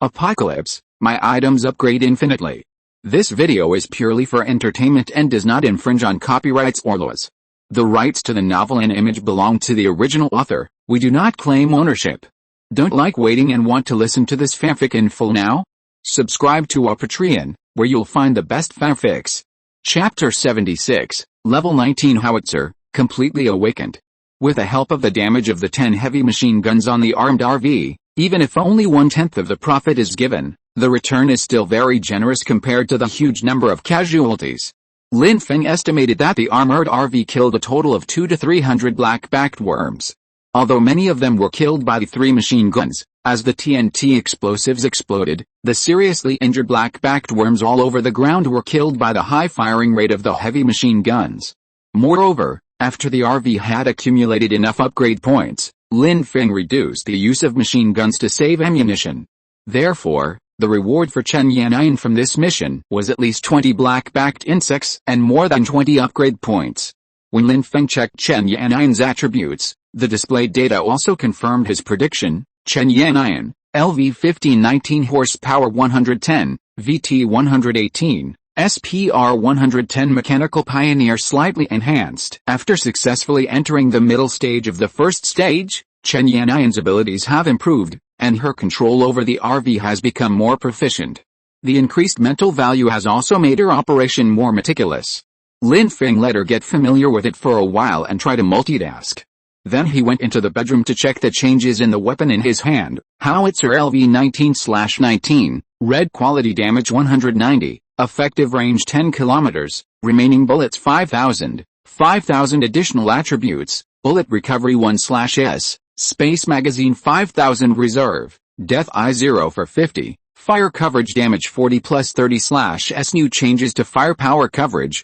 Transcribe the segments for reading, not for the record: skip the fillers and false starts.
Apocalypse, my items upgrade infinitely. This video is purely for entertainment and does not infringe on copyrights or laws. The rights to the novel and image belong to the original author. We do not claim ownership. Don't like waiting and want to listen to this fanfic in full now? Subscribe to our Patreon, where you'll find the best fanfics. Chapter 76, Level 19 Howitzer, Completely Awakened. With the help of the damage of the 10 heavy machine guns on the armed RV, even if only 1/10 of the profit is given, the return is still very generous compared to the huge number of casualties. Lin Feng estimated that the armored RV killed a total of 200 to 300 black-backed worms. Although many of them were killed by the 3 machine guns, as the TNT explosives exploded, the seriously injured black-backed worms all over the ground were killed by the high firing rate of the heavy machine guns. Moreover, after the RV had accumulated enough upgrade points, Lin Feng reduced the use of machine guns to save ammunition. Therefore, the reward for Chen Yannian from this mission was at least 20 black-backed insects and more than 20 upgrade points. When Lin Feng checked Chen Yannian's attributes, the displayed data also confirmed his prediction. Chen Yannian, LV 1519 horsepower 110, VT 118, SPR 110 mechanical pioneer slightly enhanced. After successfully entering the middle stage of the first stage, Chen Yannian's abilities have improved, and her control over the RV has become more proficient. The increased mental value has also made her operation more meticulous. Lin Feng let her get familiar with it for a while and try to multitask. Then he went into the bedroom to check the changes in the weapon in his hand. Howitzer LV 19/19, red quality damage 190, effective range 10 kilometers, remaining bullets 5,000, 5,000 additional attributes, bullet recovery 1/S, space magazine 5,000 reserve, death I0 for 50, fire coverage damage 40 plus 30/S. New changes to firepower coverage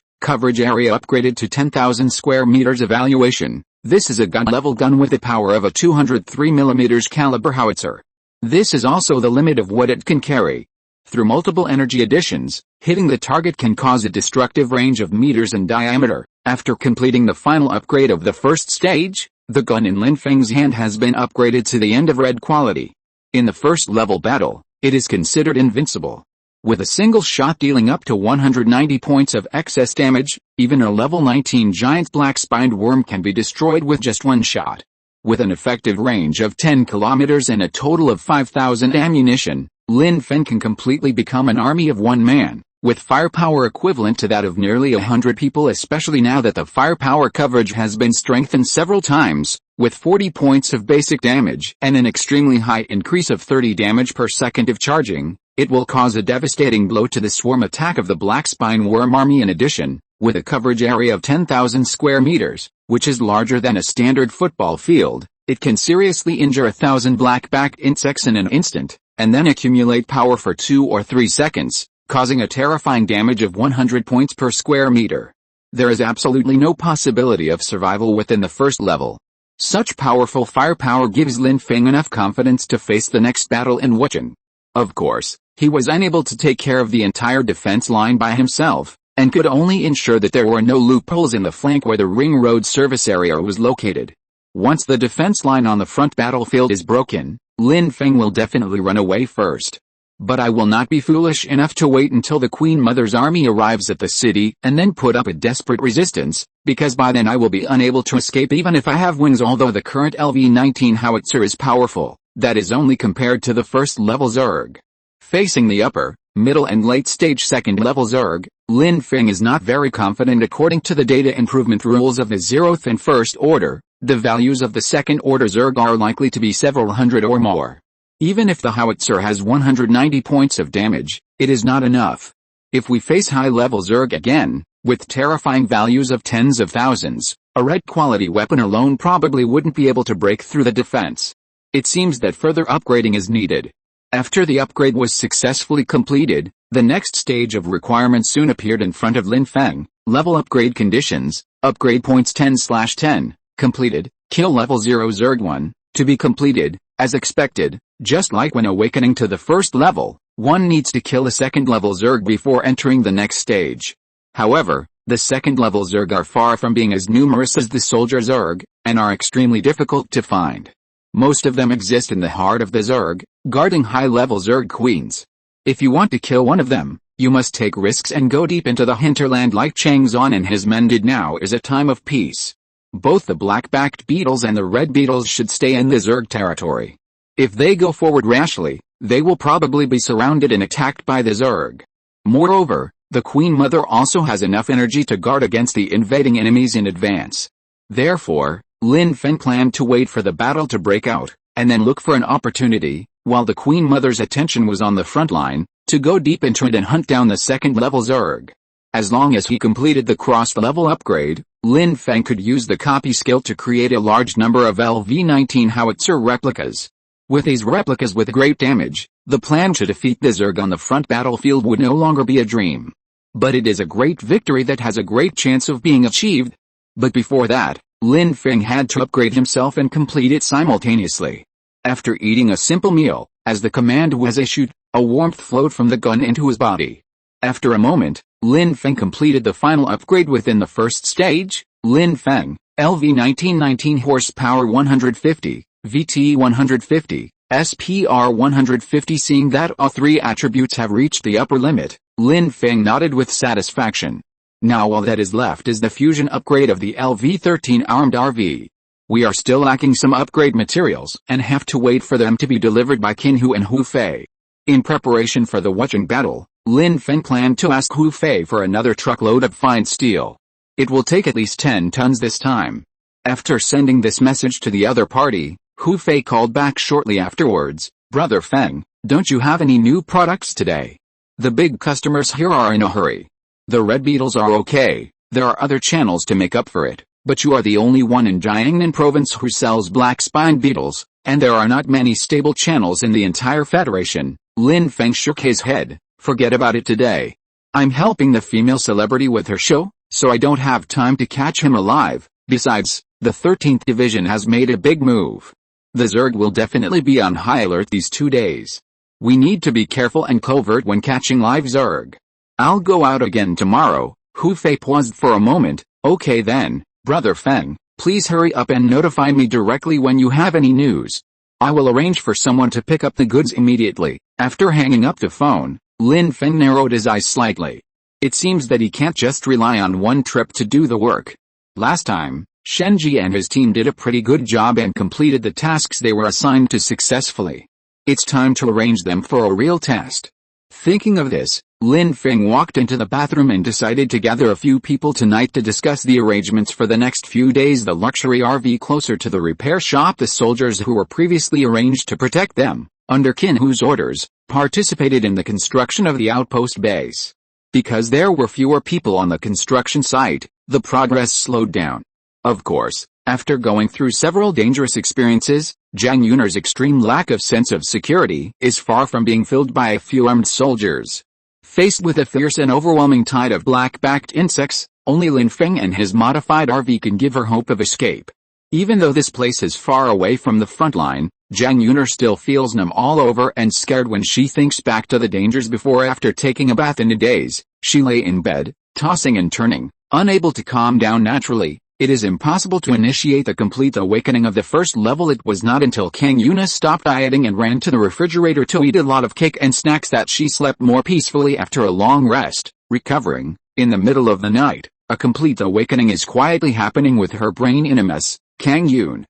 area upgraded to 10,000 square meters. Evaluation. This is a gun-level gun with the power of a 203 mm caliber howitzer. This is also the limit of what it can carry. Through multiple energy additions, hitting the target can cause a destructive range of meters in diameter. After completing the final upgrade of the first stage, the gun in Lin Feng's hand has been upgraded to the end of red quality. In the first level battle, it is considered invincible. With a single shot dealing up to 190 points of excess damage, even a level 19 giant black-spined worm can be destroyed with just one shot. With an effective range of 10 kilometers and a total of 5,000 ammunition, Lin Feng can completely become an army of one man, with firepower equivalent to that of nearly 100 people, especially now that the firepower coverage has been strengthened several times, with 40 points of basic damage and an extremely high increase of 30 damage per second of charging. It will cause a devastating blow to the swarm attack of the black spine worm army. In addition, with a coverage area of 10,000 square meters, which is larger than a standard football field, it can seriously injure 1,000 black-backed insects in an instant, and then accumulate power for 2 or 3 seconds, causing a terrifying damage of 100 points per square meter. There is absolutely no possibility of survival within the first level. Such powerful firepower gives Lin Feng enough confidence to face the next battle in Wuchen. Of course, he was unable to take care of the entire defense line by himself, and could only ensure that there were no loopholes in the flank where the ring road service area was located. Once the defense line on the front battlefield is broken, Lin Feng will definitely run away first. But I will not be foolish enough to wait until the Queen Mother's army arrives at the city and then put up a desperate resistance, because by then I will be unable to escape even if I have wings. Although the current LV 19 howitzer is powerful, that is only compared to the first level Zerg. Facing the upper, middle and late stage second level Zerg, Lin Feng is not very confident. According to the data improvement rules of the 0th and 1st order, the values of the second order Zerg are likely to be several hundred or more. Even if the howitzer has 190 points of damage, it is not enough. If we face high level Zerg again, with terrifying values of tens of thousands, a red quality weapon alone probably wouldn't be able to break through the defense. It seems that further upgrading is needed. After the upgrade was successfully completed, the next stage of requirements soon appeared in front of Lin Feng. Level upgrade conditions, upgrade points 10/10, completed, kill level 0 Zerg 1, to be completed, as expected, just like when awakening to the first level, one needs to kill a second level Zerg before entering the next stage. However, the second level Zerg are far from being as numerous as the soldier Zerg, and are extremely difficult to find. Most of them exist in the heart of the Zerg, guarding high-level Zerg queens. If you want to kill one of them, you must take risks and go deep into the hinterland like Chang Zhan and his men did. Now is a time of peace. Both the black-backed beetles and the red beetles should stay in the Zerg territory. If they go forward rashly, they will probably be surrounded and attacked by the Zerg. Moreover, the Queen Mother also has enough energy to guard against the invading enemies in advance. Therefore, Lin Feng planned to wait for the battle to break out, and then look for an opportunity, while the Queen Mother's attention was on the front line, to go deep into it and hunt down the second-level Zerg. As long as he completed the cross-level upgrade, Lin Feng could use the copy skill to create a large number of LV-19 howitzer replicas. With these replicas with great damage, the plan to defeat the Zerg on the front battlefield would no longer be a dream. But it is a great victory that has a great chance of being achieved. But before that, Lin Feng had to upgrade himself and complete it simultaneously. After eating a simple meal, as the command was issued, a warmth flowed from the gun into his body. After a moment, Lin Feng completed the final upgrade within the first stage. Lin Feng, LV 1919 horsepower 150, VT 150, SPR 150. Seeing that all three attributes have reached the upper limit, Lin Feng nodded with satisfaction. Now all that is left is the fusion upgrade of the LV-13 armed RV. We are still lacking some upgrade materials and have to wait for them to be delivered by Qin Hu and Hu Fei. In preparation for the Wuchang battle, Lin Feng planned to ask Hu Fei for another truckload of fine steel. It will take at least 10 tons this time. After sending this message to the other party, Hu Fei called back shortly afterwards, "Brother Feng, don't you have any new products today? The big customers here are in a hurry. The red beetles are okay, there are other channels to make up for it, but you are the only one in Jiangnan province who sells black spine beetles, and there are not many stable channels in the entire federation." Lin Feng shook his head. "Forget about it today. I'm helping the female celebrity with her show, so I don't have time to catch him alive. Besides, the 13th Division has made a big move. The Zerg will definitely be on high alert these 2 days. We need to be careful and covert when catching live Zerg. I'll go out again tomorrow." Hu Fei paused for a moment. "Okay then, Brother Feng, please hurry up and notify me directly when you have any news. I will arrange for someone to pick up the goods immediately." After hanging up the phone, Lin Feng narrowed his eyes slightly. It seems that he can't just rely on one trip to do the work. Last time, Shenji and his team did a pretty good job and completed the tasks they were assigned to successfully. It's time to arrange them for a real test. Thinking of this, Lin Feng walked into the bathroom and decided to gather a few people tonight to discuss the arrangements for the next few days. The luxury RV closer to the repair shop. The soldiers who were previously arranged to protect them, under Qin Hu's orders, participated in the construction of the outpost base. Because there were fewer people on the construction site, the progress slowed down. Of course, after going through several dangerous experiences, Zhang Yun'er's extreme lack of sense of security is far from being filled by a few armed soldiers. Faced with a fierce and overwhelming tide of black-backed insects, only Lin Feng and his modified RV can give her hope of escape. Even though this place is far away from the front line, Zhang Yun'er still feels numb all over and scared when she thinks back to the dangers before. After taking a bath in a daze, she lay in bed, tossing and turning, unable to calm down naturally. It is impossible to initiate the complete awakening of the first level. It was not until Kang Yuna stopped dieting and ran to the refrigerator to eat a lot of cake and snacks that she slept more peacefully after a long rest, recovering. In the middle of the night, a complete awakening is quietly happening with her brain in a mess. Kang Yun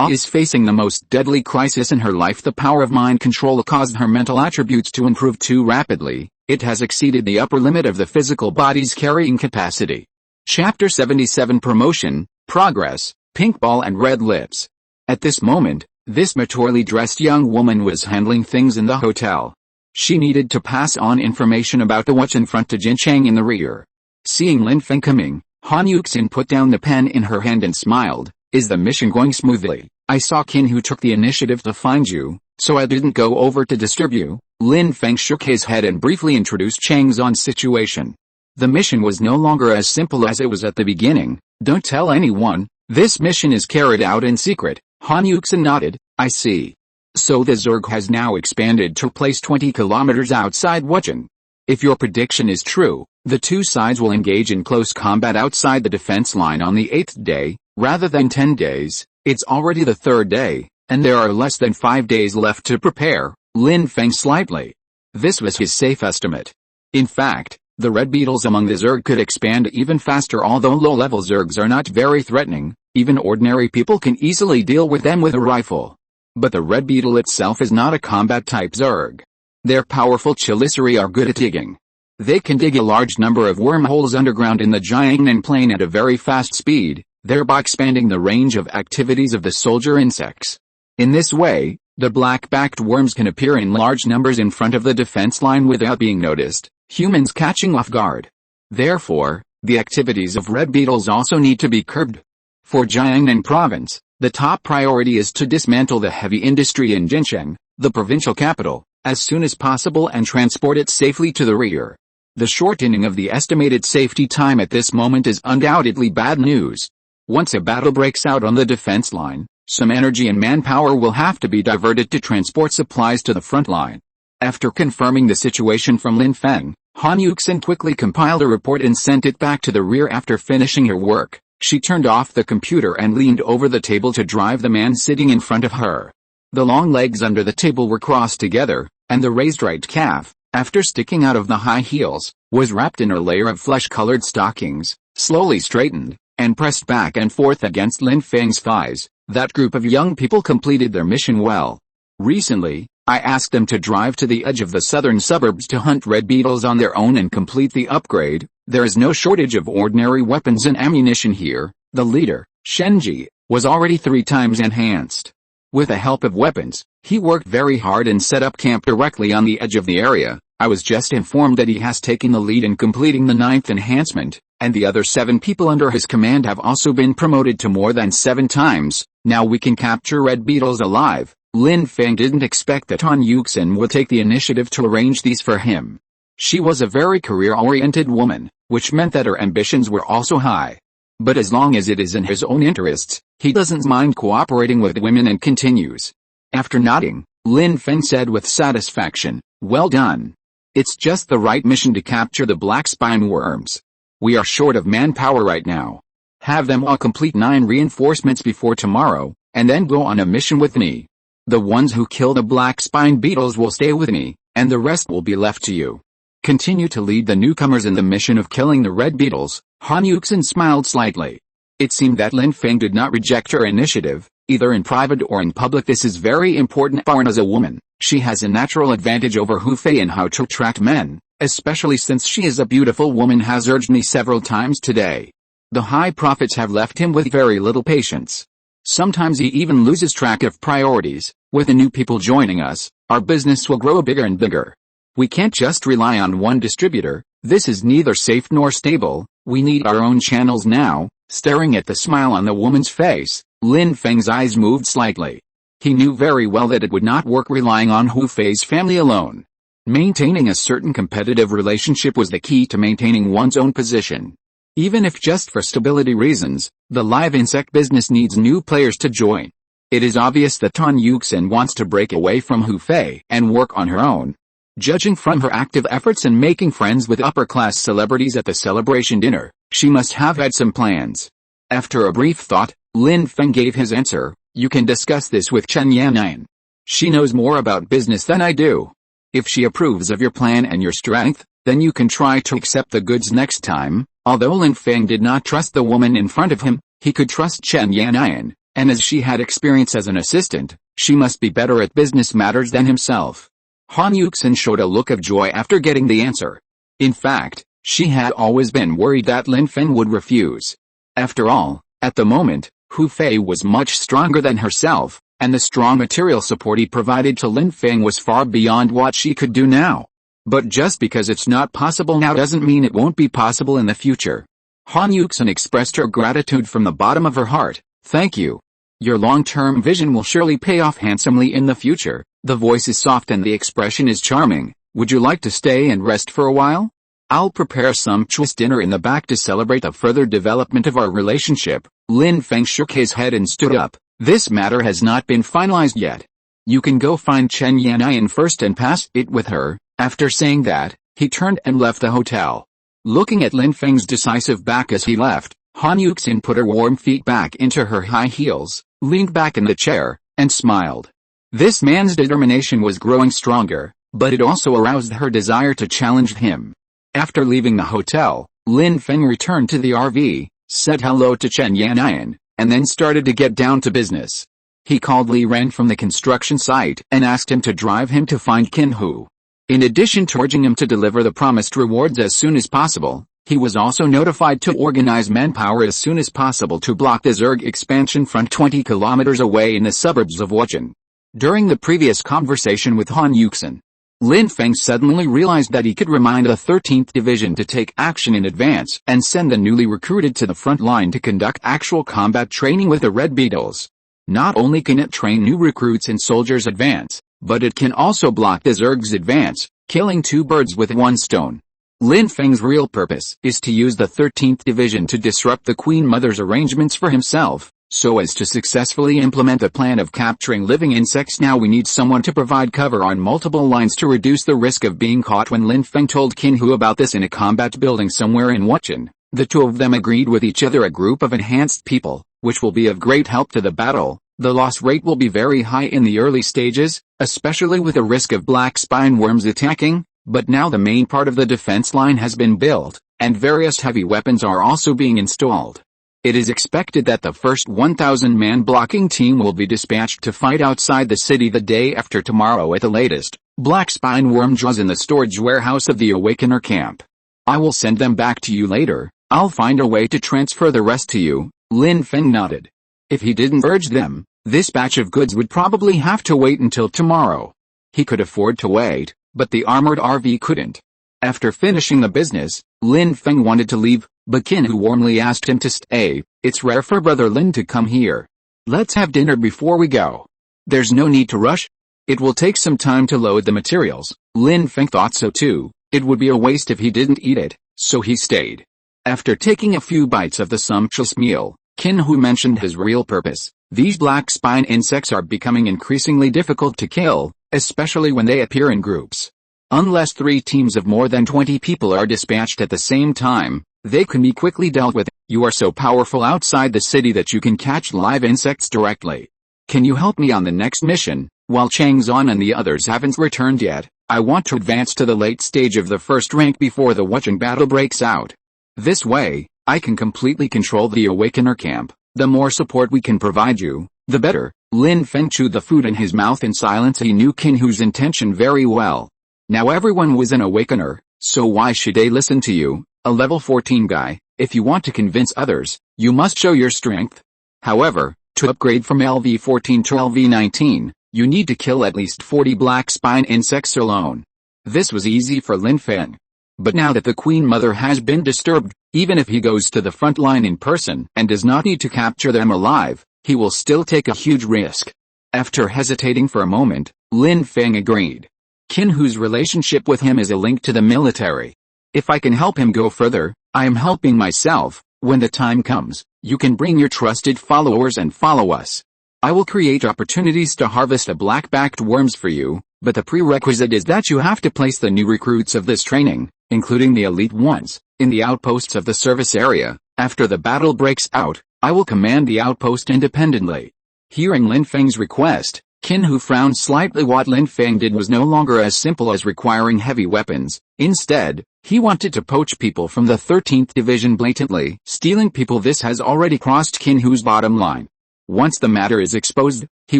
is facing the most deadly crisis in her life. The power of mind control caused her mental attributes to improve too rapidly. It has exceeded the upper limit of the physical body's carrying capacity. Chapter 77 Promotion, Progress, Pink Ball and Red Lips. At this moment, this maturely dressed young woman was handling things in the hotel. She needed to pass on information about the watch in front to Jin Chang in the rear. Seeing Lin Feng coming, Han Yuxin put down the pen in her hand and smiled. "Is the mission going smoothly? I saw Qin Hu took the initiative to find you, so I didn't go over to disturb you." Lin Feng shook his head and briefly introduced Chang Zhan's situation. The mission was no longer as simple as it was at the beginning. "Don't tell anyone, this mission is carried out in secret." Han Yuxin nodded. "I see. So the Zerg has now expanded to a place 20 kilometers outside Wuchang. If your prediction is true, the two sides will engage in close combat outside the defense line on the 8th day, rather than 10 days. It's already the 3rd day. And there are less than 5 days left to prepare, Lin Feng slightly. This was his safe estimate. In fact, the red beetles among the Zerg could expand even faster. Although low-level Zergs are not very threatening, even ordinary people can easily deal with them with a rifle. But the red beetle itself is not a combat-type Zerg. Their powerful Chelicerae are good at digging. They can dig a large number of wormholes underground in the Jiangnan plain at a very fast speed, thereby expanding the range of activities of the soldier insects. In this way, the black-backed worms can appear in large numbers in front of the defense line without being noticed, humans catching off guard. Therefore, the activities of red beetles also need to be curbed. For Jiangnan province, the top priority is to dismantle the heavy industry in Jincheng, the provincial capital, as soon as possible and transport it safely to the rear. The shortening of the estimated safety time at this moment is undoubtedly bad news. Once a battle breaks out on the defense line, some energy and manpower will have to be diverted to transport supplies to the front line. After confirming the situation from Lin Feng, Han Yuxin quickly compiled a report and sent it back to the rear. After finishing her work, she turned off the computer and leaned over the table to drive the man sitting in front of her. The long legs under the table were crossed together, and the raised right calf, after sticking out of the high heels, was wrapped in a layer of flesh-colored stockings, slowly straightened, and pressed back and forth against Lin Feng's thighs. That group of young people completed their mission well. Recently, I asked them to drive to the edge of the southern suburbs to hunt red beetles on their own and complete the upgrade. There is no shortage of ordinary weapons and ammunition here. The leader, Shenji, was already 3 times enhanced. With the help of weapons, he worked very hard and set up camp directly on the edge of the area. I was just informed that he has taken the lead in completing the 9th enhancement, and the other 7 people under his command have also been promoted to more than 7 times. Now we can capture red beetles alive. Lin Feng didn't expect that Han Yuxin would take the initiative to arrange these for him. She was a very career-oriented woman, which meant that her ambitions were also high. But as long as it is in his own interests, he doesn't mind cooperating with women and continues. After nodding, Lin Feng said with satisfaction, "Well done. It's just the right mission to capture the black spine worms. We are short of manpower right now. Have them all complete 9 reinforcements before tomorrow, and then go on a mission with me. The ones who kill the black spine beetles will stay with me, and the rest will be left to you. Continue to lead the newcomers in the mission of killing the red beetles." Han Yuxin smiled slightly. It seemed that Lin Feng did not reject her initiative, either in private or in public. This is very important for her as a woman. She has a natural advantage over Hu Fei in how to attract men, especially since she is a beautiful woman, has urged me several times today. The high prophets have left him with very little patience. Sometimes he even loses track of priorities. With the new people joining us, our business will grow bigger and bigger. We can't just rely on one distributor. This is neither safe nor stable. We need our own channels now. Staring at the smile on the woman's face, Lin Feng's eyes moved slightly. He knew very well that it would not work relying on Hu Fei's family alone. Maintaining a certain competitive relationship was the key to maintaining one's own position. Even if just for stability reasons, the live insect business needs new players to join. It is obvious that Han Yuxin wants to break away from Hu Fei and work on her own. Judging from her active efforts in making friends with upper-class celebrities at the celebration dinner, she must have had some plans. After a brief thought, Lin Feng gave his answer, "You can discuss this with Chen Yannian. She knows more about business than I do. If she approves of your plan and your strength, then you can try to accept the goods next time." Although Lin Feng did not trust the woman in front of him, he could trust Chen Yannian, and as she had experience as an assistant, she must be better at business matters than himself. Han Yuxin showed a look of joy after getting the answer. In fact, she had always been worried that Lin Feng would refuse. After all, at the moment, Hu Fei was much stronger than herself, and the strong material support he provided to Lin Feng was far beyond what she could do now. But just because it's not possible now doesn't mean it won't be possible in the future. Han Yuxin expressed her gratitude from the bottom of her heart. "Thank you. Your long-term vision will surely pay off handsomely in the future." The voice is soft and the expression is charming. "Would you like to stay and rest for a while? I'll prepare a sumptuous dinner in the back to celebrate the further development of our relationship." Lin Feng shook his head and stood up. "This matter has not been finalized yet. You can go find Chen Yannian first and pass it with her." After saying that, he turned and left the hotel. Looking at Lin Feng's decisive back as he left, Han Yuxin put her warm feet back into her high heels, leaned back in the chair, and smiled. This man's determination was growing stronger, but it also aroused her desire to challenge him. After leaving the hotel, Lin Feng returned to the RV, said hello to Chen Yanyan, and then started to get down to business. He called Li Ren from the construction site and asked him to drive him to find Qin Hu. In addition to urging him to deliver the promised rewards as soon as possible, he was also notified to organize manpower as soon as possible to block the Zerg expansion front 20 kilometers away in the suburbs of Wuchang. During the previous conversation with Han Yuxin, Lin Feng suddenly realized that he could remind the 13th Division to take action in advance and send the newly recruited to the front line to conduct actual combat training with the Red Beetles. Not only can it train new recruits and soldiers advance, but it can also block the Zerg's advance, killing two birds with one stone. Lin Feng's real purpose is to use the 13th Division to disrupt the Queen Mother's arrangements for himself, so as to successfully implement the plan of capturing living insects. Now we need someone to provide cover on multiple lines to reduce the risk of being caught. When Lin Feng told Qin Hu about this in a combat building somewhere in Wuchang, the two of them agreed with each other. A group of enhanced people, which will be of great help to the battle. The loss rate will be very high in the early stages, especially with the risk of black spine worms attacking, but now the main part of the defense line has been built, and various heavy weapons are also being installed. It is expected that the first 1,000-man blocking team will be dispatched to fight outside the city the day after tomorrow at the latest. Black spine worm draws in the storage warehouse of the Awakener camp. I will send them back to you later. I'll find a way to transfer the rest to you. Lin Feng nodded. If he didn't urge them, this batch of goods would probably have to wait until tomorrow. He could afford to wait, but the armored RV couldn't. After finishing the business, Lin Feng wanted to leave, but Qin Hu warmly asked him to stay. It's rare for Brother Lin to come here. Let's have dinner before we go. There's no need to rush. It will take some time to load the materials. Lin Feng thought so too. It would be a waste if he didn't eat it, so he stayed. After taking a few bites of the sumptuous meal, Qin Hu mentioned his real purpose. These black spine insects are becoming increasingly difficult to kill, especially when they appear in groups. Unless 3 teams of more than 20 people are dispatched at the same time, they can be quickly dealt with. You are so powerful outside the city that you can catch live insects directly. Can you help me on the next mission? While Changzhan and the others haven't returned yet, I want to advance to the late stage of the first rank before the Wuchang battle breaks out. This way, I can completely control the Awakener camp. The more support we can provide you, the better. Lin Feng chewed the food in his mouth in silence. He knew Qin Hu's intention very well. Now everyone was an Awakener, so why should they listen to you, a level 14 guy? If you want to convince others, you must show your strength. However, to upgrade from LV14 to LV19, you need to kill at least 40 black spine insects alone. This was easy for Lin Feng. But now that the Queen Mother has been disturbed, even if he goes to the front line in person and does not need to capture them alive, he will still take a huge risk. After hesitating for a moment, Lin Feng agreed. Qin Hu's relationship with him is a link to the military. If I can help him go further, I am helping myself. When the time comes, you can bring your trusted followers and follow us. I will create opportunities to harvest the black-backed worms for you, but the prerequisite is that you have to place the new recruits of this training, including the elite ones, in the outposts of the service area. After the battle breaks out, I will command the outpost independently. Hearing Lin Feng's request, Qin Hu frowned slightly. What Lin Feng did was no longer as simple as requiring heavy weapons. Instead, he wanted to poach people from the 13th Division blatantly. Stealing people, this has already crossed Qin Hu's bottom line. Once the matter is exposed, he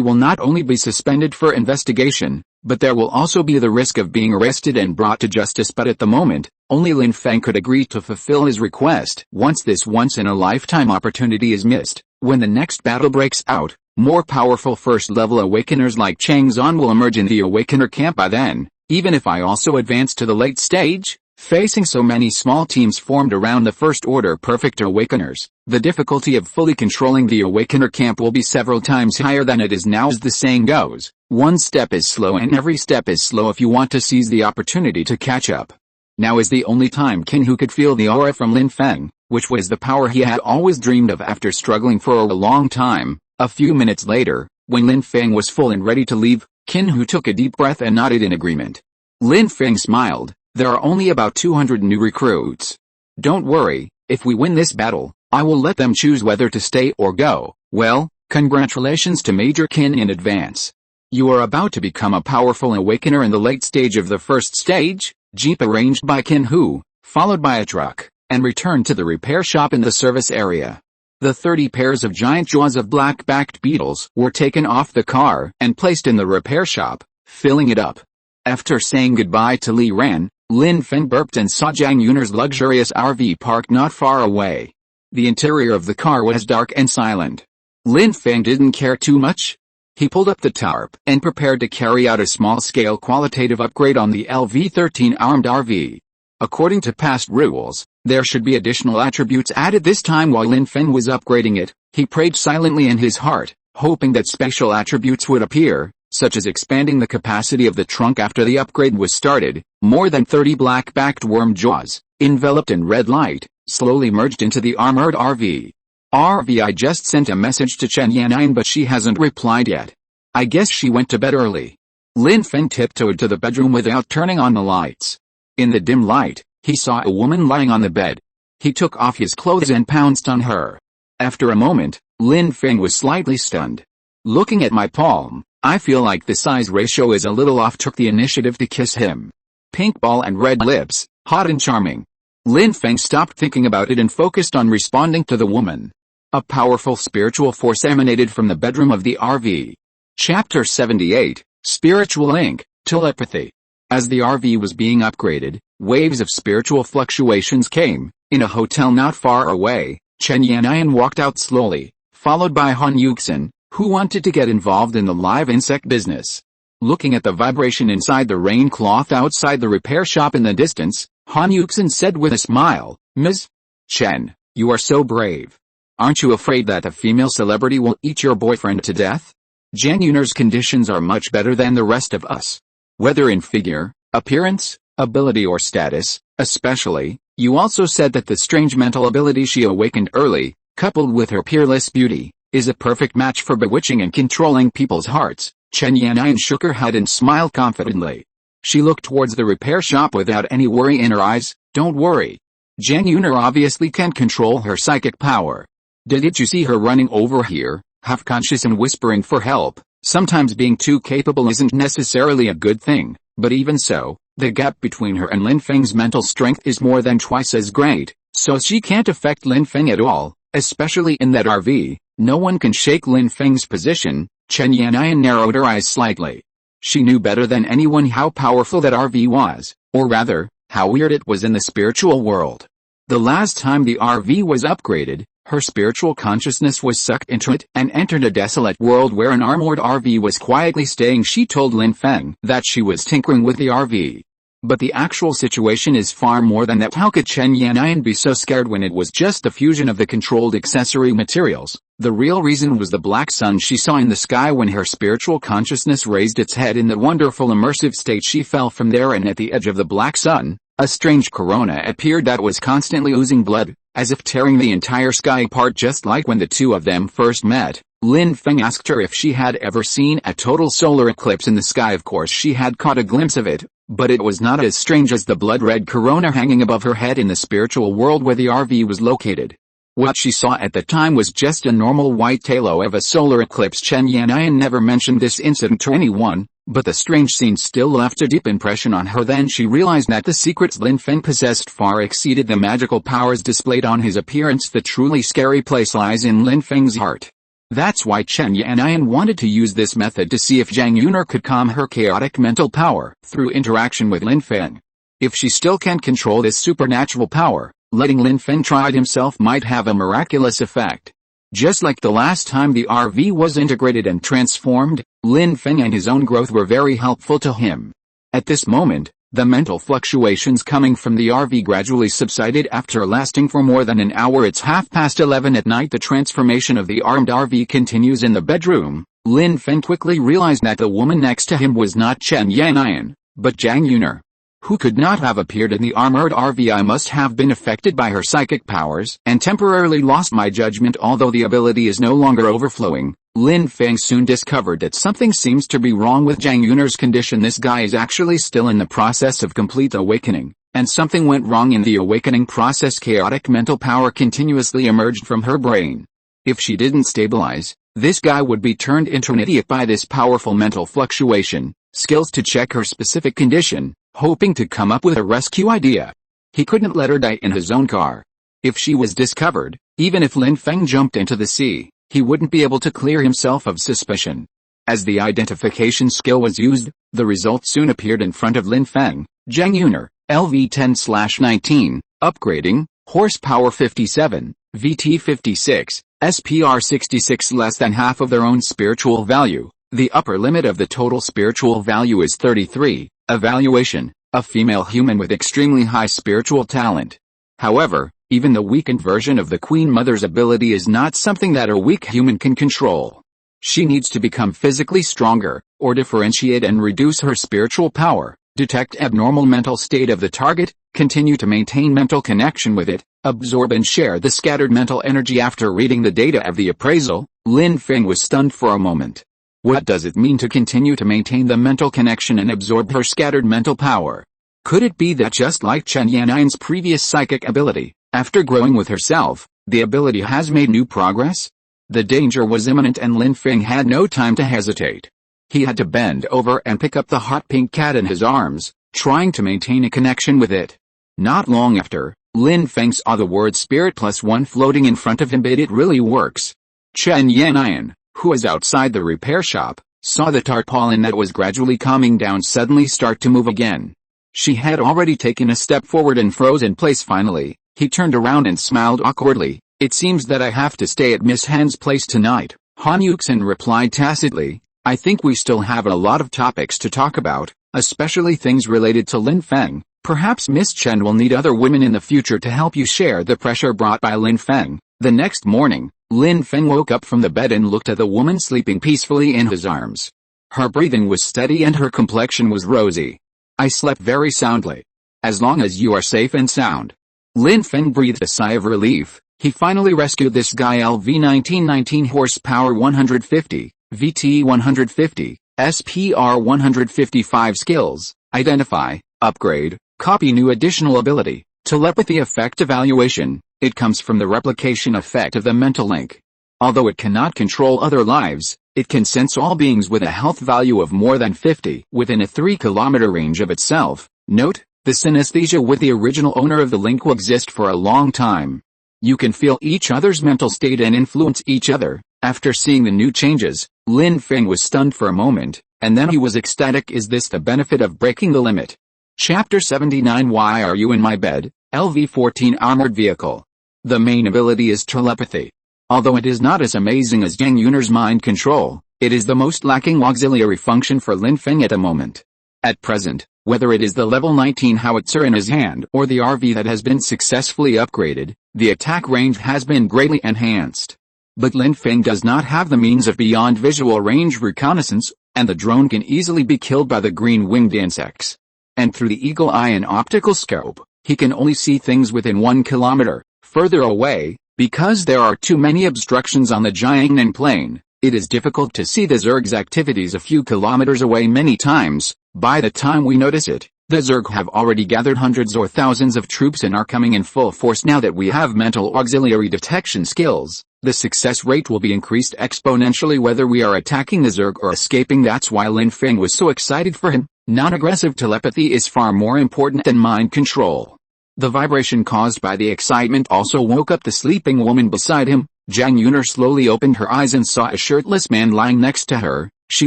will not only be suspended for investigation, but there will also be the risk of being arrested and brought to justice. But at the moment, only Lin Feng could agree to fulfill his request. Once this once-in-a-lifetime opportunity is missed, when the next battle breaks out, more powerful first-level Awakeners like Changzhan will emerge in the Awakener camp. By then, even if I also advance to the late stage, facing so many small teams formed around the first-order perfect Awakeners, the difficulty of fully controlling the Awakener camp will be several times higher than it is now. As the saying goes, one step is slow and every step is slow if you want to seize the opportunity to catch up. Now is the only time Qin Hu could feel the aura from Lin Feng, which was the power he had always dreamed of after struggling for a long time. A few minutes later, when Lin Feng was full and ready to leave, Qin Hu took a deep breath and nodded in agreement. Lin Feng smiled. There are only about 200 new recruits. Don't worry, if we win this battle, I will let them choose whether to stay or go. Well, Congratulations to Major Qin in advance. You are about to become a powerful awakener in the late stage of the first stage. Jeep arranged by Qin Hu, followed by a truck, and returned to the repair shop in the service area. The 30 pairs of giant jaws of black-backed beetles were taken off the car and placed in the repair shop, filling it up. After saying goodbye to Li Ran, Lin Feng burped and saw Zhang Yun'er's luxurious RV parked not far away. The interior of the car was dark and silent. Lin Feng didn't care too much. He pulled up the tarp and prepared to carry out a small-scale qualitative upgrade on the LV-13 armed RV. According to past rules, there should be additional attributes added this time. While Lin Feng was upgrading it, he prayed silently in his heart, hoping that special attributes would appear, such as expanding the capacity of the trunk after the upgrade was started. More than 30 black-backed worm jaws, enveloped in red light, slowly merged into the armored RV. I just sent a message to Chen Yan'an, but she hasn't replied yet. I guess she went to bed early. Lin Feng tiptoed to the bedroom without turning on the lights. In the dim light, he saw a woman lying on the bed. He took off his clothes and pounced on her. After a moment, Lin Feng was slightly stunned. Looking at my palm, I feel like the size ratio is a little off. Took the initiative to kiss him. Pink ball and red lips, hot and charming. Lin Feng stopped thinking about it and focused on responding to the woman. A powerful spiritual force emanated from the bedroom of the RV. Chapter 78, Spiritual Link, Telepathy. As the RV was being upgraded, waves of spiritual fluctuations came. In a hotel not far away, Chen Yan'an walked out slowly, followed by Han Yuxin, who wanted to get involved in the live insect business. Looking at the vibration inside the rain cloth outside the repair shop in the distance, Han Yuxin said with a smile, "Ms. Chen, you are so brave. Aren't you afraid that a female celebrity will eat your boyfriend to death? Zhang Yun'er's conditions are much better than the rest of us. Whether in figure, appearance, ability or status, especially, you also said that the strange mental ability she awakened early, coupled with her peerless beauty, is a perfect match for bewitching and controlling people's hearts." Chen Yan'an shook her head and smiled confidently. She looked towards the repair shop without any worry in her eyes. "Don't worry. Zhang Yun'er obviously can control her psychic power. Did you see her running over here, half conscious and whispering for help? Sometimes being too capable isn't necessarily a good thing, but even so, the gap between her and Lin Feng's mental strength is more than twice as great, so she can't affect Lin Feng at all, especially in that RV. No one can shake Lin Feng's position." Chen Yan'an narrowed her eyes slightly. She knew better than anyone how powerful that RV was, or rather, how weird it was in the spiritual world. The last time the RV was upgraded, her spiritual consciousness was sucked into it and entered a desolate world where an armored RV was quietly staying. She told Lin Feng that she was tinkering with the RV. But the actual situation is far more than that. How could Chen Yan'an be so scared when it was just the fusion of the controlled accessory materials? The real reason was the black sun she saw in the sky. When her spiritual consciousness raised its head in the wonderful immersive state, she fell from there, and at the edge of the black sun, a strange corona appeared that was constantly oozing blood, as if tearing the entire sky apart. Just like when the two of them first met, Lin Feng asked her if she had ever seen a total solar eclipse in the sky. Of course she had caught a glimpse of it, but it was not as strange as the blood-red corona hanging above her head in the spiritual world where the RV was located. What she saw at the time was just a normal white halo of a solar eclipse. Chen Yan'an never mentioned this incident to anyone, but the strange scene still left a deep impression on her. Then she realized that the secrets Lin Feng possessed far exceeded the magical powers displayed on his appearance. The truly scary place lies in Lin Feng's heart. That's why Chen Yan'an wanted to use this method to see if Zhang Yun'er could calm her chaotic mental power through interaction with Lin Feng. If she still can't control this supernatural power, letting Lin Feng try it himself might have a miraculous effect. Just like the last time the RV was integrated and transformed, Lin Feng and his own growth were very helpful to him. At this moment, the mental fluctuations coming from the RV gradually subsided after lasting for more than an hour. It's 11:30 at night. The transformation of the armed RV continues in the bedroom. Lin Feng quickly realized that the woman next to him was not Chen Yan'an, but Zhang Yun'er. Who could not have appeared in the armored RV? I must have been affected by her psychic powers and temporarily lost my judgment. Although the ability is no longer overflowing, Lin Feng soon discovered that something seems to be wrong with Zhang Yun'er's condition. This guy is actually still in the process of complete awakening, and something went wrong in the awakening process. Chaotic mental power continuously emerged from her brain. If she didn't stabilize, This guy would be turned into an idiot by this powerful mental fluctuation, skills to check her specific condition, hoping to come up with a rescue idea. He couldn't let her die in his own car. If she was discovered, even if Lin Feng jumped into the sea, he wouldn't be able to clear himself of suspicion. As the identification skill was used, the result soon appeared in front of Lin Feng. Zhang Yuner, LV10/19, upgrading, horsepower 57, VT 56, SPR 66, less than half of their own spiritual value. The upper limit of the total spiritual value is 33. Evaluation, a female human with extremely high spiritual talent. However, even the weakened version of the Queen Mother's ability is not something that a weak human can control. She needs to become physically stronger, or differentiate and reduce her spiritual power, detect abnormal mental state of the target, continue to maintain mental connection with it, absorb and share the scattered mental energy. After reading the data of the appraisal, Lin Feng was stunned for a moment. What does it mean to continue to maintain the mental connection and absorb her scattered mental power? Could it be that just like Chen Yannian's previous psychic ability, after growing with herself, the ability has made new progress? The danger was imminent and Lin Feng had no time to hesitate. He had to bend over and pick up the hot pink cat in his arms, trying to maintain a connection with it. Not long after, Lin Feng saw the word Spirit +1 floating in front of him, but it really works. Chen Yannian, who was outside the repair shop, saw the tarpaulin that was gradually calming down suddenly start to move again. She had already taken a step forward and froze in place. Finally, he turned around and smiled awkwardly. It seems that I have to stay at Miss Han's place tonight, Han Yuxin replied tacitly. I think we still have a lot of topics to talk about, especially things related to Lin Feng. Perhaps Miss Chen will need other women in the future to help you share the pressure brought by Lin Feng. The next morning, Lin Feng woke up from the bed and looked at the woman sleeping peacefully in his arms. Her breathing was steady and her complexion was rosy. I slept very soundly. As long as you are safe and sound. Lin Feng breathed a sigh of relief. He finally rescued this guy. LV1919, horsepower 150, VT 150, SPR 155, skills, identify, upgrade, copy, new additional ability, telepathy effect evaluation. It comes from the replication effect of the mental link. Although it cannot control other lives, it can sense all beings with a health value of more than 50 within a 3-kilometer range of itself. Note, the synesthesia with the original owner of the link will exist for a long time. You can feel each other's mental state and influence each other. After seeing the new changes, Lin Feng was stunned for a moment, and then he was ecstatic. Is this the benefit of breaking the limit? Chapter 79, Why Are You in My Bed? LV14, Armored Vehicle. The main ability is telepathy. Although it is not as amazing as Zhang Yuner's mind control, it is the most lacking auxiliary function for Lin Feng at the moment. At present, whether it is the level 19 howitzer in his hand or the RV that has been successfully upgraded, the attack range has been greatly enhanced. But Lin Feng does not have the means of beyond visual range reconnaissance, and the drone can easily be killed by the green-winged insects. And through the eagle eye and optical scope, he can only see things within 1 kilometer. Further away, because there are too many obstructions on the Jiangnan plain, it is difficult to see the Zerg's activities a few kilometers away. Many times, by the time we notice it, the Zerg have already gathered hundreds or thousands of troops and are coming in full force. Now that we have mental auxiliary detection skills, the success rate will be increased exponentially whether we are attacking the Zerg or escaping. That's why Lin Feng was so excited for him. Non-aggressive telepathy is far more important than mind control. The vibration caused by the excitement also woke up the sleeping woman beside him. Zhang Yuner slowly opened her eyes and saw a shirtless man lying next to her. She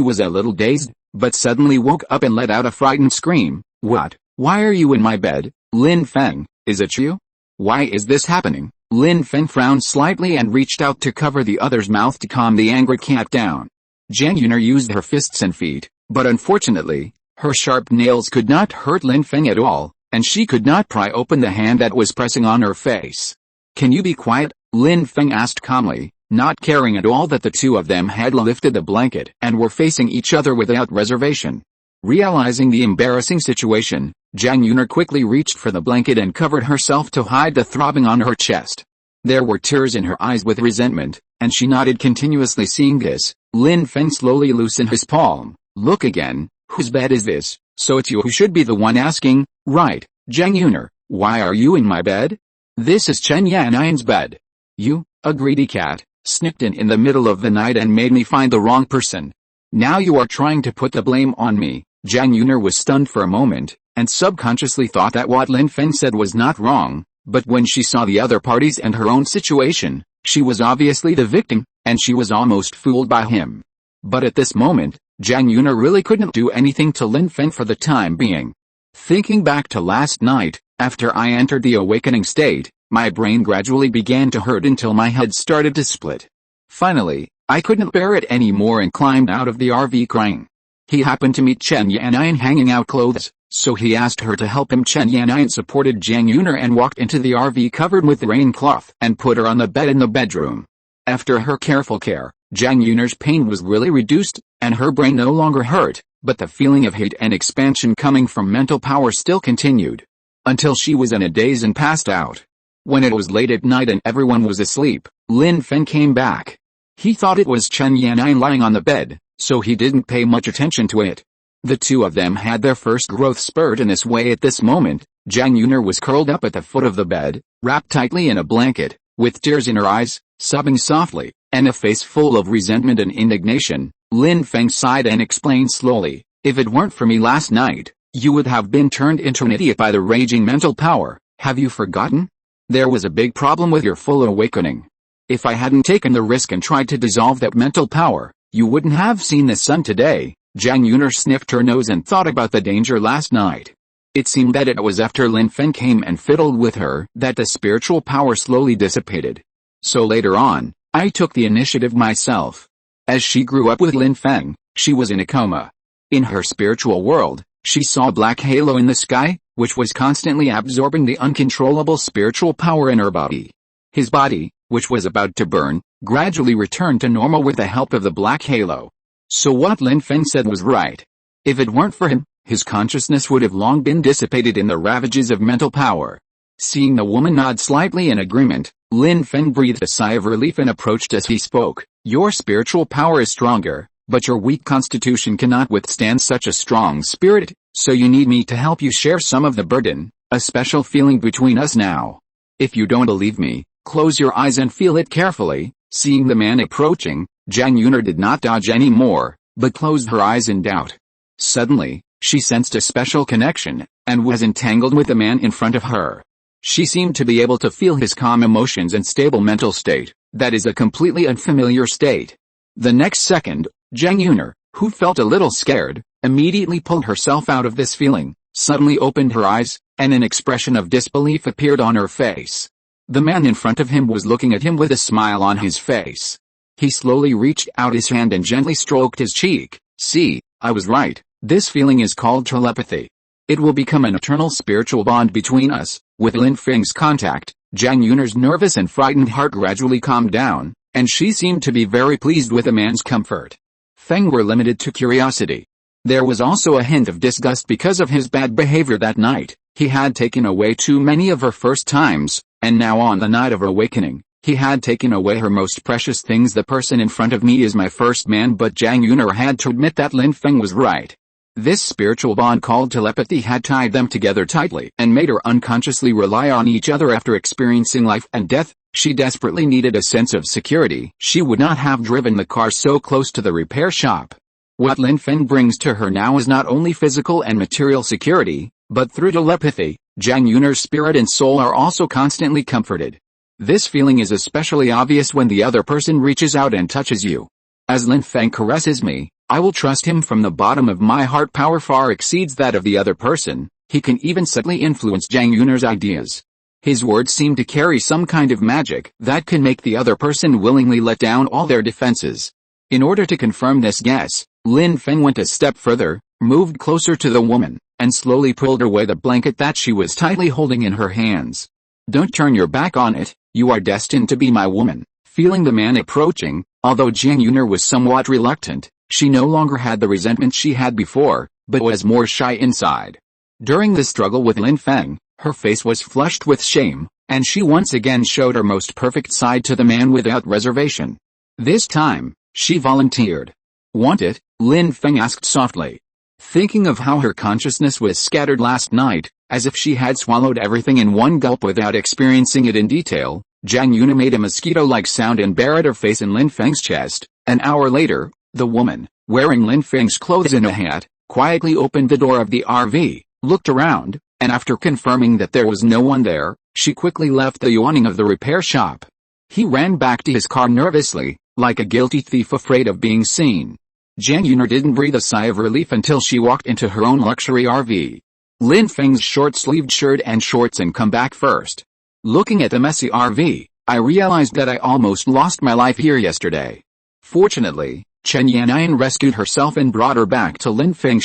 was a little dazed, but suddenly woke up and let out a frightened scream. What? Why are you in my bed, Lin Feng? Is it you? Why is this happening? Lin Feng frowned slightly and reached out to cover the other's mouth to calm the angry cat down. Zhang Yuner used her fists and feet, but unfortunately, her sharp nails could not hurt Lin Feng at all, and she could not pry open the hand that was pressing on her face. Can you be quiet? Lin Feng asked calmly, not caring at all that the two of them had lifted the blanket and were facing each other without reservation. Realizing the embarrassing situation, Zhang Yuner quickly reached for the blanket and covered herself to hide the throbbing on her chest. There were tears in her eyes with resentment, and she nodded continuously. Seeing this, Lin Feng slowly loosened his palm. Look again, whose bed is this? So it's you who should be the one asking, right, Zhang Yuner, why are you in my bed? This is Chen Yannian's bed. You, a greedy cat, Snipped in the middle of the night and made me find the wrong person. Now you are trying to put the blame on me." Jiang Yuner was stunned for a moment, and subconsciously thought that what Lin Feng said was not wrong, but when she saw the other parties and her own situation, she was obviously the victim, and she was almost fooled by him. But at this moment, Jiang Yuner really couldn't do anything to Lin Feng for the time being. Thinking back to last night, after I entered the awakening state, my brain gradually began to hurt until my head started to split. Finally, I couldn't bear it anymore and climbed out of the RV crying. He happened to meet Chen Yannian hanging out clothes, so he asked her to help him. Chen Yannian supported Jiang Yuner and walked into the RV covered with rain cloth and put her on the bed in the bedroom. After her careful care, Jiang Yuner's pain was really reduced, and her brain no longer hurt, but the feeling of hate and expansion coming from mental power still continued. Until she was in a daze and passed out. When it was late at night and everyone was asleep, Lin Feng came back. He thought it was Chen Yannian lying on the bed, so he didn't pay much attention to it. The two of them had their first growth spurt in this way. At this moment, Jiang Yuner was curled up at the foot of the bed, wrapped tightly in a blanket, with tears in her eyes, sobbing softly, and a face full of resentment and indignation. Lin Feng sighed and explained slowly, "If it weren't for me last night, you would have been turned into an idiot by the raging mental power. Have you forgotten? There was a big problem with your full awakening. If I hadn't taken the risk and tried to dissolve that mental power, you wouldn't have seen the sun today." Jiang Yuner sniffed her nose and thought about the danger last night. It seemed that it was after Lin Feng came and fiddled with her that the spiritual power slowly dissipated. So later on, I took the initiative myself. As she grew up with Lin Feng, she was in a coma. In her spiritual world, she saw a black halo in the sky, which was constantly absorbing the uncontrollable spiritual power in her body. His body, which was about to burn, gradually returned to normal with the help of the black halo. So what Lin Feng said was right. If it weren't for him, his consciousness would have long been dissipated in the ravages of mental power. Seeing the woman nod slightly in agreement, Lin Feng breathed a sigh of relief and approached as he spoke. "Your spiritual power is stronger, but your weak constitution cannot withstand such a strong spirit, so you need me to help you share some of the burden, a special feeling between us now. If you don't believe me, close your eyes and feel it carefully." Seeing the man approaching, Jiang Yuner did not dodge anymore, but closed her eyes in doubt. Suddenly, she sensed a special connection, and was entangled with the man in front of her. She seemed to be able to feel his calm emotions and stable mental state. That is a completely unfamiliar state. The next second, Jiang Yuner, who felt a little scared, immediately pulled herself out of this feeling, suddenly opened her eyes, and an expression of disbelief appeared on her face. The man in front of him was looking at him with a smile on his face. He slowly reached out his hand and gently stroked his cheek. "See, I was right. This feeling is called telepathy. It will become an eternal spiritual bond between us." With Lin Feng's contact, Jiang Yuner's nervous and frightened heart gradually calmed down, and she seemed to be very pleased with the man's comfort. Feng were limited to curiosity. There was also a hint of disgust because of his bad behavior that night. He had taken away too many of her first times, and now on the night of awakening, he had taken away her most precious things. "The person in front of me is my first man," but Jiang Yuner had to admit that Lin Feng was right. This spiritual bond called telepathy had tied them together tightly and made her unconsciously rely on each other. After experiencing life and death, she desperately needed a sense of security. She would not have driven the car so close to the repair shop. What Lin Feng brings to her now is not only physical and material security, but through telepathy, Jiang Yuner's spirit and soul are also constantly comforted. This feeling is especially obvious when the other person reaches out and touches you. As Lin Feng caresses me, I will trust him from the bottom of my heart. Power far exceeds that of the other person. He can even subtly influence Jiang Yuner's ideas. His words seem to carry some kind of magic that can make the other person willingly let down all their defenses. In order to confirm this guess, Lin Feng went a step further, moved closer to the woman, and slowly pulled away the blanket that she was tightly holding in her hands. "Don't turn your back on it, you are destined to be my woman." Feeling the man approaching, although Jiang Yuner was somewhat reluctant, she no longer had the resentment she had before, but was more shy inside. During the struggle with Lin Feng, her face was flushed with shame, and she once again showed her most perfect side to the man without reservation. This time, she volunteered. "Want it?" Lin Feng asked softly. Thinking of how her consciousness was scattered last night, as if she had swallowed everything in one gulp without experiencing it in detail, Zhang Yuna made a mosquito-like sound and buried her face in Lin Feng's chest. An hour later, the woman, wearing Lin Feng's clothes and a hat, quietly opened the door of the RV, looked around, and after confirming that there was no one there, she quickly left the awning of the repair shop. He ran back to his car nervously, like a guilty thief afraid of being seen. Zhang Yuna didn't breathe a sigh of relief until she walked into her own luxury RV. Lin Feng's short-sleeved shirt and shorts and come back first. Looking at the messy RV, I realized that I almost lost my life here yesterday. Fortunately, Chen Yannian rescued herself and brought her back to Lin Feng.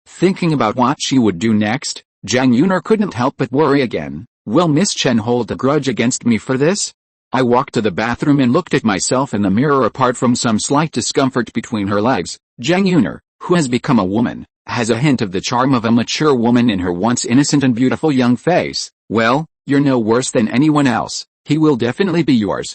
Thinking about what she would do next, Zhang Yuna couldn't help but worry again. Will Miss Chen hold a grudge against me for this? I walked to the bathroom and looked at myself in the mirror. Apart from some slight discomfort between her legs, Zhang Yuna, who has become a woman, has a hint of the charm of a mature woman in her once innocent and beautiful young face. Well, you're no worse than anyone else. He will definitely be yours.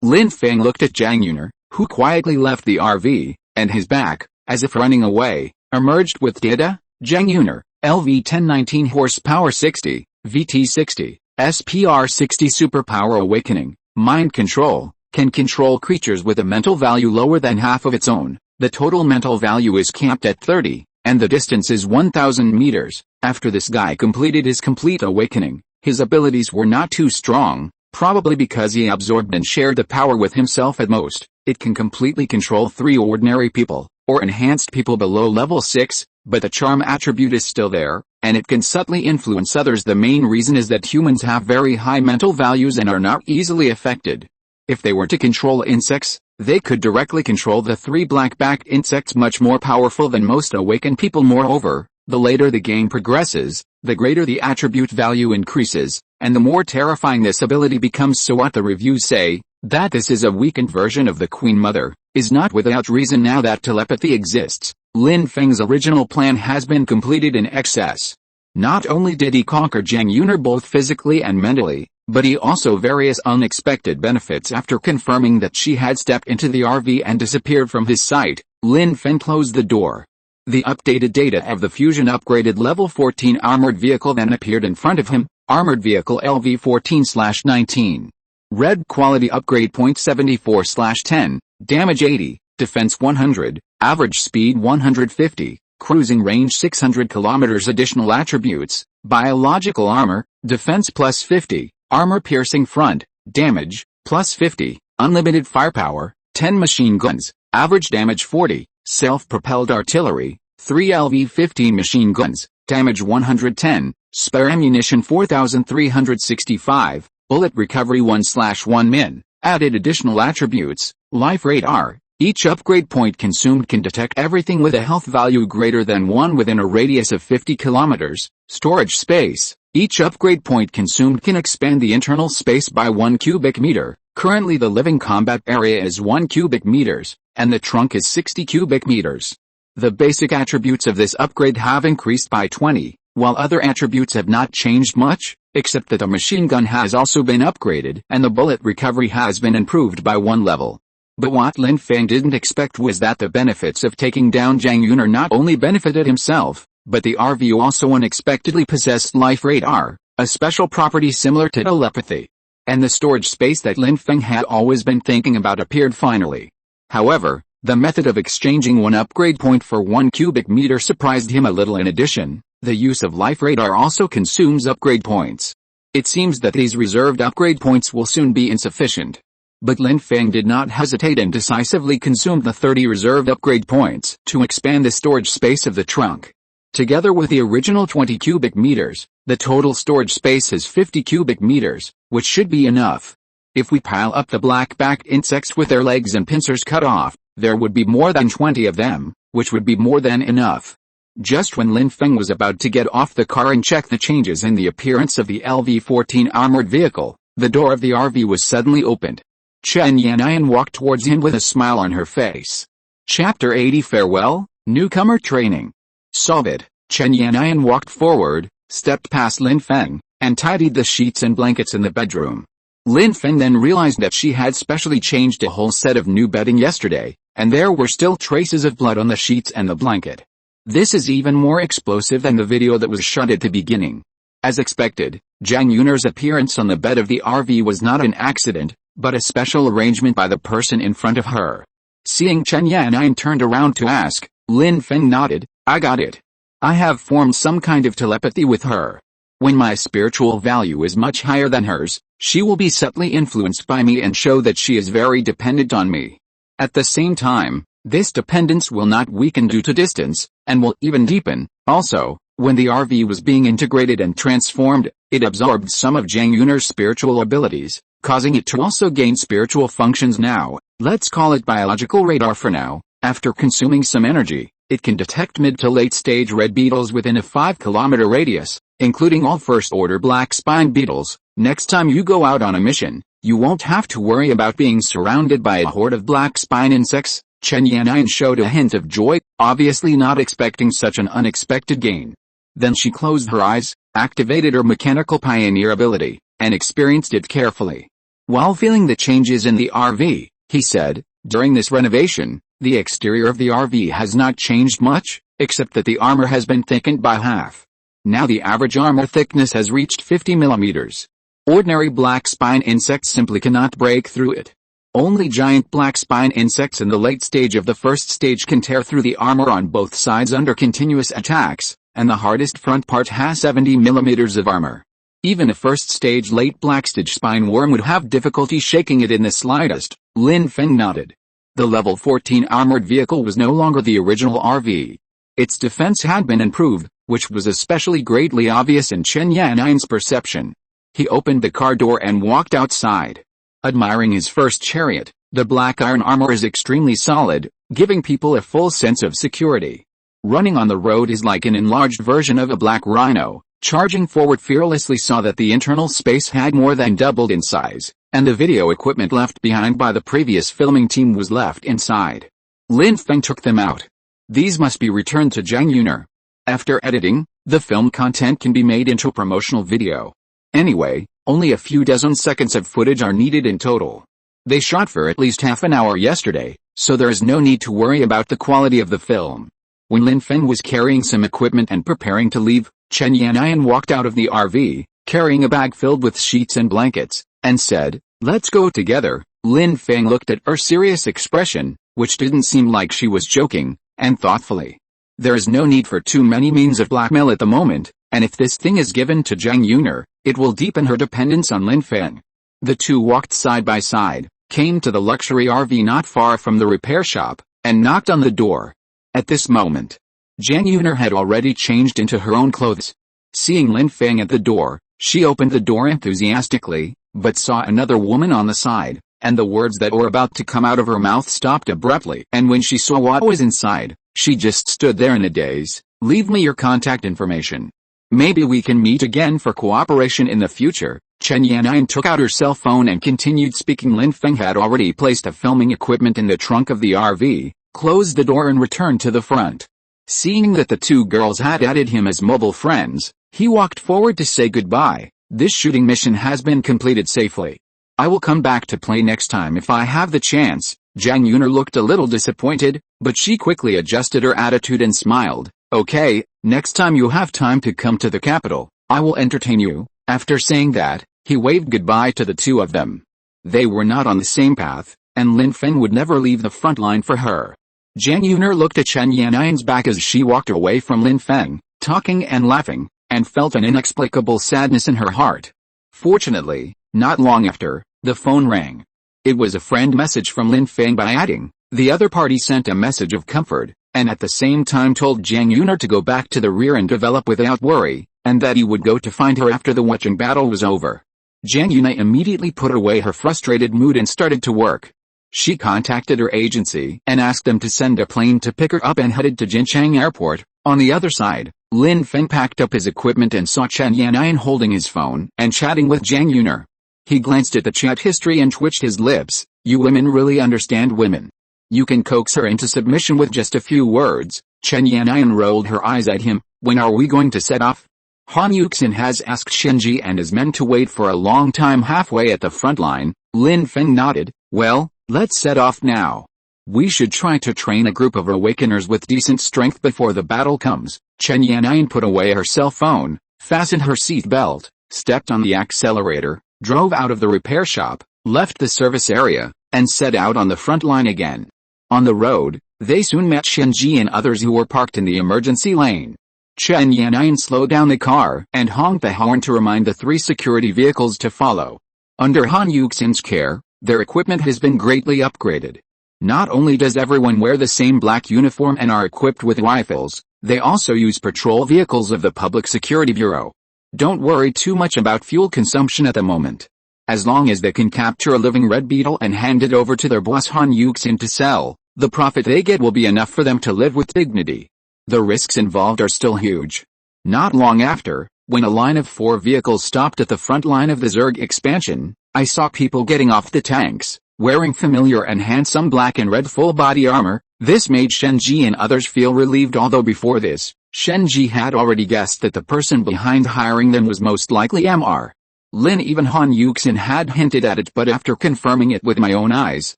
Lin Feng looked at Zhang Yuna, who quietly left the RV, and his back, as if running away, emerged with data. Zhang Yuna, LV 1019 horsepower 60, VT 60, SPR 60 superpower awakening, mind control, can control creatures with a mental value lower than half of its own. The total mental value is capped at 30, and the distance is 1000 meters. After this guy completed his complete awakening, his abilities were not too strong, probably because he absorbed and shared the power with himself at most. It can completely control 3 ordinary people, or enhanced people below level 6, but the charm attribute is still there, and it can subtly influence others. The main reason is that humans have very high mental values and are not easily affected. If they were to control insects, they could directly control the 3 black-backed insects, much more powerful than most awakened people. Moreover, the later the game progresses, the greater the attribute value increases, and the more terrifying this ability becomes. So what the reviews say, that this is a weakened version of the Queen Mother, is not without reason. Now that telepathy exists, Lin Feng's original plan has been completed in excess. Not only did he conquer Zhang Yuna both physically and mentally, but he also various unexpected benefits. After confirming that she had stepped into the RV and disappeared from his sight, Lin Feng closed the door. The updated data of the fusion upgraded level 14 armored vehicle then appeared in front of him. Armored vehicle LV 14/19. Red quality upgrade point 74/10, damage 80, defense 100, average speed 150, cruising range 600 kilometers. Additional attributes, biological armor, defense plus 50, armor piercing front, damage, plus 50, unlimited firepower, 10 machine guns, average damage 40, self-propelled artillery, 3 LV-15 machine guns, damage 110, spare ammunition 4365, bullet recovery 1/1 min. Added additional attributes, life radar. Each upgrade point consumed can detect everything with a health value greater than 1 within a radius of 50 kilometers. Storage space. Each upgrade point consumed can expand the internal space by 1 cubic meter. Currently the living combat area is 1 cubic meters, and the trunk is 60 cubic meters. The basic attributes of this upgrade have increased by 20, while other attributes have not changed much, except that the machine gun has also been upgraded and the bullet recovery has been improved by 1 level. But what Lin Feng didn't expect was that the benefits of taking down Zhang Yuna not only benefited himself, but the RV also unexpectedly possessed life radar, a special property similar to telepathy. And the storage space that Lin Feng had always been thinking about appeared finally. However, the method of exchanging 1 upgrade point for 1 cubic meter surprised him a little. In addition, the use of life radar also consumes upgrade points. It seems that these reserved upgrade points will soon be insufficient. But Lin Feng did not hesitate and decisively consumed the 30 reserved upgrade points to expand the storage space of the trunk. Together with the original 20 cubic meters, the total storage space is 50 cubic meters, which should be enough. If we pile up the black-backed insects with their legs and pincers cut off, there would be more than 20 of them, which would be more than enough. Just when Lin Feng was about to get off the car and check the changes in the appearance of the LV-14 armored vehicle, the door of the RV was suddenly opened. Chen Yannian walked towards him with a smile on her face. Chapter 80 Farewell, Newcomer Training. Solved. Chen Yannian walked forward, stepped past Lin Feng, and tidied the sheets and blankets in the bedroom. Lin Feng then realized that she had specially changed a whole set of new bedding yesterday, and there were still traces of blood on the sheets and the blanket. This is even more explosive than the video that was shot at the beginning. As expected, Zhang Yun'er's appearance on the bed of the RV was not an accident, but a special arrangement by the person in front of her. Seeing Chen Yan'an turned around to ask, Lin Feng nodded, I got it. I have formed some kind of telepathy with her. When my spiritual value is much higher than hers, she will be subtly influenced by me and show that she is very dependent on me. At the same time, this dependence will not weaken due to distance, and will even deepen. Also, when the RV was being integrated and transformed, it absorbed some of Zhang Yun'er's spiritual abilities, causing it to also gain spiritual functions now. Let's call it biological radar for now. After consuming some energy, it can detect mid to late stage red beetles within a 5-kilometer radius, including all first-order black-spined beetles. Next time you go out on a mission, you won't have to worry about being surrounded by a horde of black-spine insects. Chen Yan'an showed a hint of joy, obviously not expecting such an unexpected gain. Then she closed her eyes, activated her mechanical pioneer ability, and experienced it carefully. While feeling the changes in the RV, he said, during this renovation, the exterior of the RV has not changed much, except that the armor has been thickened by half. Now the average armor thickness has reached 50 millimeters. Ordinary black spine insects simply cannot break through it. Only giant black spine insects in the late stage of the first stage can tear through the armor on both sides under continuous attacks, and the hardest front part has 70 millimeters of armor. Even a first stage late black stage spine worm would have difficulty shaking it in the slightest. Lin Feng nodded. The level 14 armored vehicle was no longer the original RV. Its defense had been improved, which was especially greatly obvious in Chen Yan'an's perception. He opened the car door and walked outside. Admiring his first chariot, the black iron armor is extremely solid, giving people a full sense of security. Running on the road is like an enlarged version of a black rhino. Charging forward fearlessly saw that the internal space had more than doubled in size, and the video equipment left behind by the previous filming team was left inside. Lin Feng took them out. These must be returned to Zhang Yun'er. After editing, the film content can be made into promotional video. Anyway, only a few dozen seconds of footage are needed in total. They shot for at least half an hour yesterday, so there is no need to worry about the quality of the film. When Lin Feng was carrying some equipment and preparing to leave, Chen Yan'an walked out of the RV, carrying a bag filled with sheets and blankets, and said, Let's go together. Lin Feng looked at her serious expression, which didn't seem like she was joking, and thoughtfully. There is no need for too many means of blackmail at the moment, and if this thing is given to Zhang Yun'er, it will deepen her dependence on Lin Feng. The two walked side by side, came to the luxury RV not far from the repair shop, and knocked on the door. At this moment, Zhang Yun'er had already changed into her own clothes. Seeing Lin Feng at the door, she opened the door enthusiastically, but saw another woman on the side, and the words that were about to come out of her mouth stopped abruptly. And when she saw what was inside, she just stood there in a daze. Leave me your contact information. Maybe we can meet again for cooperation in the future. Chen Yan'an took out her cell phone and continued speaking. Lin Feng had already placed the filming equipment in the trunk of the RV, closed the door and returned to the front. Seeing that the two girls had added him as mobile friends, he walked forward to say goodbye. This shooting mission has been completed safely. I will come back to play next time if I have the chance. Zhang Yun'er looked a little disappointed, but she quickly adjusted her attitude and smiled. Okay, next time you have time to come to the capital, I will entertain you. After saying that, he waved goodbye to the two of them. They were not on the same path, and Lin Feng would never leave the front line for her. Zhang Yun'er looked at Chen Yan'an's back as she walked away from Lin Feng, talking and laughing, and felt an inexplicable sadness in her heart. Fortunately, not long after, the phone rang. It was a friend message from Lin Feng by adding, the other party sent a message of comfort, and at the same time told Zhang Yun'er to go back to the rear and develop without worry, and that he would go to find her after the watching battle was over. Zhang Yun'er immediately put away her frustrated mood and started to work. She contacted her agency and asked them to send a plane to pick her up and headed to Jinchang Airport. On the other side, Lin Feng packed up his equipment and saw Chen Yan'an holding his phone and chatting with Zhang Yun'er. He glanced at the chat history and twitched his lips. You women really understand women. You can coax her into submission with just a few words. Chen Yan'an rolled her eyes at him. When are we going to set off? Han Yuxin has asked Shenji and his men to wait for a long time halfway at the front line. Lin Feng nodded. Well, let's set off now. We should try to train a group of awakeners with decent strength before the battle comes. Chen Yan'an put away her cell phone, fastened her seat belt, stepped on the accelerator, drove out of the repair shop, left the service area, and set out on the front line again. On the road, they soon met Shen Ji and others who were parked in the emergency lane. Chen Yannian slowed down the car and honked the horn to remind the 3 security vehicles to follow. Under Han Yuxin's care, their equipment has been greatly upgraded. Not only does everyone wear the same black uniform and are equipped with rifles, they also use patrol vehicles of the Public Security Bureau. Don't worry too much about fuel consumption at the moment. As long as they can capture a living red beetle and hand it over to their boss Han Yuxin to sell, the profit they get will be enough for them to live with dignity. The risks involved are still huge. Not long after, when a line of 4 vehicles stopped at the front line of the Zerg expansion, I saw people getting off the tanks, wearing familiar and handsome black and red full-body armor. This made Shen Ji and others feel relieved, although before this, Shen Ji had already guessed that the person behind hiring them was most likely Mr. Lin. Even Han Yuxin had hinted at it, but after confirming it with my own eyes,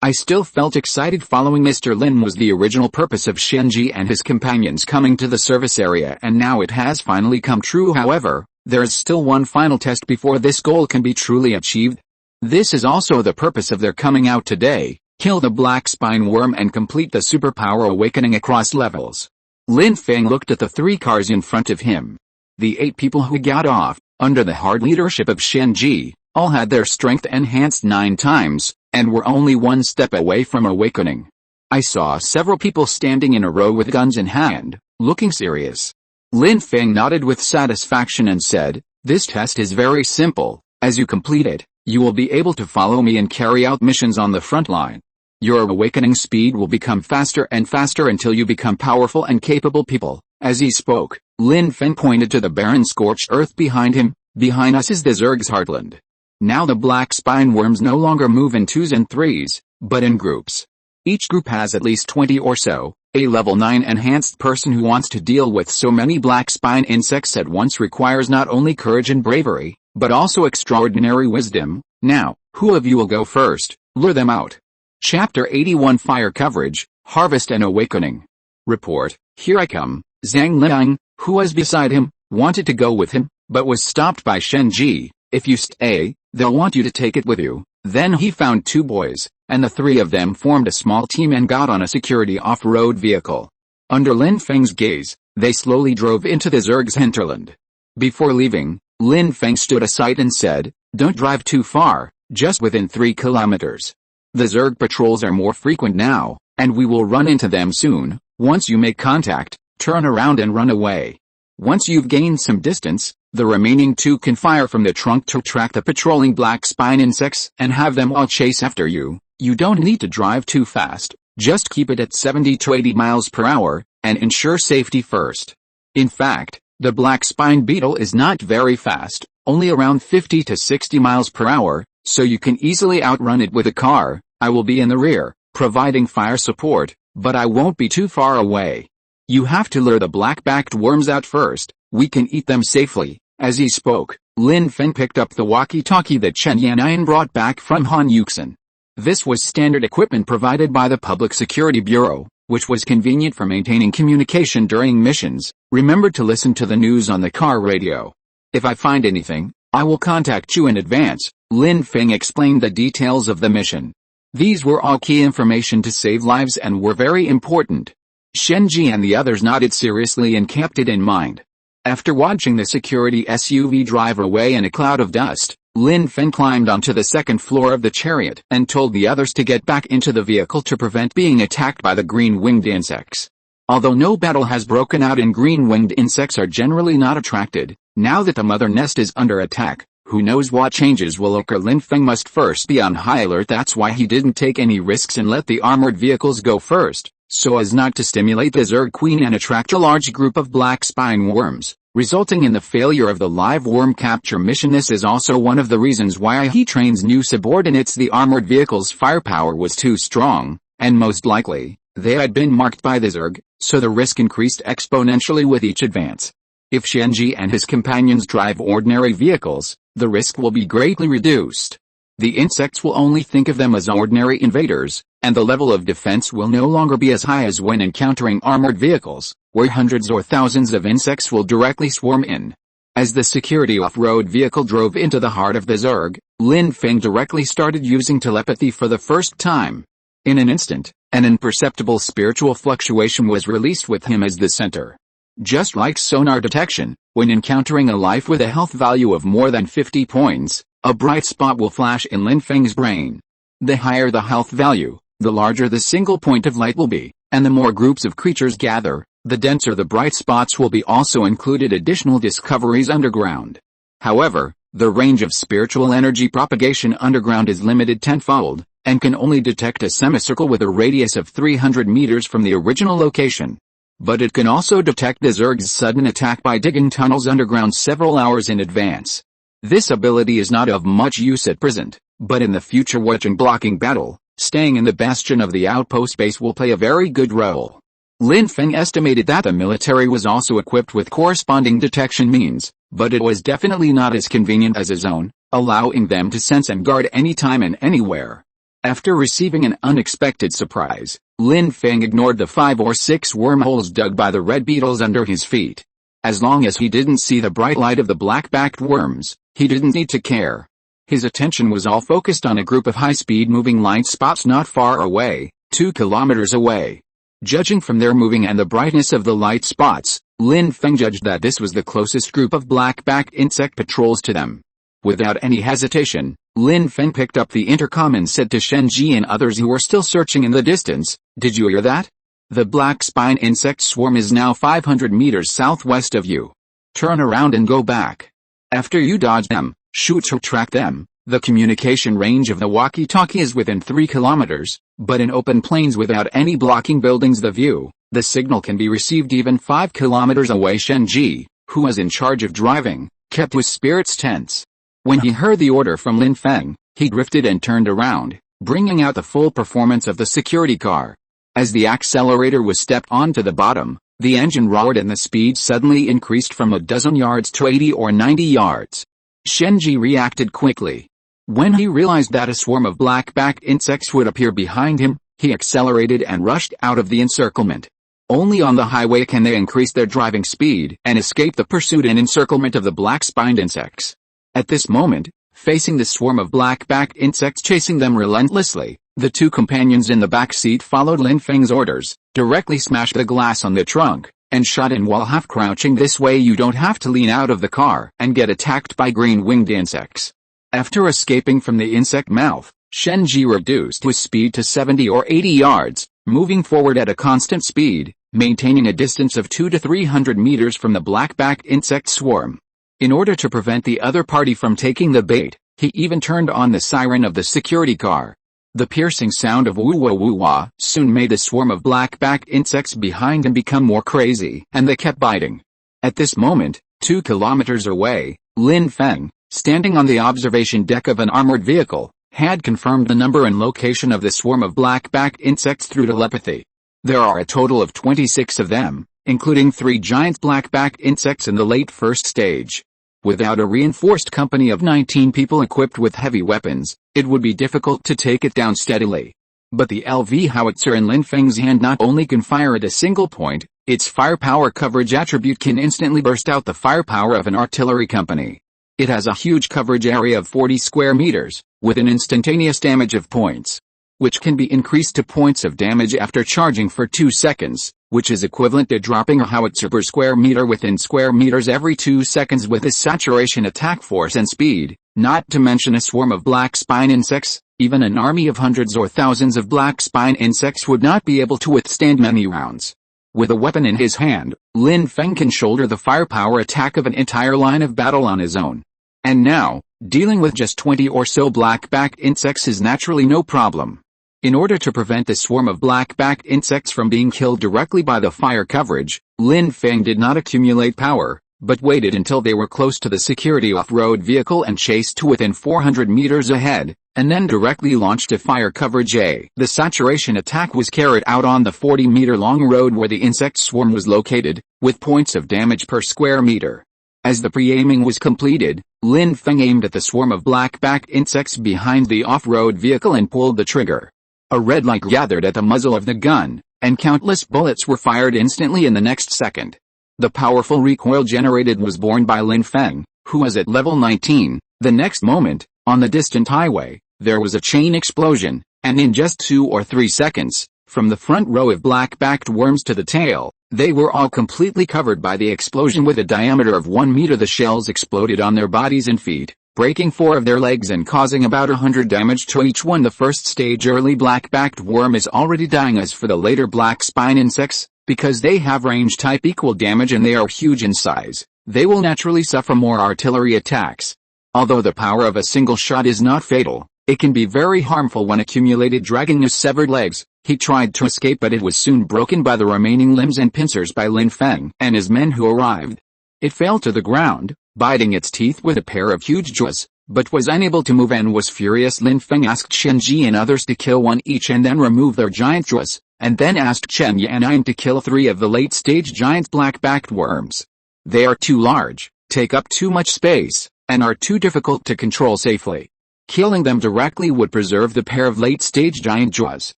I still felt excited. Following Mr. Lin was the original purpose of Shen Ji and his companions coming to the service area, and now it has finally come true. However, there is still one final test before this goal can be truly achieved. This is also the purpose of their coming out today: kill the black spine worm and complete the superpower awakening across levels. Lin Feng looked at the 3 cars in front of him. The 8 people who got off, under the hard leadership of Shen Ji, all had their strength enhanced 9 times, and were only 1 step away from awakening. I saw several people standing in a row with guns in hand, looking serious. Lin Feng nodded with satisfaction and said, "This test is very simple. As you complete it, you will be able to follow me and carry out missions on the front line. Your awakening speed will become faster and faster until you become powerful and capable people." As he spoke, Lin Feng pointed to the barren scorched earth behind him. "Behind us is the Zerg's heartland. Now the black spine worms no longer move in 2s and 3s, but in groups. Each group has at least 20 or so. A level 9 enhanced person who wants to deal with so many black spine insects at once requires not only courage and bravery, but also extraordinary wisdom. Now, who of you will go first? Lure them out." Chapter 81 Fire Coverage, Harvest and Awakening. Report: "Here I come." Zhang Liang, who was beside him, wanted to go with him, but was stopped by Shen Ji. "If you stay, they'll want you to take it with you." Then he found 2 boys, and the 3 of them formed a small team and got on a security off-road vehicle. Under Lin Feng's gaze, they slowly drove into the Zerg's hinterland. Before leaving, Lin Feng stood aside and said, "Don't drive too far, just within 3 kilometers. The Zerg patrols are more frequent now, and we will run into them soon. Once you make contact, turn around and run away. Once you've gained some distance, the remaining 2 can fire from the trunk to track the patrolling black spine insects and have them all chase after you. You don't need to drive too fast, just keep it at 70 to 80 miles per hour, and ensure safety first." In fact, the black spine beetle is not very fast, only around 50 to 60 miles per hour, so you can easily outrun it with a car. "I will be in the rear, providing fire support, but I won't be too far away. You have to lure the black-backed worms out first. We can eat them safely." As he spoke, Lin Feng picked up the walkie-talkie that Chen Yannian brought back from Han Yuxin. This was standard equipment provided by the Public Security Bureau, which was convenient for maintaining communication during missions. "Remember to listen to the news on the car radio. If I find anything, I will contact you in advance." Lin Feng explained the details of the mission. These were all key information to save lives and were very important. Shen Ji and the others nodded seriously and kept it in mind. After watching the security SUV drive away in a cloud of dust, Lin Feng climbed onto the 2nd floor of the chariot and told the others to get back into the vehicle to prevent being attacked by the green-winged insects. Although no battle has broken out and green-winged insects are generally not attracted, now that the mother nest is under attack, who knows what changes will occur. Lin Feng must first be on high alert. That's why he didn't take any risks and let the armored vehicles go first, so as not to stimulate the Zerg Queen and attract a large group of black spine worms, resulting in the failure of the live worm capture mission. This is also one of the reasons why he trains new subordinates. The armored vehicles' firepower was too strong, and most likely, they had been marked by the Zerg, so the risk increased exponentially with each advance. If Shenji and his companions drive ordinary vehicles, the risk will be greatly reduced. The insects will only think of them as ordinary invaders, and the level of defense will no longer be as high as when encountering armored vehicles, where hundreds or thousands of insects will directly swarm in. As the security off-road vehicle drove into the heart of the Zerg, Lin Feng directly started using telepathy for the first time. In an instant, an imperceptible spiritual fluctuation was released with him as the center. Just like sonar detection, when encountering a life with a health value of more than 50 points, a bright spot will flash in Lin Feng's brain. The higher the health value, the larger the single point of light will be, and the more groups of creatures gather, the denser the bright spots will be. Also included additional discoveries underground. However, the range of spiritual energy propagation underground is limited tenfold, and can only detect a semicircle with a radius of 300 meters from the original location. But it can also detect the Zerg's sudden attack by digging tunnels underground several hours in advance. This ability is not of much use at present, but in the future watching blocking battle, staying in the bastion of the outpost base will play a very good role. Lin Feng estimated that the military was also equipped with corresponding detection means, but it was definitely not as convenient as his own, allowing them to sense and guard anytime and anywhere. After receiving an unexpected surprise, Lin Feng ignored the 5 or 6 wormholes dug by the red beetles under his feet. As long as he didn't see the bright light of the black-backed worms, he didn't need to care. His attention was all focused on a group of high-speed moving light spots not far away, 2 kilometers away. Judging from their moving and the brightness of the light spots, Lin Feng judged that this was the closest group of black-backed insect patrols to them. Without any hesitation, Lin Feng picked up the intercom and said to Shenji and others who were still searching in the distance, "Did you hear that? The black spine insect swarm is now 500 meters southwest of you. Turn around and go back. After you dodge them, shoot to track them." The communication range of the walkie-talkie is within 3 kilometers, but in open plains without any blocking buildings the signal can be received even 5 kilometers away. Shenji, who was in charge of driving, kept his spirits tense. When he heard the order from Lin Feng, he drifted and turned around, bringing out the full performance of the security car. As the accelerator was stepped onto the bottom, the engine roared and the speed suddenly increased from a dozen yards to 80 or 90 yards. Shenji reacted quickly. When he realized that a swarm of black-backed insects would appear behind him, he accelerated and rushed out of the encirclement. Only on the highway can they increase their driving speed and escape the pursuit and encirclement of the black-spined insects. At this moment, facing the swarm of black-backed insects chasing them relentlessly, the 2 companions in the back seat followed Lin Feng's orders, directly smashed the glass on the trunk, and shot in while half-crouching. This way you don't have to lean out of the car and get attacked by green-winged insects. After escaping from the insect mouth, Shenji reduced his speed to 70 or 80 yards, moving forward at a constant speed, maintaining a distance of 200 to 300 meters from the black-backed insect swarm. In order to prevent the other party from taking the bait, he even turned on the siren of the security car. The piercing sound of woo-wah-woo-wah soon made the swarm of black-backed insects behind him become more crazy, and they kept biting. At this moment, 2 kilometers away, Lin Feng, standing on the observation deck of an armored vehicle, had confirmed the number and location of the swarm of black-backed insects through telepathy. There are a total of 26 of them, including 3 giant black-backed insects in the late first stage. Without a reinforced company of 19 people equipped with heavy weapons, it would be difficult to take it down steadily. But the LV howitzer in Lin Feng's hand not only can fire at a single point, its firepower coverage attribute can instantly burst out the firepower of an artillery company. It has a huge coverage area of 40 square meters, with an instantaneous damage of points, which can be increased to points of damage after charging for 2 seconds, which is equivalent to dropping a howitzer per square meter within square meters every 2 seconds with a saturation attack force and speed, not to mention a swarm of black spine insects. Even an army of hundreds or thousands of black spine insects would not be able to withstand many rounds. With a weapon in his hand, Lin Feng can shoulder the firepower attack of an entire line of battle on his own. And now, dealing with just 20 or so black-backed insects is naturally no problem. In order to prevent the swarm of black-backed insects from being killed directly by the fire coverage, Lin Feng did not accumulate power, but waited until they were close to the security off-road vehicle and chased to within 400 meters ahead, and then directly launched a fire coverage A. The saturation attack was carried out on the 40-meter-long road where the insect swarm was located, with points of damage per square meter. As the pre-aiming was completed, Lin Feng aimed at the swarm of black-backed insects behind the off-road vehicle and pulled the trigger. A red light gathered at the muzzle of the gun, and countless bullets were fired instantly in the next second. The powerful recoil generated was borne by Lin Feng, who was at level 19. The next moment, on the distant highway, there was a chain explosion, and in just 2 or 3 seconds, from the front row of black-backed worms to the tail, they were all completely covered by the explosion. With a diameter of 1 meter, the shells exploded on their bodies and feet, breaking 4 of their legs and causing about 100 damage to each one. The first stage early black-backed worm is already dying. As for the later black spine insects, because they have range type equal damage and they are huge in size, they will naturally suffer more artillery attacks. Although the power of a single shot is not fatal, it can be very harmful when accumulated, dragging his severed legs. He tried to escape, but it was soon broken by the remaining limbs and pincers by Lin Feng and his men who arrived. It fell to the ground, biting its teeth with a pair of huge jaws, but was unable to move and was furious. Lin Feng asked Chen Ji and others to kill one each and then remove their giant jaws, and then asked Chen Yan'an to kill 3 of the late-stage giant black-backed worms. They are too large, take up too much space, and are too difficult to control safely. Killing them directly would preserve the pair of late-stage giant jaws.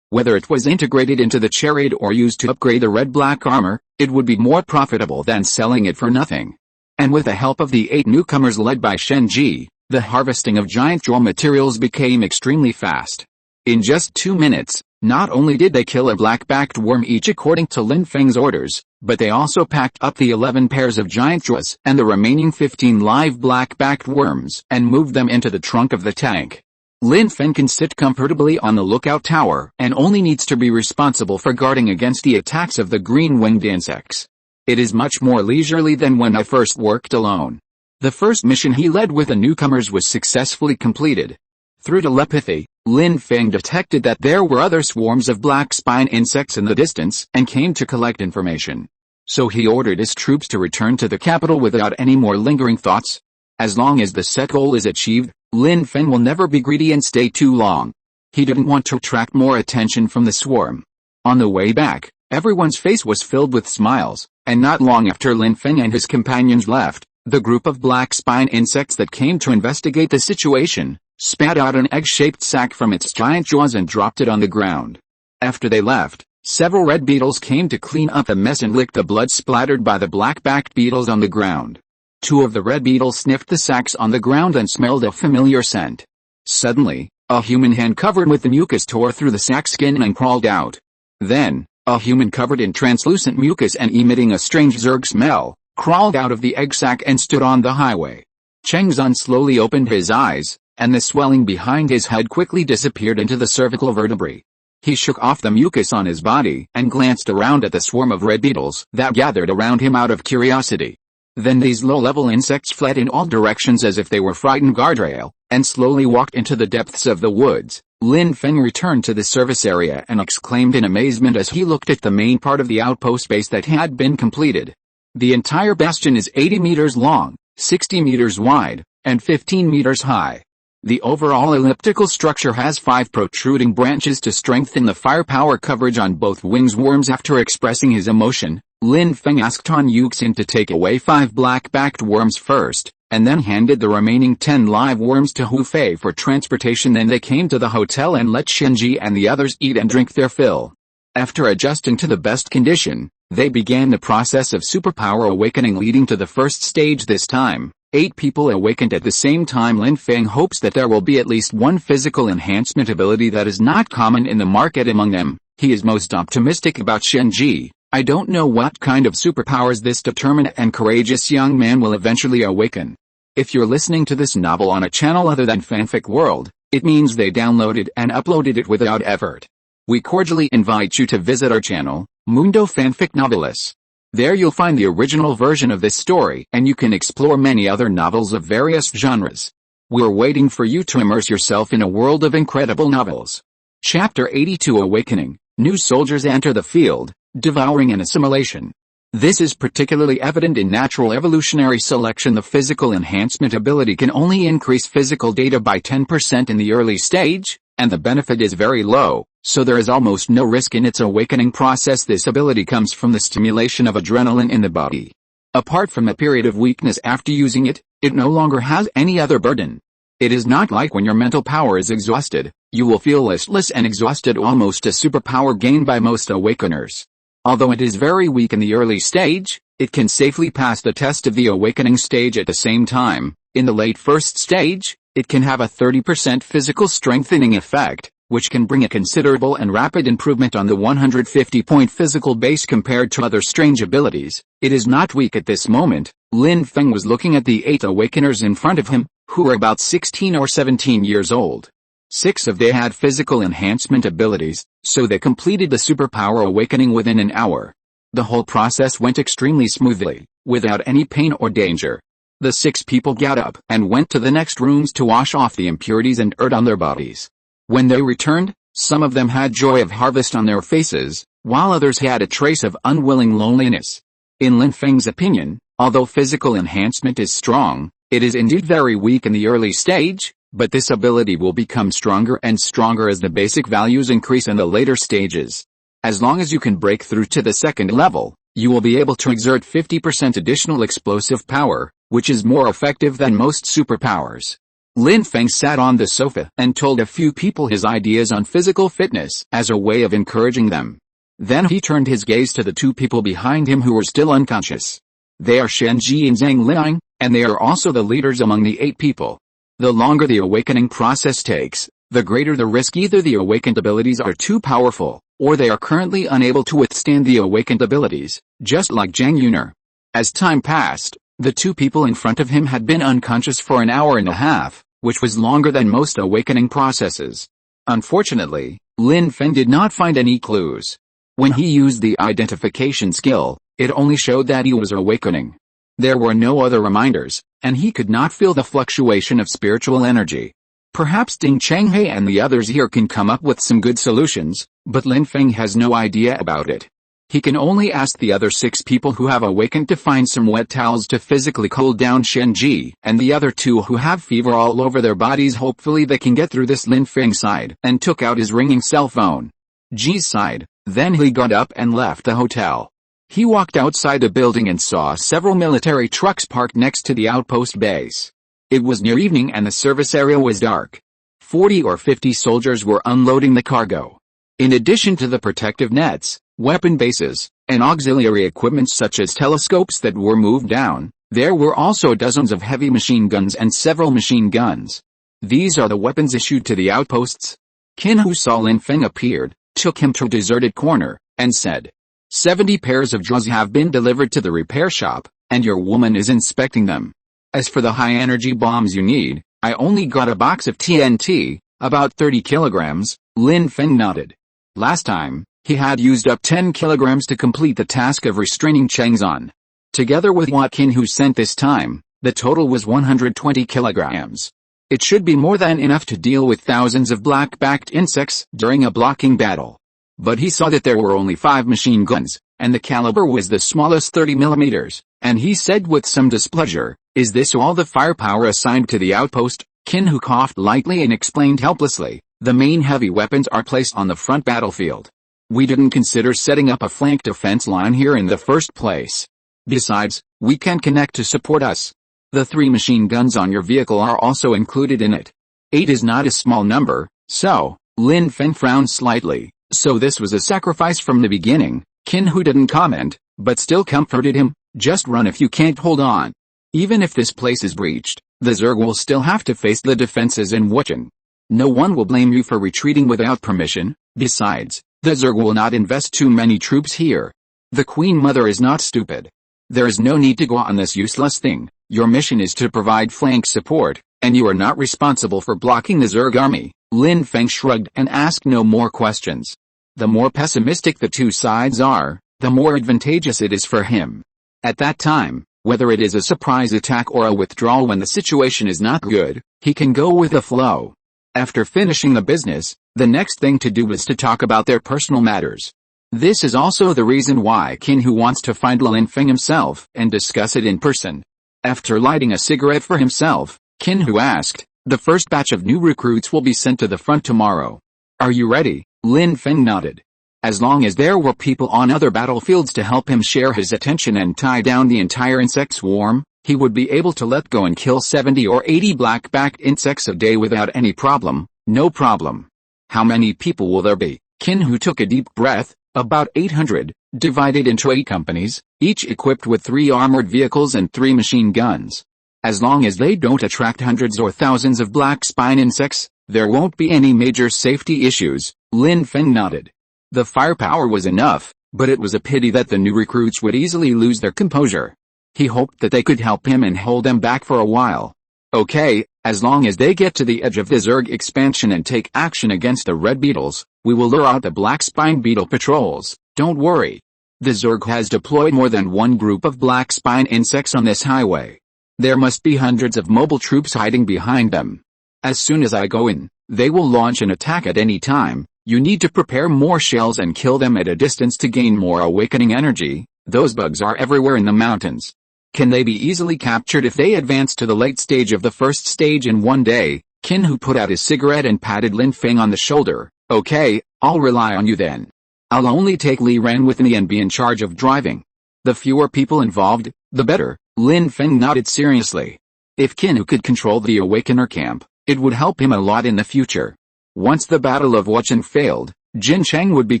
Whether it was integrated into the chariot or used to upgrade the red-black armor, it would be more profitable than selling it for nothing. And with the help of the 8 newcomers led by Shen Ji, the harvesting of giant jaw materials became extremely fast. In just 2 minutes, not only did they kill a black-backed worm each according to Lin Feng's orders, but they also packed up the 11 pairs of giant jaws and the remaining 15 live black-backed worms and moved them into the trunk of the tank. Lin Feng can sit comfortably on the lookout tower and only needs to be responsible for guarding against the attacks of the green-winged insects. It is much more leisurely than when I first worked alone. The first mission he led with the newcomers was successfully completed. Through telepathy, Lin Feng detected that there were other swarms of black spine insects in the distance and came to collect information. So he ordered his troops to return to the capital without any more lingering thoughts. As long as the set goal is achieved, Lin Feng will never be greedy and stay too long. He didn't want to attract more attention from the swarm. On the way back, everyone's face was filled with smiles, and not long after Lin Feng and his companions left, the group of black spine insects that came to investigate the situation spat out an egg-shaped sack from its giant jaws and dropped it on the ground. After they left, several red beetles came to clean up the mess and licked the blood splattered by the black-backed beetles on the ground. 2 of the red beetles sniffed the sacks on the ground and smelled a familiar scent. Suddenly, a human hand covered with the mucus tore through the sack skin and crawled out. Then, a human covered in translucent mucus and emitting a strange zerg smell, crawled out of the egg sac and stood on the highway. Cheng Zun slowly opened his eyes, and the swelling behind his head quickly disappeared into the cervical vertebrae. He shook off the mucus on his body and glanced around at the swarm of red beetles that gathered around him out of curiosity. Then these low-level insects fled in all directions as if they were frightened guardrail, and slowly walked into the depths of the woods. Lin Feng returned to the service area and exclaimed in amazement as he looked at the main part of the outpost base that had been completed. The entire bastion is 80 meters long, 60 meters wide, and 15 meters high. The overall elliptical structure has 5 protruding branches to strengthen the firepower coverage on both wings. Worms. After expressing his emotion, Lin Feng asked Han Yuxin to take away 5 black-backed worms first, and then handed the remaining 10 live worms to Hu Fei for transportation. Then they came to the hotel and let Shenji and the others eat and drink their fill. After adjusting to the best condition, they began the process of superpower awakening, leading to the first stage. This time, 8 people awakened at the same time. Lin Feng hopes that there will be at least one physical enhancement ability that is not common in the market among them. He is most optimistic about Shenji. I don't know what kind of superpowers this determined and courageous young man will eventually awaken. If you're listening to this novel on a channel other than Fanfic World, it means they downloaded and uploaded it without effort. We cordially invite you to visit our channel, Mundo Fanfic Novelis. There you'll find the original version of this story and you can explore many other novels of various genres. We're waiting for you to immerse yourself in a world of incredible novels. Chapter 82 Awakening. New soldiers enter the field, devouring and assimilation. This is particularly evident in natural evolutionary selection. The physical enhancement ability can only increase physical data by 10% in the early stage, and the benefit is very low, so there is almost no risk in its awakening process. This ability comes from the stimulation of adrenaline in the body. Apart from a period of weakness after using it, it no longer has any other burden. It is not like when your mental power is exhausted, you will feel listless and exhausted, almost a superpower gained by most awakeners. Although it is very weak in the early stage, It can safely pass the test of the awakening stage at the same time. In the late first stage, it can have a 30% physical strengthening effect, which can bring a considerable and rapid improvement on the 150-point physical base compared to other strange abilities. It is not weak at this moment. Lin Feng was looking at the 8 awakeners in front of him, who were about 16 or 17 years old. 6 of they had physical enhancement abilities, so they completed the superpower awakening within an hour. The whole process went extremely smoothly, without any pain or danger. The 6 people got up and went to the next rooms to wash off the impurities and dirt on their bodies. When they returned, some of them had joy of harvest on their faces, while others had a trace of unwilling loneliness. In Lin Feng's opinion, although physical enhancement is strong, it is indeed very weak in the early stage, but this ability will become stronger and stronger as the basic values increase in the later stages. As long as you can break through to the second level, you will be able to exert 50% additional explosive power, which is more effective than most superpowers. Lin Feng sat on the sofa and told a few people his ideas on physical fitness as a way of encouraging them. Then he turned his gaze to the 2 people behind him who were still unconscious. They are Shen Ji and Zhang Liang, and they are also the leaders among the 8 people. The longer the awakening process takes, the greater the risk either the awakened abilities are too powerful, or they are currently unable to withstand the awakened abilities, just like Zhang Yuner. As time passed, the 2 people in front of him had been unconscious for an hour and a half, which was longer than most awakening processes. Unfortunately, Lin Feng did not find any clues. When he used the identification skill, it only showed that he was awakening. There were no other reminders, and he could not feel the fluctuation of spiritual energy. Perhaps Ding Changhe and the others here can come up with some good solutions, but Lin Feng has no idea about it. He can only ask the other 6 people who have awakened to find some wet towels to physically cool down Shenji, and the other 2 who have fever all over their bodies. Hopefully they can get through this. Lin Feng sighed and took out his ringing cell phone. Ji sighed, then he got up and left the hotel. He walked outside the building and saw several military trucks parked next to the outpost base. It was near evening and the service area was dark. 40 or 50 soldiers were unloading the cargo. In addition to the protective nets, weapon bases, and auxiliary equipment such as telescopes that were moved down, there were also dozens of heavy machine guns and several machine guns. These are the weapons issued to the outposts. Qin, who saw Lin Feng appeared, took him to a deserted corner, and said, 70 pairs of jaws have been delivered to the repair shop, and your woman is inspecting them. As for the high-energy bombs you need, I only got a box of TNT, about 30 kilograms, Lin Feng nodded. Last time, he had used up 10 kilograms to complete the task of restraining Changzan. Together with what Qin Hu sent this time, the total was 120 kilograms. It should be more than enough to deal with thousands of black-backed insects during a blocking battle. But he saw that there were only 5 machine guns, and the caliber was the smallest 30 millimeters, and he said with some displeasure, "Is this all the firepower assigned to the outpost?" Qin Hu coughed lightly and explained helplessly, "The main heavy weapons are placed on the front battlefield. We didn't consider setting up a flank defense line here in the first place. Besides, we can connect to support us. The 3 machine guns on your vehicle are also included in it. 8 is not a small number, so," Lin Feng frowned slightly, "so this was a sacrifice from the beginning." Qin Hu didn't comment, but still comforted him, "Just run if you can't hold on. Even if this place is breached, the Zerg will still have to face the defenses in Wuchen. No one will blame you for retreating without permission. Besides, the Zerg will not invest too many troops here. The Queen Mother is not stupid. There is no need to go on this useless thing. Your mission is to provide flank support, and you are not responsible for blocking the Zerg army." Lin Feng shrugged and asked no more questions. The more pessimistic the 2 sides are, the more advantageous it is for him. At that time, whether it is a surprise attack or a withdrawal when the situation is not good, he can go with the flow. After finishing the business, the next thing to do is to talk about their personal matters. This is also the reason why Qin Hu wants to find Lin Feng himself and discuss it in person. After lighting a cigarette for himself, Qin Hu asked, "The first batch of new recruits will be sent to the front tomorrow. Are you ready?" Lin Feng nodded. As long as there were people on other battlefields to help him share his attention and tie down the entire insect swarm, he would be able to let go and kill 70 or 80 black-backed insects a day without any problem. No problem. How many people will there be? Qin Hu took a deep breath. About 800, divided into 8 companies, each equipped with 3 armored vehicles and 3 machine guns. As long as they don't attract hundreds or thousands of black spine insects, there won't be any major safety issues, Lin Feng nodded. The firepower was enough, but it was a pity that the new recruits would easily lose their composure. He hoped that they could help him and hold them back for a while. Okay, as long as they get to the edge of the Zerg expansion and take action against the red beetles, we will lure out the black spine beetle patrols, don't worry. The Zerg has deployed more than one group of black spine insects on this highway. There must be hundreds of mobile troops hiding behind them. As soon as I go in, they will launch an attack at any time. You need to prepare more shells and kill them at a distance to gain more awakening energy. Those bugs are everywhere in the mountains. Can they be easily captured if they advance to the late stage of the first stage in one day? Qin Hu put out his cigarette and patted Lin Feng on the shoulder. Okay, I'll rely on you then. I'll only take Li Ren with me and be in charge of driving. The fewer people involved, the better, Lin Feng nodded seriously. If Qin Hu could control the Awakener camp, it would help him a lot in the future. Once the Battle of Wuchang failed, Jin Cheng would be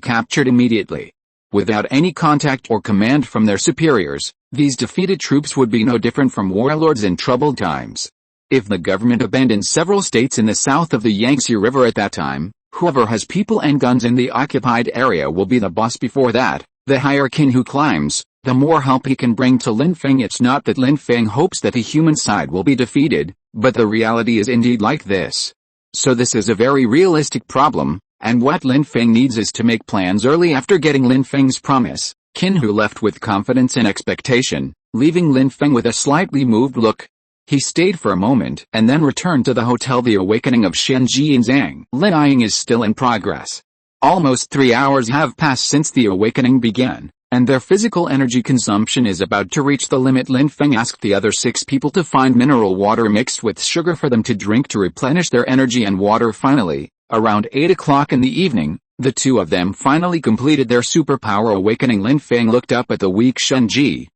captured immediately. Without any contact or command from their superiors, these defeated troops would be no different from warlords in troubled times. If the government abandons several states in the south of the Yangtze River at that time, whoever has people and guns in the occupied area will be the boss before that. The higher Qin Hu climbs, the more help he can bring to Lin Feng. It's not that Lin Feng hopes that the human side will be defeated, but the reality is indeed like this. So this is a very realistic problem, and what Lin Feng needs is to make plans early. After getting Lin Feng's promise, Qin Hu left with confidence and expectation, leaving Lin Feng with a slightly moved look. He stayed for a moment and then returned to the hotel. The awakening of Shenji and Zhang Liang is still in progress. Almost 3 hours have passed since the awakening began, and their physical energy consumption is about to reach the limit. Lin Feng asked the other 6 people to find mineral water mixed with sugar for them to drink to replenish their energy and water. Finally, around 8 o'clock in the evening, the 2 of them finally completed their superpower awakening. Lin Feng looked up at the weak Shenji,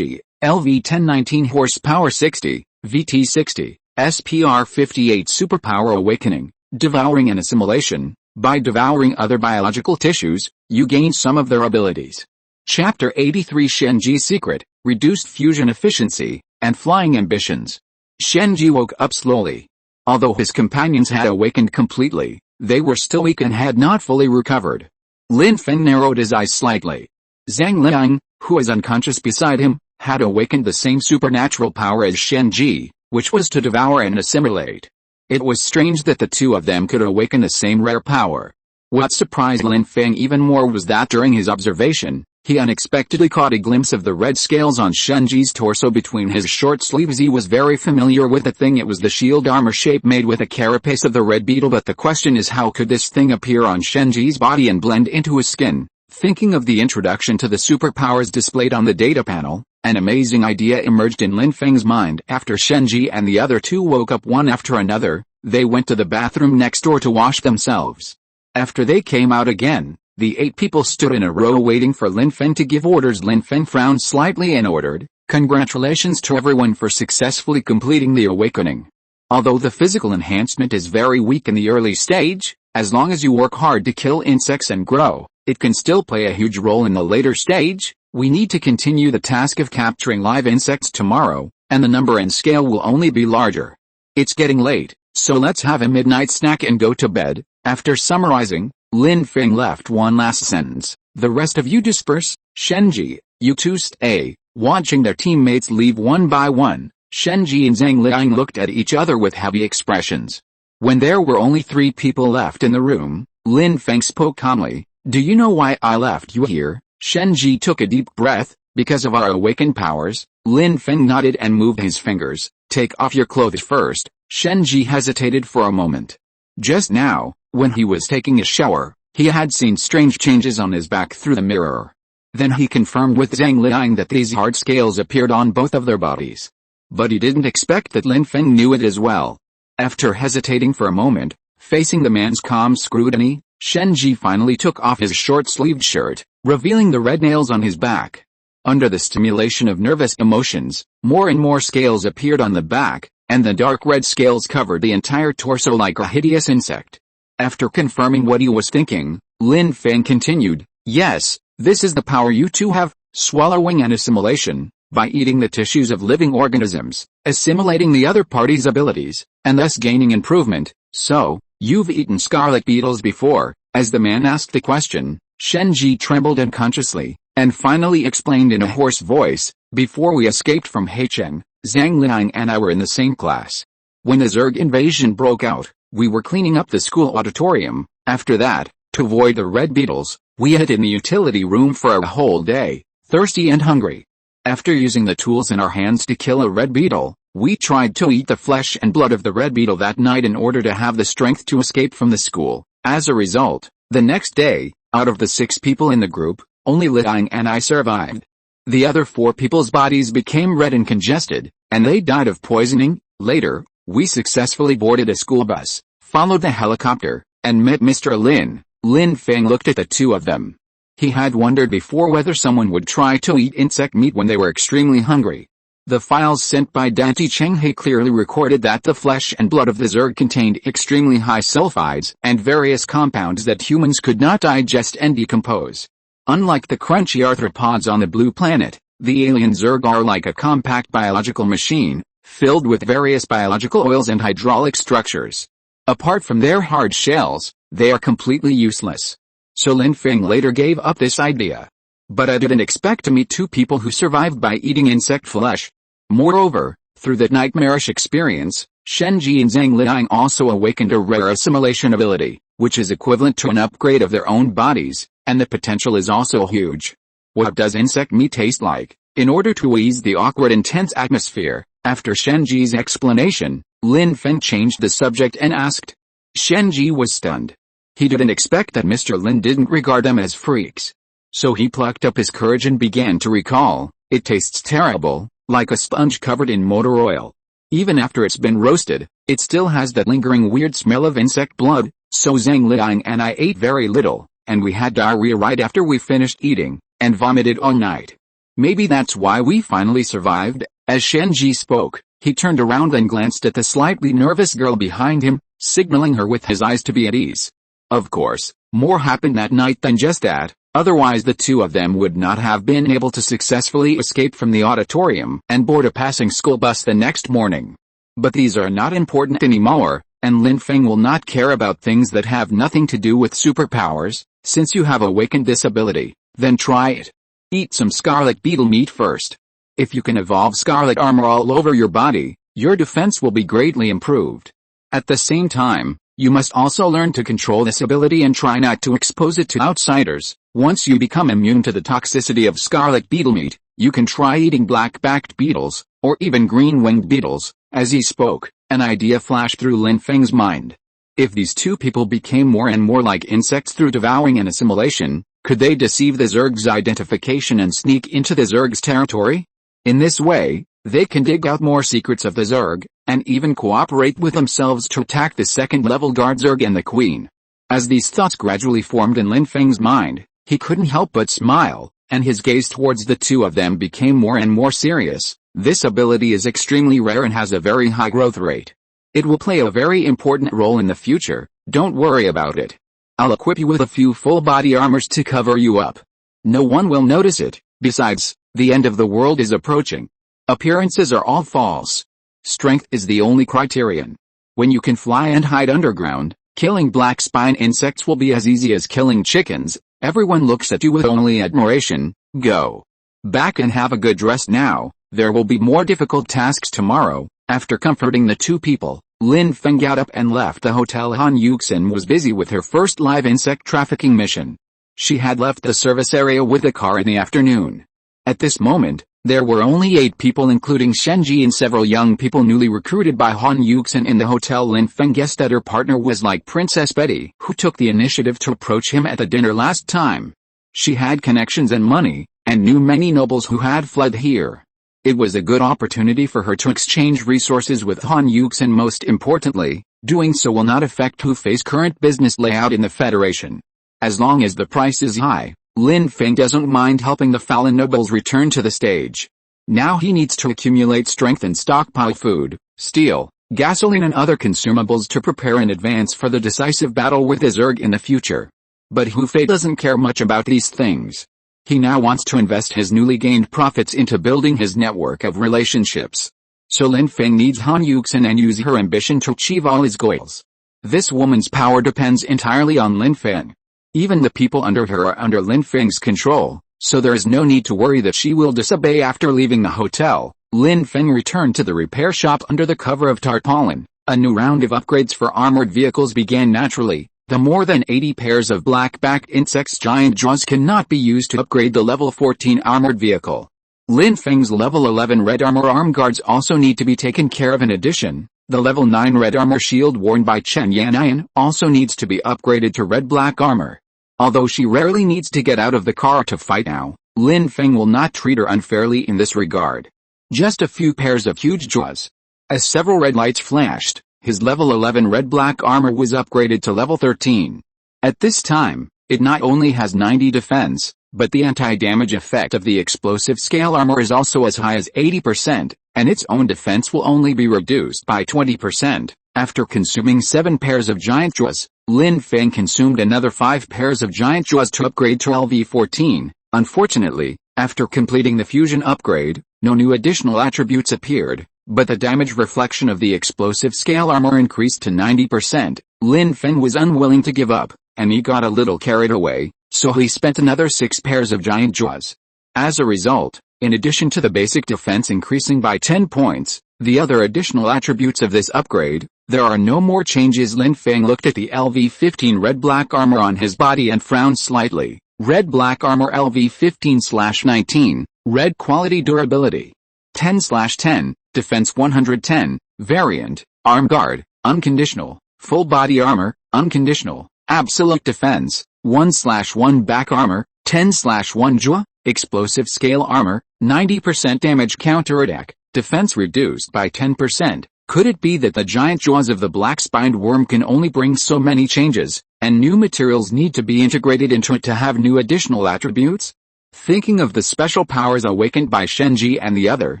LV 1019 horsepower 60, VT 60, SPR 58 superpower awakening, devouring and assimilation. By devouring other biological tissues, you gain some of their abilities. Chapter 83 Shenji's Secret, Reduced Fusion Efficiency, and Flying Ambitions. Shenji woke up slowly. Although his companions had awakened completely, they were still weak and had not fully recovered. Lin Feng narrowed his eyes slightly. Zhang Liang, who was unconscious beside him, had awakened the same supernatural power as Shenji, which was to devour and assimilate. It was strange that the 2 of them could awaken the same rare power. What surprised Lin Feng even more was that during his observation, he unexpectedly caught a glimpse of the red scales on Shenji's torso between his short sleeves. He was very familiar with the thing. It was the shield armor shape made with a carapace of the red beetle, but the question is, how could this thing appear on Shenji's body and blend into his skin? Thinking of the introduction to the superpowers displayed on the data panel, an amazing idea emerged in Lin Feng's mind. After Shenji and the other 2 woke up one after another, they went to the bathroom next door to wash themselves. After they came out again, the 8 people stood in a row waiting for Lin Feng to give orders. Lin Feng frowned slightly and ordered, "Congratulations to everyone for successfully completing the awakening. Although the physical enhancement is very weak in the early stage, as long as you work hard to kill insects and grow, it can still play a huge role in the later stage. We need to continue the task of capturing live insects tomorrow, and the number and scale will only be larger. It's getting late, so let's have a midnight snack and go to bed." After summarizing, Lin Feng left one last sentence: "The rest of you disperse. Shenji, you 2 stay." Watching their teammates leave one by one, Shenji and Zhang Liang looked at each other with heavy expressions. When there were only 3 people left in the room, Lin Feng spoke calmly. "Do you know why I left you here?" Shenji took a deep breath. "Because of our awakened powers." Lin Feng nodded and moved his fingers. "Take off your clothes first." Shenji hesitated for a moment. Just now, when he was taking a shower, he had seen strange changes on his back through the mirror. Then he confirmed with Zhang Liang that these hard scales appeared on both of their bodies. But he didn't expect that Lin Feng knew it as well. After hesitating for a moment, facing the man's calm scrutiny, Shenji finally took off his short-sleeved shirt, revealing the red nails on his back. Under the stimulation of nervous emotions, more and more scales appeared on the back, and the dark red scales covered the entire torso like a hideous insect. After confirming what he was thinking, Lin Feng continued, "Yes, This is the power you two have, swallowing and assimilation, by eating the tissues of living organisms, assimilating the other party's abilities, and thus gaining improvement. So, you've eaten scarlet beetles before? As the man asked the question, Shenji trembled unconsciously, and finally explained in a hoarse voice, before we escaped from Heicheng, Zhang Liang and I were in the same class. When the Zerg invasion broke out, we were cleaning up the school auditorium. After that, to avoid the red beetles, we hid in the utility room for a whole day, thirsty and hungry. After using the tools in our hands to kill a red beetle, we tried to eat the flesh and blood of the red beetle that night in order to have the strength to escape from the school. As a result, the next day, out of the 6 people in the group, only Liang and I survived. The other 4 people's bodies became red and congested, and they died of poisoning. Later, we successfully boarded a school bus, followed the helicopter, and met Mr. Lin. Lin Feng looked at the two of them. He had wondered before whether someone would try to eat insect meat when they were extremely hungry. The files sent by Dante Chenghe clearly recorded that the flesh and blood of the Zerg contained extremely high sulfides and various compounds that humans could not digest and decompose. Unlike the crunchy arthropods on the blue planet, the alien Zerg are like a compact biological machine, filled with various biological oils and hydraulic structures. Apart from their hard shells, they are completely useless. So Lin Feng later gave up this idea. But I didn't expect to meet 2 people who survived by eating insect flesh. Moreover, through that nightmarish experience, Shenji and Zhang Liang also awakened a rare assimilation ability, which is equivalent to an upgrade of their own bodies, and the potential is also huge. What does insect meat taste like? In order to ease the awkward intense atmosphere, after Shenji's explanation, Lin Feng changed the subject and asked. Shenji was stunned. He didn't expect that Mr. Lin didn't regard them as freaks. So he plucked up his courage and began to recall. It tastes terrible, like a sponge covered in motor oil. Even after it's been roasted, it still has that lingering weird smell of insect blood. So Zhang Liang and I ate very little, and we had diarrhea right after we finished eating, and vomited all night. Maybe that's why we finally survived. As Shenji spoke, he turned around and glanced at the slightly nervous girl behind him, signaling her with his eyes to be at ease. Of course, more happened that night than just that. Otherwise the two of them would not have been able to successfully escape from the auditorium and board a passing school bus the next morning. But these are not important anymore, and Lin Feng will not care about things that have nothing to do with superpowers. Since you have awakened this ability, then try it. Eat some scarlet beetle meat first. If you can evolve scarlet armor all over your body, your defense will be greatly improved. At the same time, you must also learn to control this ability and try not to expose it to outsiders. Once you become immune to the toxicity of scarlet beetle meat, you can try eating black-backed beetles, or even green-winged beetles. As he spoke, an idea flashed through Lin Feng's mind. If these 2 people became more and more like insects through devouring and assimilation, could they deceive the Zerg's identification and sneak into the Zerg's territory? In this way, they can dig out more secrets of the Zerg, and even cooperate with themselves to attack the second-level guard Zerg and the Queen. As these thoughts gradually formed in Lin Feng's mind, he couldn't help but smile, and his gaze towards the 2 of them became more and more serious. This ability is extremely rare and has a very high growth rate. It will play a very important role in the future. Don't worry about it. I'll equip you with a few full-body armors to cover you up. No one will notice it. Besides, the end of the world is approaching. Appearances are all false. Strength is the only criterion. When you can fly and hide underground, killing black spine insects will be as easy as killing chickens. Everyone looks at you with only admiration. Go back and have a good rest now. There will be more difficult tasks tomorrow. After comforting the 2 people, Lin Feng got up and left the hotel. Han Yuxin was busy with her first live insect trafficking mission. She had left the service area with the car in the afternoon. At this moment, there were only 8 people including Shenji and several young people newly recruited by Han Yuxin in the hotel. Lin Feng guessed that her partner was like Princess Betty, who took the initiative to approach him at the dinner last time. She had connections and money, and knew many nobles who had fled here. It was a good opportunity for her to exchange resources with Han Yuxin. Most importantly, doing so will not affect Hu Fei's current business layout in the Federation. As long as the price is high, Lin Feng doesn't mind helping the fallen nobles return to the stage. Now he needs to accumulate strength and stockpile food, steel, gasoline and other consumables to prepare in advance for the decisive battle with the Zerg in the future. But Hu Fei doesn't care much about these things. He now wants to invest his newly gained profits into building his network of relationships. So Lin Feng needs Han Yuxin and use her ambition to achieve all his goals. This woman's power depends entirely on Lin Feng. Even the people under her are under Lin Feng's control, so there is no need to worry that she will disobey. After leaving the hotel, Lin Feng returned to the repair shop under the cover of tarpaulin. A new round of upgrades for armored vehicles began naturally. The more than 80 pairs of black-backed insects' giant jaws cannot be used to upgrade the level 14 armored vehicle. Lin Feng's level 11 red armor arm guards also need to be taken care of. In addition, the level 9 red armor shield worn by Chen Yanyan also needs to be upgraded to red-black armor. Although she rarely needs to get out of the car to fight now, Lin Feng will not treat her unfairly in this regard. Just a few pairs of huge jaws. As several red lights flashed, his level 11 red-black armor was upgraded to level 13. At this time, it not only has 90 defense, but the anti-damage effect of the explosive scale armor is also as high as 80%, and its own defense will only be reduced by 20%. After consuming 7 pairs of giant jaws, Lin Feng consumed another 5 pairs of giant jaws to upgrade to LV14. Unfortunately, after completing the fusion upgrade, no new additional attributes appeared, but the damage reflection of the explosive scale armor increased to 90%. Lin Feng was unwilling to give up, and he got a little carried away, so he spent another 6 pairs of giant jaws. As a result, in addition to the basic defense increasing by 10 points, the other additional attributes of this upgrade, there are no more changes. Lin Feng looked at the LV15 red-black armor on his body and frowned slightly. Red-black armor LV15/19, red quality durability 10/10, defense 110, variant, arm guard, unconditional, full body armor, unconditional, absolute defense, 1/1 back armor, 10/1 jaw, explosive scale armor, 90% damage counterattack, defense reduced by 10%. Could it be that the giant jaws of the black-spined worm can only bring so many changes, and new materials need to be integrated into it to have new additional attributes? Thinking of the special powers awakened by Shenji and the other,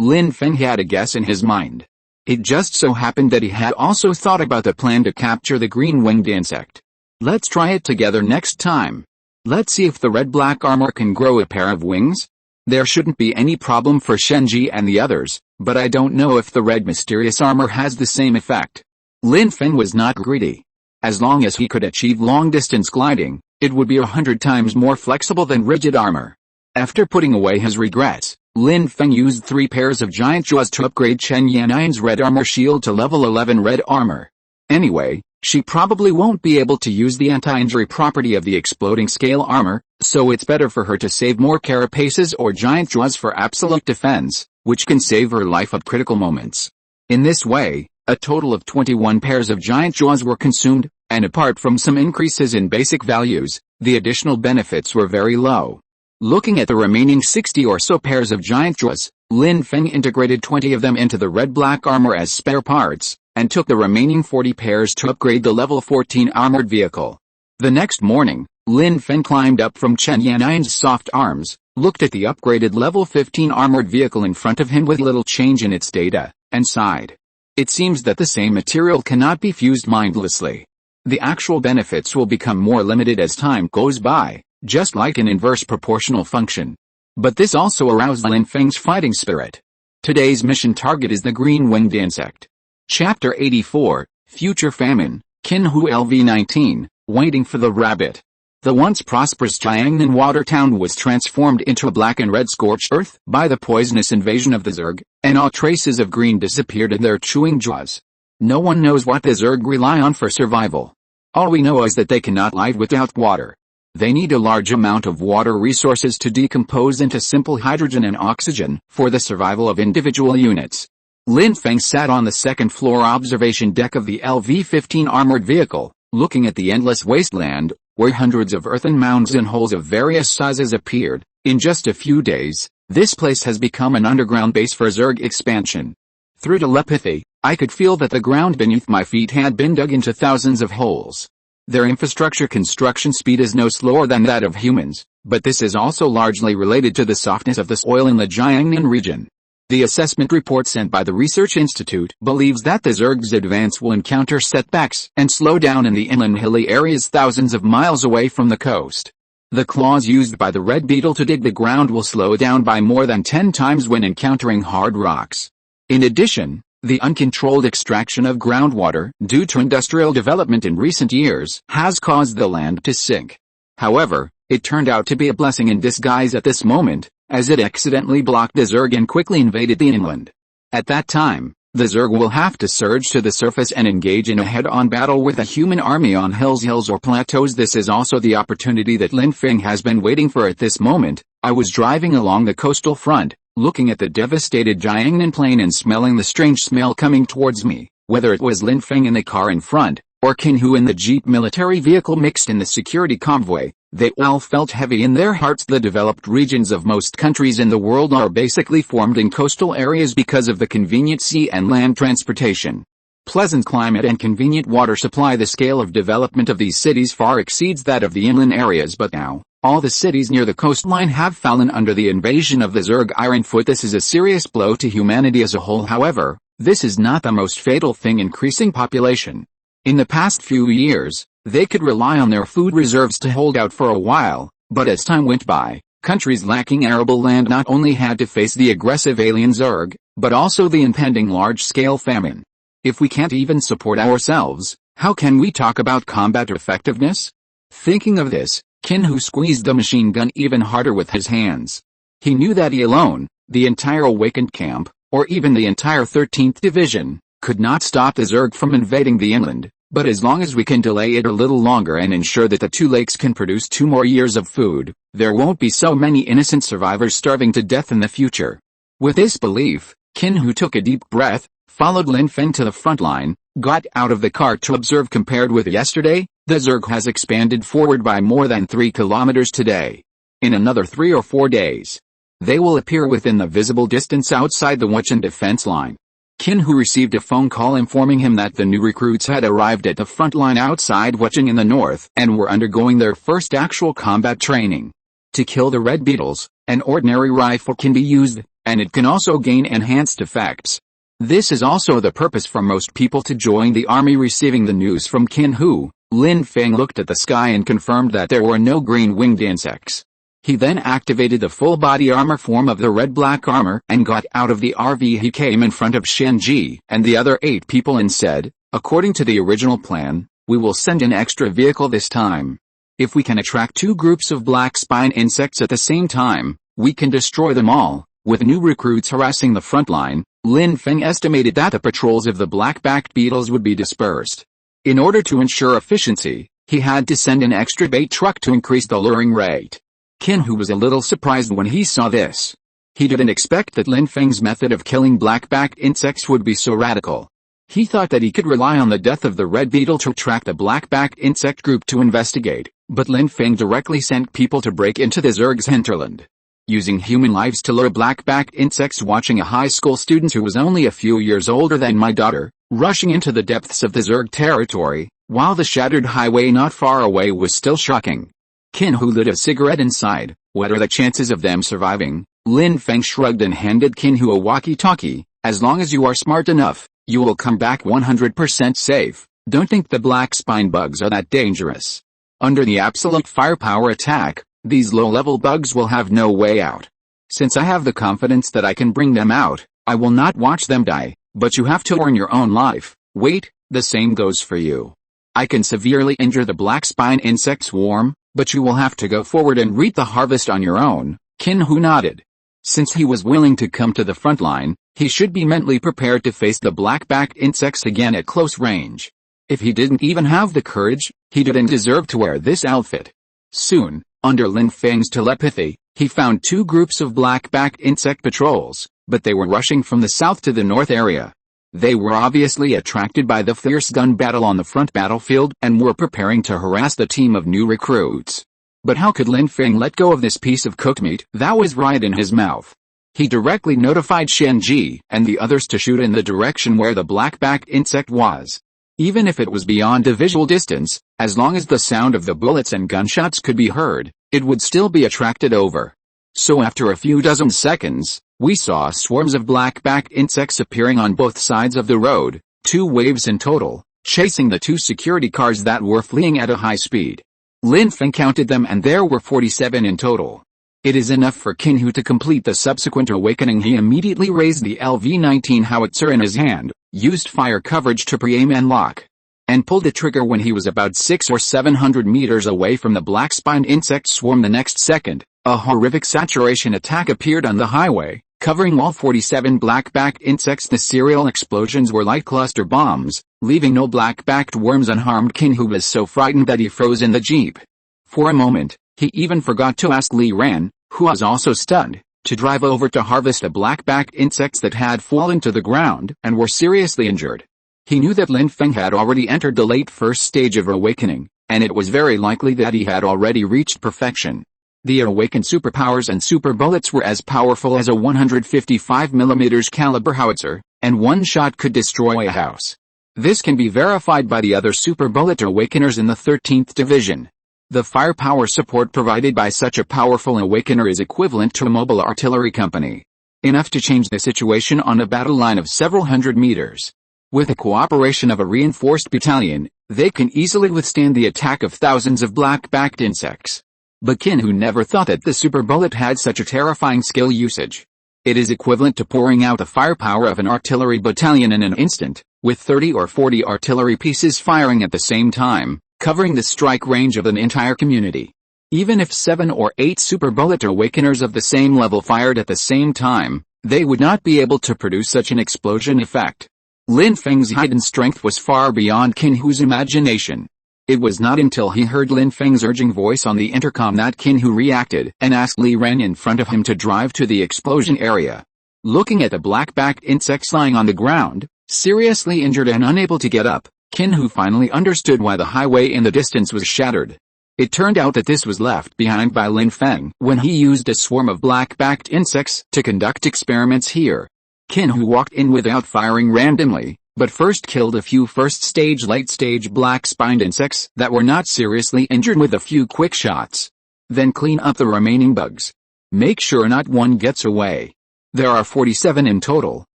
Lin Feng had a guess in his mind. It just so happened that he had also thought about the plan to capture the green-winged insect. Let's try it together next time. Let's see if the red-black armor can grow a pair of wings. There shouldn't be any problem for Shenji and the others, but I don't know if the red mysterious armor has the same effect. Lin Feng was not greedy. As long as he could achieve long-distance gliding, it would be 100 times more flexible than rigid armor. After putting away his regrets, Lin Feng used 3 pairs of giant jaws to upgrade Chen Yanyan's red armor shield to level 11 red armor. Anyway, she probably won't be able to use the anti-injury property of the exploding scale armor, so it's better for her to save more carapaces or giant jaws for absolute defense, which can save her life at critical moments. In this way, a total of 21 pairs of giant jaws were consumed, and apart from some increases in basic values, the additional benefits were very low. Looking at the remaining 60 or so pairs of giant jaws, Lin Feng integrated 20 of them into the red-black armor as spare parts, and took the remaining 40 pairs to upgrade the level 14 armored vehicle. The next morning, Lin Feng climbed up from Chen Yanyan's soft arms, looked at the upgraded level 15 armored vehicle in front of him with little change in its data, and sighed. It seems that the same material cannot be fused mindlessly. The actual benefits will become more limited as time goes by, just like an inverse proportional function. But this also aroused Lin Feng's fighting spirit. Today's mission target is the green-winged insect. Chapter 84, Future Famine, Kinhu LV19, Waiting for the Rabbit. The once prosperous Jiangnan water town was transformed into a black and red scorched earth by the poisonous invasion of the Zerg, and all traces of green disappeared in their chewing jaws. No one knows what the Zerg rely on for survival. All we know is that they cannot live without water. They need a large amount of water resources to decompose into simple hydrogen and oxygen for the survival of individual units. Lin Feng sat on the second-floor observation deck of the LV-15 armored vehicle, looking at the endless wasteland, where hundreds of earthen mounds and holes of various sizes appeared. In just a few days, this place has become an underground base for Zerg expansion. Through telepathy, I could feel that the ground beneath my feet had been dug into thousands of holes. Their infrastructure construction speed is no slower than that of humans, but this is also largely related to the softness of the soil in the Jiangnan region. The assessment report sent by the Research Institute believes that the Zerg's advance will encounter setbacks and slow down in the inland hilly areas thousands of miles away from the coast. The claws used by the red beetle to dig the ground will slow down by more than 10 times when encountering hard rocks. In addition, the uncontrolled extraction of groundwater due to industrial development in recent years has caused the land to sink. However, it turned out to be a blessing in disguise at this moment, as it accidentally blocked the Zerg and quickly invaded the inland. At that time, the Zerg will have to surge to the surface and engage in a head-on battle with a human army on hills or plateaus. This is also the opportunity that Lin Feng has been waiting for at this moment. I was driving along the coastal front, looking at the devastated Jiangnan plain and smelling the strange smell coming towards me. Whether it was Lin Feng in the car in front, or Qin Hu in the Jeep military vehicle mixed in the security convoy, they all felt heavy in their hearts. The developed regions of most countries in the world are basically formed in coastal areas because of the convenient sea and land transportation. Pleasant climate and convenient water supply. The scale of development of these cities far exceeds that of the inland areas, but now, all the cities near the coastline have fallen under the invasion of the Zerg Ironfoot. This is a serious blow to humanity as a whole. However, this is not the most fatal thing. Increasing population. In the past few years, they could rely on their food reserves to hold out for a while, but as time went by, countries lacking arable land not only had to face the aggressive alien Zerg, but also the impending large-scale famine. If we can't even support ourselves, how can we talk about combat effectiveness? Thinking of this, Qin Hu squeezed the machine gun even harder with his hands. He knew that he alone, the entire awakened camp, or even the entire 13th Division, could not stop the Zerg from invading the inland. But as long as we can delay it a little longer and ensure that the two lakes can produce 2 more years of food, there won't be so many innocent survivors starving to death in the future. With this belief, Qin Hu took a deep breath, followed Lin Feng to the front line, got out of the car to observe. Compared with yesterday, the Zerg has expanded forward by more than 3 kilometers today. In another 3 or 4 days, they will appear within the visible distance outside the Wuchen defense line. Qin Hu received a phone call informing him that the new recruits had arrived at the front line outside Wucheng in the north and were undergoing their first actual combat training. To kill the red beetles, an ordinary rifle can be used, and it can also gain enhanced effects. This is also the purpose for most people to join the army. Receiving the news from Qin Hu, Lin Feng looked at the sky and confirmed that there were no green-winged insects. He then activated the full-body armor form of the red-black armor and got out of the RV. He came in front of Shenji and the other 8 people and said, "According to the original plan, we will send an extra vehicle this time. If we can attract 2 groups of black spine insects at the same time, we can destroy them all." With new recruits harassing the front line, Lin Feng estimated that the patrols of the black-backed beetles would be dispersed. In order to ensure efficiency, he had to send an extra bait truck to increase the luring rate. Qin Hu was a little surprised when he saw this. He didn't expect that Lin Feng's method of killing black-backed insects would be so radical. He thought that he could rely on the death of the red beetle to attract the black-backed insect group to investigate, but Lin Feng directly sent people to break into the Zerg's hinterland. Using human lives to lure black-backed insects. Watching a high school student who was only a few years older than my daughter, rushing into the depths of the Zerg territory, while the shattered highway not far away was still shocking. Qin Hu lit a cigarette inside. What are the chances of them surviving? Lin Feng shrugged and handed Qin Hu a walkie-talkie. As long as you are smart enough, you will come back 100% safe. Don't think the black spine bugs are that dangerous. Under the absolute firepower attack, these low-level bugs will have no way out. Since I have the confidence that I can bring them out, I will not watch them die, but you have to earn your own life. Wait, the same goes for you. I can severely injure the black spine insect swarm, but you will have to go forward and reap the harvest on your own. Qin Hu nodded. Since he was willing to come to the front line, he should be mentally prepared to face the black-backed insects again at close range. If he didn't even have the courage, he didn't deserve to wear this outfit. Soon, under Lin Feng's telepathy, he found 2 groups of black-backed insect patrols, but they were rushing from the south to the north area. They were obviously attracted by the fierce gun battle on the front battlefield and were preparing to harass the team of new recruits. But how could Lin Feng let go of this piece of cooked meat that was right in his mouth? He directly notified Shenji and the others to shoot in the direction where the black-backed insect was. Even if it was beyond a visual distance, as long as the sound of the bullets and gunshots could be heard, it would still be attracted over. So after a few dozen seconds, we saw swarms of black-backed insects appearing on both sides of the road, 2 waves in total, chasing the 2 security cars that were fleeing at a high speed. Lin Feng counted them and there were 47 in total. It is enough for Qin Hu to complete the subsequent awakening. He immediately raised the LV-19 howitzer in his hand, used fire coverage to pre-aim and lock, and pulled the trigger when he was about 600 or 700 meters away from the black-spined insect swarm. The next second, a horrific saturation attack appeared on the highway, covering all 47 black-backed insects. The serial explosions were like cluster bombs, leaving no black-backed worms unharmed. Qin Hu was so frightened that he froze in the jeep. For a moment, he even forgot to ask Li Ran, who was also stunned, to drive over to harvest the black-backed insects that had fallen to the ground and were seriously injured. He knew that Lin Feng had already entered the late first stage of awakening, and it was very likely that he had already reached perfection. The awakened superpowers and super bullets were as powerful as a 155mm caliber howitzer, and one shot could destroy a house. This can be verified by the other super bullet awakeners in the 13th Division. The firepower support provided by such a powerful awakener is equivalent to a mobile artillery company. Enough to change the situation on a battle line of several hundred meters. With the cooperation of a reinforced battalion, they can easily withstand the attack of thousands of black-backed insects. But Qin Hu never thought that the super bullet had such a terrifying skill usage. It is equivalent to pouring out the firepower of an artillery battalion in an instant, with 30 or 40 artillery pieces firing at the same time, covering the strike range of an entire community. Even if 7 or 8 super bullet awakeners of the same level fired at the same time, they would not be able to produce such an explosion effect. Lin Feng's hidden strength was far beyond Qin Hu's imagination. It was not until he heard Lin Feng's urging voice on the intercom that Qin Hu reacted and asked Li Ran in front of him to drive to the explosion area. Looking at the black-backed insects lying on the ground, seriously injured and unable to get up, Qin Hu finally understood why the highway in the distance was shattered. It turned out that this was left behind by Lin Feng when he used a swarm of black-backed insects to conduct experiments here. Qin Hu walked in without firing randomly, but first killed a few first-stage late-stage black-spined insects that were not seriously injured with a few quick shots. Then clean up the remaining bugs. Make sure not one gets away. There are 47 in total,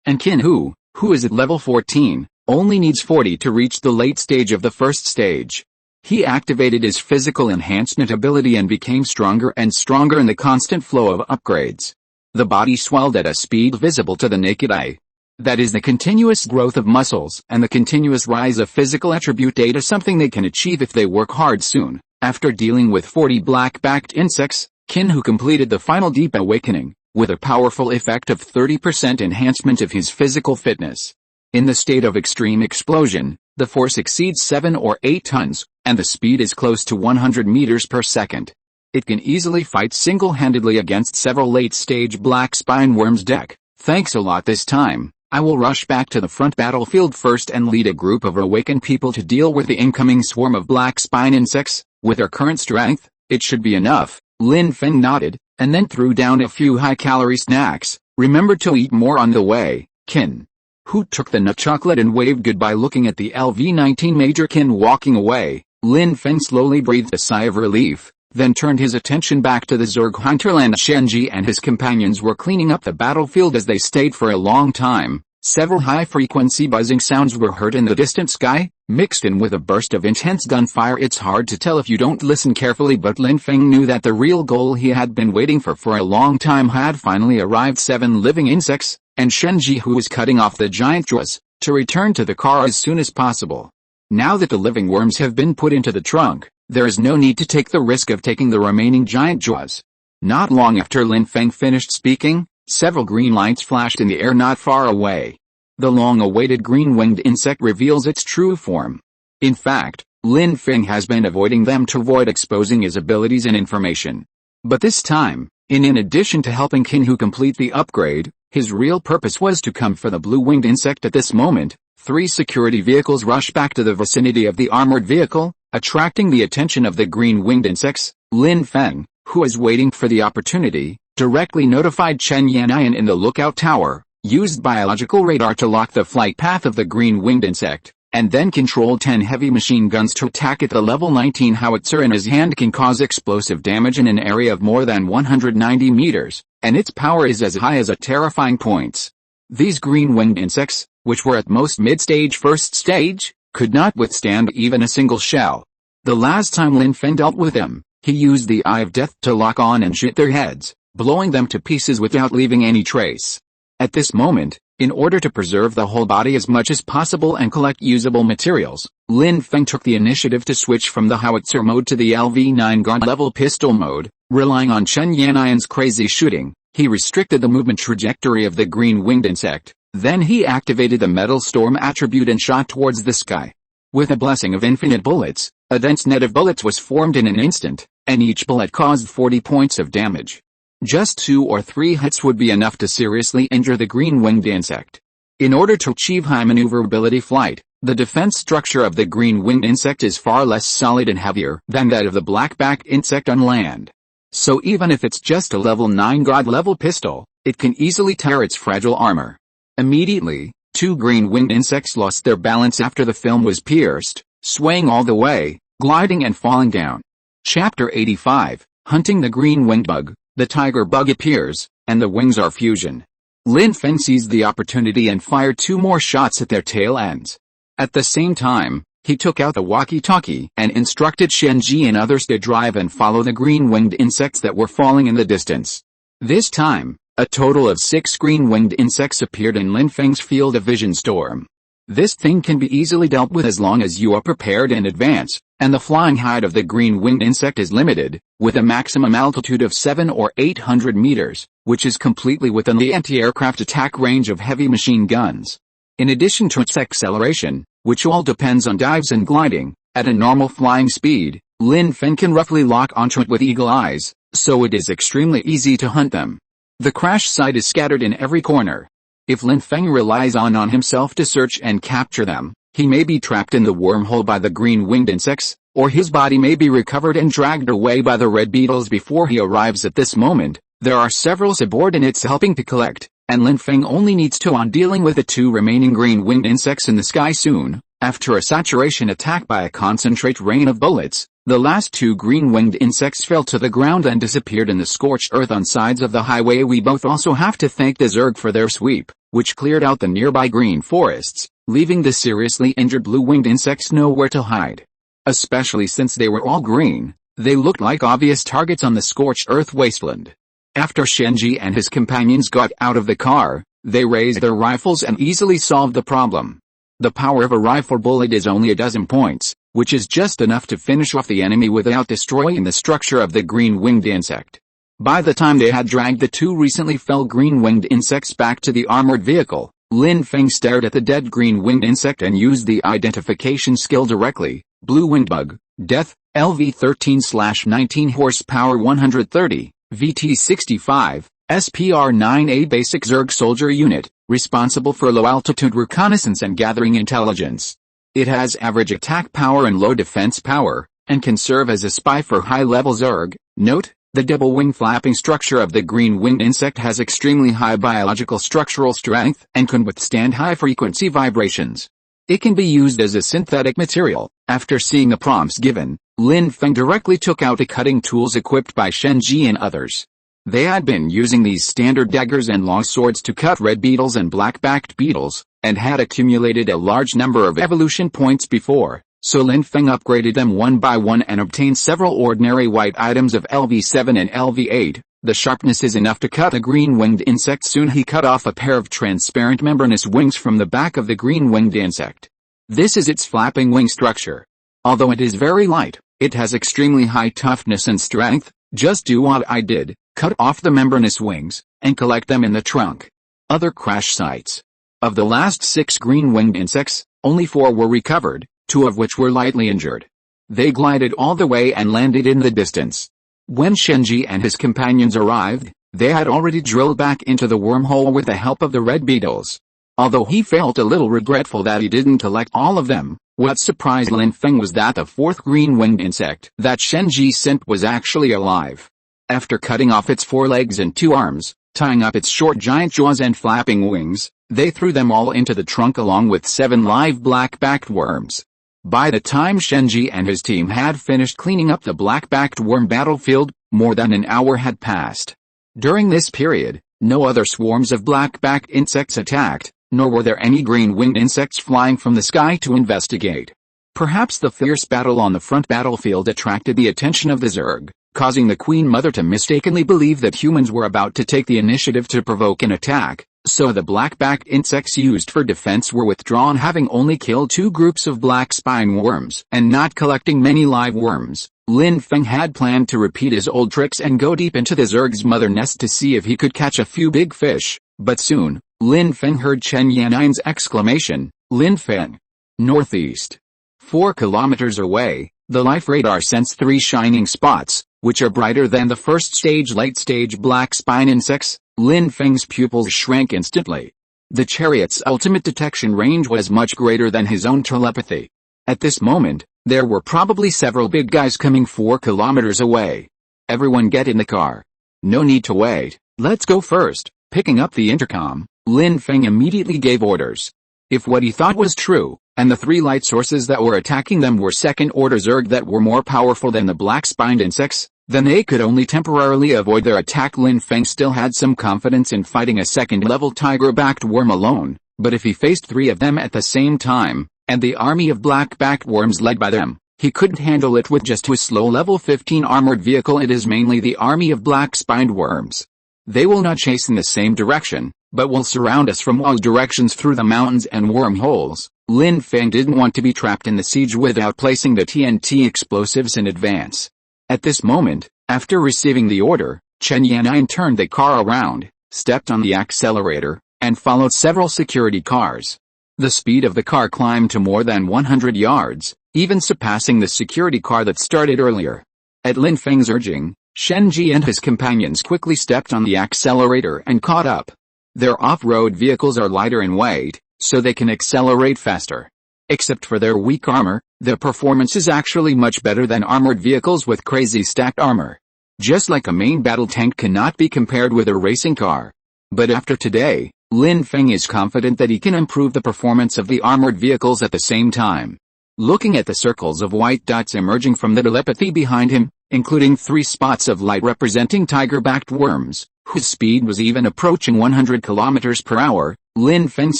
and Qin Hu, who is at level 14, only needs 40 to reach the late stage of the first stage. He activated his physical enhancement ability and became stronger and stronger in the constant flow of upgrades. The body swelled at a speed visible to the naked eye. That is the continuous growth of muscles and the continuous rise of physical attribute data, something they can achieve if they work hard soon. After dealing with 40 black-backed insects, Qin Hu completed the final deep awakening, with a powerful effect of 30% enhancement of his physical fitness. In the state of extreme explosion, the force exceeds 7 or 8 tons, and the speed is close to 100 meters per second. It can easily fight single-handedly against several late-stage black spine worms. Deck. Thanks a lot. This time, I will rush back to the front battlefield first and lead a group of awakened people to deal with the incoming swarm of black spine insects. With our current strength, it should be enough. Lin Feng nodded, and then threw down a few high-calorie snacks. Remember to eat more on the way. Qin Hu took the nut chocolate and waved goodbye. Looking at the LV-19 Major Qin walking away, Lin Feng slowly breathed a sigh of relief, then turned his attention back to the Zerg hinterland. Shenji and his companions were cleaning up the battlefield as they stayed for a long time. Several high-frequency buzzing sounds were heard in the distant sky, mixed in with a burst of intense gunfire. It's hard to tell if you don't listen carefully, but Lin Feng knew that the real goal he had been waiting for a long time had finally arrived. 7 living insects, and Shenji, who was cutting off the giant jaws, to return to the car as soon as possible. Now that the living worms have been put into the trunk, there is no need to take the risk of taking the remaining giant jaws. Not long after Lin Feng finished speaking, several green lights flashed in the air not far away. The long-awaited green-winged insect reveals its true form. In fact, Lin Feng has been avoiding them to avoid exposing his abilities and information. But this time, in addition to helping Qin Hu complete the upgrade, his real purpose was to come for the blue-winged insect. At this moment, 3 security vehicles rushed back to the vicinity of the armored vehicle, attracting the attention of the green-winged insects. Lin Feng, who was waiting for the opportunity, directly notified Chen Yanyan in the lookout tower, used biological radar to lock the flight path of the green-winged insect, and then controlled 10 heavy machine guns to attack it. The level 19 howitzer in his hand can cause explosive damage in an area of more than 190 meters, and its power is as high as a terrifying points. These green-winged insects, which were at most mid-stage first stage, could not withstand even a single shell. The last time Lin Feng dealt with them, he used the Eye of Death to lock on and shoot their heads, blowing them to pieces without leaving any trace. At this moment, in order to preserve the whole body as much as possible and collect usable materials, Lin Feng took the initiative to switch from the howitzer mode to the LV9 guard-level pistol mode. Relying on Chen Yanyan's crazy shooting, he restricted the movement trajectory of the green-winged insect. Then he activated the Metal Storm attribute and shot towards the sky. With a blessing of infinite bullets, a dense net of bullets was formed in an instant, and each bullet caused 40 points of damage. Just 2 or 3 hits would be enough to seriously injure the green-winged insect. In order to achieve high maneuverability flight, the defense structure of the green-winged insect is far less solid and heavier than that of the black-backed insect on land. So even if it's just a level 9 guard-level pistol, it can easily tear its fragile armor. Immediately, 2 green-winged insects lost their balance after the film was pierced, swaying all the way, gliding and falling down. Chapter 85, Hunting the Green-Winged Bug. The tiger bug appears, and the wings are fusion. Lin Feng seized the opportunity and fired 2 more shots at their tail ends. At the same time, he took out the walkie-talkie and instructed Shenji and others to drive and follow the green-winged insects that were falling in the distance. This time, a total of 6 green-winged insects appeared in Lin Feng's field of vision storm. This thing can be easily dealt with as long as you are prepared in advance, and the flying height of the green-winged insect is limited, with a maximum altitude of 700 or 800 meters, which is completely within the anti-aircraft attack range of heavy machine guns. In addition to its acceleration, which all depends on dives and gliding, at a normal flying speed, Lin Feng can roughly lock onto it with eagle eyes, so it is extremely easy to hunt them. The crash site is scattered in every corner. If Lin Feng relies on himself to search and capture them, he may be trapped in the wormhole by the green-winged insects, or his body may be recovered and dragged away by the red beetles before he arrives. At this moment, there are several subordinates helping to collect, and Lin Feng only needs to on dealing with the 2 remaining green-winged insects in the sky soon. After a saturation attack by a concentrate rain of bullets, the last 2 green-winged insects fell to the ground and disappeared in the scorched earth on sides of the highway. We both also have to thank the Zerg for their sweep, which cleared out the nearby green forests, leaving the seriously injured blue-winged insects nowhere to hide. Especially since they were all green, they looked like obvious targets on the scorched earth wasteland. After Shenji and his companions got out of the car, they raised their rifles and easily solved the problem. The power of a rifle bullet is only a dozen points, which is just enough to finish off the enemy without destroying the structure of the green-winged insect. By the time they had dragged the 2 recently fell green-winged insects back to the armored vehicle, Lin Feng stared at the dead green-winged insect and used the identification skill directly. Blue-winged bug, death, LV13/19 horsepower 130, VT65, SPR-9A basic Zerg soldier unit, responsible for low-altitude reconnaissance and gathering intelligence. It has average attack power and low defense power, and can serve as a spy for high-level Zerg. Note, the double wing flapping structure of the green-winged insect has extremely high biological structural strength and can withstand high-frequency vibrations. It can be used as a synthetic material. After seeing the prompts given, Lin Feng directly took out the cutting tools equipped by Shenji and others. They had been using these standard daggers and long swords to cut red beetles and black-backed beetles, and had accumulated a large number of evolution points before, so Lin Feng upgraded them one by one and obtained several ordinary white items of LV7 and LV8. The sharpness is enough to cut a green-winged insect. Soon he cut off a pair of transparent membranous wings from the back of the green-winged insect. This is its flapping wing structure. Although it is very light, it has extremely high toughness and strength. Just do what I did, cut off the membranous wings, and collect them in the trunk. Other crash sites. Of the last 6 green-winged insects, only 4 were recovered, 2 of which were lightly injured. They glided all the way and landed in the distance. When Shenji and his companions arrived, they had already drilled back into the wormhole with the help of the red beetles. Although he felt a little regretful that he didn't collect all of them, what surprised Lin Feng was that the 4th green-winged insect that Shenji sent was actually alive. After cutting off its 4 legs and 2 arms, tying up its short giant jaws and flapping wings, they threw them all into the trunk along with 7 live black-backed worms. By the time Shenji and his team had finished cleaning up the black-backed worm battlefield, more than an hour had passed. During this period, no other swarms of black-backed insects attacked, nor were there any green-winged insects flying from the sky to investigate. Perhaps the fierce battle on the front battlefield attracted the attention of the Zerg, causing the Queen Mother to mistakenly believe that humans were about to take the initiative to provoke an attack, so the black-backed insects used for defense were withdrawn, having only killed 2 groups of black spine worms and not collecting many live worms. Lin Feng had planned to repeat his old tricks and go deep into the Zerg's mother nest to see if he could catch a few big fish, but soon, Lin Feng heard Chen Yannian's exclamation, "Lin Feng! Northeast! 4 kilometers away, the life radar sensed 3 shining spots, which are brighter than the first stage late-stage black spine insects." Lin Feng's pupils shrank instantly. The chariot's ultimate detection range was much greater than his own telepathy. At this moment, there were probably several big guys coming 4 kilometers away. "Everyone get in the car. No need to wait, let's go first." Picking up the intercom, Lin Feng immediately gave orders. If what he thought was true, and the 3 light sources that were attacking them were second-order Zerg that were more powerful than the black-spined insects, then they could only temporarily avoid their attack. Lin Feng still had some confidence in fighting a second-level tiger-backed worm alone, but if he faced 3 of them at the same time, and the army of black-backed worms led by them, he couldn't handle it with just a slow level 15 armored vehicle. It is mainly the army of black-spined worms. They will not chase in the same direction, but will surround us from all directions through the mountains and wormholes. Lin Feng didn't want to be trapped in the siege without placing the TNT explosives in advance. At this moment, after receiving the order, Chen Yannian turned the car around, stepped on the accelerator, and followed several security cars. The speed of the car climbed to more than 100 yards, even surpassing the security car that started earlier. At Lin Feng's urging, Shen Ji and his companions quickly stepped on the accelerator and caught up. Their off-road vehicles are lighter in weight, so they can accelerate faster. Except for their weak armor, their performance is actually much better than armored vehicles with crazy stacked armor. Just like a main battle tank cannot be compared with a racing car. But after today, Lin Feng is confident that he can improve the performance of the armored vehicles at the same time. Looking at the circles of white dots emerging from the telepathy behind him, including 3 spots of light representing tiger-backed worms, whose speed was even approaching 100 kilometers per hour, Lin Feng's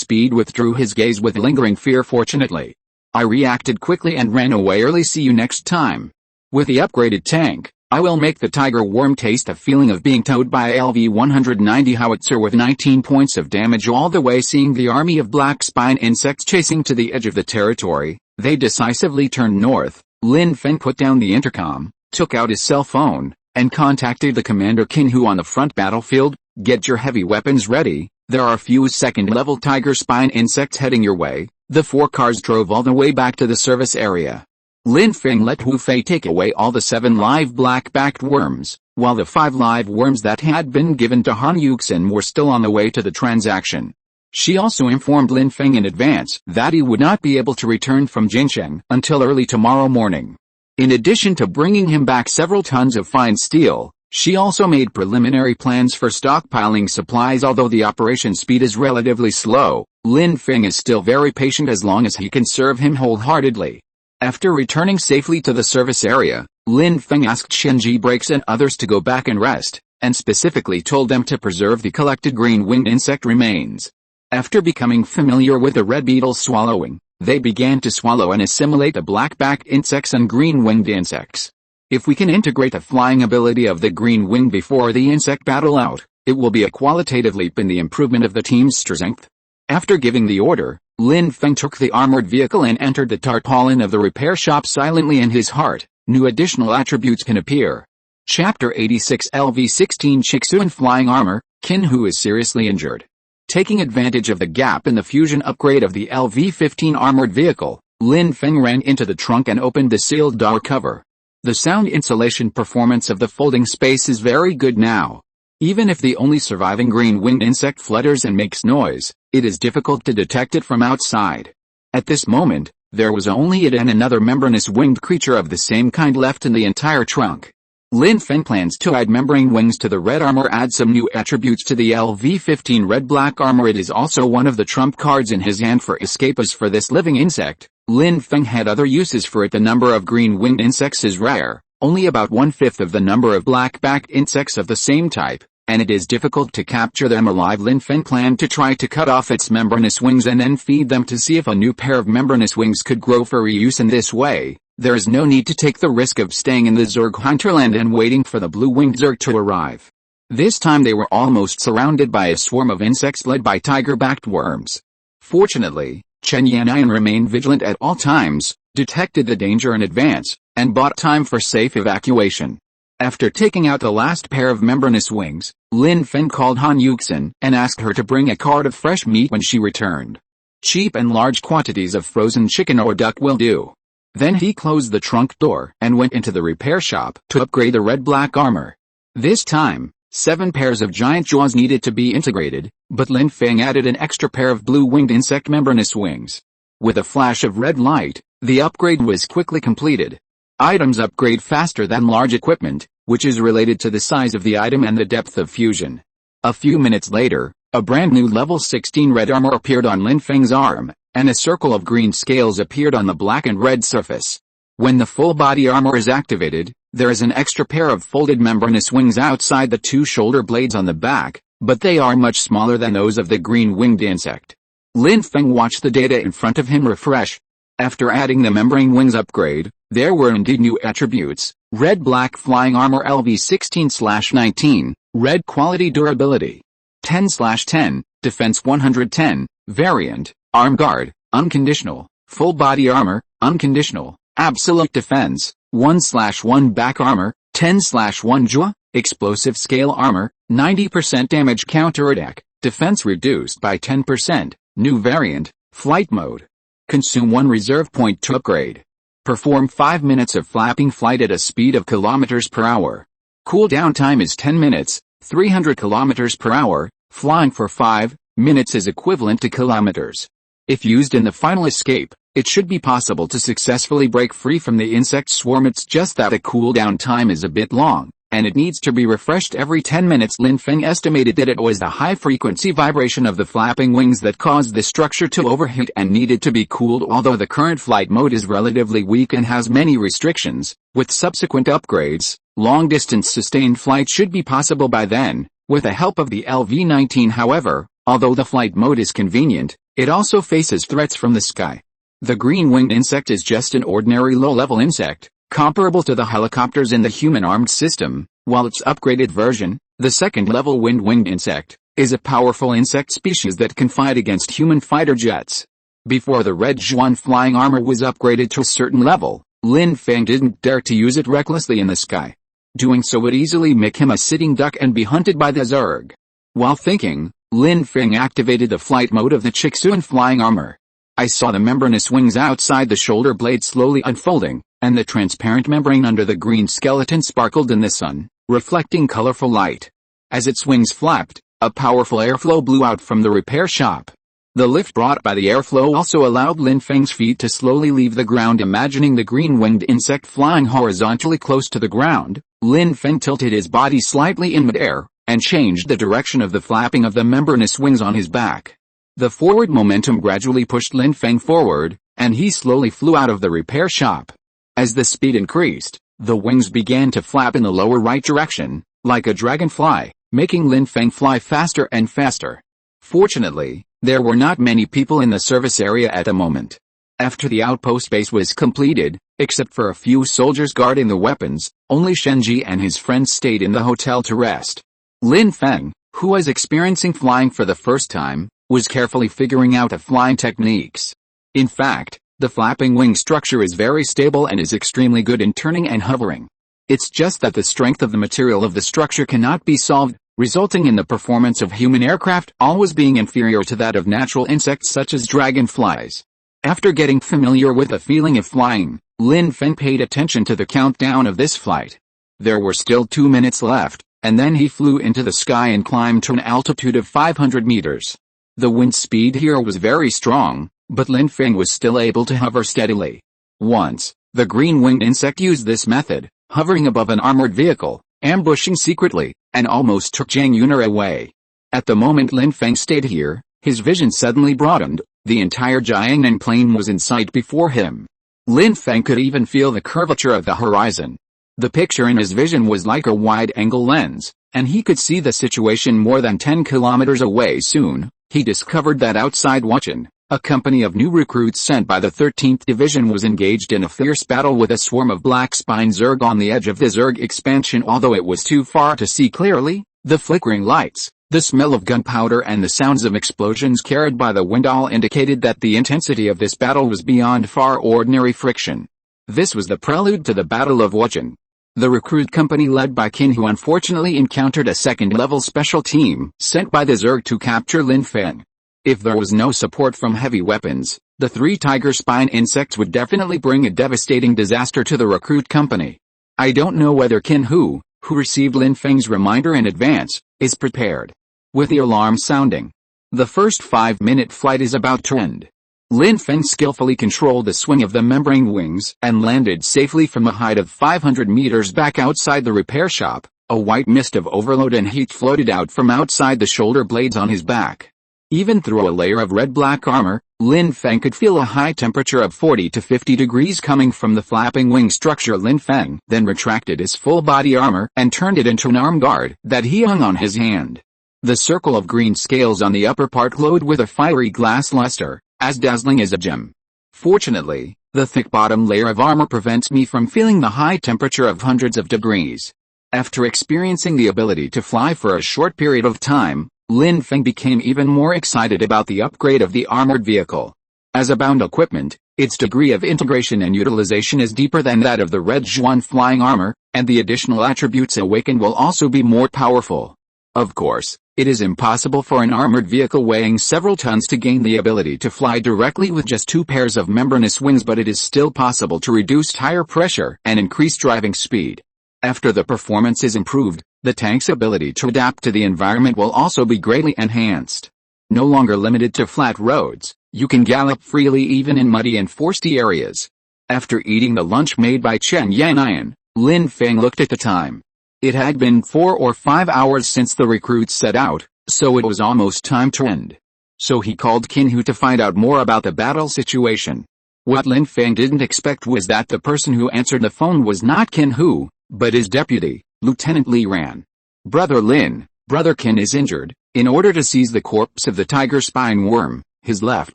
speed withdrew his gaze with lingering fear. "Fortunately, I reacted quickly and ran away early. See you next time. With the upgraded tank, I will make the tiger worm taste the feeling of being towed by a LV-190 howitzer with 19 points of damage all the way." Seeing the army of black spine insects chasing to the edge of the territory, they decisively turned north. Lin Feng put down the intercom, took out his cell phone, and contacted the commander Qin Hu on the front battlefield. "Get your heavy weapons ready, there are a few second-level tiger spine insects heading your way." The 4 cars drove all the way back to the service area. Lin Feng let Hu Fei take away all the 7 live black-backed worms, while the 5 live worms that had been given to Han Yuxin were still on the way to the transaction. She also informed Lin Feng in advance that he would not be able to return from Jincheng until early tomorrow morning. In addition to bringing him back several tons of fine steel, she also made preliminary plans for stockpiling supplies. Although the operation speed is relatively slow, Lin Feng is still very patient as long as he can serve him wholeheartedly. After returning safely to the service area, Lin Feng asked Shenji Breaks and others to go back and rest, and specifically told them to preserve the collected green-winged insect remains. After becoming familiar with the red beetle swallowing, they began to swallow and assimilate the black-backed insects and green-winged insects. If we can integrate the flying ability of the green-winged before the insect battle out, it will be a qualitative leap in the improvement of the team's strength. After giving the order, Lin Feng took the armored vehicle and entered the tarpaulin of the repair shop. Silently in his heart, new additional attributes can appear. Chapter 86 LV-16 Chixuan Flying Armor. Qin Hu is seriously injured. Taking advantage of the gap in the fusion upgrade of the LV-15 armored vehicle, Lin Feng ran into the trunk and opened the sealed door cover. The sound insulation performance of the folding space is very good now. Even if the only surviving green-winged insect flutters and makes noise, it is difficult to detect it from outside. At this moment, there was only it and another membranous winged creature of the same kind left in the entire trunk. Lin Feng plans to add membrane wings to the red armor, add some new attributes to the LV-15 red-black armor. It is also one of the trump cards in his hand for escape. As for this living insect, Lin Feng had other uses for it. The number of green-winged insects is rare, only about 1/5 of the number of black-backed insects of the same type, and it is difficult to capture them alive. Lin Feng planned to try to cut off its membranous wings and then feed them to see if a new pair of membranous wings could grow for reuse. In this way, there is no need to take the risk of staying in the Zerg hinterland and waiting for the blue-winged Zerg to arrive. This time they were almost surrounded by a swarm of insects led by tiger-backed worms. Fortunately, Chen Yanyan remained vigilant at all times, detected the danger in advance, and bought time for safe evacuation. After taking out the last pair of membranous wings, Lin Feng called Han Yuxin and asked her to bring a cart of fresh meat when she returned. Cheap and large quantities of frozen chicken or duck will do. Then he closed the trunk door and went into the repair shop to upgrade the red-black armor. This time, 7 pairs of giant jaws needed to be integrated, but Lin Feng added an extra pair of blue-winged insect membranous wings. With a flash of red light, the upgrade was quickly completed. Items upgrade faster than large equipment, which is related to the size of the item and the depth of fusion. A few minutes later, a brand new level 16 red armor appeared on Lin Feng's arm, and a circle of green scales appeared on the black and red surface. When the full body armor is activated, there is an extra pair of folded membranous wings outside the 2 shoulder blades on the back, but they are much smaller than those of the green-winged insect. Lin Feng watched the data in front of him refresh. After adding the membrane wings upgrade, there were indeed new attributes: red-black flying armor LV16/19, red quality durability 10/10, defense 110, variant, arm guard, unconditional, full body armor, unconditional, absolute defense, 1/1 back armor, 10/1 jaw, explosive scale armor, 90% damage counterattack, defense reduced by 10%, new variant, flight mode. Consume 1 reserve point to upgrade. Perform 5 minutes of flapping flight at a speed of kilometers per hour. Cooldown time is 10 minutes, 300 kilometers per hour, flying for 5 minutes is equivalent to kilometers. If used in the final escape, it should be possible to successfully break free from the insect swarm. It's just that the cooldown time is a bit long, and it needs to be refreshed every 10 minutes. Lin Feng estimated that it was the high-frequency vibration of the flapping wings that caused the structure to overheat and needed to be cooled. Although the current flight mode is relatively weak and has many restrictions, with subsequent upgrades, long-distance sustained flight should be possible by then, with the help of the LV-19. However, although the flight mode is convenient, it also faces threats from the sky. The green-winged insect is just an ordinary low-level insect, comparable to the helicopters in the human armed system, while its upgraded version, the second-level wind-winged insect, is a powerful insect species that can fight against human fighter jets. Before the red Zhuan flying armor was upgraded to a certain level, Lin Feng didn't dare to use it recklessly in the sky. Doing so would easily make him a sitting duck and be hunted by the Zerg. While thinking, Lin Feng activated the flight mode of the Chixuan flying armor. I saw the membranous wings outside the shoulder blade slowly unfolding, and the transparent membrane under the green skeleton sparkled in the sun, reflecting colorful light. As its wings flapped, a powerful airflow blew out from the repair shop. The lift brought by the airflow also allowed Lin Feng's feet to slowly leave the ground. Imagining the green-winged insect flying horizontally close to the ground, Lin Feng tilted his body slightly in mid-air, and changed the direction of the flapping of the membranous wings on his back. The forward momentum gradually pushed Lin Feng forward, and he slowly flew out of the repair shop. As the speed increased, the wings began to flap in the lower right direction, like a dragonfly, making Lin Feng fly faster and faster. Fortunately, there were not many people in the service area at the moment. After the outpost base was completed, except for a few soldiers guarding the weapons, only Shenji and his friends stayed in the hotel to rest. Lin Feng, who was experiencing flying for the first time, was carefully figuring out the flying techniques. In fact, the flapping wing structure is very stable and is extremely good in turning and hovering. It's just that the strength of the material of the structure cannot be solved, resulting in the performance of human aircraft always being inferior to that of natural insects such as dragonflies. After getting familiar with the feeling of flying, Lin Feng paid attention to the countdown of this flight. There were still 2 minutes left, and then he flew into the sky and climbed to an altitude of 500 meters. The wind speed here was very strong, but Lin Feng was still able to hover steadily. Once, the green-winged insect used this method, hovering above an armored vehicle, ambushing secretly, and almost took Zhang Yuner away. At the moment Lin Feng stayed here, his vision suddenly broadened. The entire Jiangnan plain was in sight before him. Lin Feng could even feel the curvature of the horizon. The picture in his vision was like a wide-angle lens, and he could see the situation more than 10 kilometers away. Soon, he discovered that outside Wujin, a company of new recruits sent by the 13th Division was engaged in a fierce battle with a swarm of black-spine Zerg on the edge of the Zerg expansion. Although it was too far to see clearly, the flickering lights, the smell of gunpowder and the sounds of explosions carried by the wind all indicated that the intensity of this battle was beyond far ordinary friction. This was the prelude to the Battle of Wujin. The recruit company led by Qin Hu unfortunately encountered a second-level special team sent by the Zerg to capture Lin Feng. If there was no support from heavy weapons, the 3 tiger spine insects would definitely bring a devastating disaster to the recruit company. I don't know whether Qin Hu, who received Lin Feng's reminder in advance, is prepared. With the alarm sounding, the first 5-minute flight is about to end. Lin Feng skillfully controlled the swing of the membrane wings and landed safely from a height of 500 meters back outside the repair shop. A white mist of overload and heat floated out from outside the shoulder blades on his back. Even through a layer of red-black armor, Lin Feng could feel a high temperature of 40 to 50 degrees coming from the flapping wing structure. Lin Feng then retracted his full-body armor and turned it into an arm guard that he hung on his hand. The circle of green scales on the upper part glowed with a fiery glass luster, as dazzling as a gem. Fortunately, the thick bottom layer of armor prevents me from feeling the high temperature of hundreds of degrees. After experiencing the ability to fly for a short period of time, Lin Feng became even more excited about the upgrade of the armored vehicle. As a bound equipment, its degree of integration and utilization is deeper than that of the Red Zhuan flying armor, and the additional attributes awakened will also be more powerful. Of course, it is impossible for an armored vehicle weighing several tons to gain the ability to fly directly with just 2 pairs of membranous wings, but it is still possible to reduce tire pressure and increase driving speed. After the performance is improved, the tank's ability to adapt to the environment will also be greatly enhanced. No longer limited to flat roads, you can gallop freely even in muddy and foresty areas. After eating the lunch made by Chen Yanian, Lin Feng looked at the time. It had been 4 or 5 hours since the recruits set out, so it was almost time to end. So he called Qin Hu to find out more about the battle situation. What Lin Feng didn't expect was that the person who answered the phone was not Qin Hu, but his deputy, Lieutenant Li Ran. Brother Lin, Brother Qin is injured. In order to seize the corpse of the tiger spine worm, his left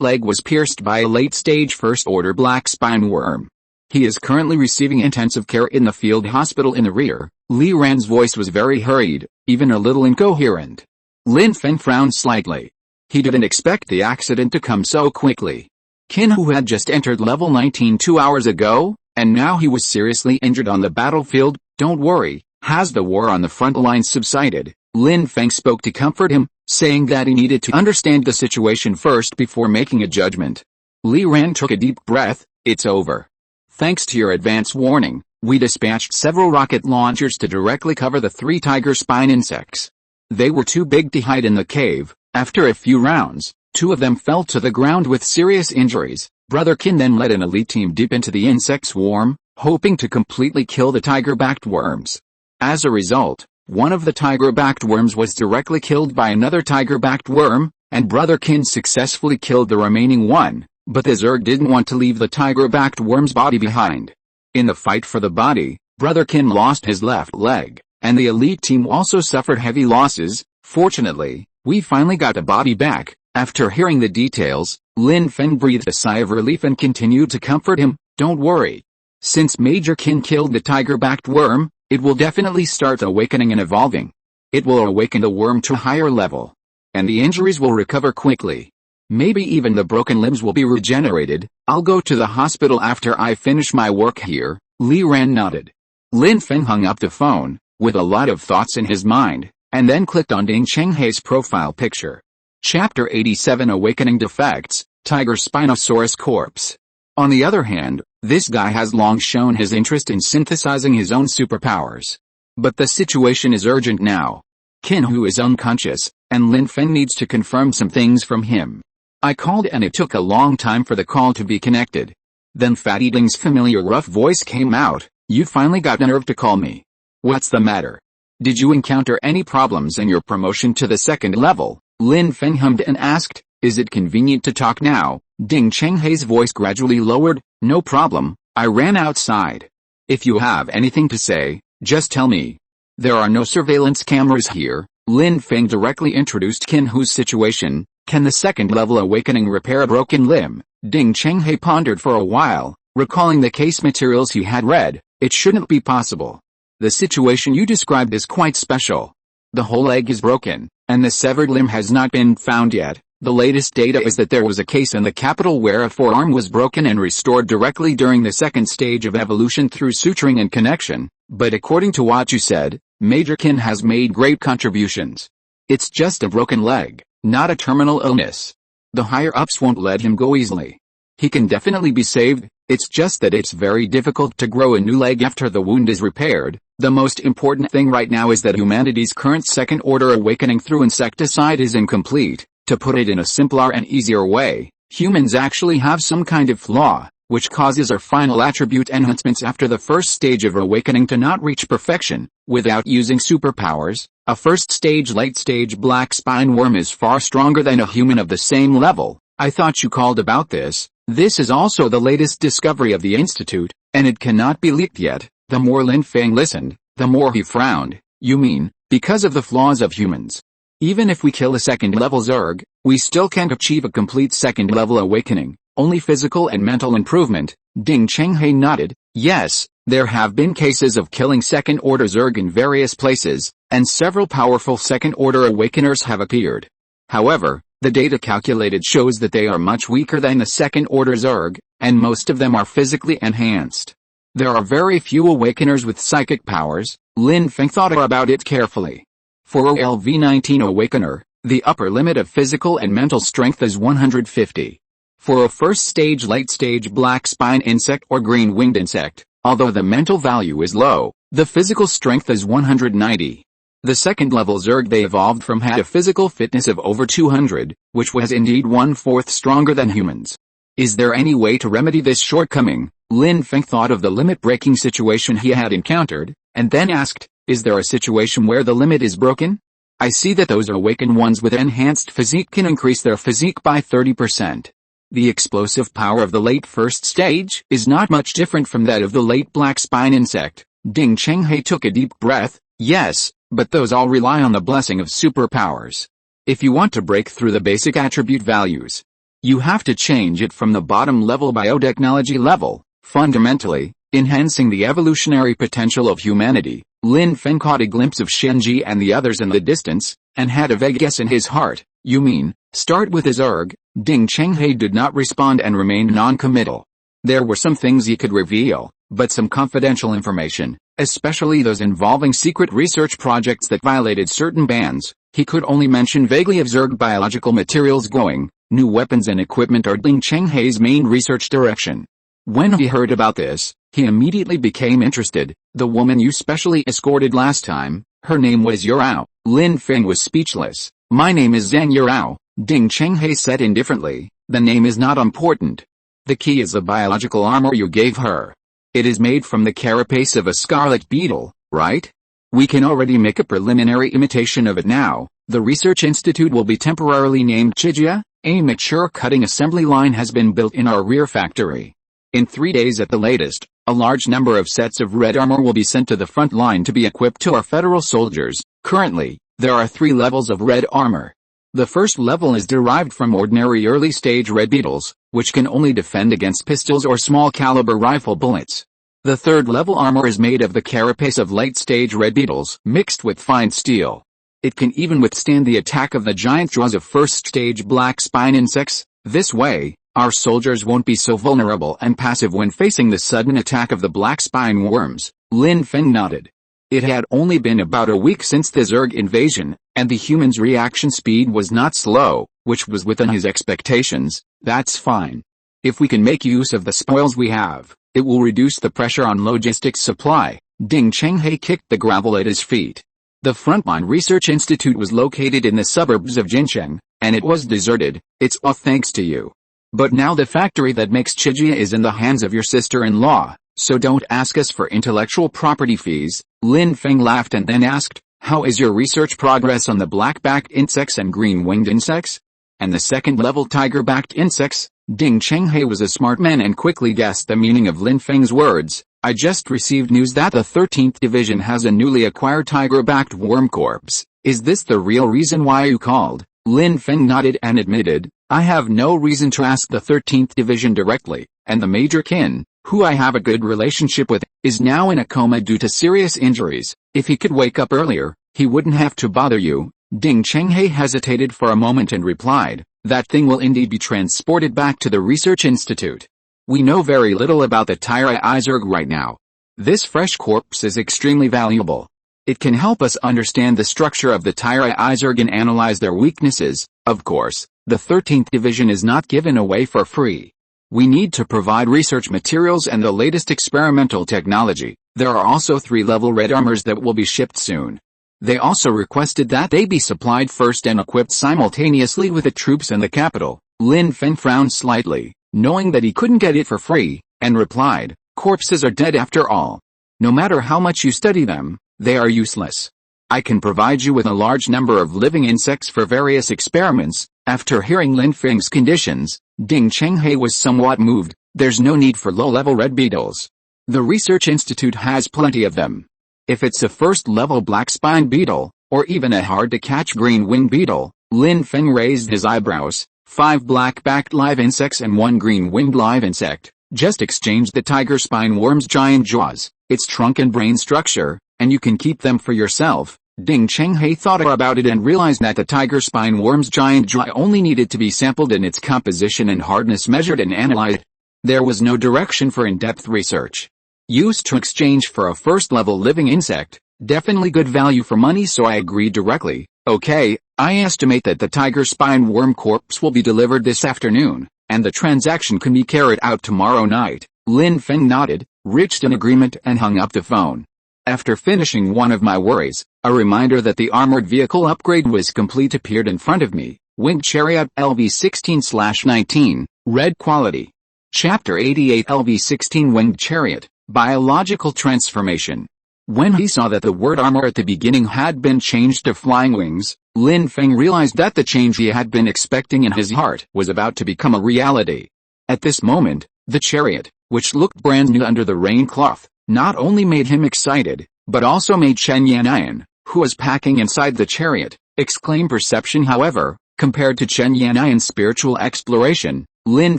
leg was pierced by a late-stage first-order black spine worm. He is currently receiving intensive care in the field hospital in the rear. Li Ran's voice was very hurried, even a little incoherent. Lin Feng frowned slightly. He didn't expect the accident to come so quickly. Qin Hu had just entered level 19 2 hours ago, and now he was seriously injured on the battlefield. Don't worry, has the war on the front lines subsided? Lin Feng spoke to comfort him, saying that he needed to understand the situation first before making a judgment. Li Ran took a deep breath. It's over. Thanks to your advance warning, we dispatched several rocket launchers to directly cover the 3 tiger spine insects. They were too big to hide in the cave. After a few rounds, 2 of them fell to the ground with serious injuries. Brother Qin then led an elite team deep into the insect swarm, hoping to completely kill the tiger-backed worms. As a result, one of the tiger-backed worms was directly killed by another tiger-backed worm, and Brother Qin successfully killed the remaining one. But the Zerg didn't want to leave the tiger-backed worm's body behind. In the fight for the body, Brother Qin lost his left leg, and the elite team also suffered heavy losses. Fortunately, we finally got the body back. After hearing the details, Lin Feng breathed a sigh of relief and continued to comfort him. Don't worry. Since Major Qin killed the tiger-backed worm, it will definitely start awakening and evolving. It will awaken the worm to a higher level, and the injuries will recover quickly. Maybe even the broken limbs will be regenerated. I'll go to the hospital after I finish my work here. Li Ran nodded. Lin Feng hung up the phone, with a lot of thoughts in his mind, and then clicked on Ding Chenghei's profile picture. Chapter 87 Awakening Defects, Tiger Spinosaurus Corpse. On the other hand, this guy has long shown his interest in synthesizing his own superpowers. But the situation is urgent now. Qin Hu is unconscious, and Lin Feng needs to confirm some things from him. I called and it took a long time for the call to be connected. Then Fatty Ding's familiar rough voice came out. You finally got the nerve to call me. What's the matter? Did you encounter any problems in your promotion to the 2nd level? Lin Feng hummed and asked. Is it convenient to talk now? Ding Chenghei's voice gradually lowered. No problem, I ran outside. If you have anything to say, just tell me. There are no surveillance cameras here. Lin Feng directly introduced Qin Hu's situation. Can the second level awakening repair a broken limb? Ding Chenghe pondered for a while, recalling the case materials he had read. It shouldn't be possible. The situation you described is quite special. The whole leg is broken, and the severed limb has not been found yet. The latest data is that there was a case in the capital where a forearm was broken and restored directly during the second stage of evolution through suturing and connection, but according to what you said, Major Qin has made great contributions. It's just a broken leg, not a terminal illness. The higher-ups won't let him go easily. He can definitely be saved, it's just that it's very difficult to grow a new leg after the wound is repaired. The most important thing right now is that humanity's current second-order awakening through insecticide is incomplete. To put it in a simpler and easier way, humans actually have some kind of flaw, which causes our final attribute enhancements after the first stage of awakening to not reach perfection. Without using superpowers, a first-stage late-stage black spine worm is far stronger than a human of the same level. I thought you called about this. This is also the latest discovery of the Institute, and it cannot be leaked yet. The more Lin Feng listened, the more he frowned. You mean, because of the flaws of humans? Even if we kill a second-level Zerg, we still can't achieve a complete second-level awakening, only physical and mental improvement. Ding Chenghe nodded. Yes, there have been cases of killing second-order Zerg in various places, and several powerful second-order awakeners have appeared. However, the data calculated shows that they are much weaker than the second-order Zerg, and most of them are physically enhanced. There are very few awakeners with psychic powers. Lin Feng thought about it carefully. For a LV-19 awakener, the upper limit of physical and mental strength is 150. For a first-stage late-stage black spine insect or green-winged insect, although the mental value is low, the physical strength is 190. The second-level Zerg they evolved from had a physical fitness of over 200, which was indeed 1/4 stronger than humans. Is there any way to remedy this shortcoming? Lin Feng thought of the limit-breaking situation he had encountered, and then asked, is there a situation where the limit is broken? I see that those awakened ones with enhanced physique can increase their physique by 30%. The explosive power of the late first stage is not much different from that of the late black spine insect. Ding Chenghe took a deep breath. Yes, but those all rely on the blessing of superpowers. If you want to break through the basic attribute values, you have to change it from the bottom-level biotechnology level, fundamentally, enhancing the evolutionary potential of humanity. Lin Feng caught a glimpse of Shenji and the others in the distance, and had a vague guess in his heart. You mean, start with his Zerg? Ding Chenghe did not respond and remained non-committal. There were some things he could reveal, but some confidential information, especially those involving secret research projects that violated certain bans, he could only mention vaguely. Of Zerg biological materials going, new weapons and equipment are Ding Chenghe's main research direction. When he heard about this, he immediately became interested. The woman you specially escorted last time, her name was Yurao. Lin Feng was speechless. My name is Zhang Yurao, Ding Chenghe said indifferently. The name is not important. The key is the biological armor you gave her. It is made from the carapace of a scarlet beetle, right? We can already make a preliminary imitation of it now. The research institute will be temporarily named Chijia. A mature cutting assembly line has been built in our rear factory. In 3 days at the latest, a large number of sets of red armor will be sent to the front line to be equipped to our federal soldiers. Currently, there are 3 levels of red armor. The first level is derived from ordinary early-stage red beetles, which can only defend against pistols or small-caliber rifle bullets. The third level armor is made of the carapace of late-stage red beetles mixed with fine steel. It can even withstand the attack of the giant jaws of first-stage black spine insects. This way, our soldiers won't be so vulnerable and passive when facing the sudden attack of the black spine worms. Lin Feng nodded. It had only been about a week since the Zerg invasion, and the humans' reaction speed was not slow, which was within his expectations. That's fine. If we can make use of the spoils we have, it will reduce the pressure on logistics supply. Ding Chenghe kicked the gravel at his feet. The Frontline Research Institute was located in the suburbs of Jincheng, and it was deserted. It's all thanks to you. But now the factory that makes Chijia is in the hands of your sister-in-law, so don't ask us for intellectual property fees. Lin Feng laughed and then asked, how is your research progress on the black-backed insects and green-winged insects? And the second-level tiger-backed insects? Ding Chenghe was a smart man and quickly guessed the meaning of Lin Feng's words. I just received news that the 13th Division has a newly acquired tiger-backed worm corpse. Is this the real reason why you called? Lin Feng nodded and admitted, I have no reason to ask the 13th Division directly, and the Major Qin, who I have a good relationship with, is now in a coma due to serious injuries. If he could wake up earlier, he wouldn't have to bother you. Ding Chenghe hesitated for a moment and replied, that thing will indeed be transported back to the research institute. We know very little about the Tyra Izerg right now. This fresh corpse is extremely valuable. It can help us understand the structure of the Tyra Izerg and analyze their weaknesses. Of course, the 13th Division is not given away for free. We need to provide research materials and the latest experimental technology. There are also 3-level red armors that will be shipped soon. They also requested that they be supplied first and equipped simultaneously with the troops in the capital. Lin Feng frowned slightly, knowing that he couldn't get it for free, and replied, corpses are dead after all. No matter how much you study them, they are useless. I can provide you with a large number of living insects for various experiments. After hearing Lin Feng's conditions, Ding Chenghe was somewhat moved. There's no need for low-level red beetles. The research institute has plenty of them. If it's a first-level black-spined beetle, or even a hard-to-catch green-winged beetle, Lin Feng raised his eyebrows. 5 black-backed live insects and 1 green-winged live insect. Just exchange the tiger spine worm's giant jaws, its trunk and brain structure, and you can keep them for yourself. Ding Chenghe thought about it and realized that the tiger spine worm's giant jaw only needed to be sampled and its composition and hardness measured and analyzed. There was no direction for in-depth research. Used to exchange for a first-level living insect, definitely good value for money, so I agreed directly. Okay, I estimate that the tiger spine worm corpse will be delivered this afternoon, and the transaction can be carried out tomorrow night. Lin Feng nodded, reached an agreement and hung up the phone. After finishing one of my worries, a reminder that the armored vehicle upgrade was complete appeared in front of me. Winged Chariot LV-16/19, Red Quality. Chapter 88 LV-16 Winged Chariot, Biological Transformation. When he saw that the word armor at the beginning had been changed to flying wings, Lin Feng realized that the change he had been expecting in his heart was about to become a reality. At this moment, the chariot, which looked brand new under the rain cloth, not only made him excited, but also made Chen Yannian, who was packing inside the chariot, exclaim. Perception. However, compared to Chen Yannian's spiritual exploration, Lin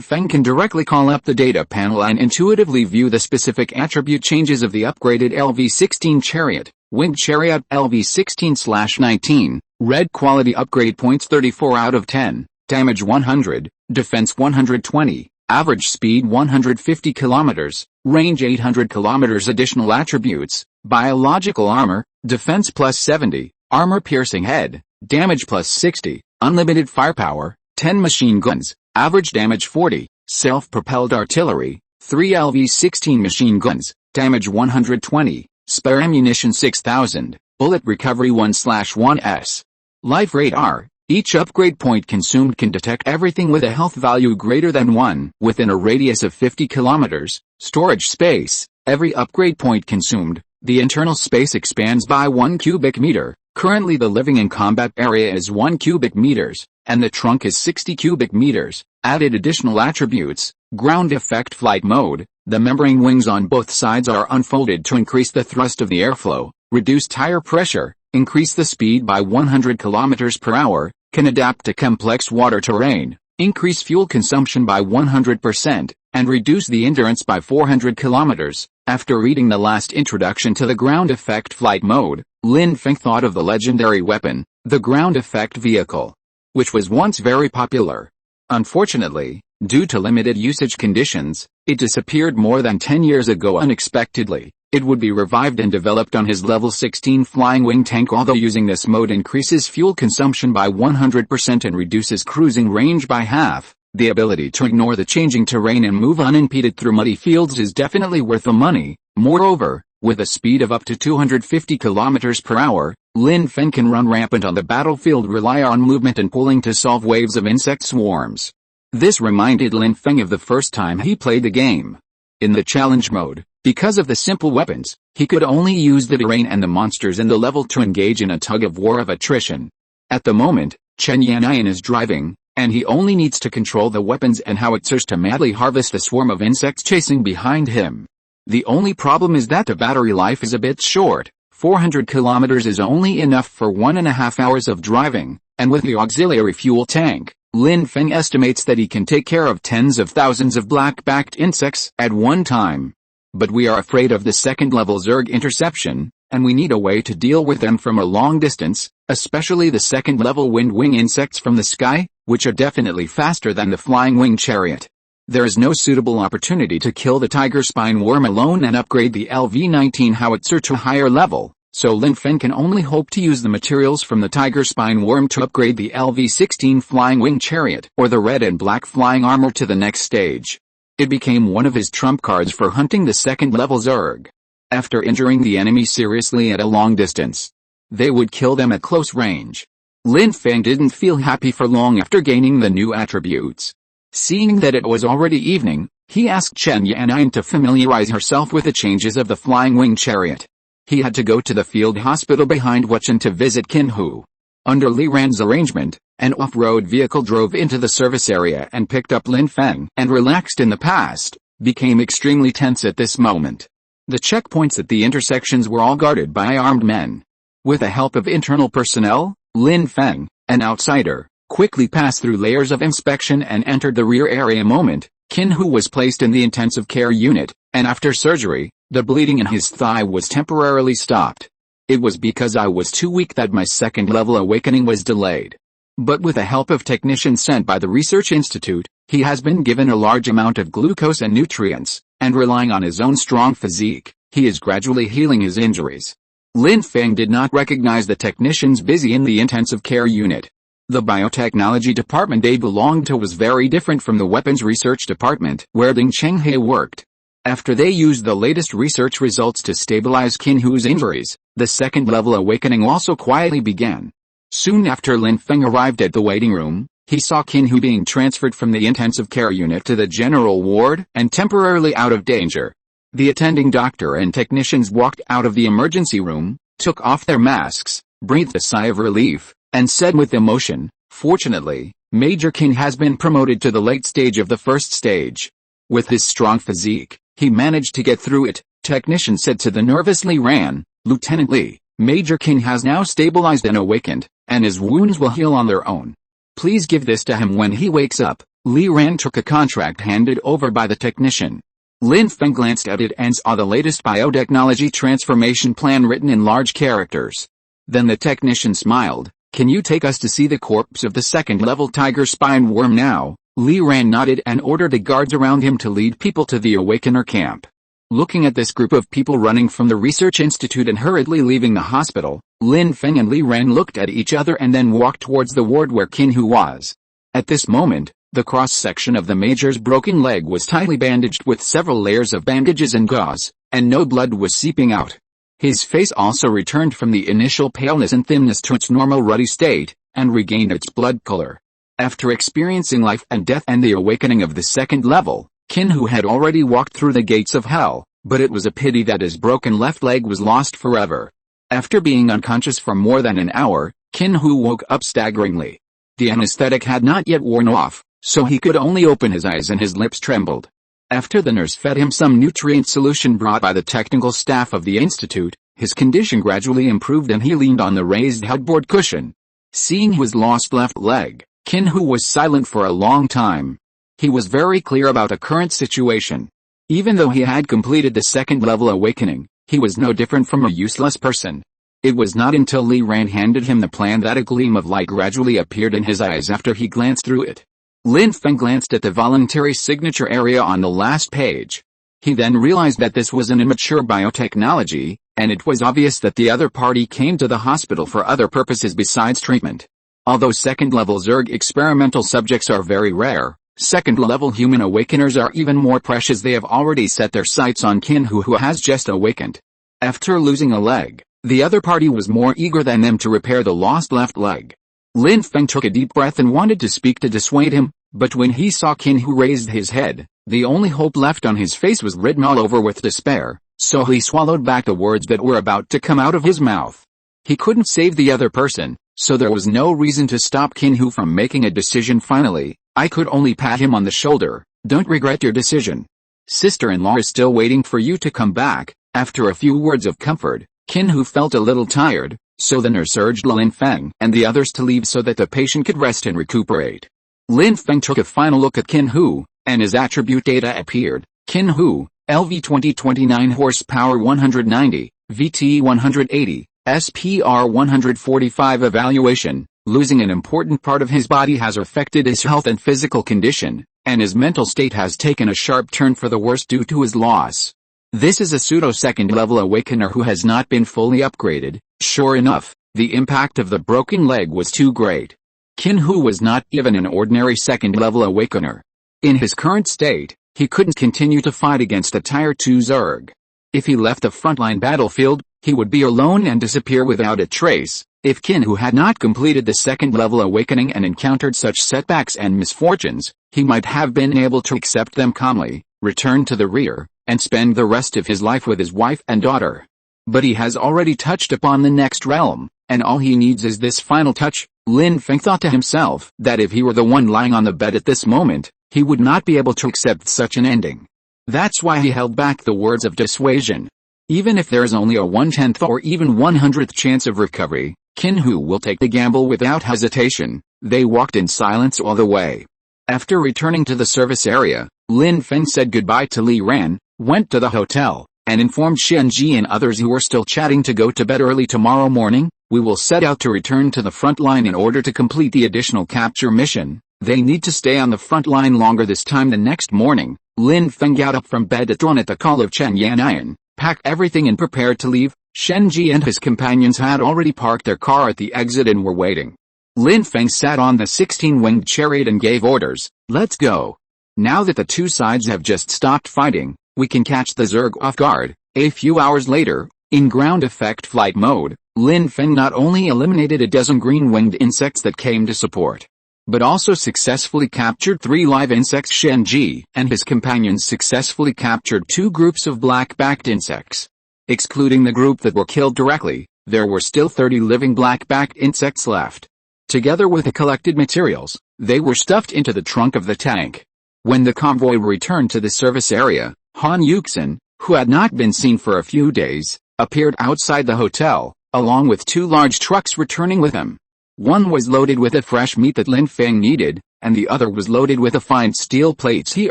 Feng can directly call up the data panel and intuitively view the specific attribute changes of the upgraded LV-16 chariot. Winged Chariot LV-16/19, Red Quality Upgrade Points 34 out of 10, Damage 100, Defense 120, Average Speed 150 km, Range 800 km. Additional attributes: Biological Armor, Defense plus 70, Armor Piercing Head, Damage plus 60, Unlimited Firepower, 10 Machine Guns, Average Damage 40, Self-Propelled Artillery, 3 LV-16 Machine Guns, Damage 120, Spare Ammunition 6000, Bullet Recovery 1/1s. Life Radar. Each upgrade point consumed can detect everything with a health value greater than 1 within a radius of 50 km. Storage space. Every upgrade point consumed, the internal space expands by 1 cubic meter. Currently the living and combat area is 1 cubic meters, and the trunk is 60 cubic meters. Added additional attributes. Ground effect flight mode. The membrane wings on both sides are unfolded to increase the thrust of the airflow, reduce tire pressure, increase the speed by 100 km per hour, can adapt to complex water terrain, increase fuel consumption by 100%, and reduce the endurance by 400 km. After reading the last introduction to the ground effect flight mode, Lin Feng thought of the legendary weapon, the ground effect vehicle, which was once very popular. Unfortunately, due to limited usage conditions, it disappeared more than 10 years ago unexpectedly. It would be revived and developed on his level 16 flying wing tank. Although using this mode increases fuel consumption by 100% and reduces cruising range by half, the ability to ignore the changing terrain and move unimpeded through muddy fields is definitely worth the money. Moreover, with a speed of up to 250 km per hour, Lin Feng can run rampant on the battlefield, rely on movement and pulling to solve waves of insect swarms. This reminded Lin Feng of the first time he played the game. In the challenge mode, because of the simple weapons, he could only use the terrain and the monsters in the level to engage in a tug-of-war of attrition. At the moment, Chen Yannian is driving, and he only needs to control the weapons and howitzers to madly harvest a swarm of insects chasing behind him. The only problem is that the battery life is a bit short. 400 kilometers is only enough for 1.5 hours of driving, and with the auxiliary fuel tank, Lin Feng estimates that he can take care of tens of thousands of black-backed insects at one time. But we are afraid of the second-level Zerg interception, and we need a way to deal with them from a long distance, especially the second-level wind-wing insects from the sky, which are definitely faster than the flying wing chariot. There is no suitable opportunity to kill the tiger spine worm alone and upgrade the LV-19 howitzer to a higher level, so Lin Feng can only hope to use the materials from the tiger spine worm to upgrade the LV-16 flying wing chariot or the red and black flying armor to the next stage. It became one of his trump cards for hunting the second-level Zerg. After injuring the enemy seriously at a long distance, they would kill them at close range. Lin Feng didn't feel happy for long after gaining the new attributes. Seeing that it was already evening, he asked Chen Yan'an to familiarize herself with the changes of the flying wing chariot. He had to go to the field hospital behind Wuchen to visit Qin Hu. Under Li Ran's arrangement, an off-road vehicle drove into the service area and picked up Lin Feng, and relaxed in the past, became extremely tense at this moment. The checkpoints at the intersections were all guarded by armed men. With the help of internal personnel, Lin Feng, an outsider, quickly passed through layers of inspection and entered the rear area. Qin Hu was placed in the intensive care unit, and after surgery, the bleeding in his thigh was temporarily stopped. It was because I was too weak that my second-level awakening was delayed. But with the help of technicians sent by the research institute, he has been given a large amount of glucose and nutrients, and relying on his own strong physique, he is gradually healing his injuries. Lin Feng did not recognize the technicians busy in the intensive care unit. The biotechnology department they belonged to was very different from the weapons research department where Ding Chenghe worked. After they used the latest research results to stabilize Qin Hu's injuries, the second-level awakening also quietly began. Soon after Lin Feng arrived at the waiting room, he saw Qin Hu being transferred from the intensive care unit to the general ward and temporarily out of danger. The attending doctor and technicians walked out of the emergency room, took off their masks, breathed a sigh of relief, and said with emotion, "Fortunately, Major Qin has been promoted to the late stage of the first stage." With his strong physique, he managed to get through it. Technician said to the nervous Li Ran, "Lieutenant Li, Major Qin has now stabilized and awakened, and his wounds will heal on their own. Please give this to him when he wakes up." Li Ran took a contract handed over by the technician. Lin Feng glanced at it and saw the latest biotechnology transformation plan written in large characters. Then the technician smiled. "Can you take us to see the corpse of the second-level tiger spine worm now?" Li Ran nodded and ordered the guards around him to lead people to the Awakener camp. Looking at this group of people running from the research institute and hurriedly leaving the hospital, Lin Feng and Li Ran looked at each other and then walked towards the ward where Qin Hu was. At this moment, the cross-section of the major's broken leg was tightly bandaged with several layers of bandages and gauze, and no blood was seeping out. His face also returned from the initial paleness and thinness to its normal ruddy state, and regained its blood color. After experiencing life and death and the awakening of the second level, Qin Hu had already walked through the gates of hell, but it was a pity that his broken left leg was lost forever. After being unconscious for more than an hour, Qin Hu woke up staggeringly. The anesthetic had not yet worn off, so he could only open his eyes and his lips trembled. After the nurse fed him some nutrient solution brought by the technical staff of the institute, his condition gradually improved and he leaned on the raised headboard cushion. Seeing his lost left leg, Qin Hu was silent for a long time. He was very clear about the current situation. Even though he had completed the second-level awakening, he was no different from a useless person. It was not until Li Ran handed him the plan that a gleam of light gradually appeared in his eyes after he glanced through it. Lin Feng glanced at the voluntary signature area on the last page. He then realized that this was an immature biotechnology, and it was obvious that the other party came to the hospital for other purposes besides treatment. Although second-level Zerg experimental subjects are very rare, second-level human awakeners are even more precious. They have already set their sights on Qin Hu, who has just awakened. After losing a leg, the other party was more eager than them to repair the lost left leg. Lin Feng took a deep breath and wanted to speak to dissuade him, but when he saw Qin Hu raised his head, the only hope left on his face was written all over with despair, so he swallowed back the words that were about to come out of his mouth. He couldn't save the other person, so there was no reason to stop Qin Hu from making a decision. Finally, I could only pat him on the shoulder. "Don't regret your decision." Sister-in-law is still waiting for you to come back." After a few words of comfort, Qin Hu felt a little tired, so the nurse urged Lin Feng and the others to leave so that the patient could rest and recuperate. Lin Feng took a final look at Qin Hu, and his attribute data appeared. Qin Hu, LV 2029 horsepower 190, VT 180, SPR 145. Evaluation: losing an important part of his body has affected his health and physical condition, and his mental state has taken a sharp turn for the worse due to his loss. This is a pseudo-second-level awakener who has not been fully upgraded. Sure enough, the impact of the broken leg was too great. Qin Hu was not even an ordinary second-level awakener. In his current state, he couldn't continue to fight against a Tier 2 Zerg. If he left the frontline battlefield, he would be alone and disappear without a trace. If Qin Hu had not completed the second-level awakening and encountered such setbacks and misfortunes, he might have been able to accept them calmly, return to the rear, and spend the rest of his life with his wife and daughter. But he has already touched upon the next realm, and all he needs is this final touch. Lin Feng thought to himself that if he were the one lying on the bed at this moment, he would not be able to accept such an ending. That's why he held back the words of dissuasion. Even if there is only a 1/10th or even 100th chance of recovery, Qin Hu will take the gamble without hesitation. They walked in silence all the way. After returning to the service area, Lin Feng said goodbye to Li Ran, went to the hotel, and informed Shenji and others who were still chatting to go to bed early tomorrow morning. "We will set out to return to the front line in order to complete the additional capture mission." They need to stay on the front line longer this time. The next morning, Lin Feng got up from bed at dawn at the call of Chen Yanayan, packed everything and prepared to leave. Shenji and his companions had already parked their car at the exit and were waiting. Lin Feng sat on the 16-winged chariot and gave orders, "Let's go. Now that the two sides have just stopped fighting, we can catch the Zerg off guard." A few hours later, in ground effect flight mode, Lin Feng not only eliminated a dozen green-winged insects that came to support, but also successfully captured 3 live insects. Shenji and his companions successfully captured 2 groups of black-backed insects. Excluding the group that were killed directly, there were still 30 living black-backed insects left. Together with the collected materials, they were stuffed into the trunk of the tank. When the convoy returned to the service area, Han Yuxin, who had not been seen for a few days, appeared outside the hotel, along with 2 large trucks returning with him. One was loaded with the fresh meat that Lin Feng needed, and the other was loaded with the fine steel plates he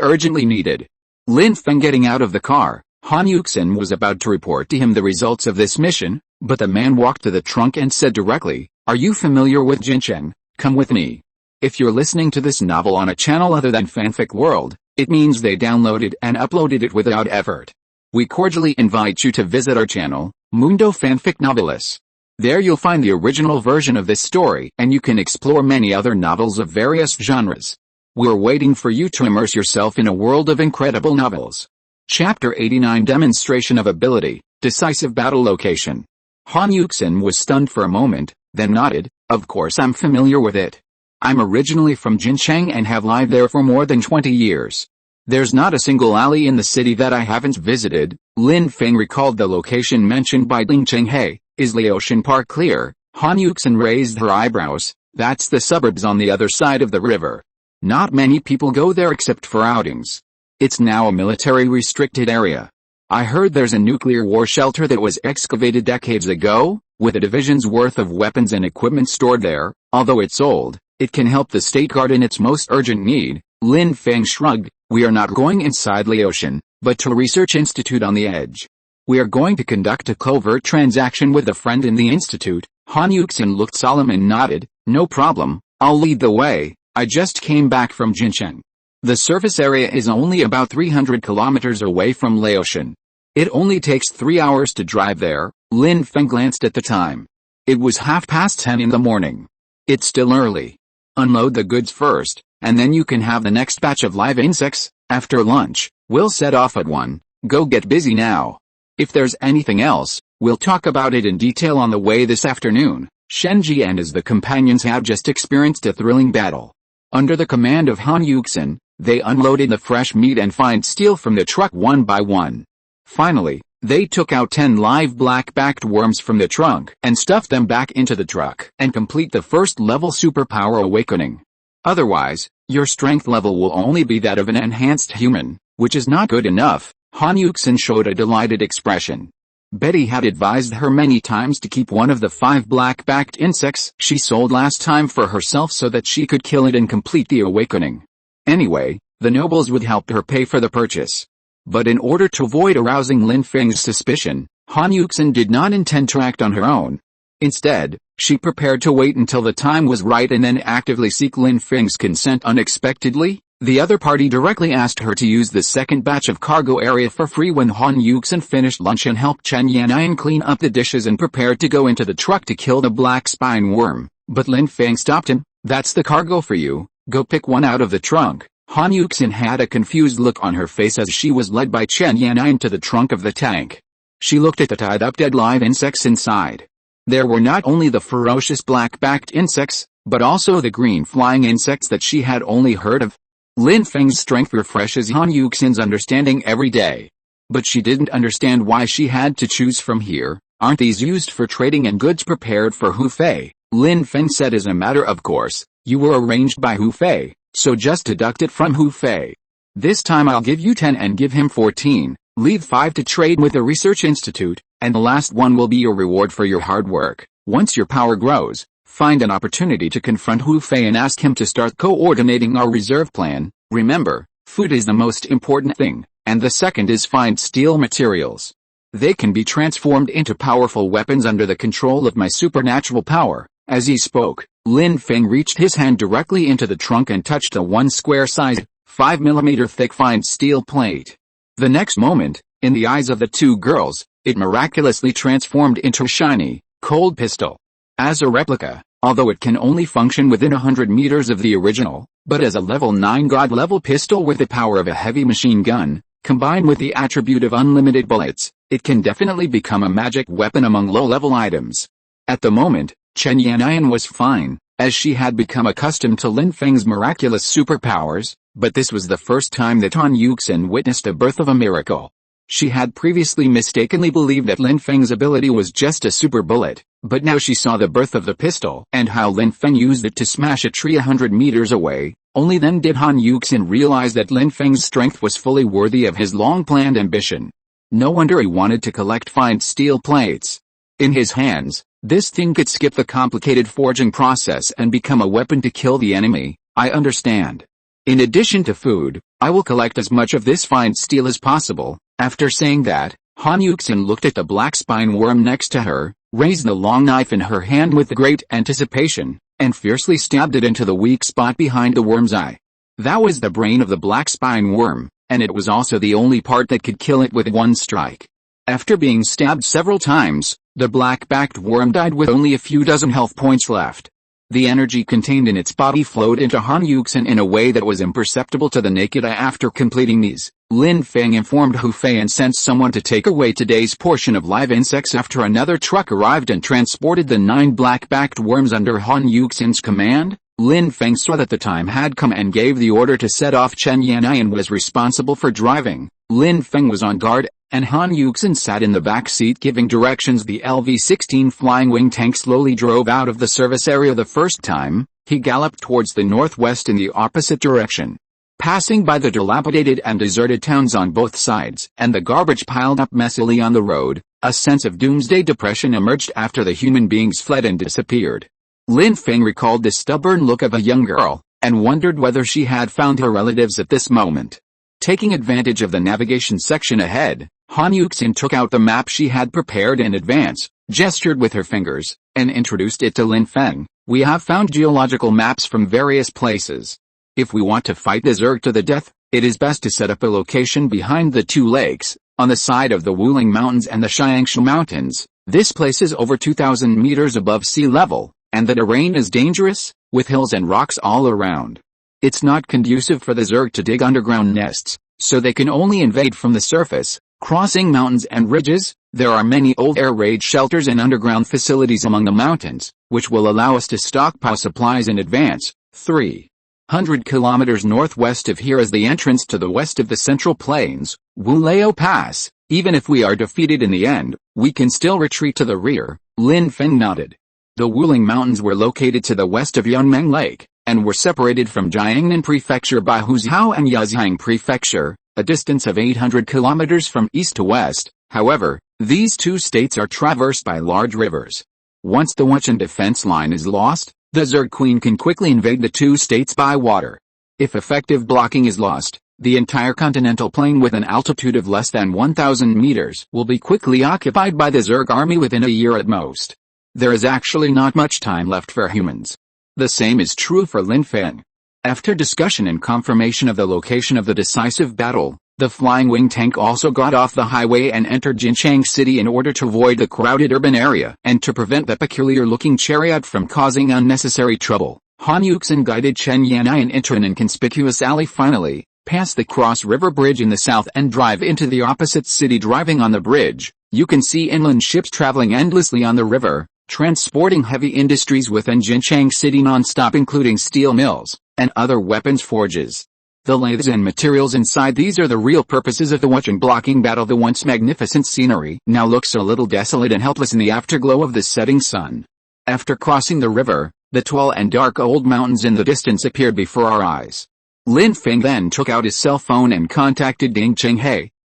urgently needed. Lin Feng getting out of the car, Han Yuxin was about to report to him the results of this mission, but the man walked to the trunk and said directly, "Are you familiar with Jincheng? Come with me." If you're listening to this novel on a channel other than Fanfic World, it means they downloaded and uploaded it without effort. We cordially invite you to visit our channel, Mundo Fanfic Novelis. There you'll find the original version of this story and you can explore many other novels of various genres. We're waiting for you to immerse yourself in a world of incredible novels. Chapter 89 Demonstration of Ability, Decisive Battle Location. Han Yuxin was stunned for a moment, then nodded, "Of course I'm familiar with it. I'm originally from Jincheng and have lived there for more than 20 years. There's not a single alley in the city that I haven't visited." Lin Feng recalled the location mentioned by Ling Chenghei. "Is Liaoshan Park clear?" Han Yuxin raised her eyebrows. "That's the suburbs on the other side of the river. Not many people go there except for outings. It's now a military restricted area. I heard there's a nuclear war shelter that was excavated decades ago, with a division's worth of weapons and equipment stored there. Although it's old, it can help the state guard in its most urgent need." Lin Feng shrugged. "We are not going inside Liaoshan, but to a research institute on the edge. We are going to conduct a covert transaction with a friend in the institute." Han Yuxin looked solemn and nodded. "No problem, I'll lead the way. I just came back from Jincheng. The surface area is only about 300 kilometers away from Liaoshan. It only takes 3 hours to drive there." Lin Feng glanced at the time. It was 10:30 in the morning. "It's still early. Unload the goods first, and then you can have the next batch of live insects. After lunch, we'll set off at 1. Go get busy now. If there's anything else, we'll talk about it in detail on the way this afternoon." Shenji and his companions have just experienced a thrilling battle. Under the command of Han Yuxin, they unloaded the fresh meat and fine steel from the truck one by one. Finally, they took out 10 live black-backed worms from the trunk and stuffed them back into the truck and complete the first level superpower awakening. Otherwise, Your strength level will only be that of an enhanced human, which is not good enough." Han Yuxin showed a delighted expression. Betty had advised her many times to keep one of the 5 black-backed insects she sold last time for herself so that she could kill it and complete the awakening. Anyway, the nobles would help her pay for the purchase. But in order to avoid arousing Lin Feng's suspicion, Han Yuxin did not intend to act on her own. Instead, she prepared to wait until the time was right and then actively seek Lin Feng's consent. Unexpectedly, the other party directly asked her to use the second batch of cargo area for free when Han Yuxin finished lunch and helped Chen Yannian clean up the dishes and prepared to go into the truck to kill the black spine worm. But Lin Feng stopped him. "That's the cargo for you, go pick one out of the trunk." Han Yuxin had a confused look on her face as she was led by Chen Yannian to the trunk of the tank. She looked at the tied-up dead live insects inside. There were not only the ferocious black-backed insects, but also the green flying insects that she had only heard of. Lin Feng's strength refreshes Han Yuxin's understanding every day. But she didn't understand why she had to choose from here. "Aren't these used for trading and goods prepared for Hu Fei?" Lin Feng said. "As a matter of course, you were arranged by Hu Fei, so just deduct it from Hu Fei. This time I'll give you 10 and give him 14, leave 5 to trade with the research institute, and the last one will be your reward for your hard work. Once your power grows, find an opportunity to confront Hu Fei and ask him to start coordinating our reserve plan. Remember, food is the most important thing, and the second is find steel materials. They can be transformed into powerful weapons under the control of my supernatural power." As he spoke, Lin Feng reached his hand directly into the trunk and touched a 1 square-sized, 5mm thick fine steel plate. The next moment, in the eyes of the two girls, it miraculously transformed into a shiny, cold pistol. As a replica, although it can only function within 100 meters of the original, but as a level 9 god-level pistol with the power of a heavy machine gun, combined with the attribute of unlimited bullets, it can definitely become a magic weapon among low-level items. At the moment, Chen Yannian was fine, as she had become accustomed to Lin Feng's miraculous superpowers, but this was the first time that Han Yuxin witnessed a birth of a miracle. She had previously mistakenly believed that Lin Feng's ability was just a super bullet, but now she saw the birth of the pistol and how Lin Feng used it to smash a tree 100 meters away. Only then did Han Yuxin realize that Lin Feng's strength was fully worthy of his long-planned ambition. No wonder he wanted to collect fine steel plates. In his hands, this thing could skip the complicated forging process and become a weapon to kill the enemy. "I understand. In addition to food, I will collect as much of this fine steel as possible." After saying that, Han Yuxin looked at the black spine worm next to her, raised the long knife in her hand with great anticipation, and fiercely stabbed it into the weak spot behind the worm's eye. That was the brain of the black spine worm, and it was also the only part that could kill it with one strike. After being stabbed several times, the black-backed worm died with only a few dozen health points left. The energy contained in its body flowed into Han Yuxin in a way that was imperceptible to the naked eye. After completing these, Lin Feng informed Hu Fei and sent someone to take away today's portion of live insects. After another truck arrived and transported the 9 black-backed worms under Han Yuxin's command, Lin Feng saw that the time had come and gave the order to set off. Chen Yannian was responsible for driving. Lin Feng was on guard, and Han Yuxin sat in the back seat giving directions. The LV-16 flying wing tank slowly drove out of the service area. The first time, he galloped towards the northwest in the opposite direction. Passing by the dilapidated and deserted towns on both sides and the garbage piled up messily on the road, a sense of doomsday depression emerged after the human beings fled and disappeared. Lin Feng recalled the stubborn look of a young girl, and wondered whether she had found her relatives at this moment. Taking advantage of the navigation section ahead, Han Yuxin took out the map she had prepared in advance, gestured with her fingers, and introduced it to Lin Feng. "We have found geological maps from various places. If we want to fight the Zerg to the death, it is best to set up a location behind the 2 lakes, on the side of the Wuling Mountains and the Xiangshu Mountains. This place is over 2,000 meters above sea level, and the terrain is dangerous, with hills and rocks all around. It's not conducive for the Zerg to dig underground nests, so they can only invade from the surface, crossing mountains and ridges. There are many old air raid shelters and underground facilities among the mountains, which will allow us to stockpile supplies in advance. 300 kilometers northwest of here is the entrance to the west of the Central Plains, Wuleo Pass. Even if we are defeated in the end, we can still retreat to the rear." Lin Feng nodded. The Wuling Mountains were located to the west of Yunmeng Lake, and were separated from Jiangnan Prefecture by Huzhou and Yazhang Prefecture, a distance of 800 kilometers from east to west. However, these two states are traversed by large rivers. Once the Wuchen defense line is lost, the Zerg Queen can quickly invade the two states by water. If effective blocking is lost, the entire continental plain with an altitude of less than 1,000 meters will be quickly occupied by the Zerg army within a year at most. There is actually not much time left for humans. The same is true for Lin Feng. After discussion and confirmation of the location of the decisive battle, the flying wing tank also got off the highway and entered Jinchang City in order to avoid the crowded urban area and to prevent the peculiar-looking chariot from causing unnecessary trouble. Han Yuxin guided Chen Yanai and enter an inconspicuous alley finally, pass the Cross River Bridge in the south and drive into the opposite city. Driving on the bridge, you can see inland ships traveling endlessly on the river, transporting heavy industries within Jinchang City non-stop, including steel mills and other weapons forges. The lathes and materials inside these are the real purposes of the Wuchen blocking battle. The once magnificent scenery now looks a little desolate and helpless in the afterglow of the setting sun. After crossing the river, the tall and dark old mountains in the distance appeared before our eyes. Lin Feng then took out his cell phone and contacted Ding Cheng.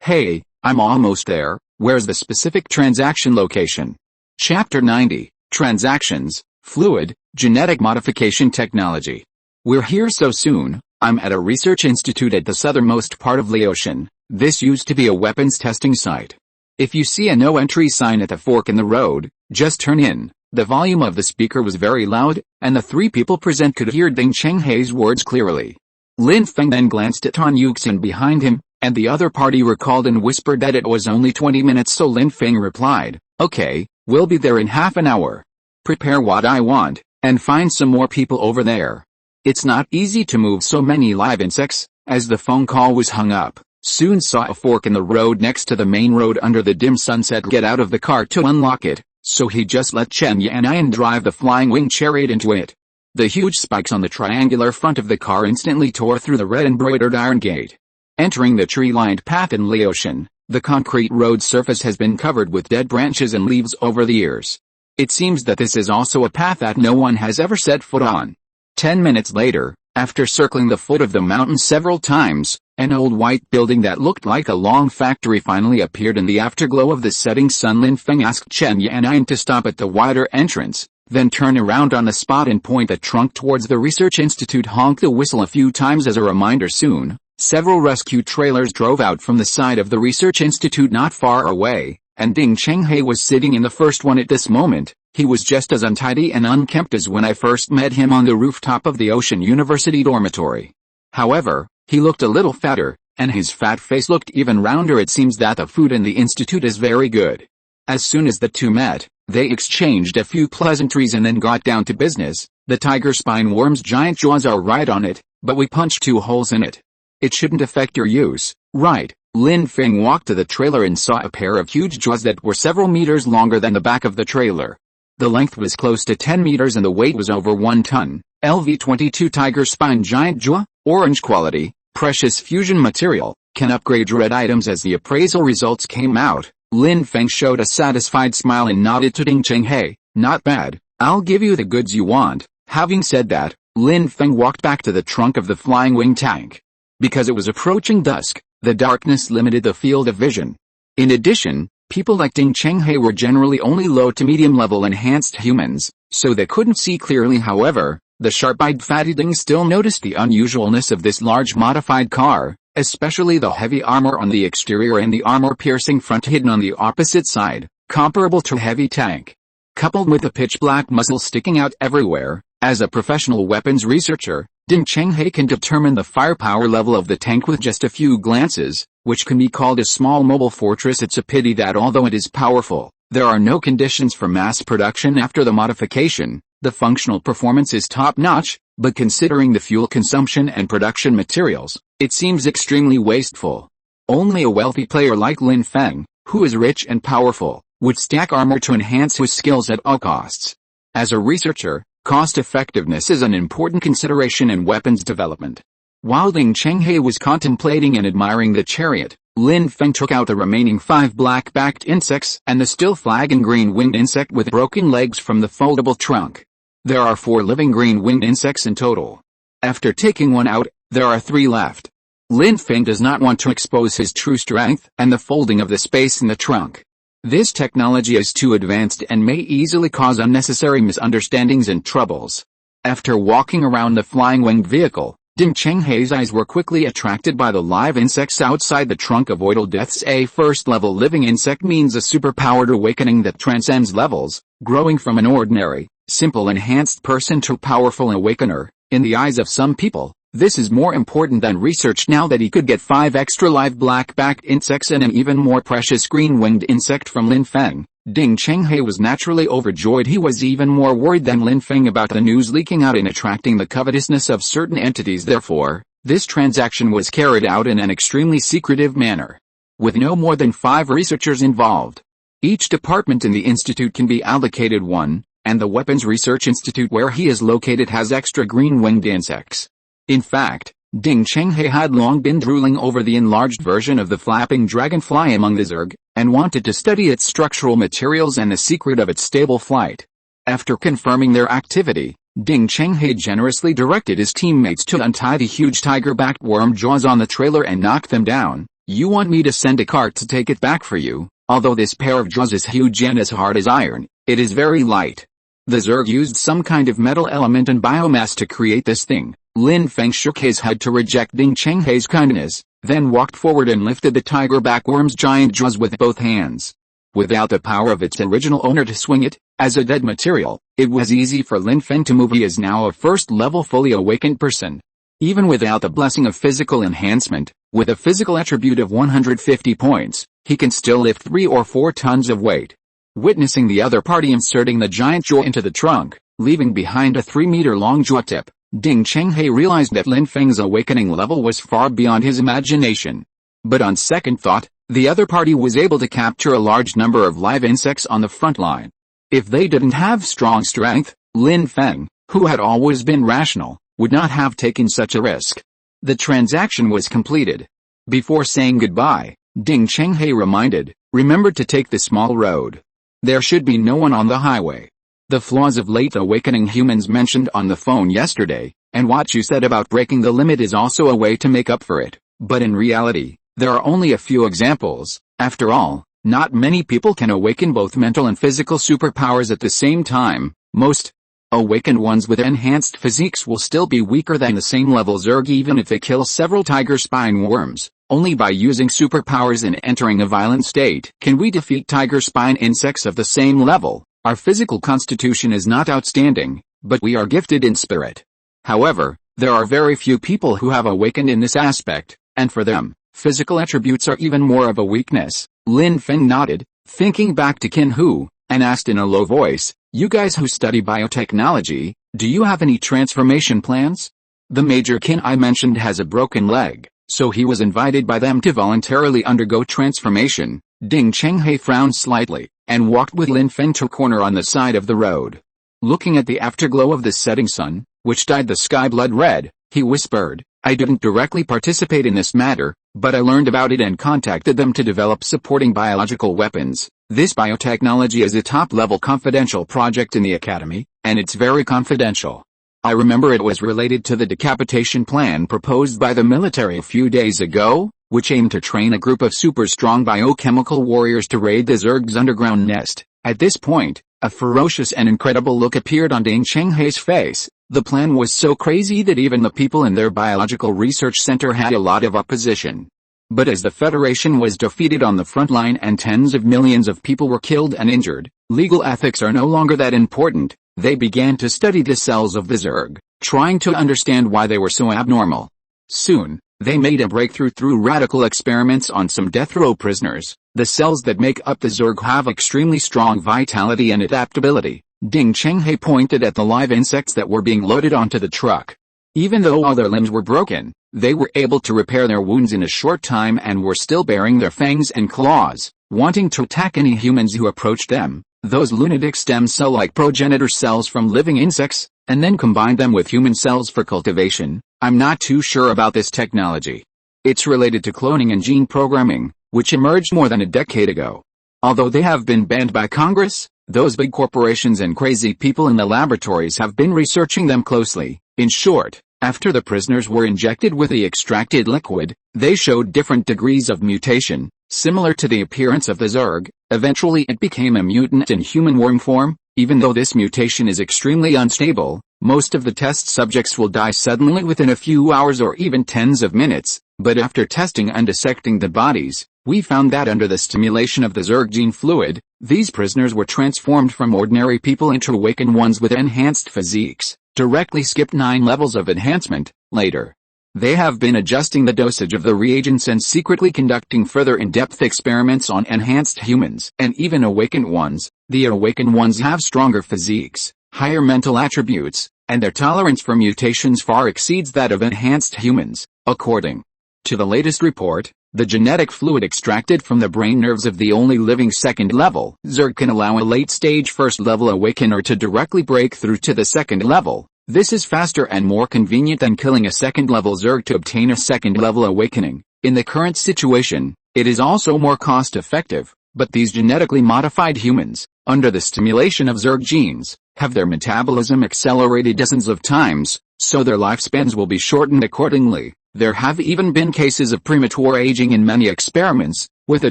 Hey, I'm almost there. Where's the specific transaction location? Chapter 90, Transactions, Fluid, Genetic Modification Technology. We're here so soon. I'm at a research institute at the southernmost part of Laotian. This used to be a weapons testing site. If you see a no entry sign at the fork in the road, just turn in. The volume of the speaker was very loud, and the three people present could hear Ding Chenghei's words clearly. Lin Feng then glanced at Han Yuxin behind him, and the other party recalled and whispered that it was only 20 minutes, so Lin Feng replied, "Okay, we'll be there in half an hour. Prepare what I want, and find some more people over there." It's not easy to move so many live insects. As the phone call was hung up, Soon saw a fork in the road next to the main road under the dim sunset. Get out of the car to unlock it, so he just let Chen Yannian drive the flying wing chariot into it. The huge spikes on the triangular front of the car instantly tore through the red embroidered iron gate. Entering the tree-lined path in Laotian, the concrete road surface has been covered with dead branches and leaves over the years. It seems that this is also a path that no one has ever set foot on. 10 minutes later, after circling the foot of the mountain several times, an old white building that looked like a long factory finally appeared in the afterglow of the setting sun. Lin Feng asked Chen Yannian to stop at the wider entrance, then turn around on the spot and point the trunk towards the research institute. Honk the whistle a few times as a reminder. Soon, several rescue trailers drove out from the side of the research institute not far away, and Ding Chenghei was sitting in the first one at this moment. He was just as untidy and unkempt as when I first met him on the rooftop of the Ocean University dormitory. However, he looked a little fatter, and his fat face looked even rounder. It seems that the food in the institute is very good. As soon as the two met, they exchanged a few pleasantries and then got down to business. The tiger spine worm's giant jaws are right on it, but we punched 2 holes in it. It shouldn't affect your use, right? Lin Feng walked to the trailer and saw a pair of huge jaws that were several meters longer than the back of the trailer. The length was close to 10 meters and the weight was over 1 ton. LV-22 tiger spine giant jaw, orange quality, precious fusion material, can upgrade your red items. As the appraisal results came out, Lin Feng showed a satisfied smile and nodded to Ding Chenghei. Not bad, I'll give you the goods you want. Having said that, Lin Feng walked back to the trunk of the flying wing tank. Because it was approaching dusk, the darkness limited the field of vision. In addition, people like Ding Chenghei were generally only low to medium level enhanced humans, so they couldn't see clearly. However, the sharp-eyed fatty Ding still noticed the unusualness of this large modified car, especially the heavy armor on the exterior and the armor-piercing front hidden on the opposite side, comparable to a heavy tank. Coupled with the pitch-black muzzle sticking out everywhere, as a professional weapons researcher, Ding Chenghei can determine the firepower level of the tank with just a few glances, which can be called a small mobile fortress. It's a pity that although it is powerful, there are no conditions for mass production after the modification. The functional performance is top-notch, but considering the fuel consumption and production materials, it seems extremely wasteful. Only a wealthy player like Lin Feng, who is rich and powerful, would stack armor to enhance his skills at all costs. As a researcher, cost-effectiveness is an important consideration in weapons development. While Ding Chenghei was contemplating and admiring the chariot, Lin Feng took out the remaining 5 black-backed insects and the still flagging green-winged insect with broken legs from the foldable trunk. There are 4 living green-winged insects in total. After taking one out, there are 3 left. Lin Feng does not want to expose his true strength and the folding of the space in the trunk. This technology is too advanced and may easily cause unnecessary misunderstandings and troubles. After walking around the flying winged vehicle, Ding Chenghei's eyes were quickly attracted by the live insects outside the trunk. Avoidal deaths. A first-level living insect means a superpowered awakening that transcends levels, growing from an ordinary, simple enhanced person to a powerful awakener. In the eyes of some people, this is more important than research. Now that he could get 5 extra live black-backed insects and an even more precious green-winged insect from Lin Feng, Ding Chenghei was naturally overjoyed. He was even more worried than Lin Feng about the news leaking out and attracting the covetousness of certain entities. Therefore, this transaction was carried out in an extremely secretive manner, with no more than 5 researchers involved. Each department in the institute can be allocated one, and the Weapons Research Institute where he is located has extra green-winged insects. In fact, Ding Chenghei had long been drooling over the enlarged version of the flapping dragonfly among the Zerg, and wanted to study its structural materials and the secret of its stable flight. After confirming their activity, Ding Chenghei generously directed his teammates to untie the huge tiger-backed worm jaws on the trailer and knock them down. You want me to send a cart to take it back for you? Although this pair of jaws is huge and as hard as iron, it is very light. The Zerg used some kind of metal element and biomass to create this thing. Lin Feng shook his head to reject Ding Chenghei's kindness, then walked forward and lifted the tiger-back worm's giant jaws with both hands. Without the power of its original owner to swing it, as a dead material, it was easy for Lin Feng to move. He is now a first-level fully awakened person. Even without the blessing of physical enhancement, with a physical attribute of 150 points, he can still lift 3 or 4 tons of weight. Witnessing the other party inserting the giant jaw into the trunk, leaving behind a 3-meter-long jaw tip, Ding Chenghei realized that Lin Feng's awakening level was far beyond his imagination. But on second thought, the other party was able to capture a large number of live insects on the front line. If they didn't have strong strength, Lin Feng, who had always been rational, would not have taken such a risk. The transaction was completed. Before saying goodbye, Ding Chenghei remembered to take the small road. There should be no one on the highway. The flaws of late awakening humans mentioned on the phone yesterday, and what you said about breaking the limit is also a way to make up for it, but in reality, there are only a few examples. After all, not many people can awaken both mental and physical superpowers at the same time. Most awakened ones with enhanced physiques will still be weaker than the same level Zerg even if they kill several tiger spine worms. Only by using superpowers and entering a violent state can we defeat tiger spine insects of the same level. Our physical constitution is not outstanding, but we are gifted in spirit. However, there are very few people who have awakened in this aspect, and for them, physical attributes are even more of a weakness. Lin Feng nodded, thinking back to Qin Hu, and asked in a low voice, you guys who study biotechnology, do you have any transformation plans? The Major Qin I mentioned has a broken leg, so he was invited by them to voluntarily undergo transformation. Ding Chenghei frowned slightly, and walked with Lin Feng to a corner on the side of the road. Looking at the afterglow of the setting sun, which dyed the sky blood red, he whispered, I didn't directly participate in this matter, but I learned about it and contacted them to develop supporting biological weapons. This biotechnology is a top-level confidential project in the academy, and it's very confidential. I remember it was related to the decapitation plan proposed by the military a few days ago, which aimed to train a group of super-strong biochemical warriors to raid the Zerg's underground nest. At this point, a ferocious and incredible look appeared on Ding Chenghei's face. The plan was so crazy that even the people in their biological research center had a lot of opposition. But as the Federation was defeated on the front line and tens of millions of people were killed and injured, legal ethics are no longer that important. They began to study the cells of the Zerg, trying to understand why they were so abnormal. Soon, they made a breakthrough through radical experiments on some death row prisoners. The cells that make up the Zerg have extremely strong vitality and adaptability. Ding Chenghei pointed at the live insects that were being loaded onto the truck. Even though all their limbs were broken, they were able to repair their wounds in a short time and were still bearing their fangs and claws, wanting to attack any humans who approached them. Those lunatic stem cell-like progenitor cells from living insects, and then combined them with human cells for cultivation. I'm not too sure about this technology. It's related to cloning and gene programming, which emerged more than a decade ago. Although they have been banned by Congress, those big corporations and crazy people in the laboratories have been researching them closely. In short, After the prisoners were injected with the extracted liquid, they showed different degrees of mutation, similar to the appearance of the Zerg. Eventually it became a mutant in human worm form. Even though this mutation is extremely unstable, most of the test subjects will die suddenly within a few hours or even tens of minutes, but after testing and dissecting the bodies, we found that under the stimulation of the Zerg gene fluid, these prisoners were transformed from ordinary people into awakened ones with enhanced physiques. Directly skipped 9 levels of enhancement. Later, they have been adjusting the dosage of the reagents and secretly conducting further in-depth experiments on enhanced humans and even awakened ones. The awakened ones have stronger physiques, higher mental attributes, and their tolerance for mutations far exceeds that of enhanced humans. According to the latest report, the genetic fluid extracted from the brain nerves of the only living second-level Zerg can allow a late-stage first-level awakener to directly break through to the second level. This is faster and more convenient than killing a second-level Zerg to obtain a second-level awakening. In the current situation, it is also more cost-effective, but these genetically modified humans, under the stimulation of Zerg genes, have their metabolism accelerated dozens of times, so their lifespans will be shortened accordingly. There have even been cases of premature aging in many experiments, with the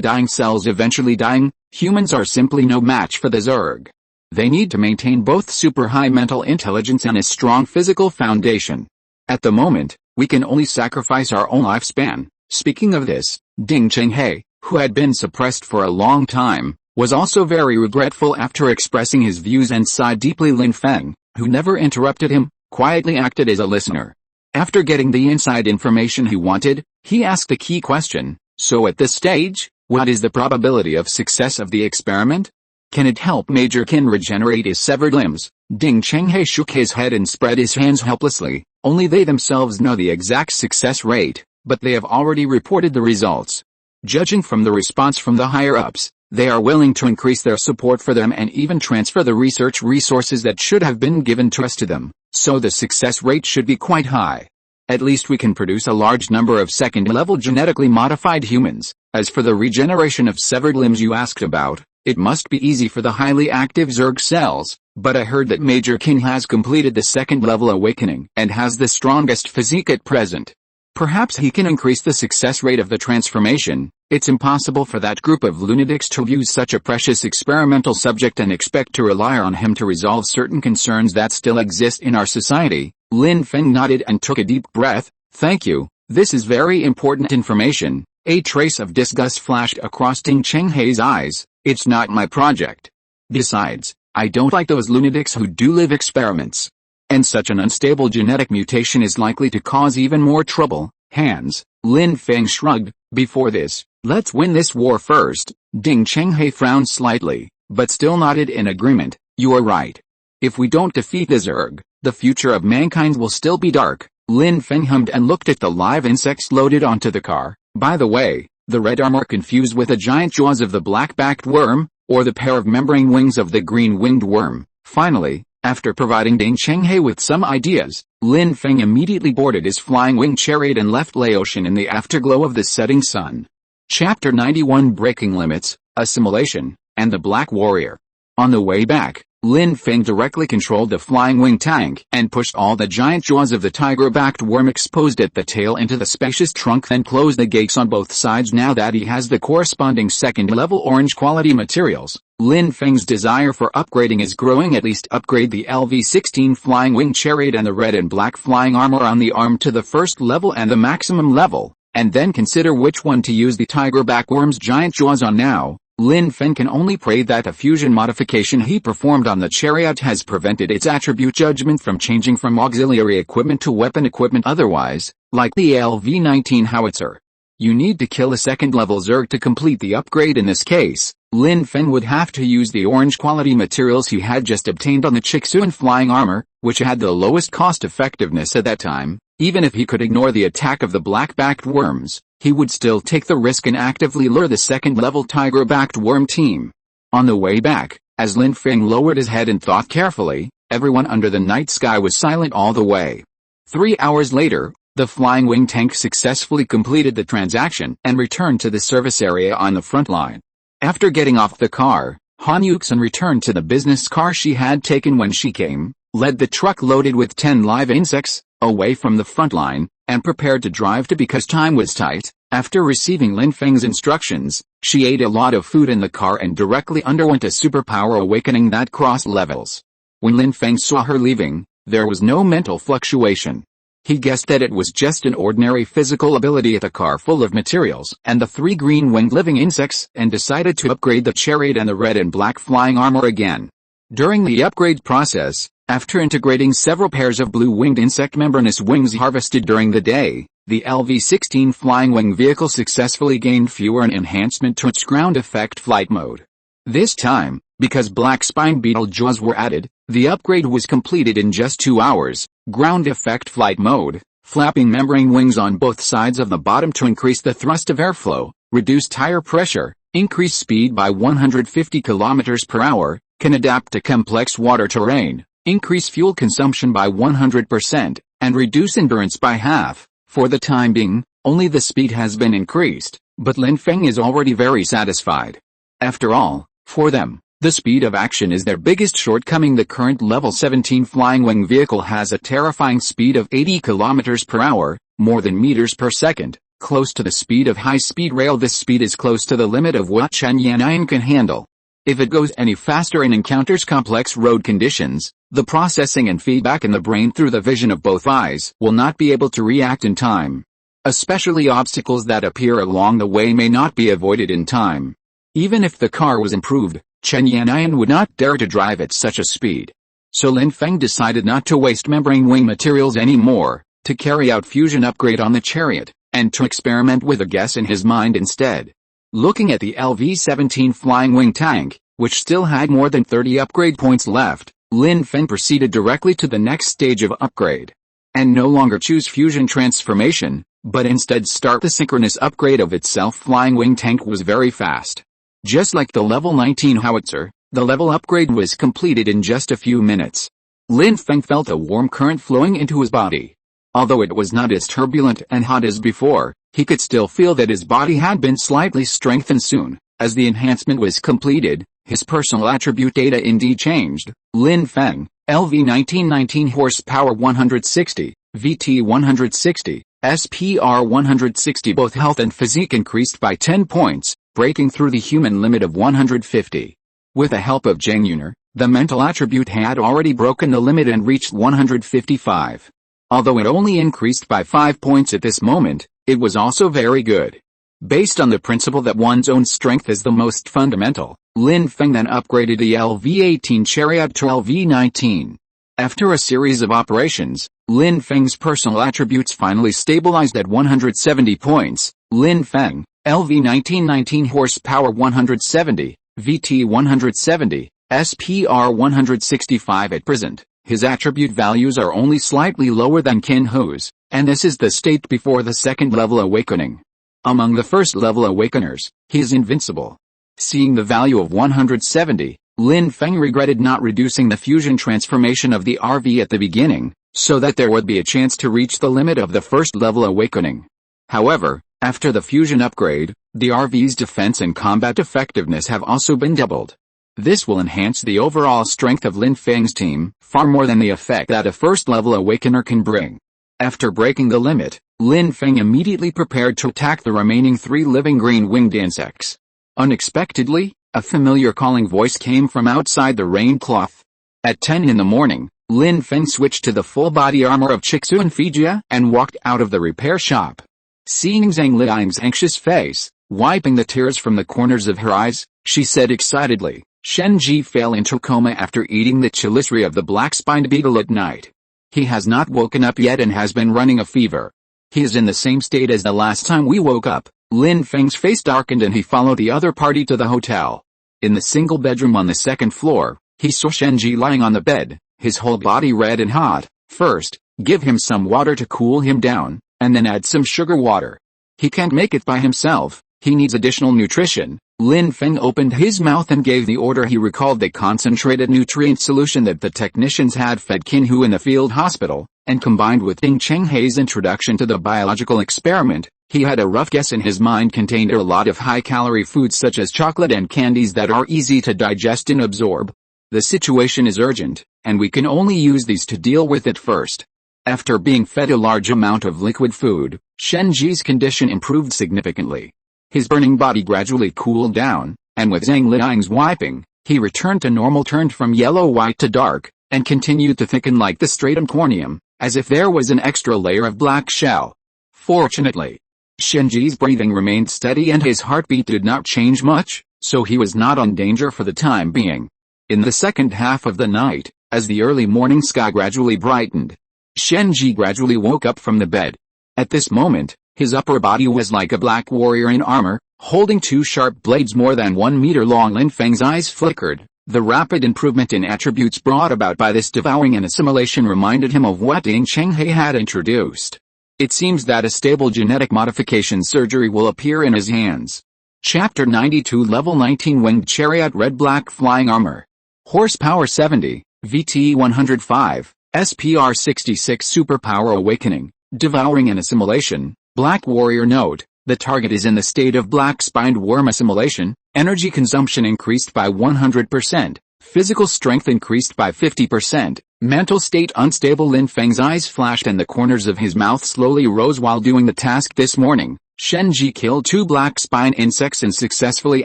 dying cells eventually dying. Humans are simply no match for the Zerg. They need to maintain both super high mental intelligence and a strong physical foundation. At the moment, we can only sacrifice our own lifespan. Speaking of this, Ding Chenghe, who had been suppressed for a long time, was also very regretful after expressing his views and sighed deeply. Lin Feng, who never interrupted him, quietly acted as a listener. After getting the inside information he wanted, he asked a key question: so at this stage, what is the probability of success of the experiment? Can it help Major Qin regenerate his severed limbs? Ding Chenghe shook his head and spread his hands helplessly. Only they themselves know the exact success rate, but they have already reported the results. Judging from the response from the higher-ups, they are willing to increase their support for them and even transfer the research resources that should have been given to us to them, so the success rate should be quite high. At least we can produce a large number of second-level genetically modified humans. As for the regeneration of severed limbs you asked about, it must be easy for the highly active Zerg cells, but I heard that Major Qin has completed the second-level awakening and has the strongest physique at present. Perhaps he can increase the success rate of the transformation. It's impossible for that group of lunatics to use such a precious experimental subject and expect to rely on him to resolve certain concerns that still exist in our society. Lin Feng nodded and took a deep breath. Thank you, this is very important information. A trace of disgust flashed across Ding Chenghe's eyes. It's not my project. Besides, I don't like those lunatics who do live experiments. And such an unstable genetic mutation is likely to cause even more trouble. Hands. Lin Feng shrugged. Before this, let's win this war first. Ding Chenghe frowned slightly, but still nodded in agreement. You are right. If we don't defeat the Zerg, the future of mankind will still be dark. Lin Feng hummed and looked at the live insects loaded onto the car. By the way, the red arm are confused with the giant jaws of the black-backed worm, or the pair of membrane wings of the green-winged worm. Finally, after providing Ding Chenghe with some ideas, Lin Feng immediately boarded his flying wing chariot and left Laotian in the afterglow of the setting sun. Chapter 91: Breaking Limits, Assimilation, and the Black Warrior. On the way back, Lin Feng directly controlled the flying wing tank and pushed all the giant jaws of the tiger-backed worm exposed at the tail into the spacious trunk, then closed the gates on both sides. Now that he has the corresponding second-level orange quality materials, Lin Feng's desire for upgrading is growing. At least upgrade the LV-16 flying wing chariot and the red and black flying armor on the arm to the first level and the maximum level, and then consider which one to use the tiger-back worm's giant jaws on now. Lin Feng can only pray that the fusion modification he performed on the chariot has prevented its attribute judgment from changing from auxiliary equipment to weapon equipment. Otherwise, like the LV-19 howitzer, you need to kill a second-level Zerg to complete the upgrade. In this case, Lin Feng would have to use the orange quality materials he had just obtained on the Chixuan flying armor, which had the lowest cost effectiveness at that time. Even if he could ignore the attack of the black-backed worms, he would still take the risk and actively lure the second-level tiger-backed worm team. On the way back, as Lin Feng lowered his head and thought carefully, everyone under the night sky was silent all the way. 3 hours later, the flying wing tank successfully completed the transaction and returned to the service area on the front line. After getting off the car, Han Yuxin returned to the business car she had taken when she came. led the truck loaded with 10 live insects, away from the front line, and prepared to drive to because time was tight. After receiving Lin Feng's instructions, she ate a lot of food in the car and directly underwent a superpower awakening that crossed levels. When Lin Feng saw her leaving, there was no mental fluctuation. He guessed that it was just an ordinary physical ability at a car full of materials and the 3 green-winged living insects, and decided to upgrade the chariot and the red and black flying armor again. During the upgrade process, after integrating several pairs of blue-winged insect membranous wings harvested during the day, the LV-16 flying wing vehicle successfully gained fewer and enhancement to its ground effect flight mode. This time, because black spine beetle jaws were added, the upgrade was completed in just 2 hours. Ground effect flight mode, flapping membrane wings on both sides of the bottom to increase the thrust of airflow, reduce tire pressure, increase speed by 150 km per hour, can adapt to complex water terrain, increase fuel consumption by 100%, and reduce endurance by half. For the time being, only the speed has been increased, but Lin Feng is already very satisfied. After all, for them, the speed of action is their biggest shortcoming. The current level 17 flying wing vehicle has a terrifying speed of 80 km per hour, more than meters per second, close to the speed of high-speed rail. This speed is close to the limit of what Chen Yannian can handle. If it goes any faster and encounters complex road conditions, the processing and feedback in the brain through the vision of both eyes will not be able to react in time. Especially obstacles that appear along the way may not be avoided in time. Even if the car was improved, Chen Yannian would not dare to drive at such a speed. So Lin Feng decided not to waste membrane wing materials anymore, to carry out fusion upgrade on the chariot, and to experiment with a guess in his mind instead. Looking at the LV-17 flying wing tank, which still had more than 30 upgrade points left, Lin Feng proceeded directly to the next stage of upgrade. And no longer choose fusion transformation, but instead start the synchronous upgrade of its self-flying wing tank was very fast. Just like the level 19 howitzer, the level upgrade was completed in just a few minutes. Lin Feng felt a warm current flowing into his body. Although it was not as turbulent and hot as before, he could still feel that his body had been slightly strengthened soon. As the enhancement was completed, his personal attribute data indeed changed. Lin Feng, LV 1919 horsepower 160, VT 160, SPR 160. Both health and physique increased by 10 points. Breaking through the human limit of 150. With the help of Zhang Yuner, the mental attribute had already broken the limit and reached 155. Although it only increased by 5 points at this moment, it was also very good. Based on the principle that one's own strength is the most fundamental, Lin Feng then upgraded the LV-18 chariot to LV-19. After a series of operations, Lin Feng's personal attributes finally stabilized at 170 points. Lin Feng, LV 1919 horsepower 170, VT 170, SPR 165 at present. His attribute values are only slightly lower than Qin Hu's, and this is the state before the second level awakening. Among the first level awakeners, he is invincible. Seeing the value of 170, Lin Feng regretted not reducing the fusion transformation of the RV at the beginning, so that there would be a chance to reach the limit of the first level awakening. However, after the fusion upgrade, the RV's defense and combat effectiveness have also been doubled. This will enhance the overall strength of Lin Feng's team, far more than the effect that a first-level awakener can bring. After breaking the limit, Lin Feng immediately prepared to attack the remaining 3 living green-winged insects. Unexpectedly, a familiar calling voice came from outside the rain cloth. At 10 in the morning, Lin Feng switched to the full-body armor of Chixu and Fijia and walked out of the repair shop. Seeing Zhang Liang's anxious face, wiping the tears from the corners of her eyes, she said excitedly, Shenji fell into coma after eating the chilicery of the black-spined beetle at night. He has not woken up yet and has been running a fever. He is in the same state as the last time we woke up. Lin Feng's face darkened and he followed the other party to the hotel. In the single bedroom on the second floor, he saw Shenji lying on the bed, his whole body red and hot. First, give him some water to cool him down, and then add some sugar water. He can't make it by himself, he needs additional nutrition. Lin Feng opened his mouth and gave the order. He recalled the concentrated nutrient solution that the technicians had fed Qin Hu in the field hospital, and combined with Ding Chenghei's introduction to the biological experiment, he had a rough guess in his mind contained a lot of high-calorie foods such as chocolate and candies that are easy to digest and absorb. The situation is urgent, and we can only use these to deal with it first. After being fed a large amount of liquid food, Shenji's condition improved significantly. His burning body gradually cooled down, and with Zhang Liang's wiping, he returned to normal, turned from yellow-white to dark, and continued to thicken like the stratum corneum, as if there was an extra layer of black shell. Fortunately, Shenji's breathing remained steady and his heartbeat did not change much, so he was not in danger for the time being. In the second half of the night, as the early morning sky gradually brightened, Shenji gradually woke up from the bed. At this moment, his upper body was like a black warrior in armor, holding two sharp blades more than 1 meter long. Lin Feng's eyes flickered. The rapid improvement in attributes brought about by this devouring and assimilation reminded him of what Ding Chenghe had introduced. It seems that a stable genetic modification surgery will appear in his hands. Chapter 92 Level 19 Winged Chariot Red-Black Flying Armor. Horsepower 70, VT 105, SPR 66 Superpower Awakening, Devouring and Assimilation, Black Warrior Note. The target is in the state of black-spined worm assimilation. Energy consumption increased by 100%. Physical strength increased by 50%. Mental state unstable. Lin Feng's eyes flashed and the corners of his mouth slowly rose while doing the task. This morning, Shenji killed 2 black spine insects and successfully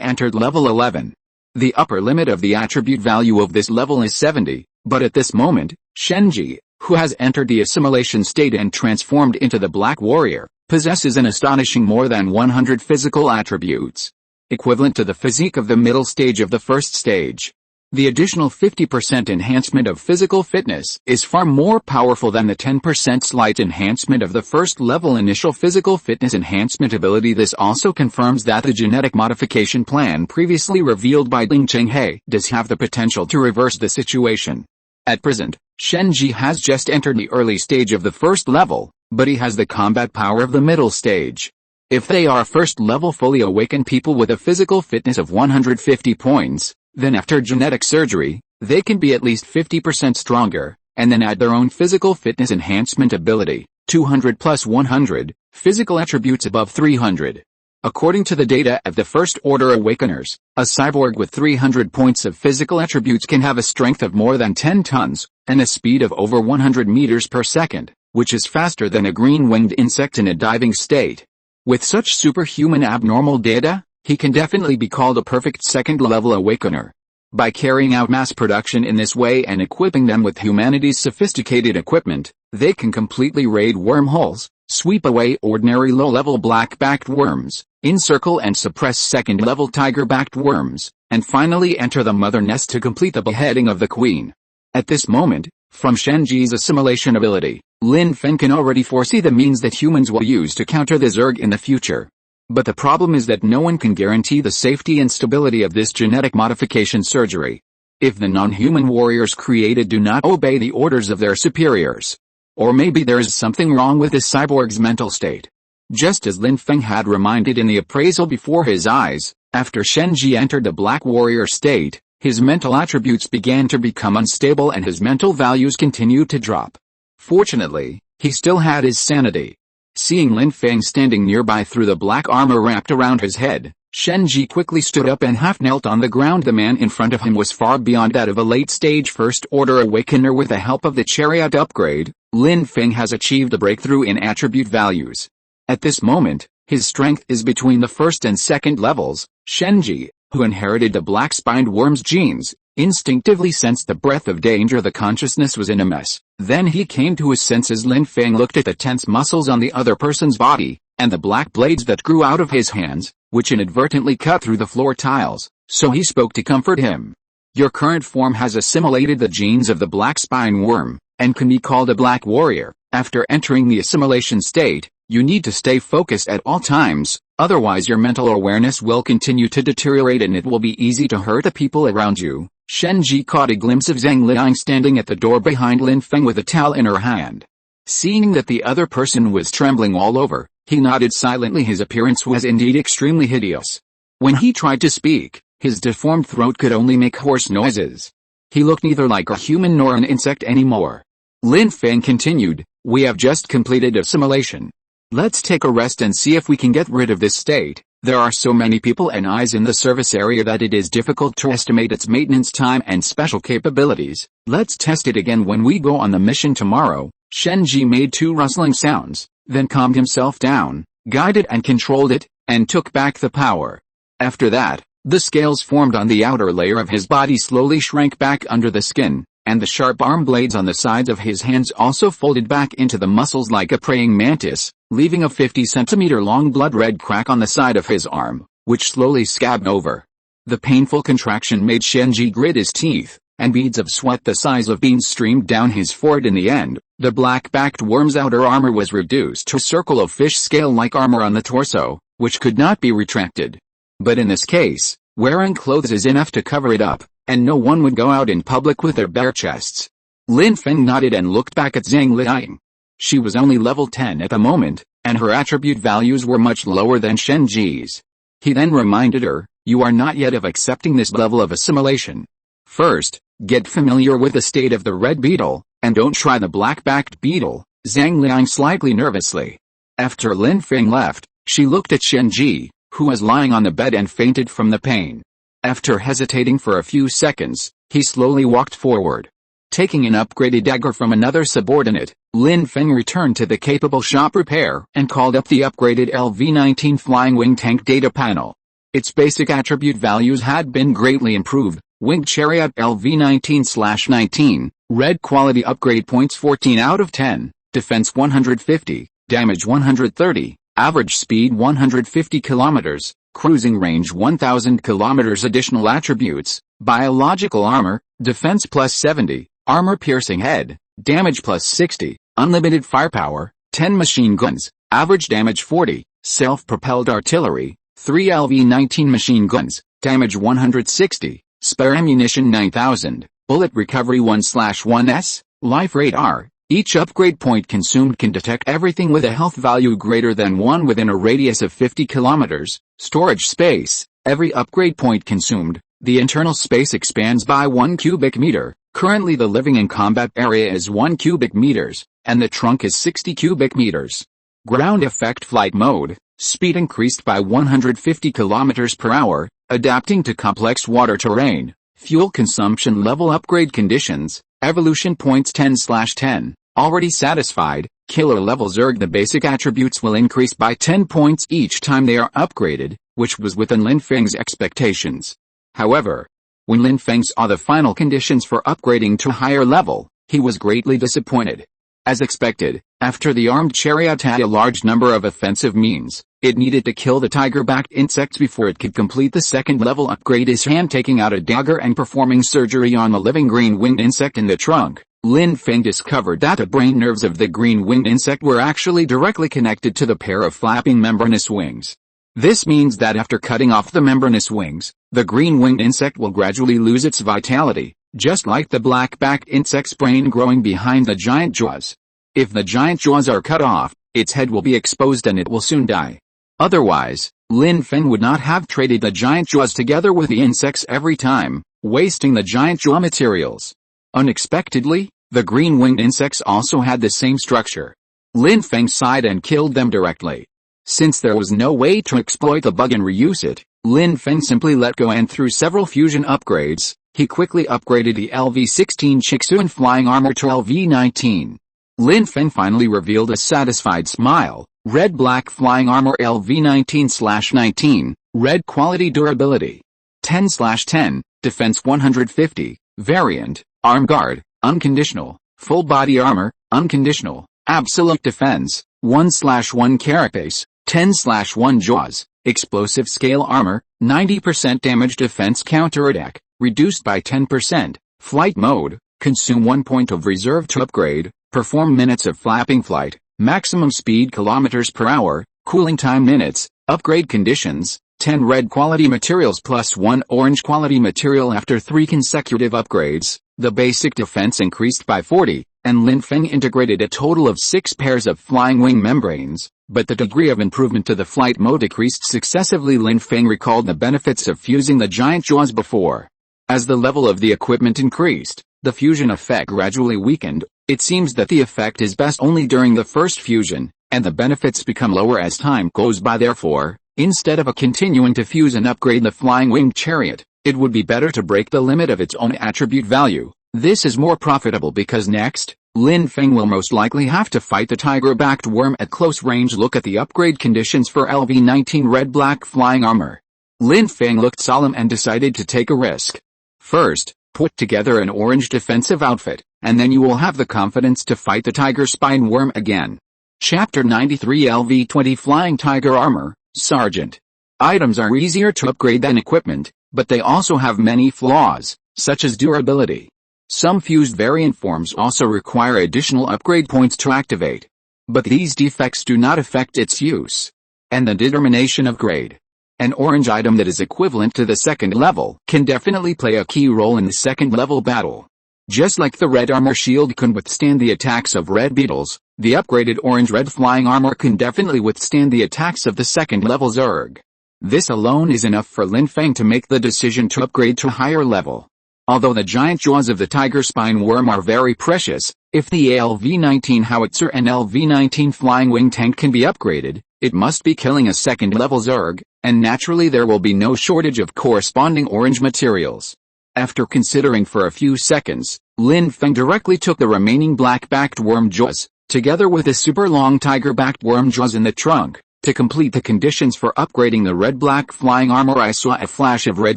entered level 11. The upper limit of the attribute value of this level is 70, but at this moment, Shenji, who has entered the assimilation state and transformed into the Black Warrior, possesses an astonishing more than 100 physical attributes, equivalent to the physique of the middle stage of the first stage. The additional 50% enhancement of physical fitness is far more powerful than the 10% slight enhancement of the first level initial physical fitness enhancement ability. This also confirms that the genetic modification plan previously revealed by Ding Chenghe does have the potential to reverse the situation. At present, Shenji has just entered the early stage of the first level, but he has the combat power of the middle stage. If they are first level fully awakened people with a physical fitness of 150 points, then after genetic surgery, they can be at least 50% stronger, and then add their own physical fitness enhancement ability, 200 plus 100, physical attributes above 300. According to the data of the First Order Awakeners, a cyborg with 300 points of physical attributes can have a strength of more than 10 tons, and a speed of over 100 meters per second, which is faster than a green-winged insect in a diving state. With such superhuman abnormal data, he can definitely be called a perfect second-level awakener. By carrying out mass production in this way and equipping them with humanity's sophisticated equipment, they can completely raid wormholes, sweep away ordinary low-level black-backed worms, encircle and suppress second-level tiger-backed worms, and finally enter the mother nest to complete the beheading of the queen. At this moment, from Shenji's assimilation ability, Lin Feng can already foresee the means that humans will use to counter the Zerg in the future. But the problem is that no one can guarantee the safety and stability of this genetic modification surgery. If the non-human warriors created do not obey the orders of their superiors, or maybe there is something wrong with this cyborg's mental state. Just as Lin Feng had reminded in the appraisal before his eyes, after Shenji entered the Black Warrior state, his mental attributes began to become unstable and his mental values continued to drop. Fortunately, he still had his sanity. Seeing Lin Feng standing nearby through the black armor wrapped around his head, Shenji quickly stood up and half knelt on the ground. The man in front of him was far beyond that of a late-stage First-Order Awakener. With the help of the chariot upgrade, Lin Feng has achieved a breakthrough in attribute values. At this moment, his strength is between the first and second levels. Shenji, who inherited the black-spined worm's genes, instinctively sensed the breath of danger. The consciousness was in a mess. Then he came to his senses. Lin Feng looked at the tense muscles on the other person's body, and the black blades that grew out of his hands, which inadvertently cut through the floor tiles, so he spoke to comfort him. Your current form has assimilated the genes of the black spine worm, and can be called a black warrior. After entering the assimilation state, you need to stay focused at all times, otherwise your mental awareness will continue to deteriorate and it will be easy to hurt the people around you. Shenji caught a glimpse of Zhang Liang standing at the door behind Lin Feng with a towel in her hand. Seeing that the other person was trembling all over, he nodded silently. His appearance was indeed extremely hideous. When he tried to speak, his deformed throat could only make hoarse noises. He looked neither like a human nor an insect anymore. Lin Feng continued, "We have just completed assimilation. Let's take a rest and see if we can get rid of this state, There are so many people and eyes in the service area that it is difficult to estimate its maintenance time and special capabilities. Let's test it again when we go on the mission tomorrow. Shenji made 2 rustling sounds, then calmed himself down, guided and controlled it, and took back the power. After that, the scales formed on the outer layer of his body slowly shrank back under the skin, and the sharp arm blades on the sides of his hands also folded back into the muscles like a praying mantis, leaving a 50-centimeter long blood-red crack on the side of his arm, which slowly scabbed over. The painful contraction made Shenji grit his teeth, and beads of sweat the size of beans streamed down his forehead. In the end, the black-backed worm's outer armor was reduced to a circle of fish scale-like armor on the torso, which could not be retracted. But in this case, wearing clothes is enough to cover it up, and no one would go out in public with their bare chests. Lin Feng nodded and looked back at Zhang Liang. She was only level 10 at the moment, and her attribute values were much lower than Shenji's. He then reminded her, "You are not yet of accepting this level of assimilation. First, get familiar with the state of the red beetle, and don't try the black-backed beetle." Zhang Liang slightly nervously. After Lin Feng left, she looked at Shenji, who was lying on the bed and fainted from the pain. After hesitating for a few seconds, he slowly walked forward. Taking an upgraded dagger from another subordinate, Lin Feng returned to the capable shop repair and called up the upgraded LV-19 Flying Wing Tank data panel. Its basic attribute values had been greatly improved. Winged Chariot LV-19/19, red quality upgrade points 14 out of 10, defense 150, damage 130, average speed 150 km, cruising range 1000 km. Additional attributes: biological armor, defense plus 70, armor piercing head, damage plus 60, unlimited firepower, 10 machine guns, average damage 40, self-propelled artillery, 3 LV-19 machine guns, damage 160, spare ammunition 9000, bullet recovery 1/1s, life radar. Each upgrade point consumed can detect everything with a health value greater than 1 within a radius of 50 km. Storage space: every upgrade point consumed, the internal space expands by 1 cubic meter. Currently the living and combat area is 1 cubic meters, and the trunk is 60 cubic meters. Ground effect flight mode: speed increased by 150 km per hour, adapting to complex water terrain. Fuel consumption level upgrade conditions: evolution points 10/10, already satisfied. Killer level Zerg: the basic attributes will increase by 10 points each time they are upgraded, which was within Lin Feng's expectations. However, when Lin Feng saw the final conditions for upgrading to a higher level, he was greatly disappointed. As expected, after the armed chariot had a large number of offensive means, it needed to kill the tiger-backed insects before it could complete the second level upgrade. His hand taking out a dagger and performing surgery on the living green-winged insect in the trunk, Lin Feng discovered that the brain nerves of the green-winged insect were actually directly connected to the pair of flapping membranous wings. This means that after cutting off the membranous wings, the green-winged insect will gradually lose its vitality, just like the black-backed insect's brain growing behind the giant jaws. If the giant jaws are cut off, its head will be exposed and it will soon die. Otherwise, Lin Feng would not have traded the giant jaws together with the insects every time, wasting the giant jaw materials. Unexpectedly, the green-winged insects also had the same structure. Lin Feng sighed and killed them directly. Since there was no way to exploit the bug and reuse it, Lin Feng simply let go, and through several fusion upgrades, he quickly upgraded the LV-16 Chixuan flying armor to LV-19. Lin Feng finally revealed a satisfied smile. Red-black flying armor LV-19/19, red quality durability. 10/10, defense 150, variant, arm guard, unconditional, full body armor, unconditional, absolute defense, 1/1 carapace, 10/1 jaws, explosive scale armor, 90% damage defense counterattack, reduced by 10%, flight mode, consume 1 point of reserve to upgrade, perform minutes of flapping flight, maximum speed kilometers per hour, cooling time minutes, upgrade conditions, 10 red quality materials plus 1 orange quality material. After 3 consecutive upgrades, the basic defense increased by 40, and Lin Feng integrated a total of 6 pairs of flying wing membranes, but the degree of improvement to the flight mode decreased successively. Lin Feng recalled the benefits of fusing the giant jaws before. As the level of the equipment increased, the fusion effect gradually weakened. It seems that the effect is best only during the first fusion, and the benefits become lower as time goes by. Therefore, Instead of continuing to fuse and upgrade the flying winged chariot, it would be better to break the limit of its own attribute value. This is more profitable because next, Lin Feng will most likely have to fight the tiger-backed worm at close range. Look at the upgrade conditions for LV-19 red-black flying armor. Lin Feng looked solemn and decided to take a risk. First, put together an orange defensive outfit, and then you will have the confidence to fight the tiger spine worm again. Chapter 93 LV-20 Flying Tiger Armor, Sergeant. Items are easier to upgrade than equipment, but they also have many flaws, such as durability. Some fused variant forms also require additional upgrade points to activate. But these defects do not affect its use and the determination of grade. An orange item that is equivalent to the second level can definitely play a key role in the second level battle. Just like the red armor shield can withstand the attacks of red beetles, the upgraded orange-red flying armor can definitely withstand the attacks of the second level Zerg. This alone is enough for Lin Feng to make the decision to upgrade to higher level. Although the giant jaws of the tiger spine worm are very precious, if the LV-19 howitzer and LV-19 flying wing tank can be upgraded, it must be killing a second level Zerg, and naturally there will be no shortage of corresponding orange materials. After considering for a few seconds, Lin Feng directly took the remaining black-backed worm jaws, together with the super long tiger-backed worm jaws in the trunk. To complete the conditions for upgrading the red-black flying armor, I saw a flash of red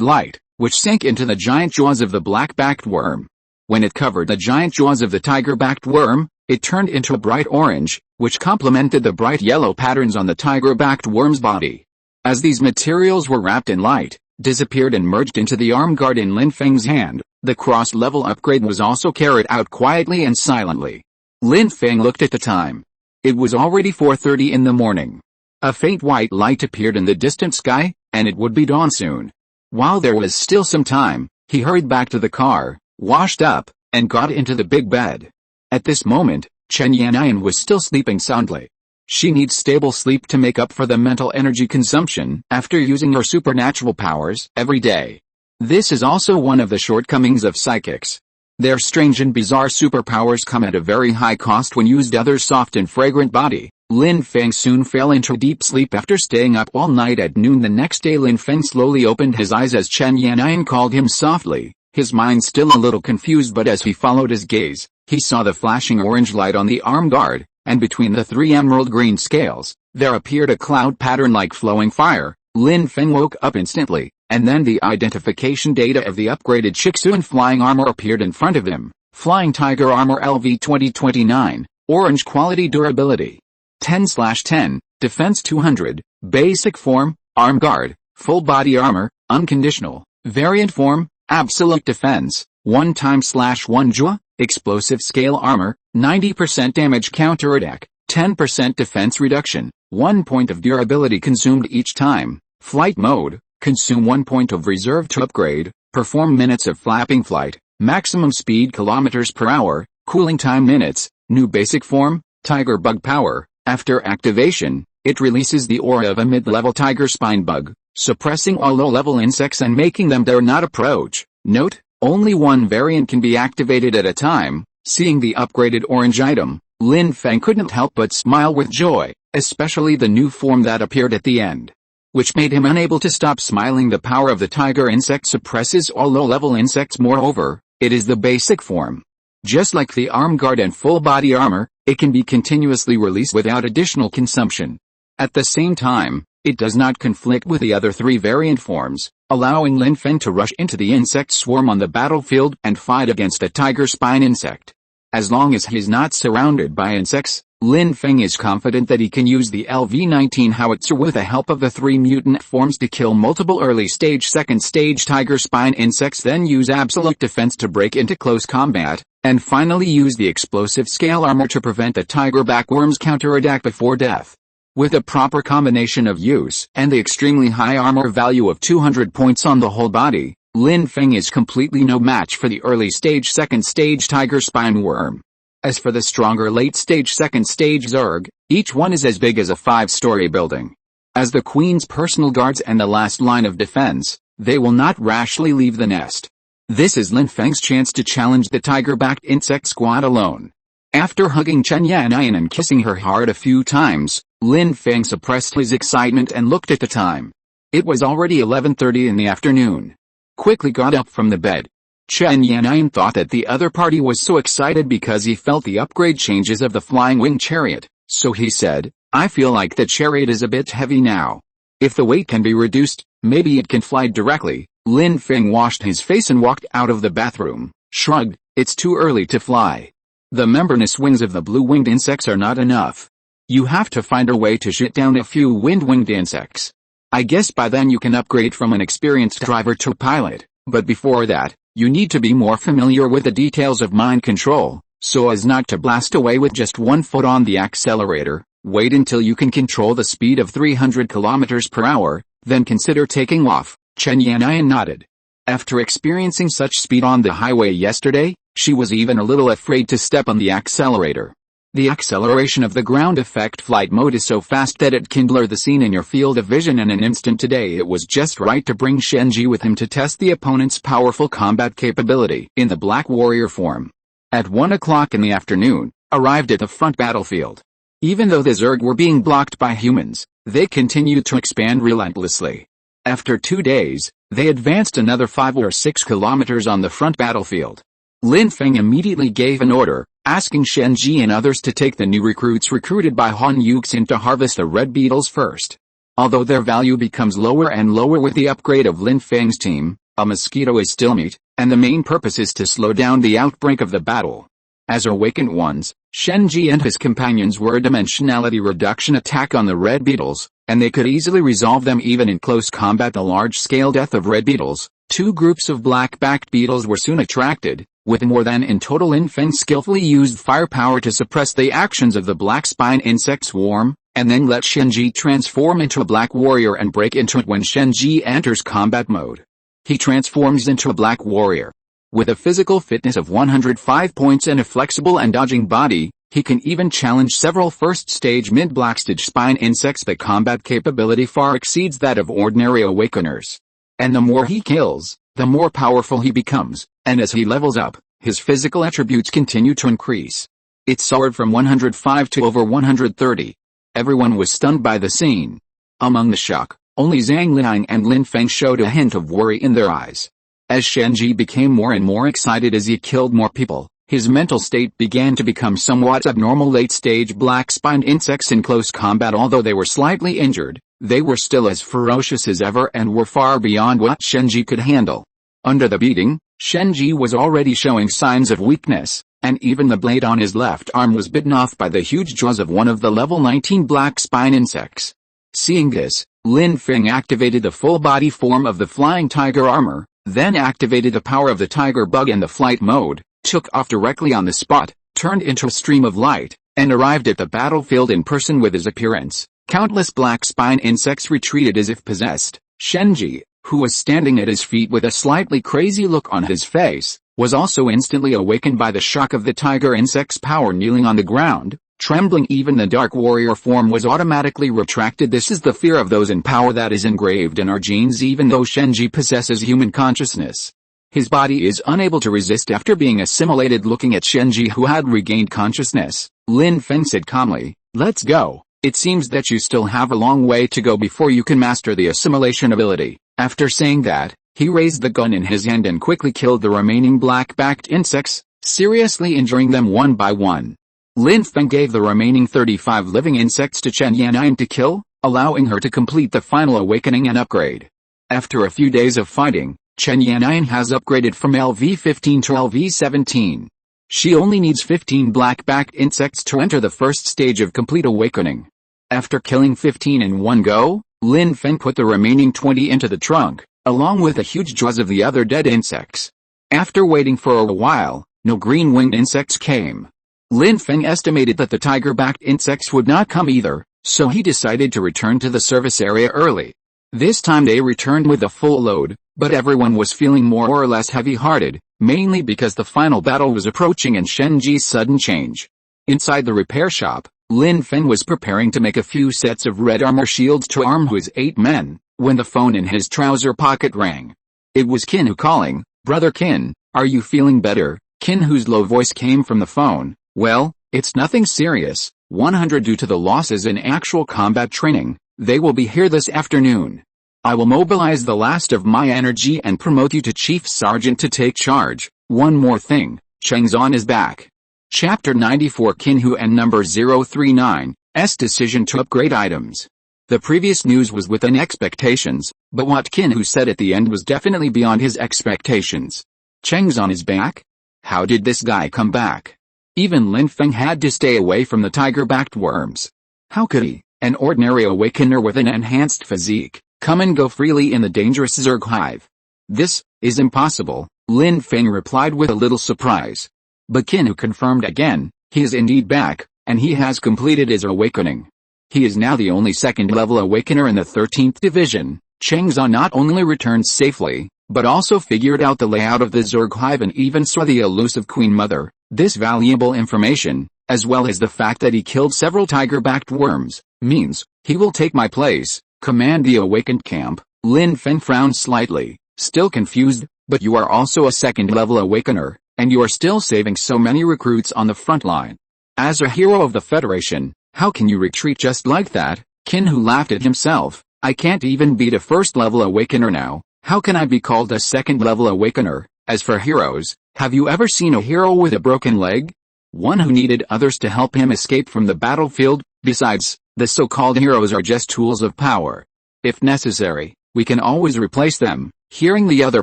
light, which sank into the giant jaws of the black-backed worm. When it covered the giant jaws of the tiger-backed worm, it turned into a bright orange, which complemented the bright yellow patterns on the tiger-backed worm's body. As these materials were wrapped in light, disappeared and merged into the arm guard in Lin Feng's hand, the cross-level upgrade was also carried out quietly and silently. Lin Feng looked at the time. It was already 4:30 in the morning. A faint white light appeared in the distant sky, and it would be dawn soon. While there was still some time, he hurried back to the car, washed up, and got into the big bed. At this moment, Chen Yanyan was still sleeping soundly. She needs stable sleep to make up for the mental energy consumption after using her supernatural powers every day. This is also one of the shortcomings of psychics. Their strange and bizarre superpowers come at a very high cost when used others' soft and fragrant body. Lin Feng soon fell into deep sleep after staying up all night. At noon the next day, Lin Feng slowly opened his eyes as Chen Yanyan called him softly, his mind still a little confused, but as he followed his gaze, he saw the flashing orange light on the arm guard, and between the three emerald green scales, there appeared a cloud pattern like flowing fire. Lin Feng woke up instantly, and then the identification data of the upgraded Chixuan flying armor appeared in front of him. Flying Tiger Armor LV 2029, orange quality durability. 10/10, defense 200, basic form, arm guard, full body armor, unconditional, variant form, absolute defense, 1x/1 jaw, explosive scale armor, 90% damage counterattack, 10% defense reduction, 1 point of durability consumed each time. Flight mode, consume 1 point of reserve to upgrade, perform minutes of flapping flight, maximum speed kilometers per hour, cooling time minutes. New basic form, tiger bug power. After activation, it releases the aura of a mid-level tiger spine bug, suppressing all low-level insects and making them dare not approach. Note, only one variant can be activated at a time. Seeing the upgraded orange item, Lin Feng couldn't help but smile with joy, especially the new form that appeared at the end, which made him unable to stop smiling. The power of the tiger insect suppresses all low-level insects. Moreover, it is the basic form. Just like the arm guard and full body armor, it can be continuously released without additional consumption. At the same time, it does not conflict with the other three variant forms, allowing Lin Feng to rush into the insect swarm on the battlefield and fight against a tiger spine insect. As long as he is not surrounded by insects, Lin Feng is confident that he can use the LV-19 howitzer with the help of the three mutant forms to kill multiple early-stage second-stage tiger spine insects, then use absolute defense to break into close combat, and finally use the explosive scale armor to prevent the tiger backworm's counterattack before death. With a proper combination of use and the extremely high armor value of 200 points on the whole body, Lin Feng is completely no match for the early-stage second-stage tiger spine worm. As for the stronger late-stage second-stage Zerg, each one is as big as a 5-story building. As the Queen's personal guards and the last line of defense, they will not rashly leave the nest. This is Lin Feng's chance to challenge the tiger-backed insect squad alone. After hugging Chen Yanyan and kissing her hard a few times, Lin Feng suppressed his excitement and looked at the time. It was already 11:30 in the afternoon. Quickly got up from the bed. Chen Yanyan thought that the other party was so excited because he felt the upgrade changes of the flying wing chariot, so he said, "I feel like the chariot is a bit heavy now. If the weight can be reduced, maybe it can fly directly." Lin Feng washed his face and walked out of the bathroom, shrugged, "It's too early to fly. The membranous wings of the blue-winged insects are not enough. You have to find a way to shoot down a few wind-winged insects. I guess by then you can upgrade from an experienced driver to pilot, but before that, you need to be more familiar with the details of mind control, so as not to blast away with just one foot on the accelerator. Wait until you can control the speed of 300 kilometers per hour, then consider taking off." Chen Yanyan nodded. After experiencing such speed on the highway yesterday, she was even a little afraid to step on the accelerator. The acceleration of the ground effect flight mode is so fast that it can blur the scene in your field of vision in an instant. Today it was just right to bring Shenji with him to test the opponent's powerful combat capability in the Black Warrior form. At 1 o'clock in the afternoon, arrived at the front battlefield. Even though the Zerg were being blocked by humans, they continued to expand relentlessly. After 2 days, they advanced another 5 or 6 kilometers on the front battlefield. Lin Feng immediately gave an order, asking Shenji and others to take the new recruits recruited by Han Yuxin to harvest the red beetles first. Although their value becomes lower and lower with the upgrade of Lin Feng's team, a mosquito is still meat, and the main purpose is to slow down the outbreak of the battle. As awakened ones, Shenji and his companions were a dimensionality reduction attack on the red beetles, and they could easily resolve them even in close combat. The large-scale death of red beetles, 2 groups of black-backed beetles were soon attracted, with more than in total. Lin Feng skillfully used firepower to suppress the actions of the black spine insect swarm, and then let Shenji transform into a black warrior and break into it when Shenji enters combat mode. He transforms into a black warrior. With a physical fitness of 105 points and a flexible and dodging body, he can even challenge several first-stage mid-black-stage spine insects. The combat capability far exceeds that of ordinary awakeners. And the more he kills, the more powerful he becomes, and as he levels up, his physical attributes continue to increase. It soared from 105 to over 130. Everyone was stunned by the scene. Among the shock, only Zhang Liang and Lin Feng showed a hint of worry in their eyes. As Shenji became more and more excited as he killed more people, his mental state began to become somewhat abnormal. Late-stage black-spined insects in close combat, although they were slightly injured, they were still as ferocious as ever and were far beyond what Shenji could handle. Under the beating, Shenji was already showing signs of weakness, and even the blade on his left arm was bitten off by the huge jaws of one of the level 19 black spine insects. Seeing this, Lin Feng activated the full-body form of the flying tiger armor, then activated the power of the tiger bug and the flight mode, took off directly on the spot, turned into a stream of light, and arrived at the battlefield in person. With his appearance, countless black spine insects retreated as if possessed. Shenji, who was standing at his feet with a slightly crazy look on his face, was also instantly awakened by the shock of the tiger insect's power. Kneeling on the ground, trembling, even the dark warrior form was automatically retracted. This is the fear of those in power that is engraved in our genes. Even though Shenji possesses human consciousness, his body is unable to resist after being assimilated. Looking at Shenji, who had regained consciousness, Lin Feng said calmly, "Let's go. It seems that you still have a long way to go before you can master the assimilation ability." After saying that, he raised the gun in his hand and quickly killed the remaining black-backed insects, seriously injuring them one by one. Lin Feng gave the remaining 35 living insects to Chen Yanyan to kill, allowing her to complete the final awakening and upgrade. After a few days of fighting, Chen Yanyan has upgraded from LV-15 to LV-17. She only needs 15 black-backed insects to enter the first stage of complete awakening. After killing 15 in one go, Lin Feng put the remaining 20 into the trunk, along with the huge jaws of the other dead insects. After waiting for a while, no green-winged insects came. Lin Feng estimated that the tiger-backed insects would not come either, so he decided to return to the service area early. This time they returned with a full load, but everyone was feeling more or less heavy-hearted, mainly because the final battle was approaching and Shenji's sudden change. Inside the repair shop, Lin Feng was preparing to make a few sets of red armor shields to arm his 8 men, when the phone in his trouser pocket rang. It was Qin Hu calling. "Brother Qin, are you feeling better?" Qin Hu's low voice came from the phone. "Well, It's nothing serious, 100 due to the losses in actual combat training. They will be here this afternoon. I will mobilize the last of my energy and promote you to Chief Sergeant to take charge. One more thing, Changzon is back. Chapter 94 Kinhu and number 039's decision to upgrade items. The previous news was within expectations, but what Kinhu said at the end was definitely beyond his expectations. Changzon is back? How did this guy come back? Even Lin Feng had to stay away from the tiger-backed worms. How could he, an ordinary awakener with an enhanced physique, come and go freely in the dangerous Zerg hive? This is impossible, Lin Feng replied with a little surprise. But Kinhu confirmed again, he is indeed back, and he has completed his awakening. He is now the only second-level awakener in the 13th Division. Changzon not only returned safely, but also figured out the layout of the Zerg hive and even saw the elusive Queen Mother. This valuable information, as well as the fact that he killed several tiger-backed worms, means he will take my place, command the awakened camp. Lin Feng frowned slightly, still confused, but you are also a second-level awakener, and you are still saving so many recruits on the front line. As a hero of the Federation, how can you retreat just like that? Kinhu laughed at himself. I can't even beat a first-level awakener now. How can I be called a second-level awakener? As for heroes, have you ever seen a hero with a broken leg? One who needed others to help him escape from the battlefield? Besides, the so-called heroes are just tools of power. If necessary, we can always replace them. Hearing the other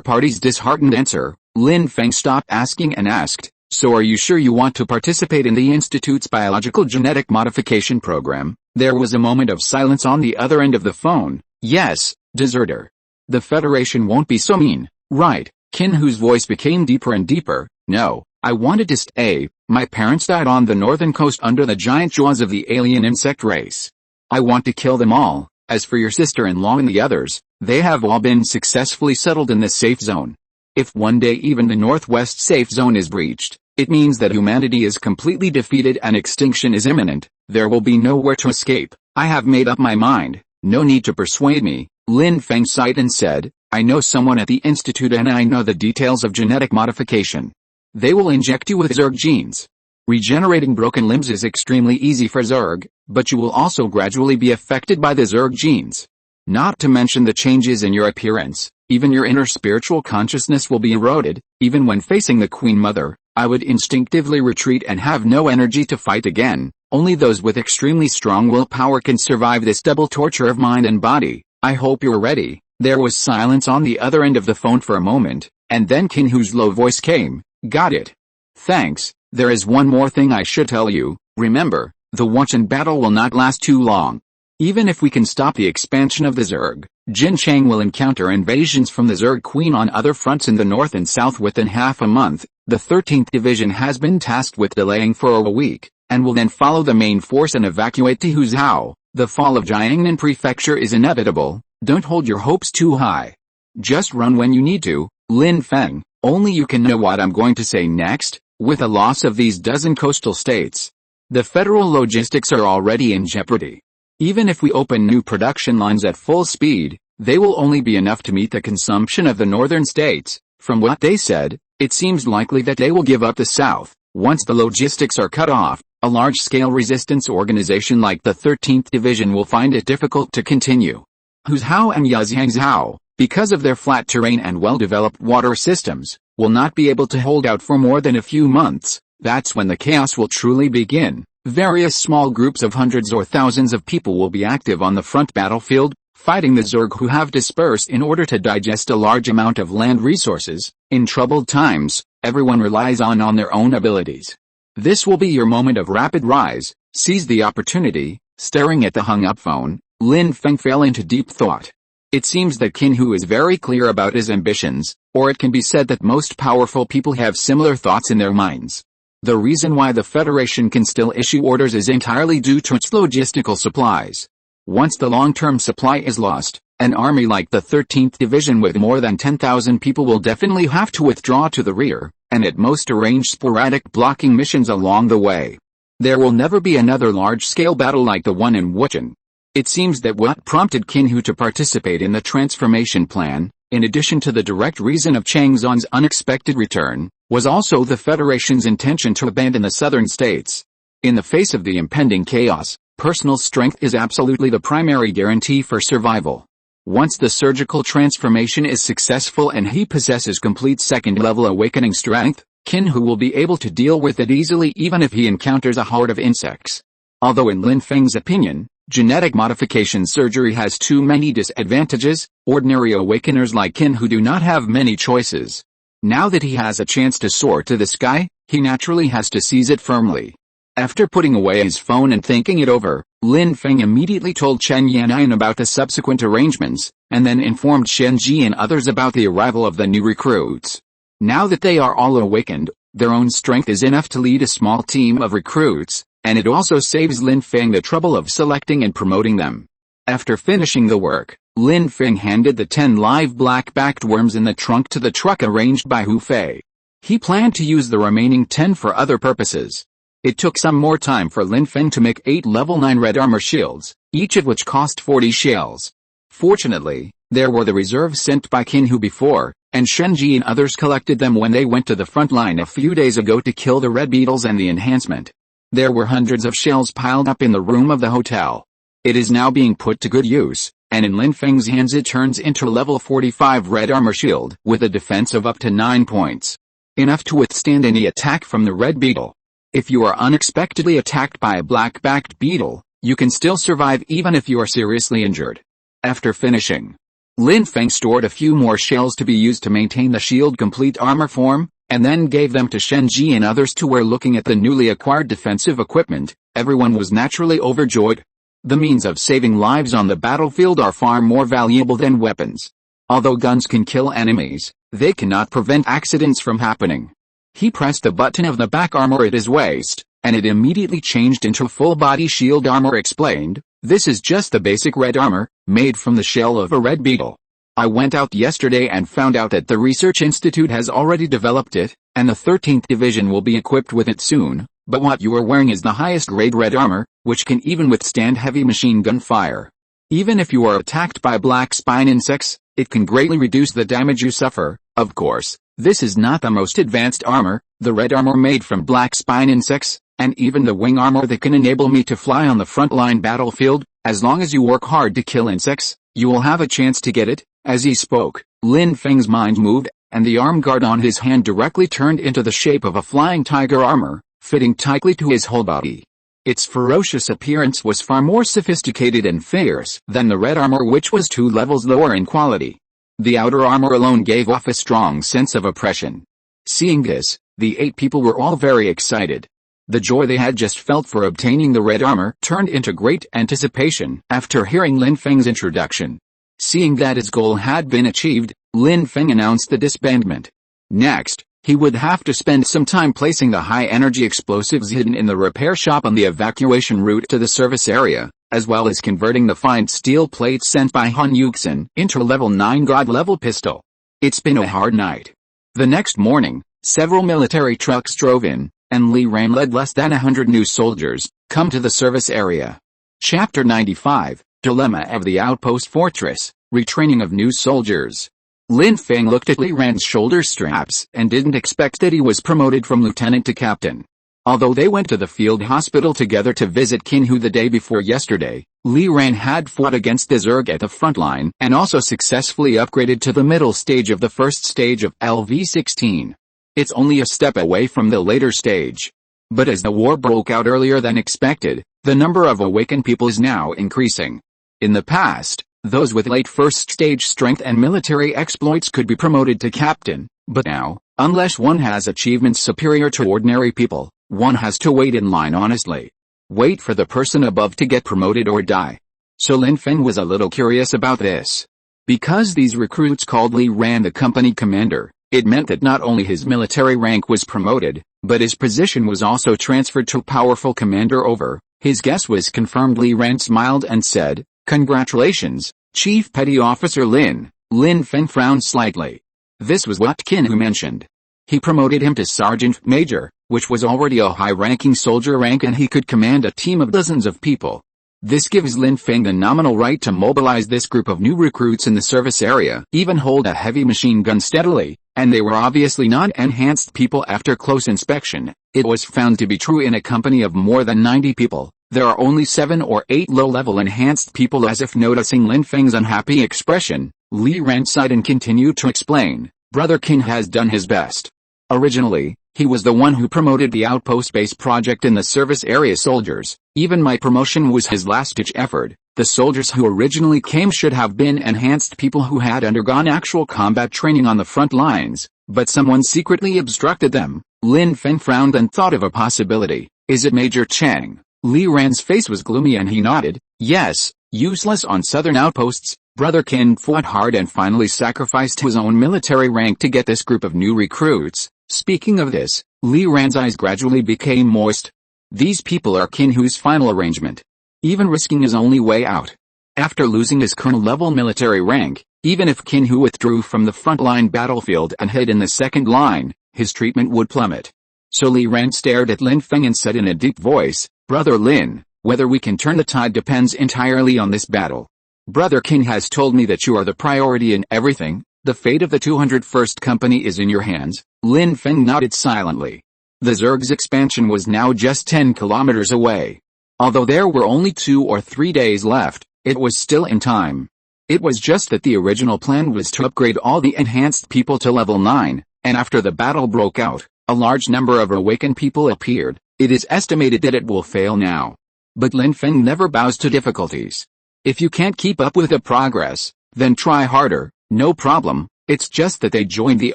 party's disheartened answer, Lin Feng stopped asking and asked, so are you sure you want to participate in the Institute's biological genetic modification program? There was a moment of silence on the other end of the phone. Yes, deserter. The Federation won't be so mean, right? Kinhu's voice became deeper and deeper. No, I wanted to stay. My parents died on the northern coast under the giant jaws of the alien insect race. I want to kill them all. As for your sister-in-law and the others, they have all been successfully settled in the safe zone. If one day even the northwest safe zone is breached, it means that humanity is completely defeated and extinction is imminent. There will be nowhere to escape. I have made up my mind. No need to persuade me. Lin Feng sighed and said, I know someone at the Institute and I know the details of genetic modification. They will inject you with Zerg genes. Regenerating broken limbs is extremely easy for Zerg, but you will also gradually be affected by the Zerg genes. Not to mention the changes in your appearance, even your inner spiritual consciousness will be eroded. Even when facing the Queen Mother, I would instinctively retreat and have no energy to fight again. Only those with extremely strong willpower can survive this double torture of mind and body. I hope you're ready. There was silence on the other end of the phone for a moment, and then Kinhu's low voice came. Got it. Thanks. There is one more thing I should tell you. Remember, the watch and battle will not last too long. Even if we can stop the expansion of the Zerg, Jin Chang will encounter invasions from the Zerg Queen on other fronts in the north and south within half a month. The 13th Division has been tasked with delaying for a week, and will then follow the main force and evacuate to Huzhou. The fall of Jiangnan Prefecture is inevitable. Don't hold your hopes too high. Just run when you need to. Lin Feng, only you can know what I'm going to say next. With the loss of these dozen coastal states, the federal logistics are already in jeopardy. Even if we open new production lines at full speed, they will only be enough to meet the consumption of the northern states. From what they said, it seems likely that they will give up the south. Once the logistics are cut off, a large-scale resistance organization like the 13th Division will find it difficult to continue. Huzhou and Yazhangzhou, because of their flat terrain and well-developed water systems, will not be able to hold out for more than a few months. That's when the chaos will truly begin. Various small groups of hundreds or thousands of people will be active on the front battlefield, fighting the Zerg who have dispersed in order to digest a large amount of land resources. In troubled times, everyone relies on their own abilities. This will be your moment of rapid rise. Seize the opportunity. Staring at the hung-up phone, Lin Feng fell into deep thought. It seems that Kinhu is very clear about his ambitions, or it can be said that most powerful people have similar thoughts in their minds. The reason why the Federation can still issue orders is entirely due to its logistical supplies. Once the long-term supply is lost, an army like the 13th Division with more than 10,000 people will definitely have to withdraw to the rear, and at most arrange sporadic blocking missions along the way. There will never be another large-scale battle like the one in Wuchen. It seems that what prompted Kinhu to participate in the transformation plan, in addition to the direct reason of Changzon's unexpected return, was also the Federation's intention to abandon the southern states. In the face of the impending chaos, personal strength is absolutely the primary guarantee for survival. Once the surgical transformation is successful and he possesses complete second-level awakening strength, Qinhu will be able to deal with it easily even if he encounters a horde of insects. Although in Lin Feng's opinion, genetic modification surgery has too many disadvantages, ordinary awakeners like Qinhu do not have many choices. Now that he has a chance to soar to the sky, he naturally has to seize it firmly. After putting away his phone and thinking it over, Lin Feng immediately told Chen Yan'an about the subsequent arrangements, and then informed Shen Ji and others about the arrival of the new recruits. Now that they are all awakened, their own strength is enough to lead a small team of recruits, and it also saves Lin Feng the trouble of selecting and promoting them. After finishing the work, Lin Feng handed the 10 live black-backed worms in the trunk to the truck arranged by Hu Fei. He planned to use the remaining 10 for other purposes. It took some more time for Lin Feng to make 8 level 9 red armor shields, each of which cost 40 shells. Fortunately, there were the reserves sent by Qinhu before, and Shenji and others collected them when they went to the front line a few days ago to kill the red beetles and the enhancement. There were hundreds of shells piled up in the room of the hotel. It is now being put to good use, and in Lin Feng's hands it turns into a level 45 red armor shield with a defense of up to 9 points. Enough to withstand any attack from the red beetle. If you are unexpectedly attacked by a black-backed beetle, you can still survive even if you are seriously injured. After finishing, Lin Feng stored a few more shells to be used to maintain the shield complete armor form, and then gave them to Shen Ji and others to wear. Looking at the newly acquired defensive equipment, everyone was naturally overjoyed. The means of saving lives on the battlefield are far more valuable than weapons. Although guns can kill enemies, they cannot prevent accidents from happening. He pressed the button of the back armor at his waist, and it immediately changed into full-body shield armor. Explained, "This is just the basic red armor, made from the shell of a red beetle. I went out yesterday and found out that the Research Institute has already developed it, and the 13th Division will be equipped with it soon, but what you are wearing is the highest grade red armor, which can even withstand heavy machine gun fire. Even if you are attacked by black spine insects, it can greatly reduce the damage you suffer. Of course, this is not the most advanced armor, the red armor made from black spine insects, and even the wing armor that can enable me to fly on the frontline battlefield. As long as you work hard to kill insects, you will have a chance to get it." As he spoke, Lin Feng's mind moved, and the arm guard on his hand directly turned into the shape of a flying tiger armor, fitting tightly to his whole body. Its ferocious appearance was far more sophisticated and fierce than the red armor, which was 2 levels lower in quality. The outer armor alone gave off a strong sense of oppression. Seeing this, the 8 people were all very excited. The joy they had just felt for obtaining the red armor turned into great anticipation after hearing Lin Feng's introduction. Seeing that his goal had been achieved, Lin Feng announced the disbandment. Next, he would have to spend some time placing the high-energy explosives hidden in the repair shop on the evacuation route to the service area, as well as converting the fine steel plates sent by Han Yuxin into a level 9 god-level pistol. It's been a hard night. The next morning, several military trucks drove in, and Li Ran led less than 100 new soldiers, come to the service area. Chapter 95, Dilemma of the Outpost Fortress, Retraining of New Soldiers. Lin Feng looked at Li Ran's shoulder straps and didn't expect that he was promoted from lieutenant to captain. Although they went to the field hospital together to visit Qinhu the day before yesterday, Li Ran had fought against the Zerg at the front line and also successfully upgraded to the middle stage of the first stage of LV-16. It's only a step away from the later stage. But as the war broke out earlier than expected, the number of awakened people is now increasing. In the past, those with late first stage strength and military exploits could be promoted to captain, but now, unless one has achievements superior to ordinary people, one has to wait in line honestly. Wait for the person above to get promoted or die. So Lin Feng was a little curious about this. Because these recruits called Li Ran the company commander, it meant that not only his military rank was promoted, but his position was also transferred to powerful commander over. His guess was confirmed. Li Ran smiled and said, "Congratulations, Chief Petty Officer Lin." Lin Feng frowned slightly. This was what Qinhu mentioned. He promoted him to Sergeant Major, which was already a high-ranking soldier rank, and he could command a team of dozens of people. This gives Lin Feng the nominal right to mobilize this group of new recruits in the service area, even hold a heavy machine gun steadily, And they were obviously not enhanced people. After close inspection, it was found to be true. In a company of more than 90 people, there are only 7 or 8 low-level enhanced people. As if noticing Lin Feng's unhappy expression, Li Ran sighed and continued to explain, Brother Qin has done his best. Originally, he was the one who promoted the outpost-based project in the service area soldiers. Even my promotion was his last-ditch effort. The soldiers who originally came should have been enhanced people who had undergone actual combat training on the front lines, but someone secretly obstructed them. Lin Feng frowned and thought of a possibility. Is it Major Chang? Li Ran's face was gloomy and he nodded. Yes, useless on southern outposts. Brother Qin fought hard and finally sacrificed his own military rank to get this group of new recruits. Speaking of this, Li Ran's eyes gradually became moist. These people are Qin Hu's final arrangement. Even risking his only way out. After losing his colonel-level military rank, even if Qin Hu withdrew from the front-line battlefield and hid in the second line, his treatment would plummet. So Li Ran stared at Lin Feng and said in a deep voice, Brother Lin, whether we can turn the tide depends entirely on this battle. Brother Qin has told me that you are the priority in everything. The fate of the 201st Company is in your hands. Lin Feng nodded silently. The Zerg's expansion was now just 10 kilometers away. Although there were only 2 or 3 days left, it was still in time. It was just that the original plan was to upgrade all the enhanced people to level 9, and after the battle broke out, a large number of awakened people appeared. It is estimated that it will fail now. But Lin Feng never bows to difficulties. If you can't keep up with the progress, then try harder, no problem. It's just that they joined the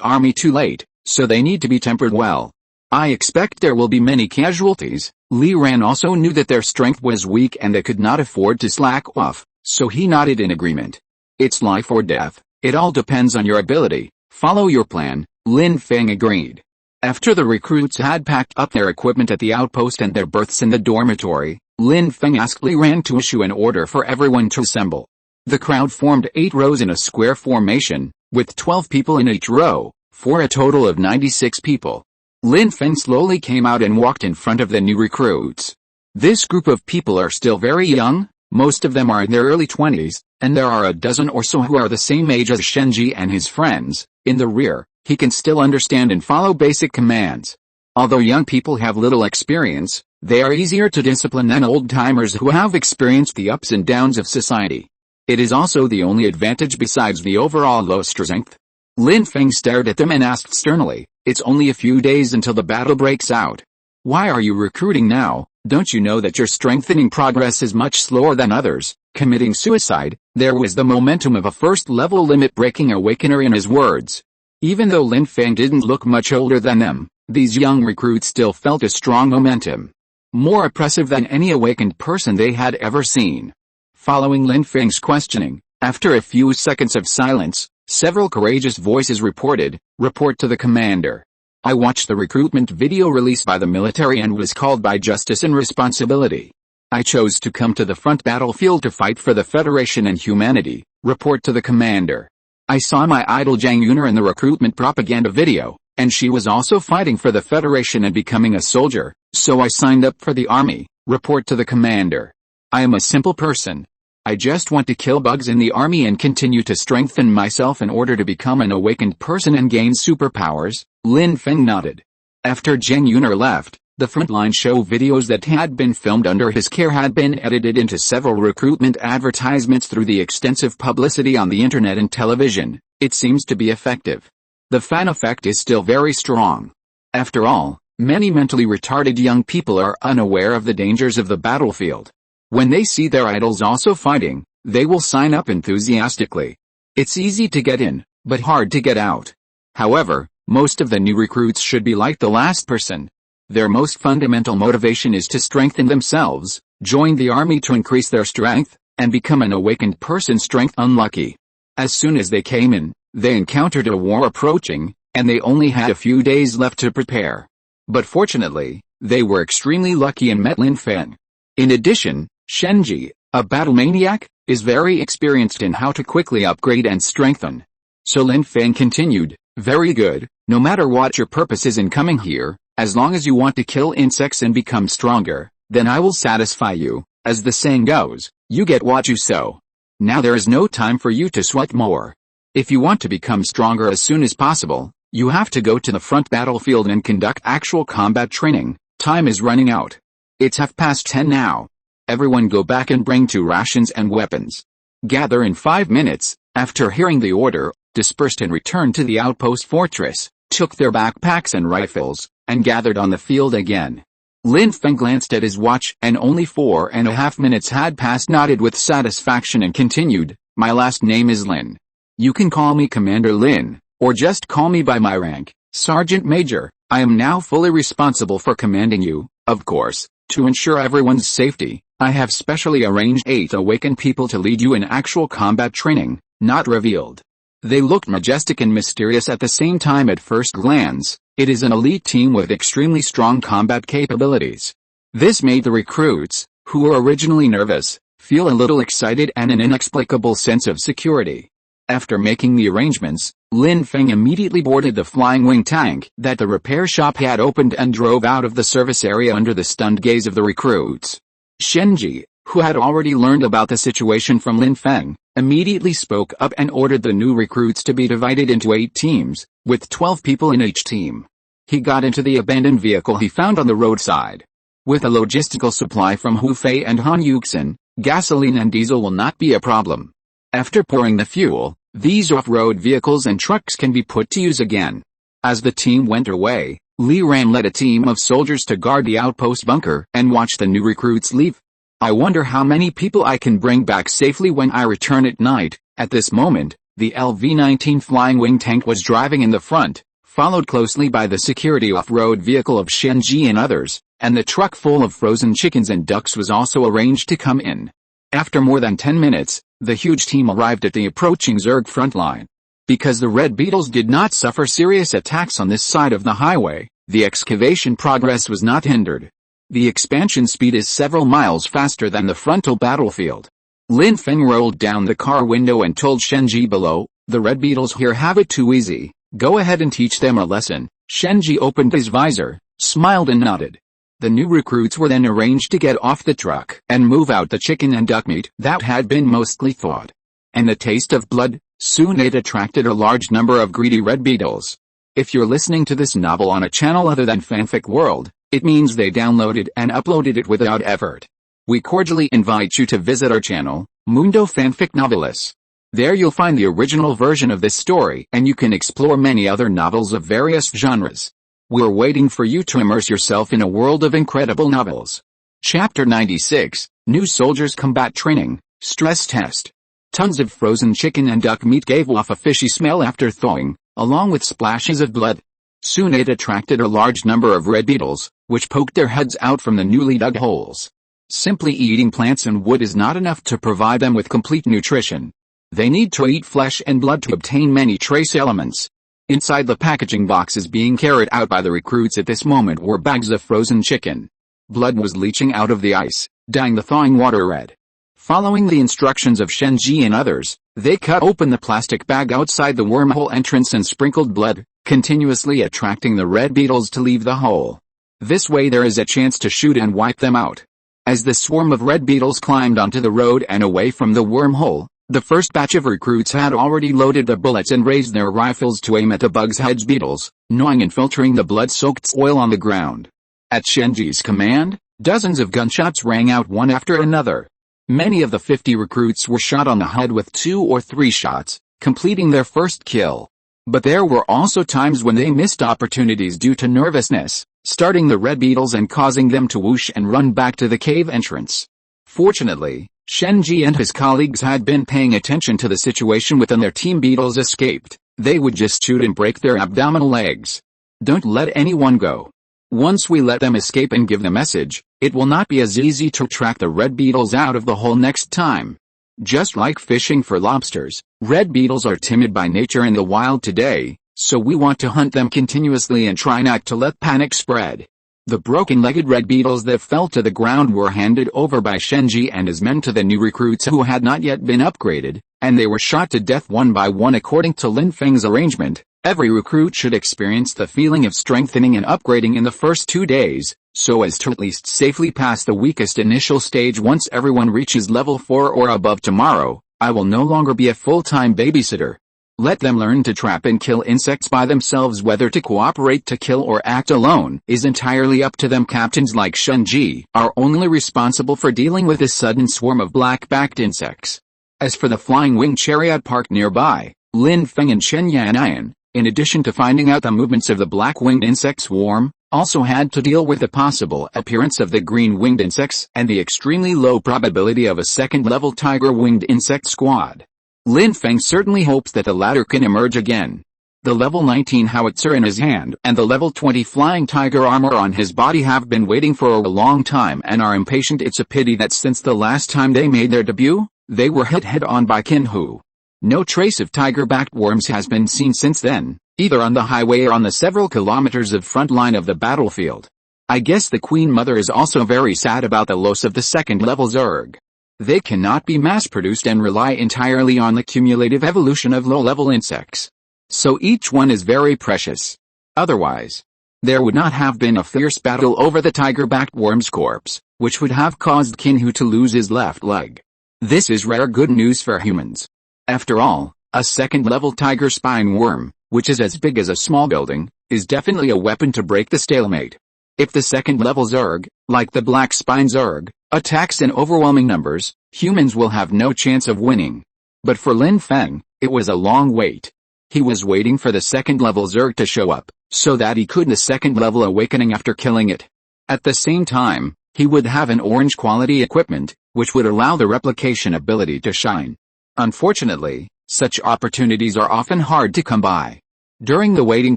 army too late, so they need to be tempered well. I expect there will be many casualties. Li Ran also knew that their strength was weak and they could not afford to slack off, so he nodded in agreement. It's life or death. It all depends on your ability. Follow your plan. Lin Feng agreed. After the recruits had packed up their equipment at the outpost and their berths in the dormitory, Lin Feng asked Li Ran to issue an order for everyone to assemble. The crowd formed 8 rows in a square formation, with 12 people in each row, for a total of 96 people. Lin Feng slowly came out and walked in front of the new recruits. This group of people are still very young, most of them are in their early 20s, and there are a dozen or so who are the same age as Shenji and his friends. In the rear, he can still understand and follow basic commands. Although young people have little experience, they are easier to discipline than old-timers who have experienced the ups and downs of society. It is also the only advantage besides the overall low strength. Lin Feng stared at them and asked sternly, it's only a few days until the battle breaks out. Why are you recruiting now? Don't you know that your strengthening progress is much slower than others? Committing suicide? There was the momentum of a first-level limit-breaking awakener in his words. Even though Lin Feng didn't look much older than them, these young recruits still felt a strong momentum. More oppressive than any awakened person they had ever seen. Following Lin Feng's questioning, after a few seconds of silence, several courageous voices reported, report to the commander. I watched the recruitment video released by the military and was called by justice and responsibility. I chose to come to the front battlefield to fight for the Federation and humanity, report to the commander. I saw my idol Zhang Yuner in the recruitment propaganda video, and she was also fighting for the Federation and becoming a soldier, so I signed up for the army, report to the commander. I am a simple person. I just want to kill bugs in the army and continue to strengthen myself in order to become an awakened person and gain superpowers. Lin Feng nodded. After Zhang Yuner left, the frontline show videos that had been filmed under his care had been edited into several recruitment advertisements through the extensive publicity on the internet and television. It seems to be effective. The fan effect is still very strong. After all, many mentally retarded young people are unaware of the dangers of the battlefield. When they see their idols also fighting, they will sign up enthusiastically. It's easy to get in, but hard to get out. However, most of the new recruits should be like the last person. Their most fundamental motivation is to strengthen themselves, join the army to increase their strength, and become an awakened person. Strength unlucky. As soon as they came in, they encountered a war approaching, and they only had a few days left to prepare. But fortunately, they were extremely lucky and met Lin Feng. In addition, Shenji, a battle maniac, is very experienced in how to quickly upgrade and strengthen. So Lin Feng continued, very good, no matter what your purpose is in coming here, as long as you want to kill insects and become stronger, then I will satisfy you. As the saying goes, you get what you sow. Now there is no time for you to sweat more. If you want to become stronger as soon as possible, You have to go to the front battlefield and conduct actual combat training. Time is running out. It's 10:30 now. Everyone go back and bring 2 rations and weapons. Gather in 5 minutes." After hearing the order, dispersed and returned to the outpost fortress, took their backpacks and rifles, and gathered on the field again. Lin Feng glanced at his watch and only 4.5 minutes had passed, nodded with satisfaction and continued, "My last name is Lin. You can call me Commander Lin, or just call me by my rank, Sergeant Major. I am now fully responsible for commanding you. Of course, to ensure everyone's safety, I have specially arranged 8 awakened people to lead you in actual combat training, not revealed." They looked majestic and mysterious at the same time at first glance. It is an elite team with extremely strong combat capabilities. This made the recruits, who were originally nervous, feel a little excited and an inexplicable sense of security. After making the arrangements, Lin Feng immediately boarded the flying wing tank that the repair shop had opened and drove out of the service area under the stunned gaze of the recruits. Shenji, who had already learned about the situation from Lin Feng, immediately spoke up and ordered the new recruits to be divided into 8 teams, with 12 people in each team. He got into the abandoned vehicle he found on the roadside. With a logistical supply from Hufei and Han Yuxin, gasoline and diesel will not be a problem. After pouring the fuel, these off-road vehicles and trucks can be put to use again. As the team went away, Li Ran led a team of soldiers to guard the outpost bunker and watch the new recruits leave. "I wonder how many people I can bring back safely when I return at night." At this moment, the LV-19 flying wing tank was driving in the front, followed closely by the security off-road vehicle of Shenji and others, and the truck full of frozen chickens and ducks was also arranged to come in. After more than 10 minutes, the huge team arrived at the approaching Zerg front line. Because the Red Beetles did not suffer serious attacks on this side of the highway, the excavation progress was not hindered. The expansion speed is several miles faster than the frontal battlefield. Lin Feng rolled down the car window and told Shenji below, "The Red Beetles here have it too easy. Go ahead and teach them a lesson." Shenji opened his visor, smiled and nodded. The new recruits were then arranged to get off the truck and move out the chicken and duck meat that had been mostly thawed. And the taste of blood, soon it attracted a large number of greedy Red Beetles. If you're listening to this novel on a channel other than Fanfic World, it means they downloaded and uploaded it without effort. We cordially invite you to visit our channel, Mundo Fanfic Novelis. There you'll find the original version of this story and you can explore many other novels of various genres. We're waiting for you to immerse yourself in a world of incredible novels. Chapter 96, New Soldiers Combat Training, Stress Test. Tons of frozen chicken and duck meat gave off a fishy smell after thawing, along with splashes of blood. Soon it attracted a large number of red beetles, which poked their heads out from the newly dug holes. Simply eating plants and wood is not enough to provide them with complete nutrition. They need to eat flesh and blood to obtain many trace elements. Inside the packaging boxes being carried out by the recruits at this moment were bags of frozen chicken. Blood was leaching out of the ice, dyeing the thawing water red. Following the instructions of Shenji and others, they cut open the plastic bag outside the wormhole entrance and sprinkled blood, continuously attracting the red beetles to leave the hole. This way there is a chance to shoot and wipe them out. As the swarm of red beetles climbed onto the road and away from the wormhole, the first batch of recruits had already loaded the bullets and raised their rifles to aim at the bug's head's beetles, gnawing and filtering the blood-soaked soil on the ground. At Shenji's command, dozens of gunshots rang out one after another. Many of the 50 recruits were shot on the head with 2 or 3 shots, completing their first kill. But there were also times when they missed opportunities due to nervousness, starting the red beetles and causing them to whoosh and run back to the cave entrance. Fortunately, Shenji and his colleagues had been paying attention to the situation within their team. Beetles escaped. They would just shoot and break their abdominal legs. Don't let anyone go. Once we let them escape and give the message, it will not be as easy to track the red beetles out of the hole next time. Just like fishing for lobsters, red beetles are timid by nature in the wild today, so we want to hunt them continuously and try not to let panic spread. The broken-legged red beetles that fell to the ground were handed over by Shenji and his men to the new recruits who had not yet been upgraded, and they were shot to death one by one according to Lin Feng's arrangement. Every recruit should experience the feeling of strengthening and upgrading in the first 2 days, so as to at least safely pass the weakest initial stage. Once everyone reaches level 4 or above tomorrow, I will no longer be a full-time babysitter. Let them learn to trap and kill insects by themselves. Whether to cooperate to kill or act alone is entirely up to them. Captains like Shenji are only responsible for dealing with a sudden swarm of black-backed insects. As for the flying wing chariot parked nearby, Lin Feng and Chen Yanyan, in addition to finding out the movements of the black-winged insect swarm, also had to deal with the possible appearance of the green-winged insects and the extremely low probability of a second-level tiger-winged insect squad. Lin Feng certainly hopes that the latter can emerge again. The level 19 howitzer in his hand and the level 20 flying tiger armor on his body have been waiting for a long time and are impatient. It's a pity that since the last time they made their debut, they were hit head-on by Qin Hu. No trace of tiger-backed worms has been seen since then, either on the highway or on the several kilometers of front line of the battlefield. I guess the Queen Mother is also very sad about the loss of the second-level Zerg. They cannot be mass-produced and rely entirely on the cumulative evolution of low-level insects. So each one is very precious. Otherwise, there would not have been a fierce battle over the tiger-backed worm's corpse, which would have caused Qin Hu to lose his left leg. This is rare good news for humans. After all, a second-level tiger spine worm, which is as big as a small building, is definitely a weapon to break the stalemate. If the second-level Zerg, like the black spine Zerg, attacks in overwhelming numbers, humans will have no chance of winning. But for Lin Feng, it was a long wait. He was waiting for the second-level Zerg to show up, so that he could the second-level awakening after killing it. At the same time, he would have an orange quality equipment, which would allow the replication ability to shine. Unfortunately, such opportunities are often hard to come by. During the waiting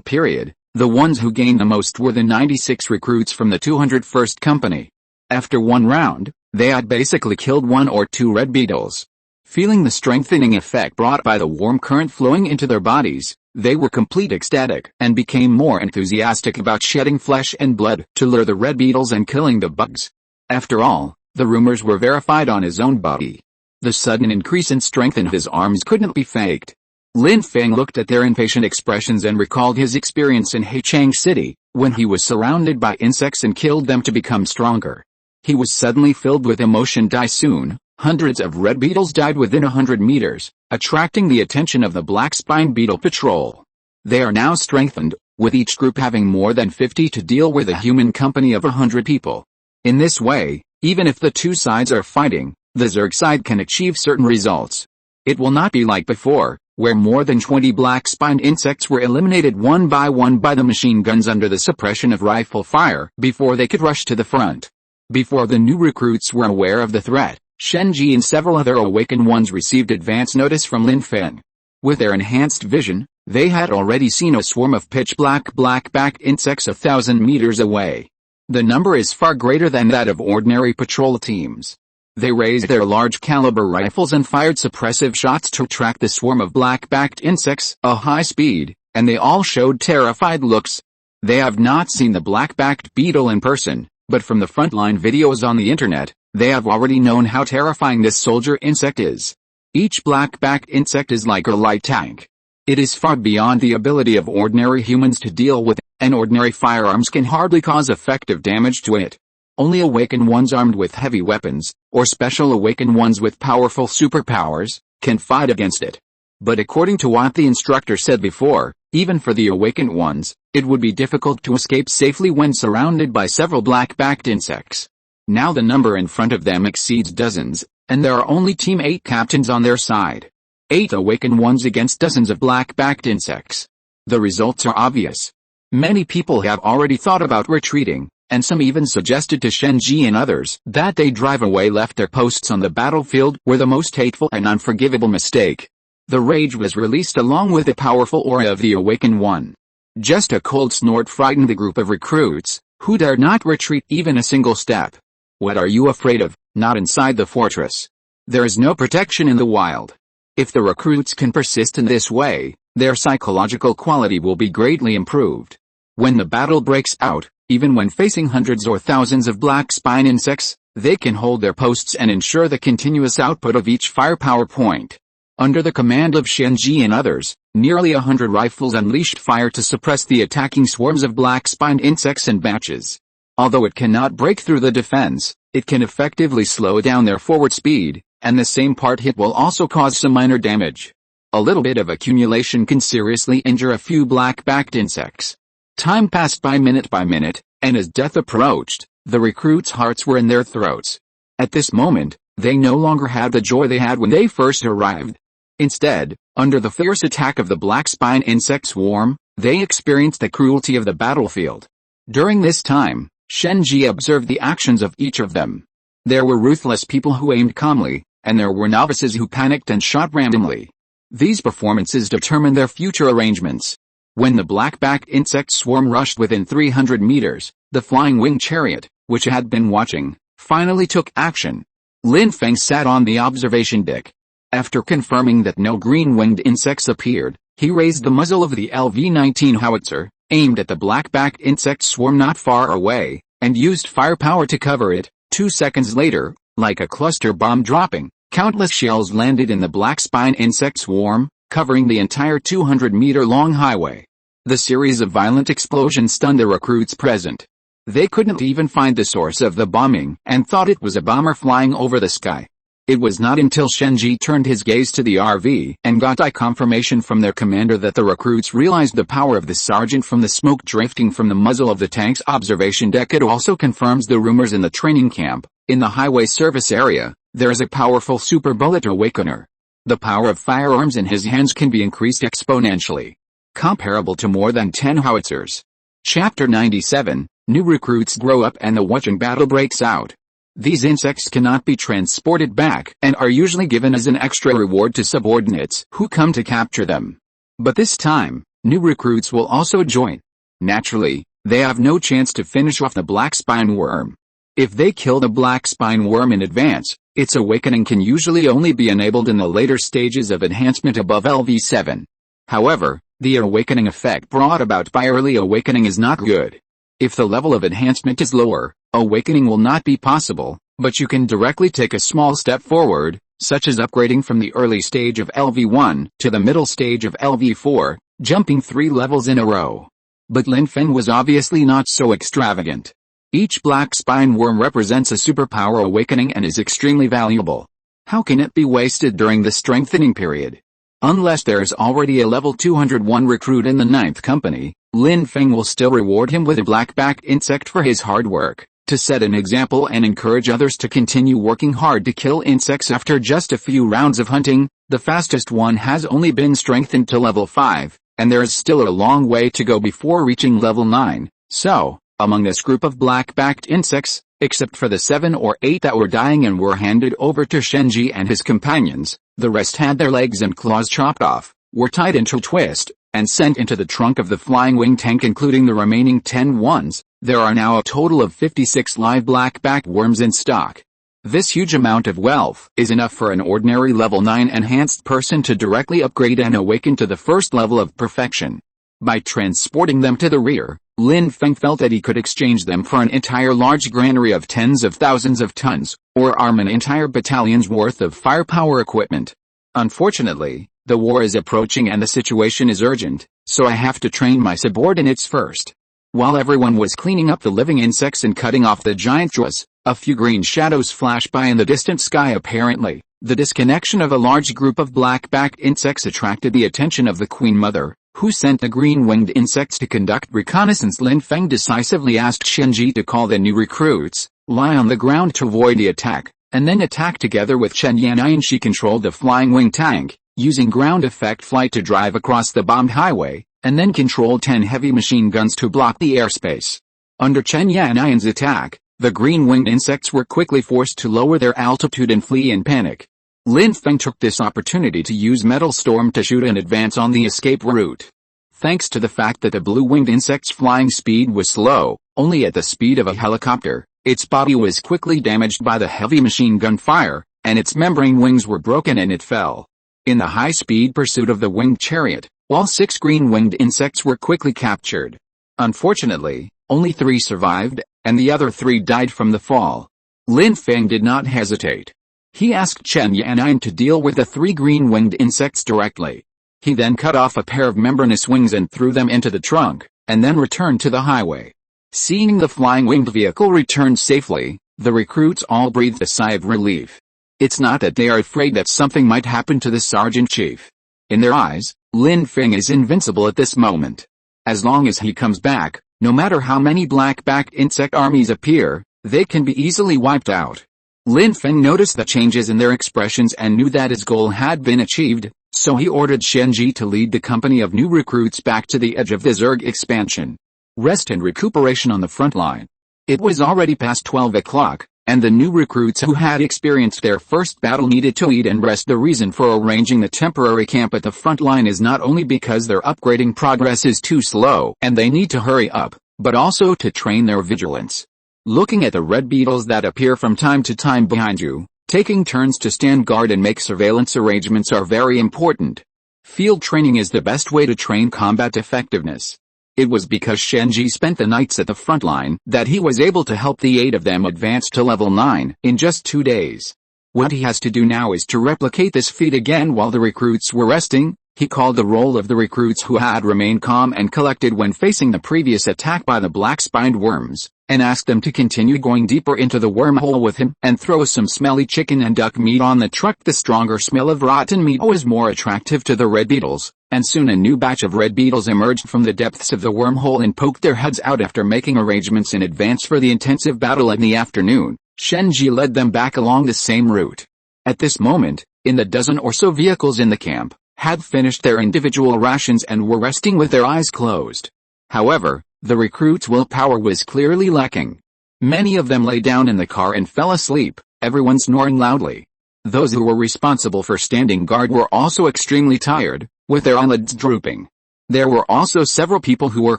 period, the ones who gained the most were the 96 recruits from the 201st Company. After one round, they had basically killed one or two red beetles. Feeling the strengthening effect brought by the warm current flowing into their bodies, they were completely ecstatic and became more enthusiastic about shedding flesh and blood to lure the red beetles and killing the bugs. After all, the rumors were verified on his own body. The sudden increase in strength in his arms couldn't be faked. Lin Feng looked at their impatient expressions and recalled his experience in Heichang City, when he was surrounded by insects and killed them to become stronger. He was suddenly filled with emotion. Soon, hundreds of red beetles died within 100 meters, attracting the attention of the Black Spine Beetle Patrol. They are now strengthened, with each group having more than 50 to deal with a human company of 100 people. In this way, even if the two sides are fighting, the Zerg side can achieve certain results. It will not be like before, where more than 20 black-spined insects were eliminated one by the machine guns under the suppression of rifle fire before they could rush to the front. Before the new recruits were aware of the threat, Shenji and several other awakened ones received advance notice from Lin Feng. With their enhanced vision, they had already seen a swarm of pitch-black black-backed insects 1,000 meters away. The number is far greater than that of ordinary patrol teams. They raised their large-caliber rifles and fired suppressive shots to track the swarm of black-backed insects at a high speed, and they all showed terrified looks. They have not seen the black-backed beetle in person, but from the frontline videos on the internet, they have already known how terrifying this soldier insect is. Each black-backed insect is like a light tank. It is far beyond the ability of ordinary humans to deal with, and ordinary firearms can hardly cause effective damage to it. Only awakened ones armed with heavy weapons, or special awakened ones with powerful superpowers, can fight against it. But according to what the instructor said before, even for the awakened ones, it would be difficult to escape safely when surrounded by several black-backed insects. Now the number in front of them exceeds dozens, and there are only Team 8 captains on their side. 8 awakened ones against dozens of black-backed insects. The results are obvious. Many people have already thought about retreating, and some even suggested to Shenji and others that they drive away. Left their posts on the battlefield were the most hateful and unforgivable mistake. The rage was released along with the powerful aura of the awakened one. Just a cold snort frightened the group of recruits, who dared not retreat even a single step. What are you afraid of? Not inside the fortress. There is no protection in the wild. If the recruits can persist in this way, their psychological quality will be greatly improved. When the battle breaks out, even when facing hundreds or thousands of black spine insects, they can hold their posts and ensure the continuous output of each firepower point. Under the command of Shenji and others, nearly 100 rifles unleashed fire to suppress the attacking swarms of black-spined insects in batches. Although it cannot break through the defense, it can effectively slow down their forward speed, and the same part hit will also cause some minor damage. A little bit of accumulation can seriously injure a few black-backed insects. Time passed by minute, and as death approached, the recruits' hearts were in their throats. At this moment, they no longer had the joy they had when they first arrived. Instead, under the fierce attack of the black spine insect swarm, they experienced the cruelty of the battlefield. During this time, Shenji observed the actions of each of them. There were ruthless people who aimed calmly, and there were novices who panicked and shot randomly. These performances determined their future arrangements. When the black-backed insect swarm rushed within 300 meters, the flying wing chariot, which had been watching, finally took action. Lin Feng sat on the observation deck. After confirming that no green-winged insects appeared, he raised the muzzle of the LV-19 howitzer, aimed at the black-backed insect swarm not far away, and used firepower to cover it. 2 seconds later, like a cluster bomb dropping, countless shells landed in the black spine insect swarm, covering the entire 200-meter-long highway. The series of violent explosions stunned the recruits present. They couldn't even find the source of the bombing and thought it was a bomber flying over the sky. It was not until Shenji turned his gaze to the RV and got eye confirmation from their commander that the recruits realized the power of the sergeant from the smoke drifting from the muzzle of the tank's observation deck. It also confirms the rumors in the training camp. In the highway service area, there is a powerful super bullet awakener. The power of firearms in his hands can be increased exponentially, comparable to more than 10 howitzers. Chapter 97, New recruits grow up and the watching battle breaks out. These insects cannot be transported back and are usually given as an extra reward to subordinates who come to capture them. But this time, new recruits will also join. Naturally, they have no chance to finish off the black spine worm. If they kill the black spine worm in advance, its awakening can usually only be enabled in the later stages of enhancement above LV7. However, the awakening effect brought about by early awakening is not good. If the level of enhancement is lower, awakening will not be possible, but you can directly take a small step forward, such as upgrading from the early stage of LV1 to the middle stage of LV4, jumping 3 levels in a row. But Lin Feng was obviously not so extravagant. Each black spine worm represents a superpower awakening and is extremely valuable. How can it be wasted during the strengthening period? Unless there is already a level 201 recruit in the 9th company, Lin Feng will still reward him with a black-backed insect for his hard work, to set an example and encourage others to continue working hard to kill insects after just a few rounds of hunting. The fastest one has only been strengthened to level 5, and there is still a long way to go before reaching level 9, so, among this group of black-backed insects, except for the 7 or 8 that were dying and were handed over to Shenji and his companions, the rest had their legs and claws chopped off, were tied into a twist, and sent into the trunk of the flying wing tank, including the remaining 10 ones. There are now a total of 56 live black-backed worms in stock. This huge amount of wealth is enough for an ordinary level 9 enhanced person to directly upgrade and awaken to the first level of perfection. By transporting them to the rear, Lin Feng felt that he could exchange them for an entire large granary of tens of thousands of tons, or arm an entire battalion's worth of firepower equipment. Unfortunately, the war is approaching and the situation is urgent, so I have to train my subordinates first. While everyone was cleaning up the living insects and cutting off the giant jaws, a few green shadows flashed by in the distant sky. Apparently, the disconnection of a large group of black-backed insects attracted the attention of the Queen Mother, who sent the green-winged insects to conduct reconnaissance. Lin Feng decisively asked Shenji to call the new recruits, lie on the ground to avoid the attack, and then attack together with Chen Yan'an. She controlled the flying wing tank, using ground effect flight to drive across the bombed highway, and then controlled 10 heavy machine guns to block the airspace. Under Chen Yan'an's attack, the green-winged insects were quickly forced to lower their altitude and flee in panic. Lin Feng took this opportunity to use Metal Storm to shoot in advance on the escape route. Thanks to the fact that the blue-winged insect's flying speed was slow, only at the speed of a helicopter, its body was quickly damaged by the heavy machine gun fire, and its membrane wings were broken and it fell. In the high-speed pursuit of the winged chariot, all 6 green-winged insects were quickly captured. Unfortunately, only 3 survived, and the other 3 died from the fall. Lin Feng did not hesitate. He asked Chen Yan'an to deal with the 3 green-winged insects directly. He then cut off a pair of membranous wings and threw them into the trunk, and then returned to the highway. Seeing the flying winged vehicle return safely, the recruits all breathed a sigh of relief. It's not that they are afraid that something might happen to the sergeant chief. In their eyes, Lin Feng is invincible at this moment. As long as he comes back, no matter how many black-backed insect armies appear, they can be easily wiped out. Lin Feng noticed the changes in their expressions and knew that his goal had been achieved, so he ordered Shenji to lead the company of new recruits back to the edge of the Zerg expansion. Rest and recuperation on the front line. It was already past 12 o'clock, and the new recruits who had experienced their first battle needed to eat and rest. The reason for arranging the temporary camp at the front line is not only because their upgrading progress is too slow and they need to hurry up, but also to train their vigilance. Looking at the red beetles that appear from time to time behind you, taking turns to stand guard and make surveillance arrangements are very important. Field training is the best way to train combat effectiveness. It was because Shenji spent the nights at the front line that he was able to help the 8 of them advance to level 9 in just 2 days. What he has to do now is to replicate this feat again while the recruits were resting. He called the roll of the recruits who had remained calm and collected when facing the previous attack by the black-spined worms, and asked them to continue going deeper into the wormhole with him and throw some smelly chicken and duck meat on the truck. The stronger smell of rotten meat was more attractive to the red beetles, and soon a new batch of red beetles emerged from the depths of the wormhole and poked their heads out. After making arrangements in advance for the intensive battle in the afternoon, Shenji led them back along the same route. At this moment, in the dozen or so vehicles in the camp, had finished their individual rations and were resting with their eyes closed. However, the recruits' willpower was clearly lacking. Many of them lay down in the car and fell asleep, everyone snoring loudly. Those who were responsible for standing guard were also extremely tired, with their eyelids drooping. There were also several people who were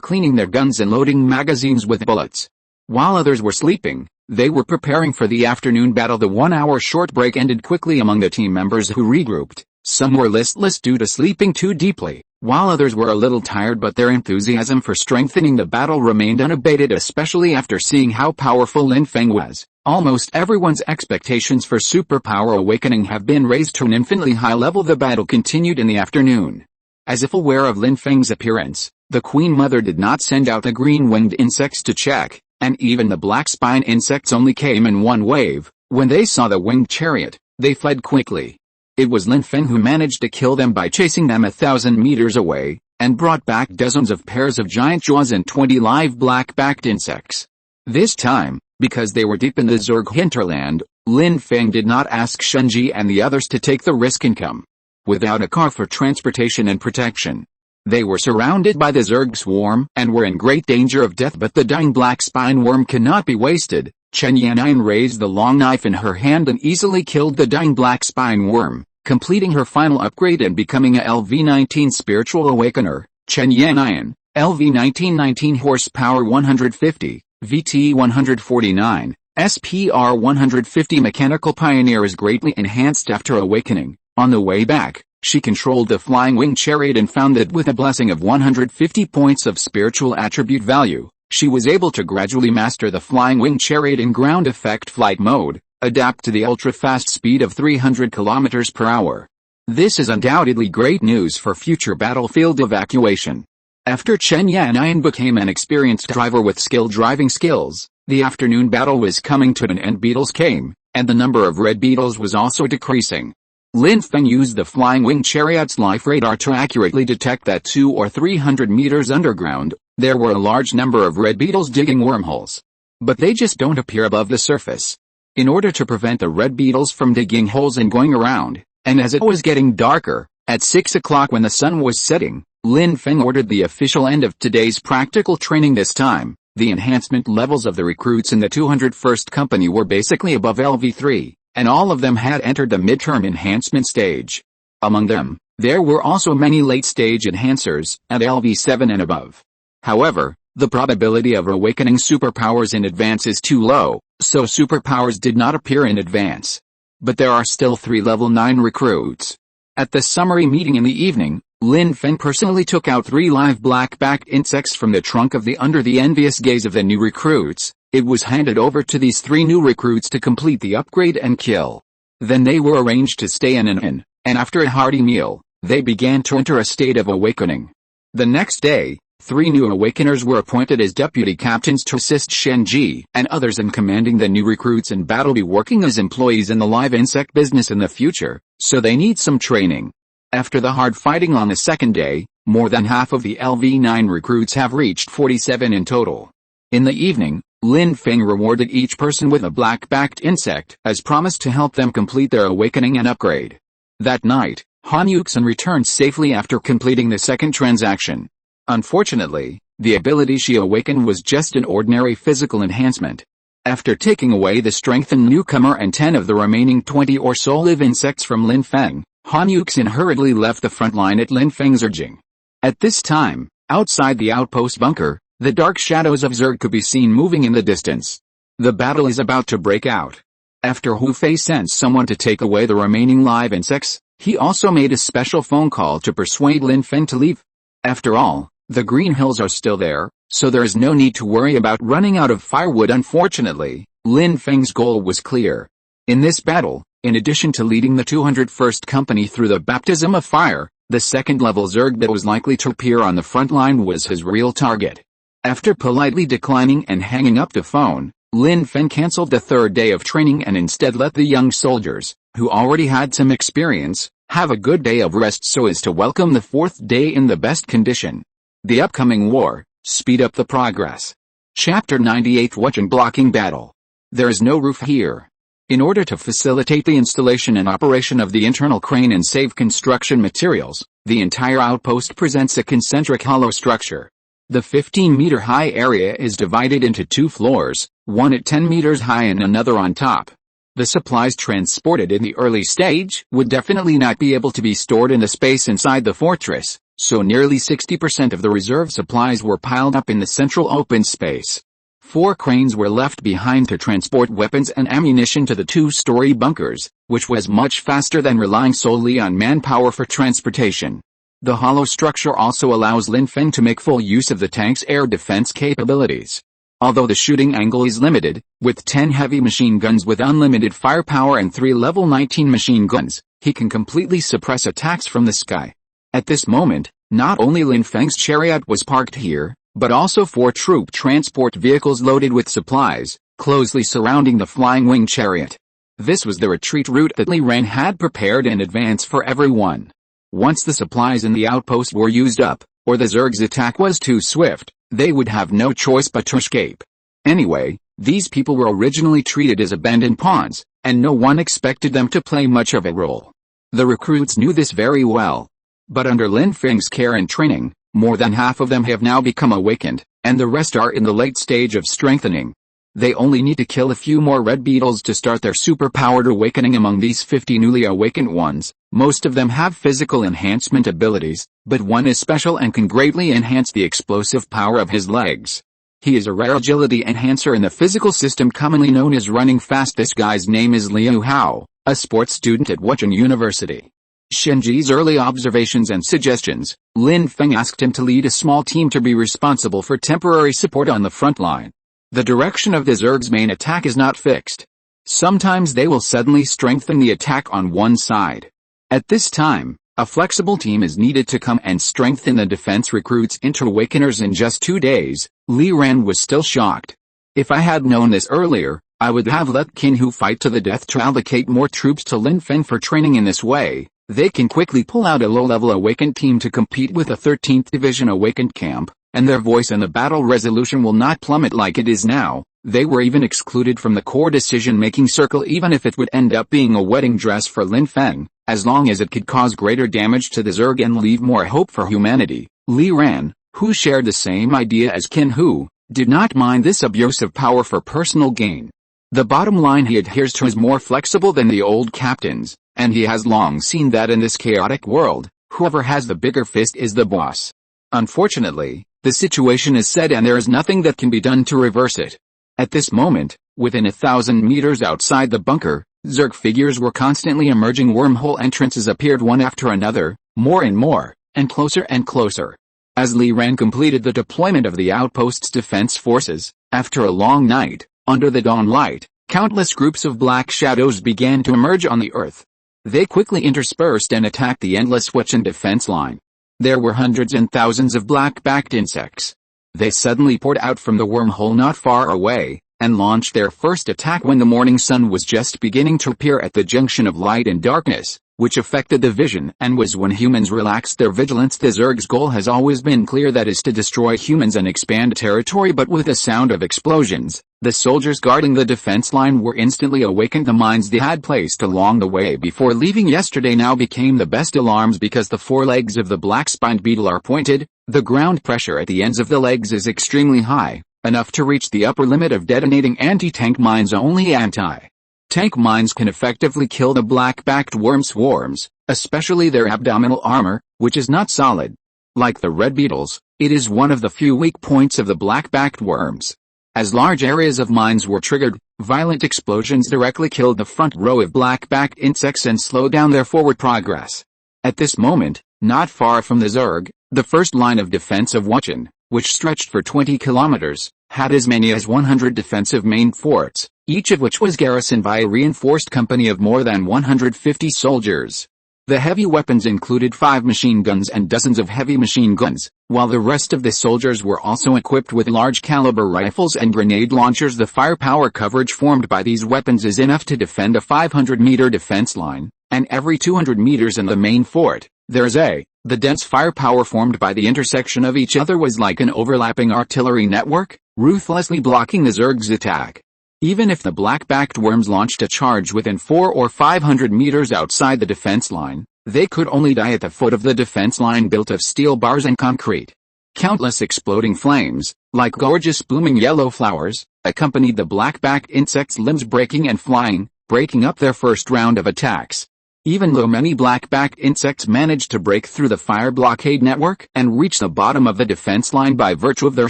cleaning their guns and loading magazines with bullets. While others were sleeping, they were preparing for the afternoon battle. The 1-hour short break ended quickly among the team members who regrouped. Some were listless due to sleeping too deeply, while others were a little tired, but their enthusiasm for strengthening the battle remained unabated, especially after seeing how powerful Lin Feng was. Almost everyone's expectations for superpower awakening have been raised to an infinitely high level. The battle continued in the afternoon. As if aware of Lin Feng's appearance, the Queen Mother did not send out the green-winged insects to check, and even the black-spine insects only came in one wave. When they saw the winged chariot, they fled quickly. It was Lin Feng who managed to kill them by chasing them 1,000 meters away, and brought back dozens of pairs of giant jaws and 20 live black-backed insects. This time, because they were deep in the Zerg hinterland, Lin Feng did not ask Shenji and the others to take the risk and come. Without a car for transportation and protection, they were surrounded by the Zerg swarm and were in great danger of death. But the dying black spine worm cannot be wasted. Chen Yannian raised the long knife in her hand and easily killed the dying black spine worm, completing her final upgrade and becoming a LV-19 Spiritual Awakener. Chen Yannian, LV-19 horsepower 150, VT 149, SPR 150. Mechanical Pioneer is greatly enhanced after awakening. On the way back, she controlled the flying wing chariot and found that with a blessing of 150 points of spiritual attribute value, she was able to gradually master the flying wing chariot in ground effect flight mode, adapt to the ultra-fast speed of 300 km per hour. This is undoubtedly great news for future battlefield evacuation. After Chen Yannian became an experienced driver with skilled driving skills, the afternoon battle was coming to an end. Beetles came, and the number of red beetles was also decreasing. Lin Feng used the flying wing chariot's life radar to accurately detect that 200 or 300 meters underground, there were a large number of red beetles digging wormholes. But they just don't appear above the surface. In order to prevent the red beetles from digging holes and going around, and as it was getting darker, at 6 o'clock when the sun was setting, Lin Feng ordered the official end of today's practical training. This time, the enhancement levels of the recruits in the 201st Company were basically above LV3, and all of them had entered the midterm enhancement stage. Among them, there were also many late-stage enhancers, at LV7 and above. However, the probability of awakening superpowers in advance is too low, so superpowers did not appear in advance. But there are still 3 level 9 recruits. At the summary meeting in the evening, Lin Feng personally took out 3 live black-backed insects from the trunk of the under the envious gaze of the new recruits. It was handed over to these 3 new recruits to complete the upgrade and kill. Then they were arranged to stay in an inn, and after a hearty meal, they began to enter a state of awakening. The next day, 3 new awakeners were appointed as deputy captains to assist Shenji and others in commanding the new recruits in battle. Be working as employees in the live insect business in the future, so they need some training. After the hard fighting on the second day, more than half of the LV9 recruits have reached 47 in total. In the evening, Lin Feng rewarded each person with a black-backed insect as promised to help them complete their awakening and upgrade. That night, Han Yuxin returned safely after completing the second transaction. Unfortunately, the ability she awakened was just an ordinary physical enhancement. After taking away the strengthened newcomer and 10 of the remaining 20 or so live insects from Lin Feng, Han Yuxin hurriedly left the front line at Lin Feng's urging. At this time, outside the outpost bunker, the dark shadows of Zerg could be seen moving in the distance. The battle is about to break out. After Hu Fei sent someone to take away the remaining live insects, he also made a special phone call to persuade Lin Feng to leave. After all, the Green Hills are still there, so there is no need to worry about running out of firewood. Unfortunately, Lin Feng's goal was clear. In this battle, in addition to leading the 201st Company through the baptism of fire, the second-level Zerg that was likely to appear on the front line was his real target. After politely declining and hanging up the phone, Lin Feng cancelled the third day of training and instead let the young soldiers, who already had some experience, have a good day of rest so as to welcome the fourth day in the best condition. The upcoming war, speed up the progress. Chapter 98 Watch and Blocking Battle. There is no roof here. In order to facilitate the installation and operation of the internal crane and save construction materials, the entire outpost presents a concentric hollow structure. The 15-meter-high area is divided into two floors, one at 10 meters high and another on top. The supplies transported in the early stage would definitely not be able to be stored in the space inside the fortress, so nearly 60% of the reserve supplies were piled up in the central open space. 4 cranes were left behind to transport weapons and ammunition to the 2-story bunkers, which was much faster than relying solely on manpower for transportation. The hollow structure also allows Lin Feng to make full use of the tank's air defense capabilities. Although the shooting angle is limited, with 10 heavy machine guns with unlimited firepower and 3 level 19 machine guns, he can completely suppress attacks from the sky. At this moment, not only Lin Feng's chariot was parked here, but also 4 troop transport vehicles loaded with supplies, closely surrounding the flying wing chariot. This was the retreat route that Li Ran had prepared in advance for everyone. Once the supplies in the outpost were used up, or the Zerg's attack was too swift, they would have no choice but to escape. Anyway, these people were originally treated as abandoned pawns, and no one expected them to play much of a role. The recruits knew this very well. But under Lin Feng's care and training, more than half of them have now become awakened, and the rest are in the late stage of strengthening. They only need to kill a few more red beetles to start their super-powered awakening. Among these 50 newly awakened ones, most of them have physical enhancement abilities, but one is special and can greatly enhance the explosive power of his legs. He is a rare agility enhancer in the physical system commonly known as running fast. This guy's name is Liu Hao, a sports student at Wuchang University. Shenji's early observations and suggestions, Lin Feng asked him to lead a small team to be responsible for temporary support on the front line. The direction of the Zerg's main attack is not fixed. Sometimes they will suddenly strengthen the attack on one side. At this time, a flexible team is needed to come and strengthen the defense recruits into awakeners in just 2 days. Li Ran was still shocked. If I had known this earlier, I would have let Qin Hu fight to the death to allocate more troops to Lin Feng for training. In this way, they can quickly pull out a low-level awakened team to compete with a 13th Division awakened camp, and their voice in the battle resolution will not plummet like it is now. They were even excluded from the core decision-making circle even if it would end up being a wedding dress for Lin Feng, as long as it could cause greater damage to the Zerg and leave more hope for humanity. Li Ran, who shared the same idea as Qin Hu, did not mind this abuse of power for personal gain. The bottom line, he adheres to is more flexible than the old captains, and he has long seen that in this chaotic world, whoever has the bigger fist is the boss. Unfortunately, the situation is set and there is nothing that can be done to reverse it. At this moment, within 1,000 meters outside the bunker, Zerg figures were constantly emerging. Wormhole entrances appeared one after another, more and more, and closer. As Li Ran completed the deployment of the outpost's defense forces, after a long night, under the dawn light, countless groups of black shadows began to emerge on the earth. They quickly interspersed and attacked the endless Wuchang defense line. There were hundreds and thousands of black-backed insects. They suddenly poured out from the wormhole not far away, and launched their first attack when the morning sun was just beginning to appear at the junction of light and darkness. which affected the vision and was when humans relaxed their vigilance. The Zerg's goal has always been clear, that is to destroy humans and expand territory, but with the sound of explosions, the soldiers guarding the defense line were instantly awakened. The mines they had placed along the way before leaving yesterday now became the best alarms, because the forelegs of the black-spined beetle are pointed, the ground pressure at the ends of the legs is extremely high, enough to reach the upper limit of detonating anti-tank mines. Only anti-tank mines can effectively kill the black-backed worm swarms, especially their abdominal armor, which is not solid. Like the red beetles, it is one of the few weak points of the black-backed worms. As large areas of mines were triggered, violent explosions directly killed the front row of black-backed insects and slowed down their forward progress. At this moment, not far from the Zerg, the first line of defense of Wuchen, which stretched for 20 kilometers, had as many as 100 defensive main forts, each of which was garrisoned by a reinforced company of more than 150 soldiers. The heavy weapons included 5 machine guns and dozens of heavy machine guns, while the rest of the soldiers were also equipped with large caliber rifles and grenade launchers. The firepower coverage formed by these weapons is enough to defend a 500-meter defense line, and every 200 meters in the main fort, the dense firepower formed by the intersection of each other was like an overlapping artillery network, ruthlessly blocking the Zerg's attack. Even if the black-backed worms launched a charge within 400 or 500 meters outside the defense line, they could only die at the foot of the defense line built of steel bars and concrete. Countless exploding flames, like gorgeous blooming yellow flowers, accompanied the black-backed insects' limbs breaking and flying, breaking up their first round of attacks. Even though many black-backed insects managed to break through the fire blockade network and reach the bottom of the defense line by virtue of their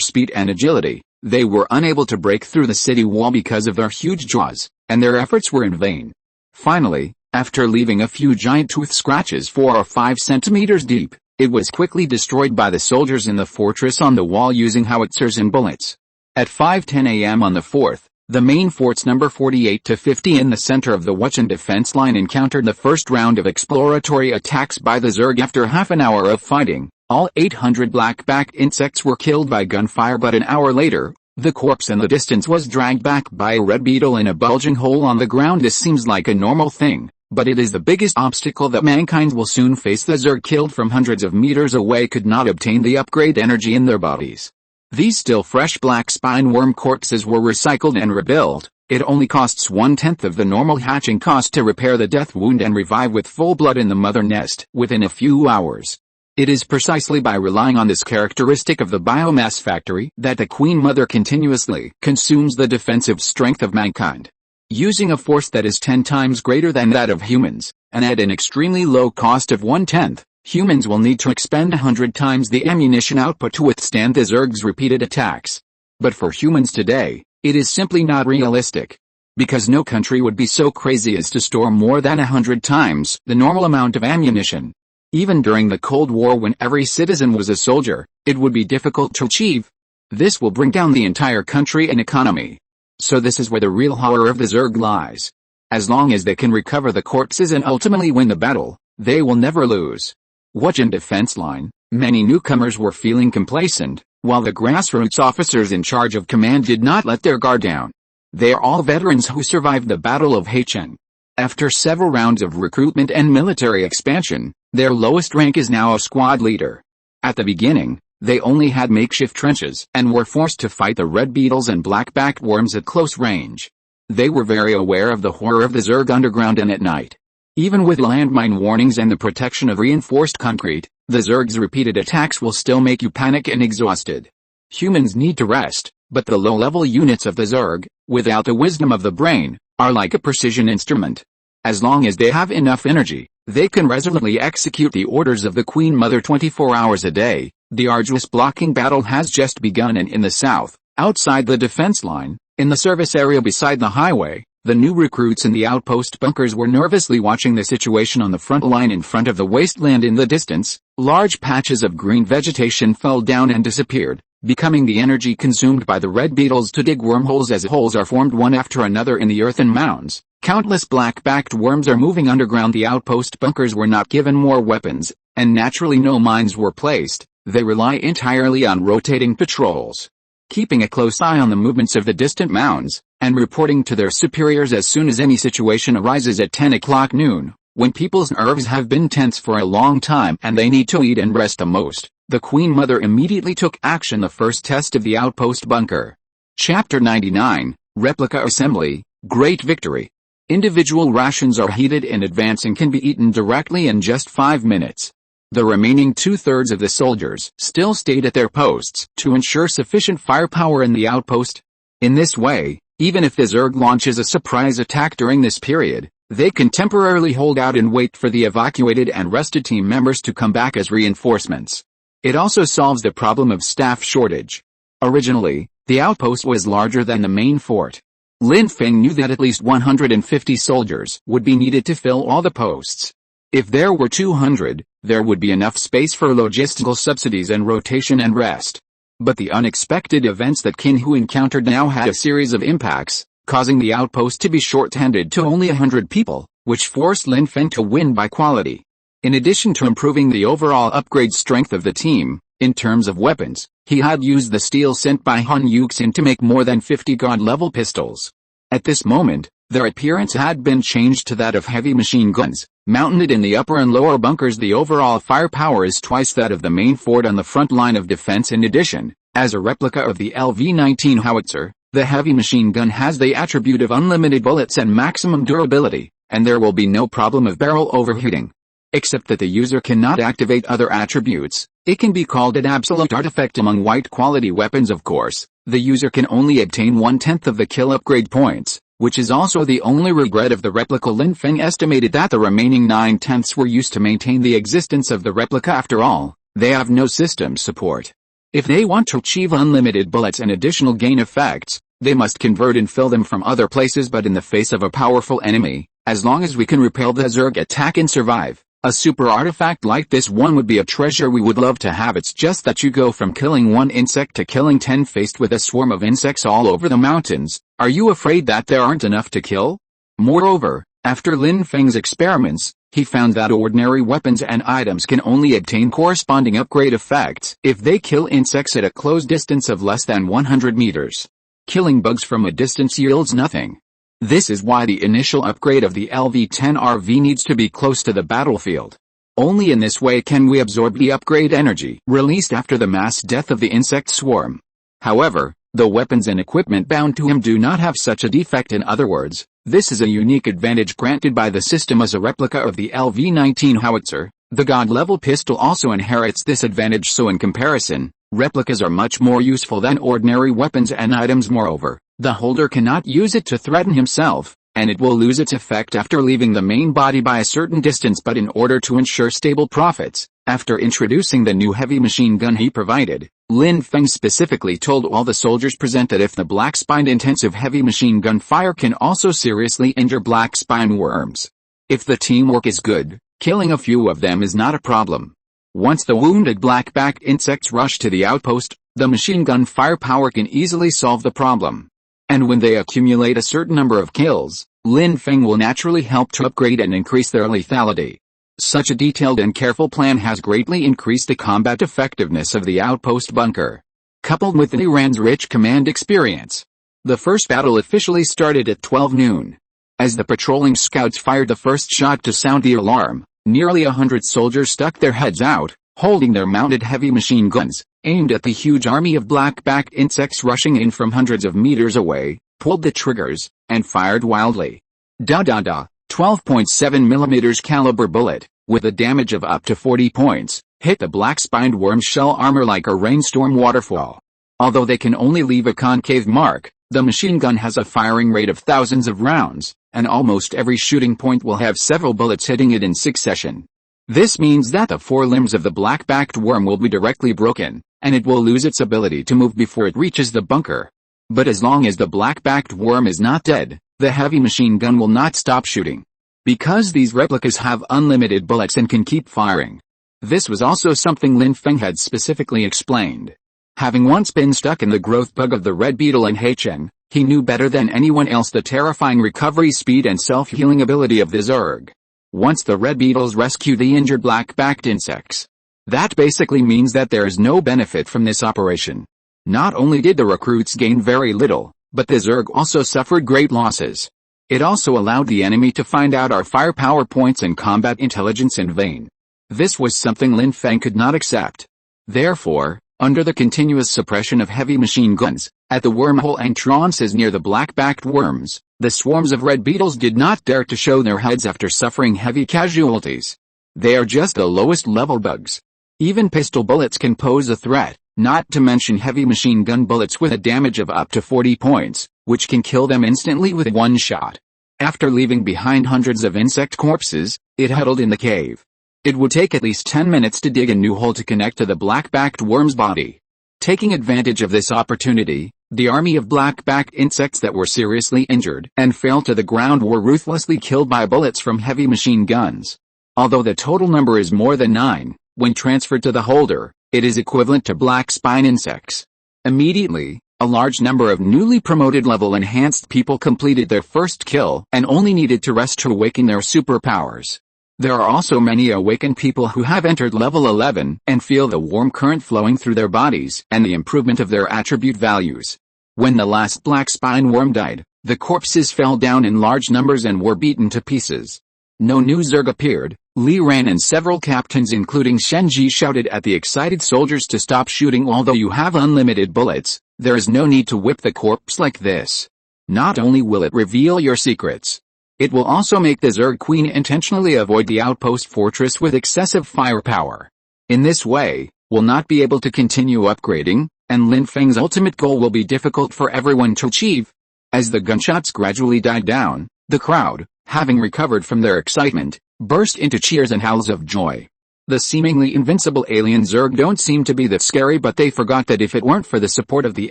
speed and agility, they were unable to break through the city wall because of their huge jaws, and their efforts were in vain. Finally, after leaving a few giant tooth scratches 4 or 5 centimeters deep, it was quickly destroyed by the soldiers in the fortress on the wall using howitzers and bullets. At 5:10 a.m. on the 4th, the main forts number 48 to 50 in the center of the Wuchen defense line encountered the first round of exploratory attacks by the Zerg. After half an hour of fighting, all 800 black-backed insects were killed by gunfire, but an hour later, the corpse in the distance was dragged back by a red beetle in a bulging hole on the ground. This seems like a normal thing, but it is the biggest obstacle that mankind will soon face. The Zerg killed from hundreds of meters away could not obtain the upgrade energy in their bodies. These still fresh black spine worm corpses were recycled and rebuilt. It only costs 1/10 of the normal hatching cost to repair the death wound and revive with full blood in the mother nest within a few hours. It is precisely by relying on this characteristic of the biomass factory that the Queen Mother continuously consumes the defensive strength of mankind. Using a force that is 10 times greater than that of humans, and at an extremely low cost of 1/10, humans will need to expend 100 times the ammunition output to withstand the Zerg's repeated attacks. But for humans today, it is simply not realistic. Because no country would be so crazy as to store more than 100 times the normal amount of ammunition. Even during the Cold War, when every citizen was a soldier, it would be difficult to achieve. This will bring down the entire country and economy. So this is where the real horror of the Zerg lies. As long as they can recover the corpses and ultimately win the battle, they will never lose. Wuchen defense line, many newcomers were feeling complacent, while the grassroots officers in charge of command did not let their guard down. They are all veterans who survived the Battle of Haicheng. After several rounds of recruitment and military expansion, their lowest rank is now a squad leader. At the beginning, they only had makeshift trenches and were forced to fight the red beetles and black-backed worms at close range. They were very aware of the horror of the Zerg underground and at night. Even with landmine warnings and the protection of reinforced concrete, the Zerg's repeated attacks will still make you panic and exhausted. Humans need to rest, but the low-level units of the Zerg, without the wisdom of the brain, are like a precision instrument. As long as they have enough energy, they can resolutely execute the orders of the Queen Mother 24 hours a day. The arduous blocking battle has just begun, and in the south, outside the defense line, in the service area beside the highway, the new recruits in the outpost bunkers were nervously watching the situation on the front line. In front of the wasteland in the distance, large patches of green vegetation fell down and disappeared, becoming the energy consumed by the red beetles to dig wormholes. As holes are formed one after another in the earthen mounds, countless black-backed worms are moving underground. The outpost bunkers were not given more weapons, and naturally no mines were placed. They rely entirely on rotating patrols, keeping a close eye on the movements of the distant mounds, and reporting to their superiors as soon as any situation arises. At 10 o'clock noon, When people's nerves have been tense for a long time and they need to eat and rest the most, the Queen Mother immediately took action. The first test of the outpost bunker. Chapter 99, Replica Assembly, Great Victory. Individual rations are heated in advance and can be eaten directly in just 5 minutes. The remaining 2/3 of the soldiers still stayed at their posts to ensure sufficient firepower in the outpost. In this way, even if the Zerg launches a surprise attack during this period, they can temporarily hold out and wait for the evacuated and rested team members to come back as reinforcements. It also solves the problem of staff shortage. Originally, the outpost was larger than the main fort. Lin Feng knew that at least 150 soldiers would be needed to fill all the posts. If there were 200, there would be enough space for logistical subsidies and rotation and rest. But the unexpected events that Qin Hu encountered now had a series of impacts, causing the outpost to be short-handed to only 100 people, which forced Lin Feng to win by quality. In addition to improving the overall upgrade strength of the team, in terms of weapons, he had used the steel sent by Han Yuxin to make more than 50 god-level pistols. At this moment, their appearance had been changed to that of heavy machine guns, mounted in the upper and lower bunkers. The overall firepower is twice that of the main fort on the front line of defense. In addition, as a replica of the LV-19 howitzer, the heavy machine gun has the attribute of unlimited bullets and maximum durability, and there will be no problem of barrel overheating. Except that the user cannot activate other attributes. It can be called an absolute artifact among white-quality weapons. Of course, the user can only obtain 1/10 of the kill upgrade points, which is also the only regret of the replica. Lin Feng estimated that the remaining 9/10 were used to maintain the existence of the replica. After all, they have no system support. If they want to achieve unlimited bullets and additional gain effects, they must convert and fill them from other places. But in the face of a powerful enemy, as long as we can repel the Zerg attack and survive, a super artifact like this one would be a treasure. We would love to have. It's just that you go from killing one insect to killing 10 faced with a swarm of insects all over the mountains. Are you afraid that there aren't enough to kill? Moreover, after Lin Feng's experiments, he found that ordinary weapons and items can only obtain corresponding upgrade effects if they kill insects at a close distance of less than 100 meters. Killing bugs from a distance yields nothing. This is why the initial upgrade of the LV-10 RV needs to be close to the battlefield. Only in this way can we absorb the upgrade energy released after the mass death of the insect swarm. However, the weapons and equipment bound to him do not have such a defect. In other words, this is a unique advantage granted by the system. As a replica of the LV-19 howitzer, the god-level pistol also inherits this advantage. So in comparison, replicas are much more useful than ordinary weapons and items. Moreover, the holder cannot use it to threaten himself, and it will lose its effect after leaving the main body by a certain distance. But in order to ensure stable profits, after introducing the new heavy machine gun he provided, Lin Feng specifically told all the soldiers present that if the black-spined intensive heavy machine gun fire can also seriously injure black spine worms. If the teamwork is good, killing a few of them is not a problem. Once the wounded black-backed insects rush to the outpost, the machine gun firepower can easily solve the problem. And when they accumulate a certain number of kills, Lin Feng will naturally help to upgrade and increase their lethality. Such a detailed and careful plan has greatly increased the combat effectiveness of the outpost bunker. Coupled with Iran's rich command experience, the first battle officially started at 12 noon. As the patrolling scouts fired the first shot to sound the alarm, nearly 100 soldiers stuck their heads out, holding their mounted heavy machine guns, aimed at the huge army of black-backed insects rushing in from hundreds of meters away, pulled the triggers, and fired wildly. 12.7mm caliber bullet, with a damage of up to 40 points, hit the black-spined worm's shell armor like a rainstorm waterfall. Although they can only leave a concave mark, the machine gun has a firing rate of thousands of rounds, and almost every shooting point will have several bullets hitting it in succession. This means that the forelimbs of the black-backed worm will be directly broken, and it will lose its ability to move before it reaches the bunker. But as long as the black-backed worm is not dead, the heavy machine gun will not stop shooting. Because these replicas have unlimited bullets and can keep firing. This was also something Lin Feng had specifically explained. Having once been stuck in the growth bug of the red beetle in Heicheng, he knew better than anyone else the terrifying recovery speed and self-healing ability of the Zerg. Once the red beetles rescue the injured black-backed insects, that basically means that there is no benefit from this operation. Not only did the recruits gain very little, but the Zerg also suffered great losses. It also allowed the enemy to find out our firepower points and combat intelligence in vain. This was something Lin Feng could not accept. Therefore, under the continuous suppression of heavy machine guns, at the wormhole entrances near the black-backed worms, the swarms of red beetles did not dare to show their heads after suffering heavy casualties. They are just the lowest level bugs. Even pistol bullets can pose a threat, not to mention heavy machine gun bullets with a damage of up to 40 points, which can kill them instantly with one shot. After leaving behind hundreds of insect corpses, it huddled in the cave. It would take at least 10 minutes to dig a new hole to connect to the black-backed worm's body. Taking advantage of this opportunity, the army of black-backed insects that were seriously injured and fell to the ground were ruthlessly killed by bullets from heavy machine guns. Although the total number is more than 9, when transferred to the holder, it is equivalent to black spine insects. Immediately, a large number of newly promoted level-enhanced people completed their first kill and only needed to rest to awaken their superpowers. There are also many awakened people who have entered level 11 and feel the warm current flowing through their bodies and the improvement of their attribute values. When the last black spine worm died, the corpses fell down in large numbers and were beaten to pieces. No new Zerg appeared. Li Ran and several captains including Shen Ji shouted at the excited soldiers to stop shooting. Although you have unlimited bullets, there is no need to whip the corpse like this. Not only will it reveal your secrets, it will also make the Zerg Queen intentionally avoid the outpost fortress with excessive firepower. In this way, we'll not be able to continue upgrading, and Lin Feng's ultimate goal will be difficult for everyone to achieve. As the gunshots gradually died down, the crowd, having recovered from their excitement, burst into cheers and howls of joy. The seemingly invincible alien Zerg don't seem to be that scary, but they forgot that if it weren't for the support of the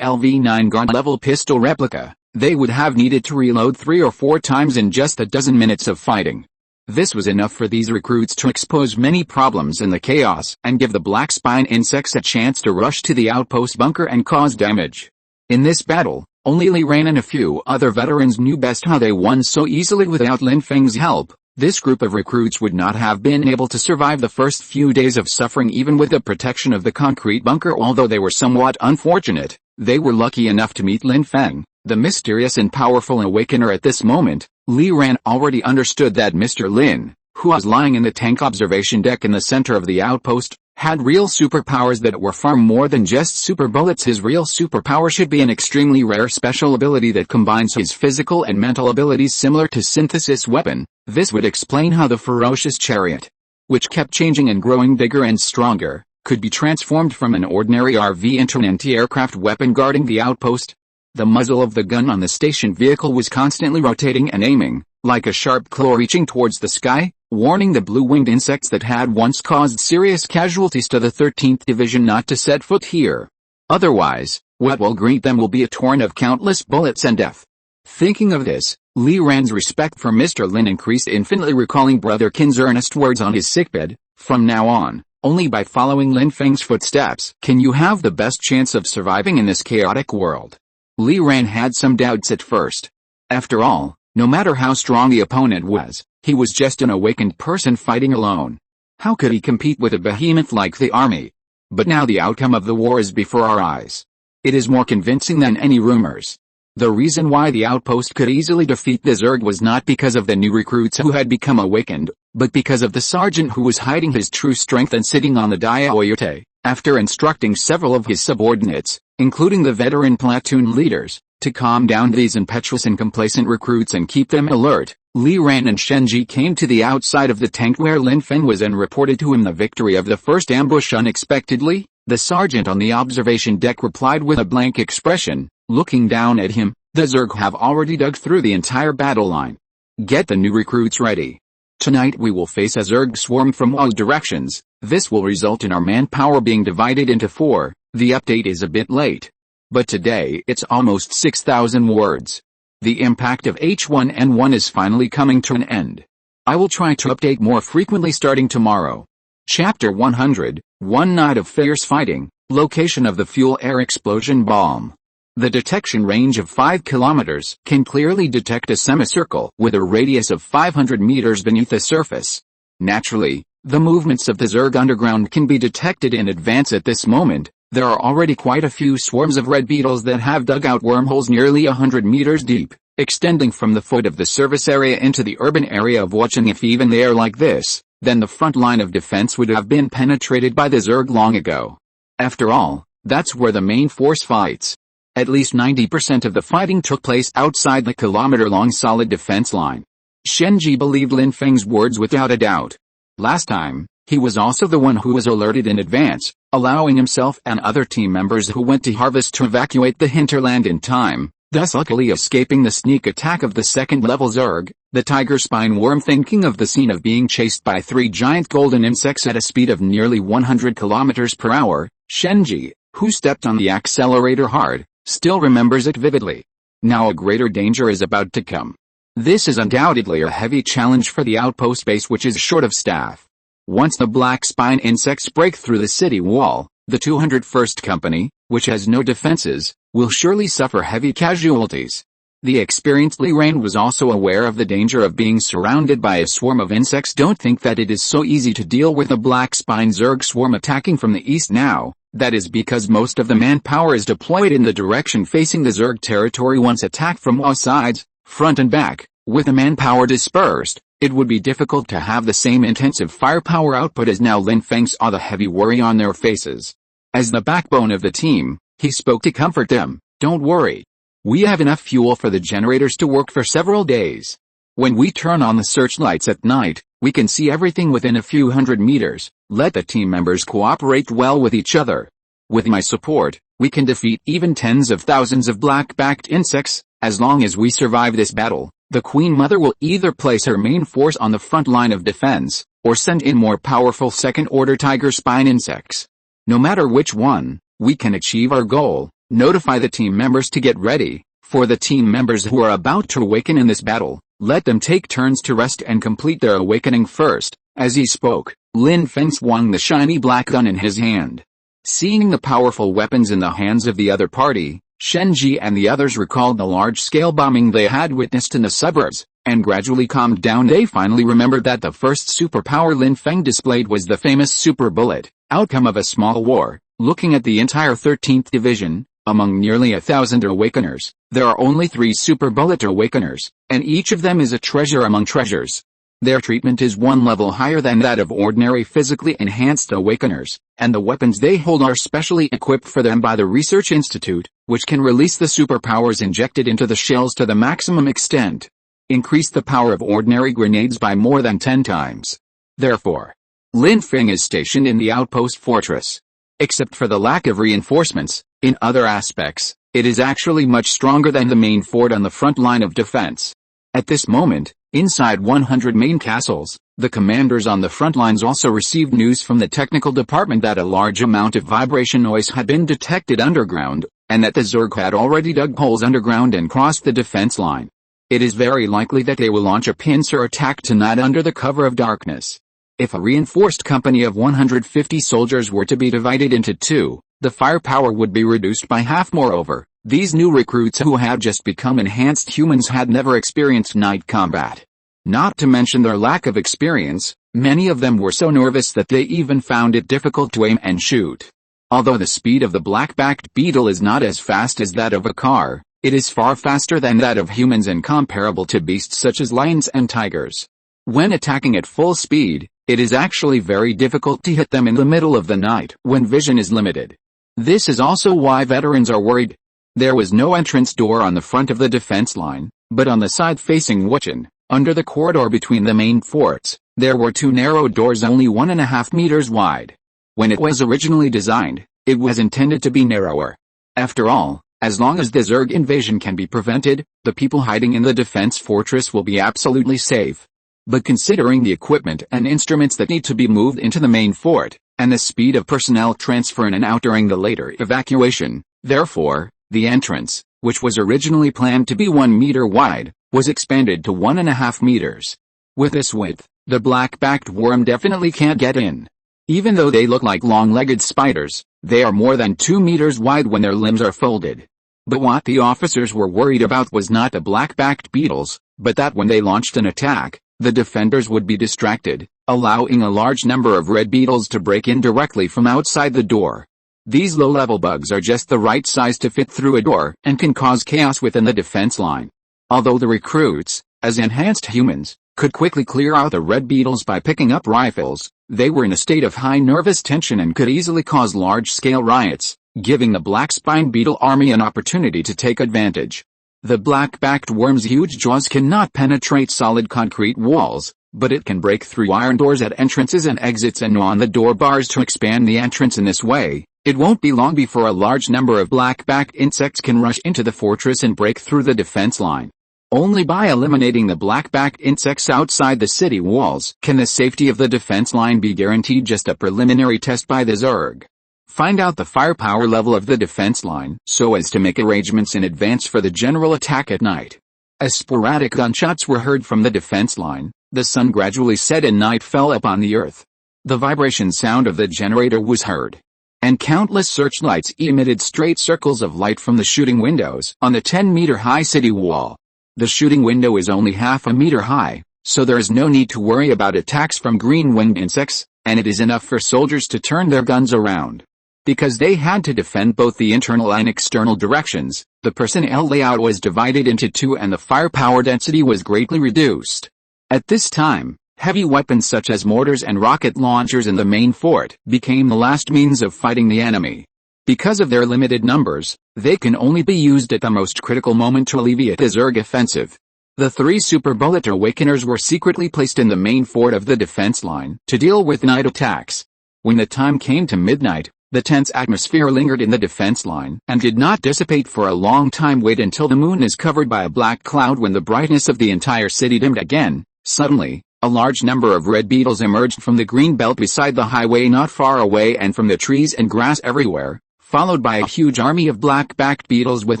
LV-9 guard-level pistol replica, they would have needed to reload 3 or 4 times in just a dozen minutes of fighting. This was enough for these recruits to expose many problems in the chaos and give the black spine insects a chance to rush to the outpost bunker and cause damage. In this battle, only Li Ran and a few other veterans knew best how they won so easily without Lin Feng's help. This group of recruits would not have been able to survive the first few days of suffering even with the protection of the concrete bunker. Although they were somewhat unfortunate, they were lucky enough to meet Lin Feng, the mysterious and powerful awakener. At this moment, Li Ran already understood that Mr. Lin, who was lying in the tank observation deck in the center of the outpost, had real superpowers that were far more than just super bullets. His real superpower should be an extremely rare special ability that combines his physical and mental abilities similar to synthesis weapon. This would explain how the ferocious chariot, which kept changing and growing bigger and stronger, could be transformed from an ordinary RV into an anti-aircraft weapon guarding the outpost. The muzzle of the gun on the station vehicle was constantly rotating and aiming, like a sharp claw reaching towards the sky, warning the blue-winged insects that had once caused serious casualties to the 13th Division not to set foot here. Otherwise, what will greet them will be a torrent of countless bullets and death. Thinking of this, Li Ran's respect for Mr. Lin increased infinitely, recalling Brother Qin's earnest words on his sickbed. From now on, only by following Lin Feng's footsteps can you have the best chance of surviving in this chaotic world. Li Ran had some doubts at first. After all, no matter how strong the opponent was, he was just an awakened person fighting alone. How could he compete with a behemoth like the army? But now the outcome of the war is before our eyes. It is more convincing than any rumors. The reason why the outpost could easily defeat the Zerg was not because of the new recruits who had become awakened, but because of the sergeant who was hiding his true strength and sitting on the Daioyote, after instructing several of his subordinates, including the veteran platoon leaders, to calm down these impetuous and complacent recruits and keep them alert. Li Ran and Shen Ji came to the outside of the tank where Lin Feng was and reported to him the victory of the first ambush. Unexpectedly, the sergeant on the observation deck replied with a blank expression, looking down at him. The Zerg have already dug through the entire battle line. Get the new recruits ready. Tonight we will face a Zerg swarm from all directions. This will result in our manpower being divided into 4. The update is a bit late, but today it's almost 6,000 words. The impact of H1N1 is finally coming to an end. I will try to update more frequently starting tomorrow. Chapter 100, One Night of Fierce Fighting, Location of the Fuel Air Explosion Bomb. The detection range of 5 kilometers can clearly detect a semicircle with a radius of 500 meters beneath the surface. Naturally, the movements of the Zerg underground can be detected in advance. At this moment, there are already quite a few swarms of red beetles that have dug out wormholes nearly 100 meters deep, extending from the foot of the service area into the urban area of Wuchang. If even they are like this, then the front line of defense would have been penetrated by the Zerg long ago. After all, that's where the main force fights. At least 90% of the fighting took place outside the kilometer-long solid defense line. Shenji believed Lin Feng's words without a doubt. Last time, he was also the one who was alerted in advance, allowing himself and other team members who went to harvest to evacuate the hinterland in time, thus luckily escaping the sneak attack of the second-level Zerg, the tiger spine worm. Thinking of the scene of being chased by 3 giant golden insects at a speed of nearly 100 kilometers per hour, Shenji, who stepped on the accelerator hard, still remembers it vividly. Now a greater danger is about to come. This is undoubtedly a heavy challenge for the outpost base, which is short of staff. Once the black spine insects break through the city wall, the 201st Company, which has no defenses, will surely suffer heavy casualties. The experienced Li Rain was also aware of the danger of being surrounded by a swarm of insects. Don't think that it is so easy to deal with a black spine Zerg swarm attacking from the east now. That is because most of the manpower is deployed in the direction facing the Zerg territory. Once attacked from all sides, front and back, with the manpower dispersed, it would be difficult to have the same intensive firepower output as now. Lin Feng saw the heavy worry on their faces. As the backbone of the team, he spoke to comfort them. Don't worry. We have enough fuel for the generators to work for several days. When we turn on the searchlights at night, we can see everything within a few hundred meters. Let the team members cooperate well with each other. With my support, we can defeat even tens of thousands of black-backed insects. As long as we survive this battle, the Queen Mother will either place her main force on the front line of defense, or send in more powerful second-order tiger spine insects. No matter which one, we can achieve our goal. Notify the team members to get ready. For the team members who are about to awaken in this battle, let them take turns to rest and complete their awakening first. As he spoke, Lin Feng swung the shiny black gun in his hand. Seeing the powerful weapons in the hands of the other party, Shenji and the others recalled the large-scale bombing they had witnessed in the suburbs, and gradually calmed down. They finally remembered that the first superpower Lin Feng displayed was the famous super bullet, outcome of a small war. Looking at the entire 13th Division, among nearly 1,000 awakeners, there are only 3 super bullet awakeners, and each of them is a treasure among treasures. Their treatment is one level higher than that of ordinary physically enhanced awakeners, and the weapons they hold are specially equipped for them by the Research Institute, which can release the superpowers injected into the shells to the maximum extent. Increase the power of ordinary grenades by more than 10 times. Therefore, Lin Feng is stationed in the outpost fortress. Except for the lack of reinforcements, in other aspects, it is actually much stronger than the main fort on the front line of defense. At this moment, inside 100 main castles, the commanders on the front lines also received news from the technical department that a large amount of vibration noise had been detected underground, and that the Zerg had already dug holes underground and crossed the defense line. It is very likely that they will launch a pincer attack tonight under the cover of darkness. If a reinforced company of 150 soldiers were to be divided into 2, the firepower would be reduced by half. Moreover, these new recruits who had just become enhanced humans had never experienced night combat. Not to mention their lack of experience, many of them were so nervous that they even found it difficult to aim and shoot. Although the speed of the black-backed beetle is not as fast as that of a car, it is far faster than that of humans and comparable to beasts such as lions and tigers. When attacking at full speed, it is actually very difficult to hit them in the middle of the night when vision is limited. This is also why veterans are worried. There was no entrance door on the front of the defense line, but on the side facing Wuchang, under the corridor between the main forts, there were 2 narrow doors only 1.5 meters wide. When it was originally designed, it was intended to be narrower. After all, as long as the Zerg invasion can be prevented, the people hiding in the defense fortress will be absolutely safe. But considering the equipment and instruments that need to be moved into the main fort, and the speed of personnel transfer in and out during the later evacuation, therefore, the entrance, which was originally planned to be 1 meter wide, was expanded to 1.5 meters. With this width, the black-backed worm definitely can't get in. Even though they look like long-legged spiders, they are more than 2 meters wide when their limbs are folded. But what the officers were worried about was not the black-backed beetles, but that when they launched an attack, the defenders would be distracted, allowing a large number of red beetles to break in directly from outside the door. These low-level bugs are just the right size to fit through a door and can cause chaos within the defense line. Although the recruits, as enhanced humans, could quickly clear out the red beetles by picking up rifles, they were in a state of high nervous tension and could easily cause large-scale riots, giving the black-spined beetle army an opportunity to take advantage. The black-backed worm's huge jaws cannot penetrate solid concrete walls, but it can break through iron doors at entrances and exits and gnaw on the door bars to expand the entrance. In this way, it won't be long before a large number of black-backed insects can rush into the fortress and break through the defense line. Only by eliminating the black-backed insects outside the city walls can the safety of the defense line be guaranteed. Just a preliminary test by the Zerg. Find out the firepower level of the defense line so as to make arrangements in advance for the general attack at night. As sporadic gunshots were heard from the defense line, the sun gradually set and night fell upon the earth. The vibration sound of the generator was heard, and countless searchlights emitted straight circles of light from the shooting windows on the 10-meter-high city wall. The shooting window is only half a meter high, so there is no need to worry about attacks from green-winged insects, and it is enough for soldiers to turn their guns around. Because they had to defend both the internal and external directions, the personnel layout was divided into two and the firepower density was greatly reduced. At this time, heavy weapons such as mortars and rocket launchers in the main fort became the last means of fighting the enemy. Because of their limited numbers, they can only be used at the most critical moment to alleviate the Zerg offensive. The 3 super bullet awakeners were secretly placed in the main fort of the defense line to deal with night attacks. When the time came to midnight, the tense atmosphere lingered in the defense line and did not dissipate for a long time. Wait until the moon is covered by a black cloud when the brightness of the entire city dimmed again. Suddenly, a large number of red beetles emerged from the green belt beside the highway not far away and from the trees and grass everywhere, followed by a huge army of black-backed beetles with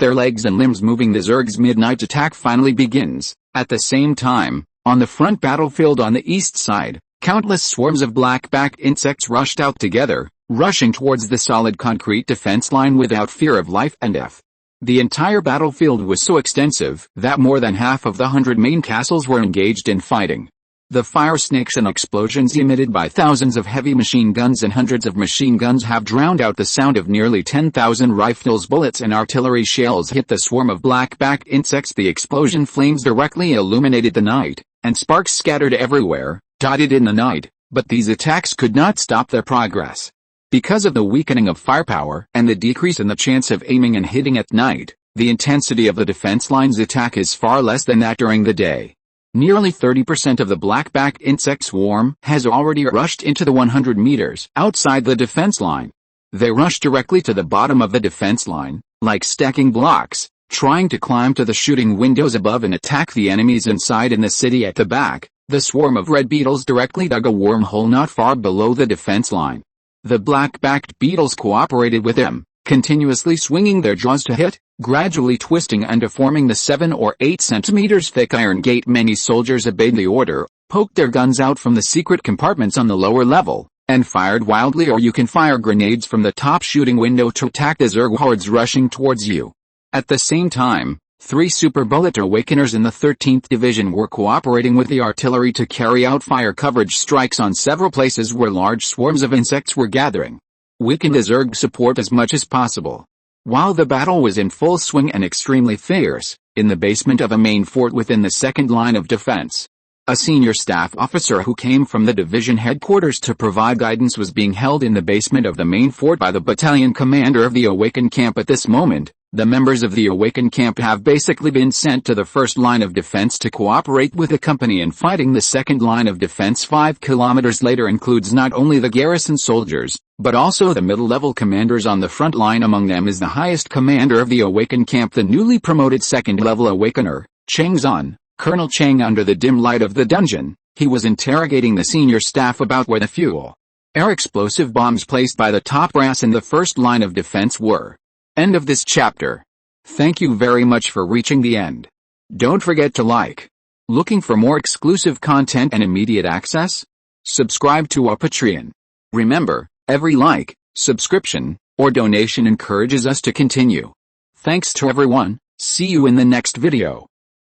their legs and limbs moving. The Zerg's midnight attack finally begins. At the same time, on the front battlefield on the east side, countless swarms of black-backed insects rushed out together, rushing towards the solid concrete defense line without fear of life and death. The entire battlefield was so extensive that more than half of the 100 main castles were engaged in fighting. The fire snakes and explosions emitted by thousands of heavy machine guns and hundreds of machine guns have drowned out the sound of nearly 10,000 rifles. Bullets and artillery shells hit the swarm of black-backed insects. The explosion flames directly illuminated the night, and sparks scattered everywhere, dotted in the night, but these attacks could not stop their progress. Because of the weakening of firepower and the decrease in the chance of aiming and hitting at night, the intensity of the defense line's attack is far less than that during the day. Nearly 30% of the black-backed insect swarm has already rushed into the 100 meters outside the defense line. They rush directly to the bottom of the defense line, like stacking blocks, trying to climb to the shooting windows above and attack the enemies inside. In the city at the back, the swarm of red beetles directly dug a wormhole not far below the defense line. The black-backed beetles cooperated with them, continuously swinging their jaws to hit, gradually twisting and deforming the 7 or 8 centimeters thick iron gate. Many soldiers obeyed the order, poked their guns out from the secret compartments on the lower level, and fired wildly. Or you can fire grenades from the top shooting window to attack the Zerg hordes rushing towards you. At the same time, 3 super bullet awakeners in the 13th Division were cooperating with the artillery to carry out fire coverage strikes on several places where large swarms of insects were gathering. Weaken the Zerg support as much as possible. While the battle was in full swing and extremely fierce, in the basement of a main fort within the second line of defense, a senior staff officer who came from the division headquarters to provide guidance was being held in the basement of the main fort by the battalion commander of the Awakened Camp. At this moment, the members of the Awakened Camp have basically been sent to the first line of defense to cooperate with the company in fighting the second line of defense. 5 kilometers later includes not only the garrison soldiers, but also the middle-level commanders on the front line. Among them is the highest commander of the Awakened Camp, the newly promoted second-level Awakener, Chang Zun, Colonel Chang. Under the dim light of the dungeon, he was interrogating the senior staff about where the fuel air explosive bombs placed by the top brass in the first line of defense were. End of this chapter. Thank you very much for reaching the end. Don't forget to like. Looking for more exclusive content and immediate access? Subscribe to our Patreon. Remember, every like, subscription, or donation encourages us to continue. Thanks to everyone. See you in the next video.